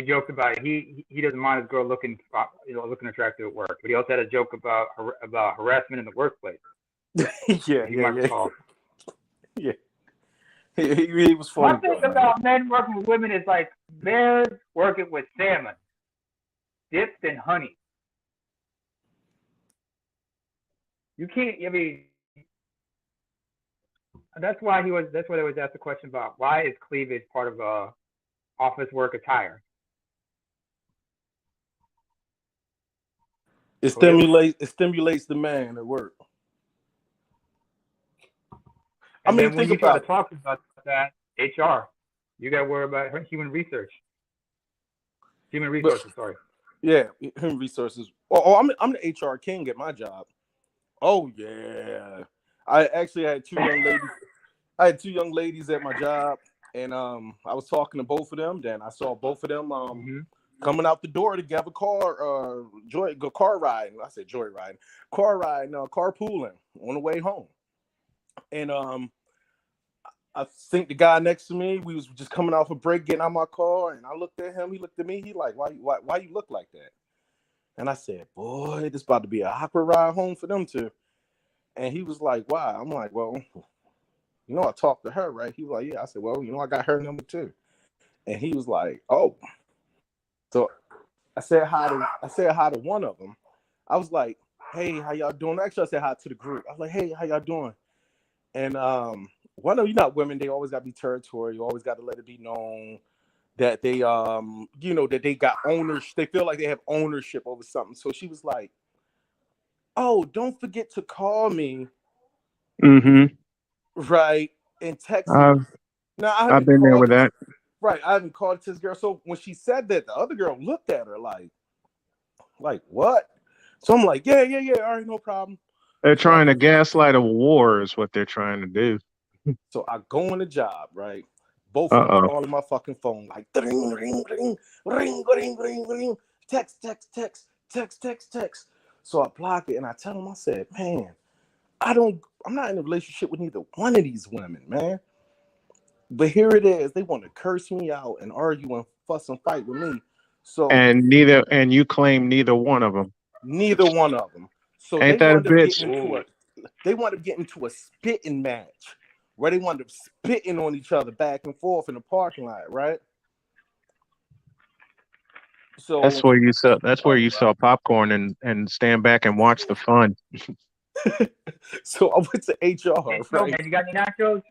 joked about it. He doesn't mind his girl looking attractive at work, but he also had a joke about harassment in the workplace. Yeah. He was funny. One thing about men working with women is like bears working with salmon, dipped in honey. You can't. I mean, that's why they was asked the question about why is cleavage part of office work attire. It stimulates the man at work. And then when you try to talk about that, HR, you got to worry about human resources. Sorry. Yeah, human resources. Oh, I'm the HR king at my job. Oh yeah, I actually had 2 young ladies. I had two young ladies at my job, and I was talking to both of them. Then I saw both of them coming out the door to have a car riding. I said joy riding, car riding, carpooling on the way home. And I think the guy next to me, we was just coming off a break, getting out my car, and I looked at him. He looked at me. He like, why you look like that? And I said, boy, this about to be an awkward ride home for them two. And he was like, why? I'm like, well, I talked to her, right? He was like, yeah. I said, well, I got her number too. And he was like, oh. So I said hi to one of them. I was like, hey, how y'all doing? Actually, I said hi to the group. I was like, hey, how y'all doing? And one of women, they always gotta be territorial. You always gotta let it be known that they that they got ownership. They feel like they have ownership over something. So she was like, oh, don't forget to call me. Mm-hmm. Right. And text me. Now I I've haven't been there called with that. Right. I haven't called this girl. So when she said that, the other girl looked at her like what? So I'm like, yeah. All right, no problem. They're So trying to gaslight a war is what they're trying to do. So I go on the job, right? Both of them calling my fucking phone, like ring, ring, ring, ring, ring, ring, ring, text. So I block it and I tell them, I said, man, I'm not in a relationship with neither one of these women, man. But here it is. They want to curse me out and argue and fuss and fight with me. So And you claim neither one of them. Neither one of them. So Ain't that a bitch? They wanted to get into a spitting match where they wanted to spitting on each other back and forth in the parking lot, right? So That's where you sell popcorn and stand back and watch the fun. So I went to HR, right? Man, you got any nachos?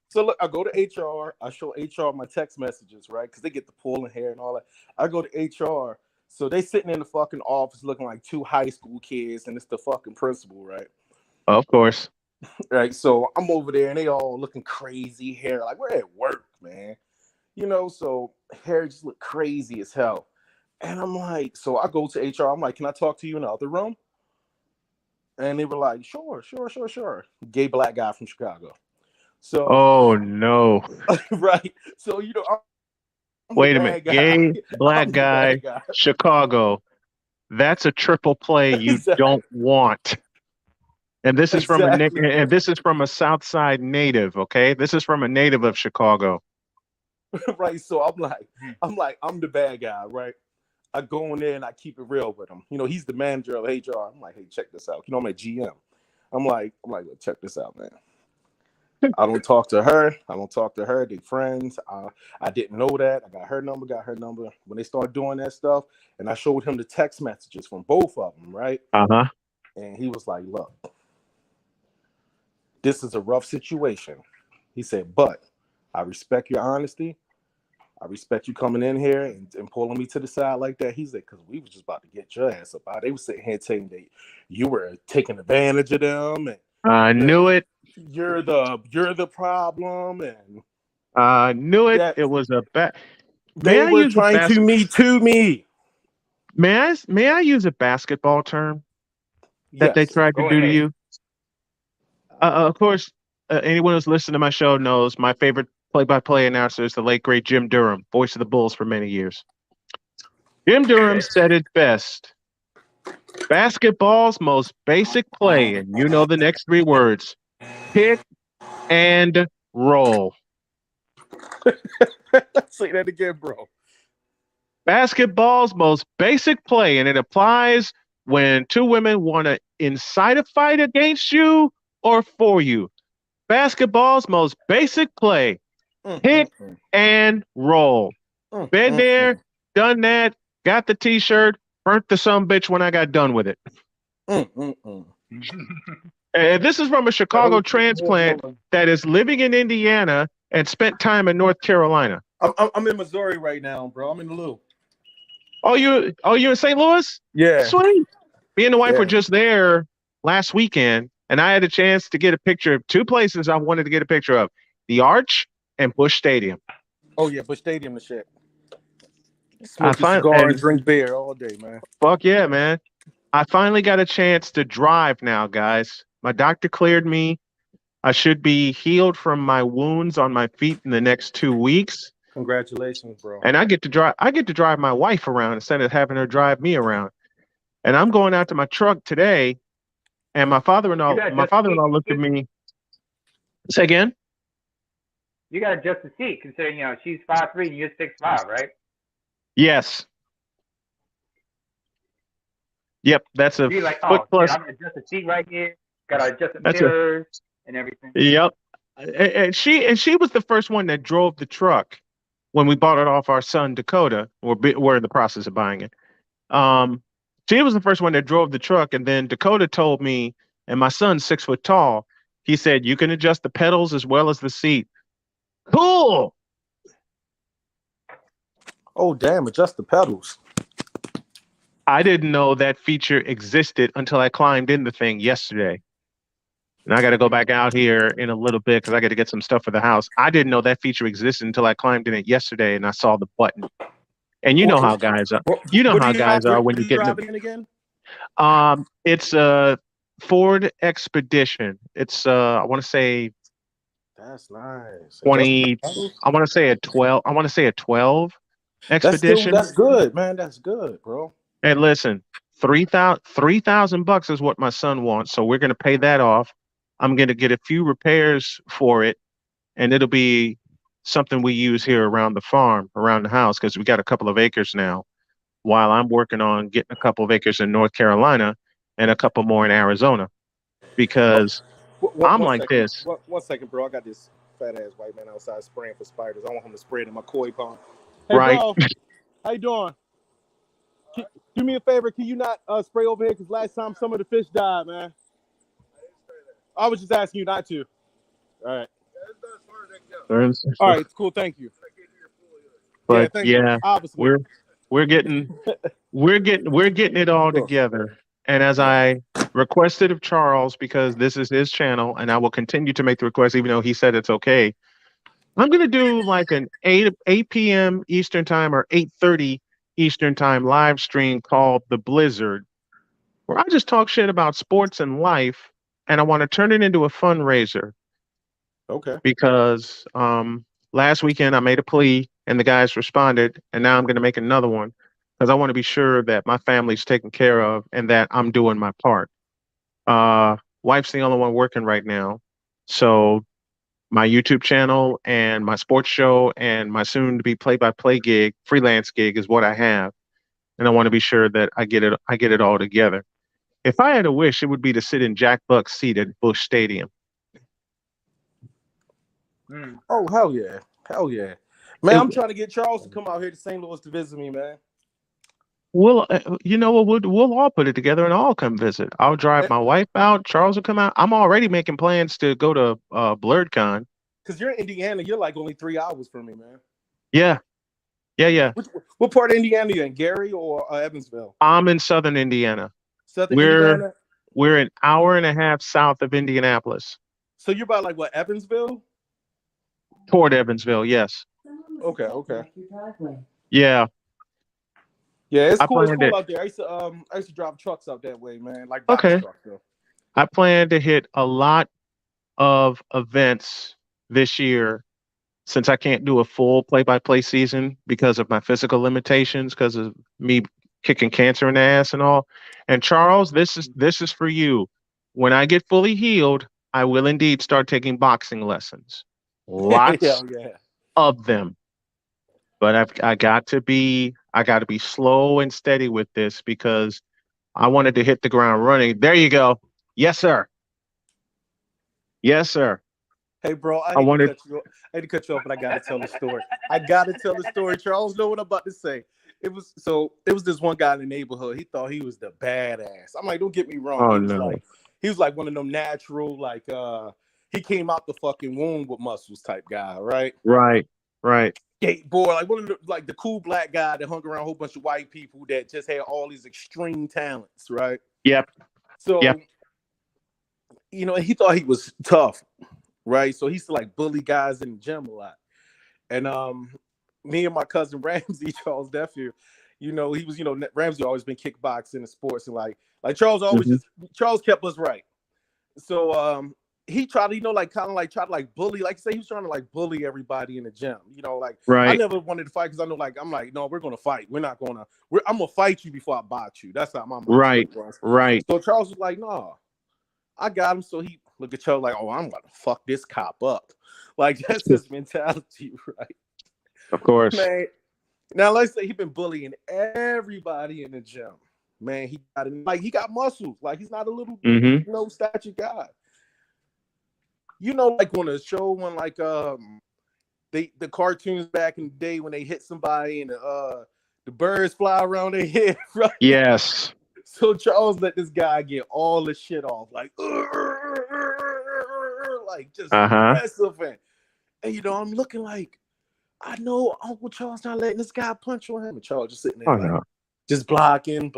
So look, I go to HR. I show HR my text messages, right? Because they get the pulling hair and all that. I go to HR. So they sitting in the fucking office looking like two high school kids, and it's the fucking principal, right? Of course. Right. So I'm over there, and they all looking crazy hair, like we're at work, man. So hair just look crazy as hell. And I'm like, so I go to HR. I'm like, can I talk to you in the other room? And they were like, sure. Gay black guy from Chicago. So, oh no. Right. So, I'm wait a minute. Gay black guy, Chicago. That's a triple play you don't want. And this is from a South Side native, okay? This is from a native of Chicago. Right. So I'm the bad guy, right? I go in there and I keep it real with him. He's the manager of HR. I'm like, hey, check this out. I'm a GM. I'm like, check this out, man. I don't talk to her. They friends. I didn't know that. I got her number. When they start doing that stuff, and I showed him the text messages from both of them, right? Uh-huh. And he was like, look, this is a rough situation. He said, but I respect your honesty. I respect you coming in here and pulling me to the side like that. He's like, because we was just about to get your ass up out. They were sitting here saying that you were taking advantage of them. And I knew it. You're the problem. And I knew it. It was a bad. They were trying to me to me. May I use a basketball term that they tried to do to you? Of course, anyone who's listened to my show knows my favorite play-by-play announcer is the late great Jim Durham, voice of the Bulls for many years. Jim Durham said it best. Basketball's most basic play, and you know the next three words: pick and roll. Say that again, bro. Basketball's most basic play, and it applies when two women want to incite a fight against you or for you. Basketball's most basic play: pick and roll. Been there, done that, got the t-shirt, burnt the sumbitch when I got done with it. And this is from a Chicago transplant that is living in Indiana and spent time in North Carolina. I'm in Missouri right now, bro. I'm in the Lou. Oh, you in St. Louis? Yeah. Sweet. Me and the wife were just there last weekend, and I had a chance to get a picture of two places I wanted to get a picture of: the Arch and Busch Stadium. Oh yeah, Busch Stadium and shit. Smoke a cigar and drink beer all day, man. Fuck yeah, man. I finally got a chance to drive now, guys. My doctor cleared me. I should be healed from my wounds on my feet in the next 2 weeks. Congratulations, bro. And I get to drive my wife around instead of having her drive me around. And I'm going out to my truck today, and my You father-in-law got to adjust the seat. looked at me. Say again? You got to adjust the seat, considering she's 5'3" and you're 6'5", right? Yes. Yep, that's a You're like, foot oh plus. shit, I'm gonna adjust the seat right here. Got to adjust the That's a mirrors and everything. Yep. And she was the first one that drove the truck when we bought it off our son Dakota. We're in the process of buying it. Um, she was the first one that drove the truck, and then Dakota told me, and my son's 6 foot tall. He said, "You can adjust the pedals as well as the seat." Cool. Oh damn! Adjust the pedals. I didn't know that feature existed until I climbed in the thing yesterday. And I got to go back out here in a little bit because I got to get some stuff for the house. I didn't know that feature existed until I climbed in it yesterday and I saw the button. And you know how guys are. You know What do how you drive? guys are when What do you you get in drive in again? it's a Ford Expedition. It's I want to say That's nice. Adjust the 20. pedals. I want to say a 12. I want to say a 12 Expedition. That's good, man. That's good, bro. And listen, 3,000 bucks is what my son wants. So we're gonna pay that off. I'm gonna get a few repairs for it, and it'll be something we use here around the farm, around the house, because we got a couple of acres now. While I'm working on getting a couple of acres in North Carolina and a couple more in Arizona, because I'm One like second. this, 1 second, bro. I got this fat ass white man outside spraying for spiders. I want him to spray it in my koi pond. Hey, right? bro. How you doing? Do me a favor. Can you not spray over here? Because last time some of the fish died, man. I was just asking you not to. All right. All right. Cool. Thank you. Yeah. But Thank you. yeah, Obviously. we're getting it all Cool. together. And as I requested of Charles, because this is his channel, and I will continue to make the request, even though he said it's okay. I'm gonna do like an 8 p.m. Eastern time or 8:30 Eastern time live stream called The Blizzard, where I just talk shit about sports and life, and I want to turn it into a fundraiser Okay. because last weekend I made a plea and the guys responded, and now I'm going to make another one because I want to be sure that my family's taken care of and that I'm doing my part. Wife's the only one working right now, so my YouTube channel and my sports show and my soon-to-be play-by-play gig, freelance gig, is what I have, and I want to be sure that I get it all together. If I had a wish, it would be to sit in Jack Buck's seat at Busch Stadium. Oh, hell yeah. Hell yeah. Man, I'm trying to get Charles to come out here to St. Louis to visit me, man. We'll, you know what? We'll all put it together and all come visit. I'll drive my wife out. Charles will come out. I'm already making plans to go to BlurredCon. Because you're in Indiana. You're like only 3 hours from me, man. Yeah. What part of Indiana are you in? Gary or Evansville? I'm in Southern Indiana. Indiana? We're an hour and a half south of Indianapolis. So you're about like what, Evansville? Toward Evansville, yes. Okay. Yeah. Yeah, it's cool. It's planned cool it. out there. I used to drive trucks out that way, man. Like box Okay. trucks, though. I plan to hit a lot of events this year since I can't do a full play-by-play season because of my physical limitations, because of me kicking cancer in the ass and all. And Charles, this is for you. When I get fully healed, I will indeed start taking boxing lessons. Lots Hell yeah. of them. But I got to be slow and steady with this because I wanted to hit the ground running. There you go. Yes, sir. Yes, sir. Hey, bro, I hate to cut you off, but I gotta tell the story. Charles, know what I'm about to say. It was this one guy in the neighborhood. He thought he was the badass. I'm like, don't get me wrong. Oh, He was like one of them natural, like he came out the fucking womb with muscles type guy, right? Right. Skateboard, like one of the, like the cool black guy that hung around a whole bunch of white people that just had all these extreme talents, right? Yep. So, Yep. He thought he was tough, right? So he used to like bully guys in the gym a lot. And me and my cousin Ramsey, Charles' nephew, he was, Ramsey always been kickboxing and sports, and like Charles always Charles kept us right. So he tried to, like kind of like try to like bully, like say he was trying to like bully everybody in the gym. Like I Right. never wanted to fight because I know I'm like, no, we're gonna fight. We're not gonna. I'm gonna fight you before I bite you. That's how my mind Right. was. Right. So Charles was like, no, I got him. So he look at Charles like, oh, I'm gonna fuck this cop up. Like that's his mentality, right? Of course. Man, now let's say he been bullying everybody in the gym. Man, he got muscles. Like he's not a little no statue guy. Like on a show when like the cartoons back in the day when they hit somebody and the birds fly around their head, right? Yes. So Charles let this guy get all the shit off, like just aggressive and I'm looking like I know Uncle Charles not letting this guy punch on him, and Charles just sitting there just blocking.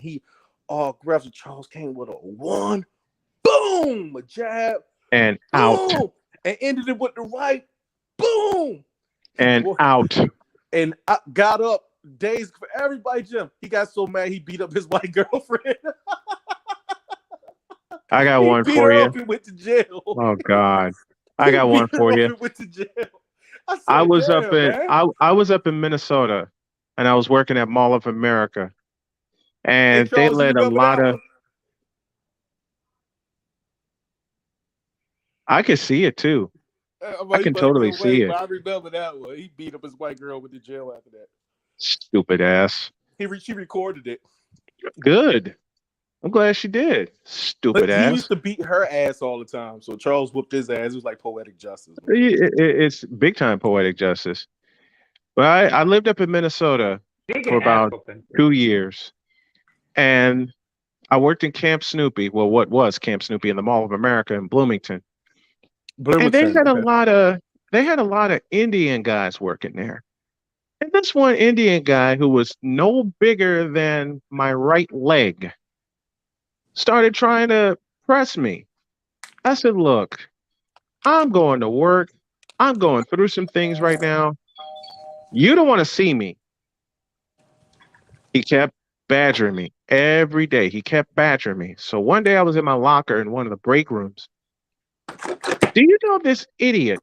He all aggressive. Charles came with a one, boom, a jab, and boom, out, and ended it with the right, boom, and out, and I got up. Days for everybody, Jim. He got so mad he beat up his white girlfriend. I got one for you. He went to jail. Oh God, I got one for you. Went to jail. I was up in Minnesota, and I was working at Mall of America, and hey, Charles, they let a lot of. I can see it too. I can totally see it. I remember that one. He beat up his white girl with the jail after that. Stupid ass. She recorded it. Good. I'm glad she did. Stupid ass. He used to beat her ass all the time. So Charles whooped his ass. It was like poetic justice. It's big time poetic justice. But I lived up in Minnesota for about 2 years. And I worked in Camp Snoopy. Well, what was Camp Snoopy in the Mall of America in Bloomington. And they had a lot of Indian guys working there. And this one Indian guy who was no bigger than my right leg started trying to press me. I said, look, I'm going to work. I'm going through some things right now. You don't want to see me. He kept badgering me every day. He kept badgering me. So one day I was in my locker in one of the break rooms. Do you know this idiot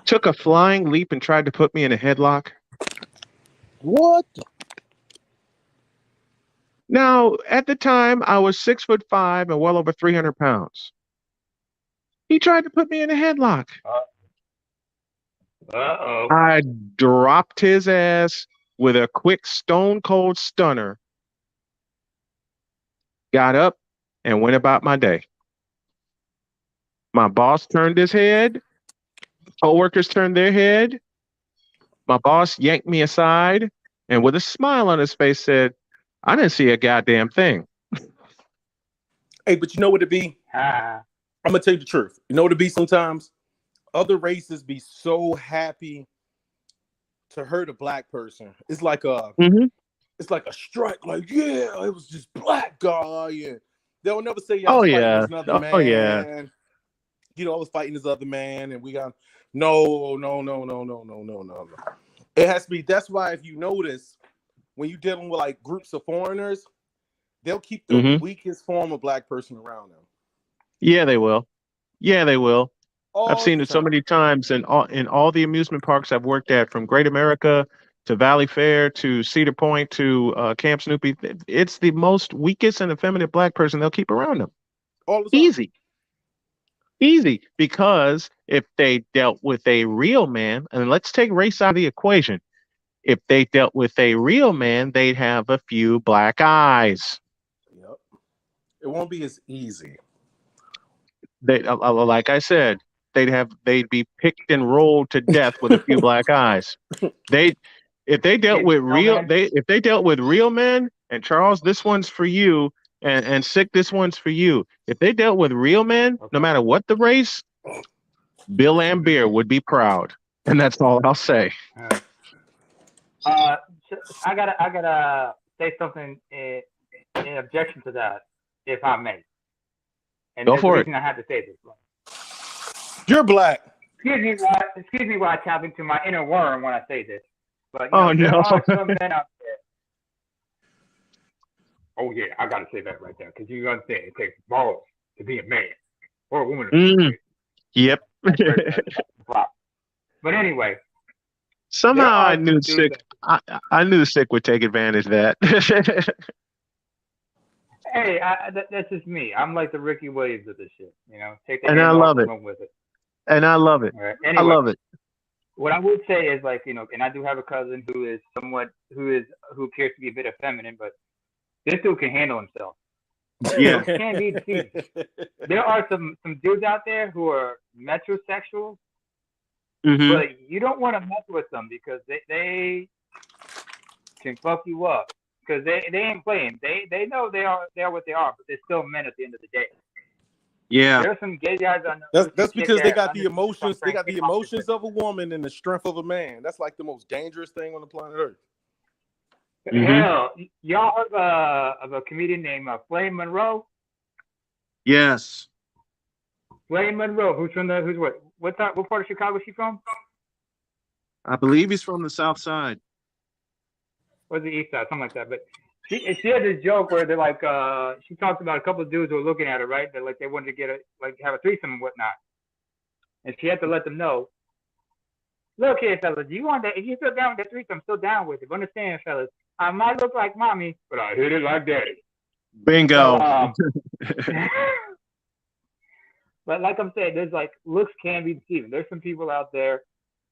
took a flying leap and tried to put me in a headlock? What? Now, at the time, I was 6'5" and well over 300 pounds. He tried to put me in a headlock. Uh-oh. I dropped his ass with a quick stone cold stunner, got up, and went about my day. My boss turned his head. Coworkers turned their head. My boss yanked me aside and with a smile on his face said, I didn't see a goddamn thing. Hey, but you know what it be? I'm going to tell you the truth. You know what it be sometimes? Other races be so happy to hurt a black person. It's like it's like a strike. Like, yeah, it was just black guy. And they'll never say, yeah, I was fighting another man. Oh, yeah. I was fighting this other man. And we got, no. It has to be, that's why if you notice, when you're dealing with like groups of foreigners, they'll keep the weakest form of black person around them. Yeah, they will. I've seen it so many times in all the amusement parks I've worked at, from Great America to Valley Fair to Cedar Point to Camp Snoopy. It's the most weakest and effeminate black person they'll keep around them. All the time. Easy. Because if they dealt with a real man, and let's take race out of the equation. If they dealt with a real man, they'd have a few black eyes. Yep. It won't be as easy. They, like I said, they'd be picked and rolled to death with a few black eyes. If they dealt with real men, and Charles, this one's for you, and Sick, this one's for you. If they dealt with real men, no matter what the race, Bill Lambier would be proud, and that's all I'll say. I gotta say something in objection to that, if I may. And Go for it. I have to say this. You're black. Excuse me while I tap into my inner worm when I say this. But no. There are some men out there. Oh yeah, I gotta say that right there, because you understand it takes balls to be a man. or a woman to be Mm, great. yep. That's the problem. But anyway, there Somehow I are knew some dudes sick. that, I knew sick would take advantage of that. hey, that's just me. I'm like the Ricky Williams of this shit. Take the And I hand off love and it. run with it. And I love it. All right. I Anyway, love it. what I would say is like, and I do have a cousin who is somewhat who appears to be a bit effeminate, but this dude can handle himself. Yeah. Looks can be deceiving. There are some dudes out there who are metrosexual, Hmm. but you don't want to mess with them because they can fuck you up because they ain't playing. They know they are what they are, but they're still men at the end of the day. Yeah. There are some gay guys I know. That's There's some that's chick because they that got I the know some emotions. They friends got came the off the emotions of a woman and the strength of a man. That's like the most dangerous thing on the planet Earth. Hmm. Hell, y'all heard of a comedian named Flame Monroe? Yes. Flame Monroe, who's what part of Chicago is she from? I believe he's from the South Side. Or the East Side, something like that. But she had this joke where they're like, she talked about a couple of dudes who were looking at her, right? That like they wanted to get have a threesome and whatnot, and she had to let them know. Look here, fellas, do you want that? If you still down with the threesome, I'm still down with it. But understand, fellas, I might look like mommy, but I hit it like daddy. So, Bingo. but like I'm saying, there's like looks can be deceiving. There's some people out there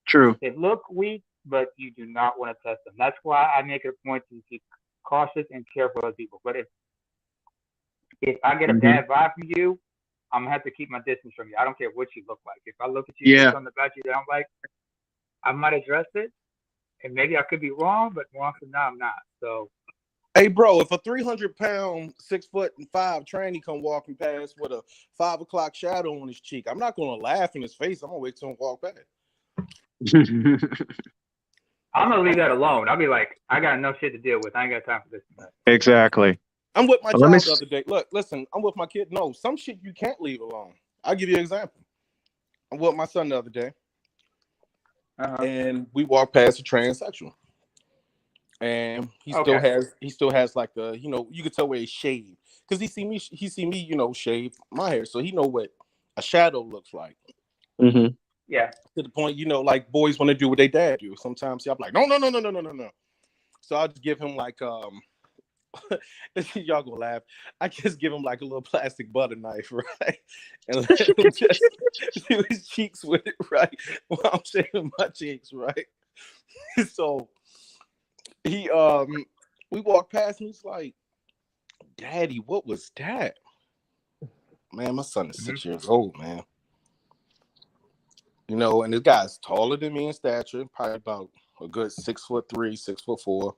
True. that look weak, but you do not want to test them. That's why I make it a point to be cautious and careful of people. But if I get a Hmm. bad vibe from you, I'm gonna have to keep my distance from you. I don't care what you look like. If I look at you, see Yeah. something about you that I'm like, I might address it, and maybe I could be wrong, but more often than not, I'm not. So, Hey, bro, if a 300-pound, 6'5" tranny come walking past with a 5 o'clock shadow on his cheek, I'm not gonna laugh in his face. I'm gonna wait till him walk past. I'm gonna leave that alone. I'll be like, I got enough shit to deal with. I ain't got time for this. Exactly. I'm with my Let me. child the other day. Look, listen, I'm with my kid. No, some shit you can't leave alone. I'll give you an example. I'm with my son the other day, and we walked past a transsexual, and he still has like the you could tell where he's shaved because he see me shave my hair, so he know what a shadow looks like. Hmm. Yeah. To the point, like boys want to do what they dad do. Sometimes I'm like, no, no, no, no, no, no, no, no. So I'll just give him like y'all gonna laugh. I just give him like a little plastic butter knife, right? And let him just do his cheeks with it, right? While I'm shaving my cheeks, right? So he we walked past and he's like, Daddy, what was that? Man, my son is 6 years old, man. And this guy's taller than me in stature, probably about a good 6'3", 6'4".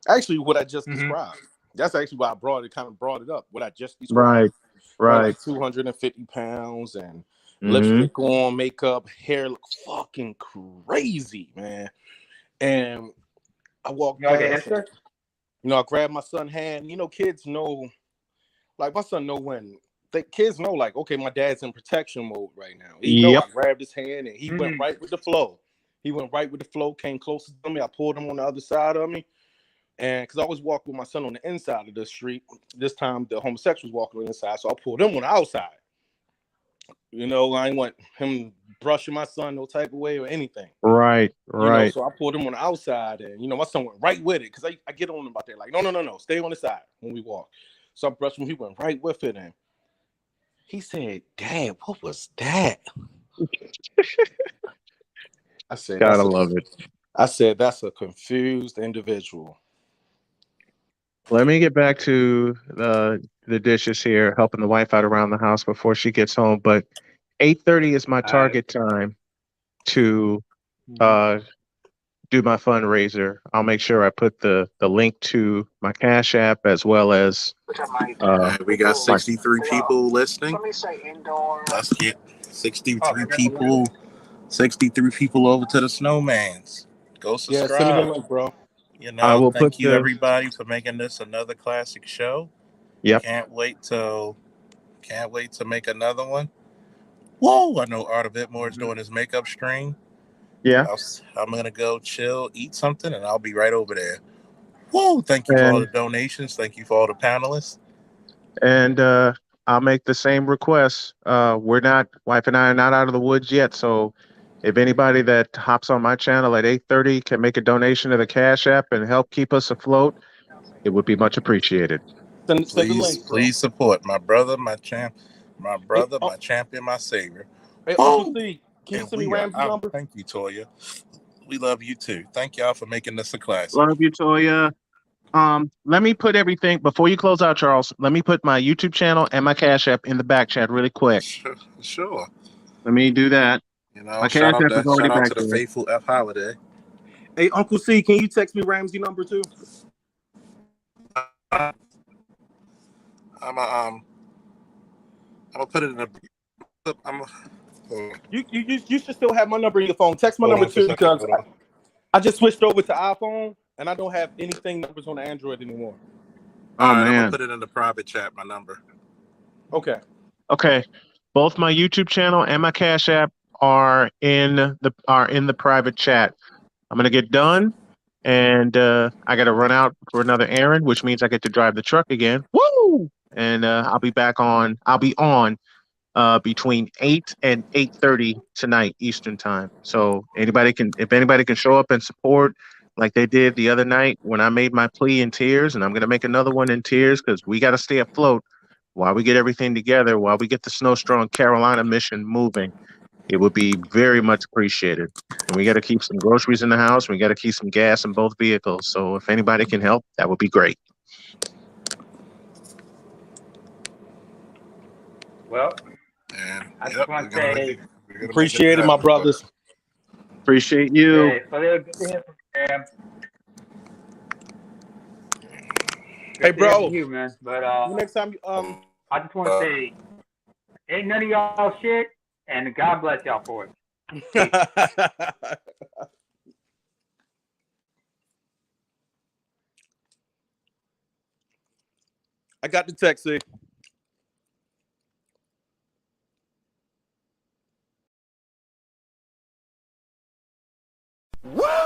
Actually, what I just described. That's actually why I kind of brought it up. What I just described. Right. Like 250 pounds and Hmm. lipstick on, makeup, hair look fucking crazy, man. And I walked past. I grabbed my son's hand. Kids know, like my son know when. Kids know, like, okay, my dad's in protection mode right now. He know I grabbed his hand and he went right with the flow. Came closer to me. I pulled him on the other side of me. And because I always walk with my son on the inside of the street, this time the homosexuals walking on the inside, so I pulled him on the outside. I didn't want him brushing my son no type of way or anything. Right. So I pulled him on the outside, and my son went right with it because I get on him about that, like, no, stay on the side when we walk. So I brushed him, he went right with it, and he said, Dad, what was that? I said, Gotta love it. I said, that's a confused individual. Let me get back to the dishes here, helping the wife out around the house before she gets home. But 8:30 is my target time to do my fundraiser. I'll make sure I put the link to my Cash App as well as we got 63 people listening. Let's get 63 people over to the Snowmans. Go subscribe. Yeah, send me the link, bro. I will Thank put you everybody for making this another classic show. Yep. Can't wait to make another one. Whoa! I know Art of Itmore is doing his makeup stream. Yeah. I'm gonna go chill, eat something, and I'll be right over there. Whoa! Thank you for all the donations. Thank you for all the panelists. And I'll make the same request. Wife and I are not out of the woods yet, so if anybody that hops on my channel at 8:30 can make a donation to the Cash App and help keep us afloat, it would be much appreciated. Send the Please, link, bro. please support my brother, my champ, my Hey, brother, my champion, my savior. hey, Uncle Woo! C, can you And send me we are Ramsey out. number? Thank you, Toya. We love you too. Thank y'all for making this a classic. Love you, Toya. Let me put everything before you close out, Charles. Let me put my YouTube channel and my Cash App in the back chat really quick. Sure. Let me do that. You know, My Cash App is already shout out back to the there. faithful F holiday. Hey, Uncle C, can you text me Ramsey number too? I'm gonna put it in a. You should still have my number in your phone. Text my Hold number on for a too second. because Hold on. I just switched over to iPhone and I don't have anything numbers on Android anymore. Oh, All right, I'm gonna man. put it in the private chat. My number. Okay. Okay. Both my YouTube channel and my Cash App are in the private chat. I'm gonna get done, and I got to run out for another errand, which means I get to drive the truck again. Woo! And I'll be back on. I'll be on between 8 and 8:30 tonight Eastern time. So if anybody can show up and support like they did the other night when I made my plea in tears, and I'm gonna make another one in tears because we got to stay afloat while we get everything together, while we get the Snowstrong Carolina mission moving. It would be very much appreciated. And we got to keep some groceries in the house. We got to keep some gas in both vehicles. So if anybody can help, that would be great. Well, And I just yep, want to say, we're gonna make it Appreciate it, my happen. brothers. Appreciate you. hey, so good to hear from you, man. Hey, Good to hear from bro. you, man. But Next time, I just want to say, ain't none of y'all shit, and God bless y'all for it. I got the text. See. Woo!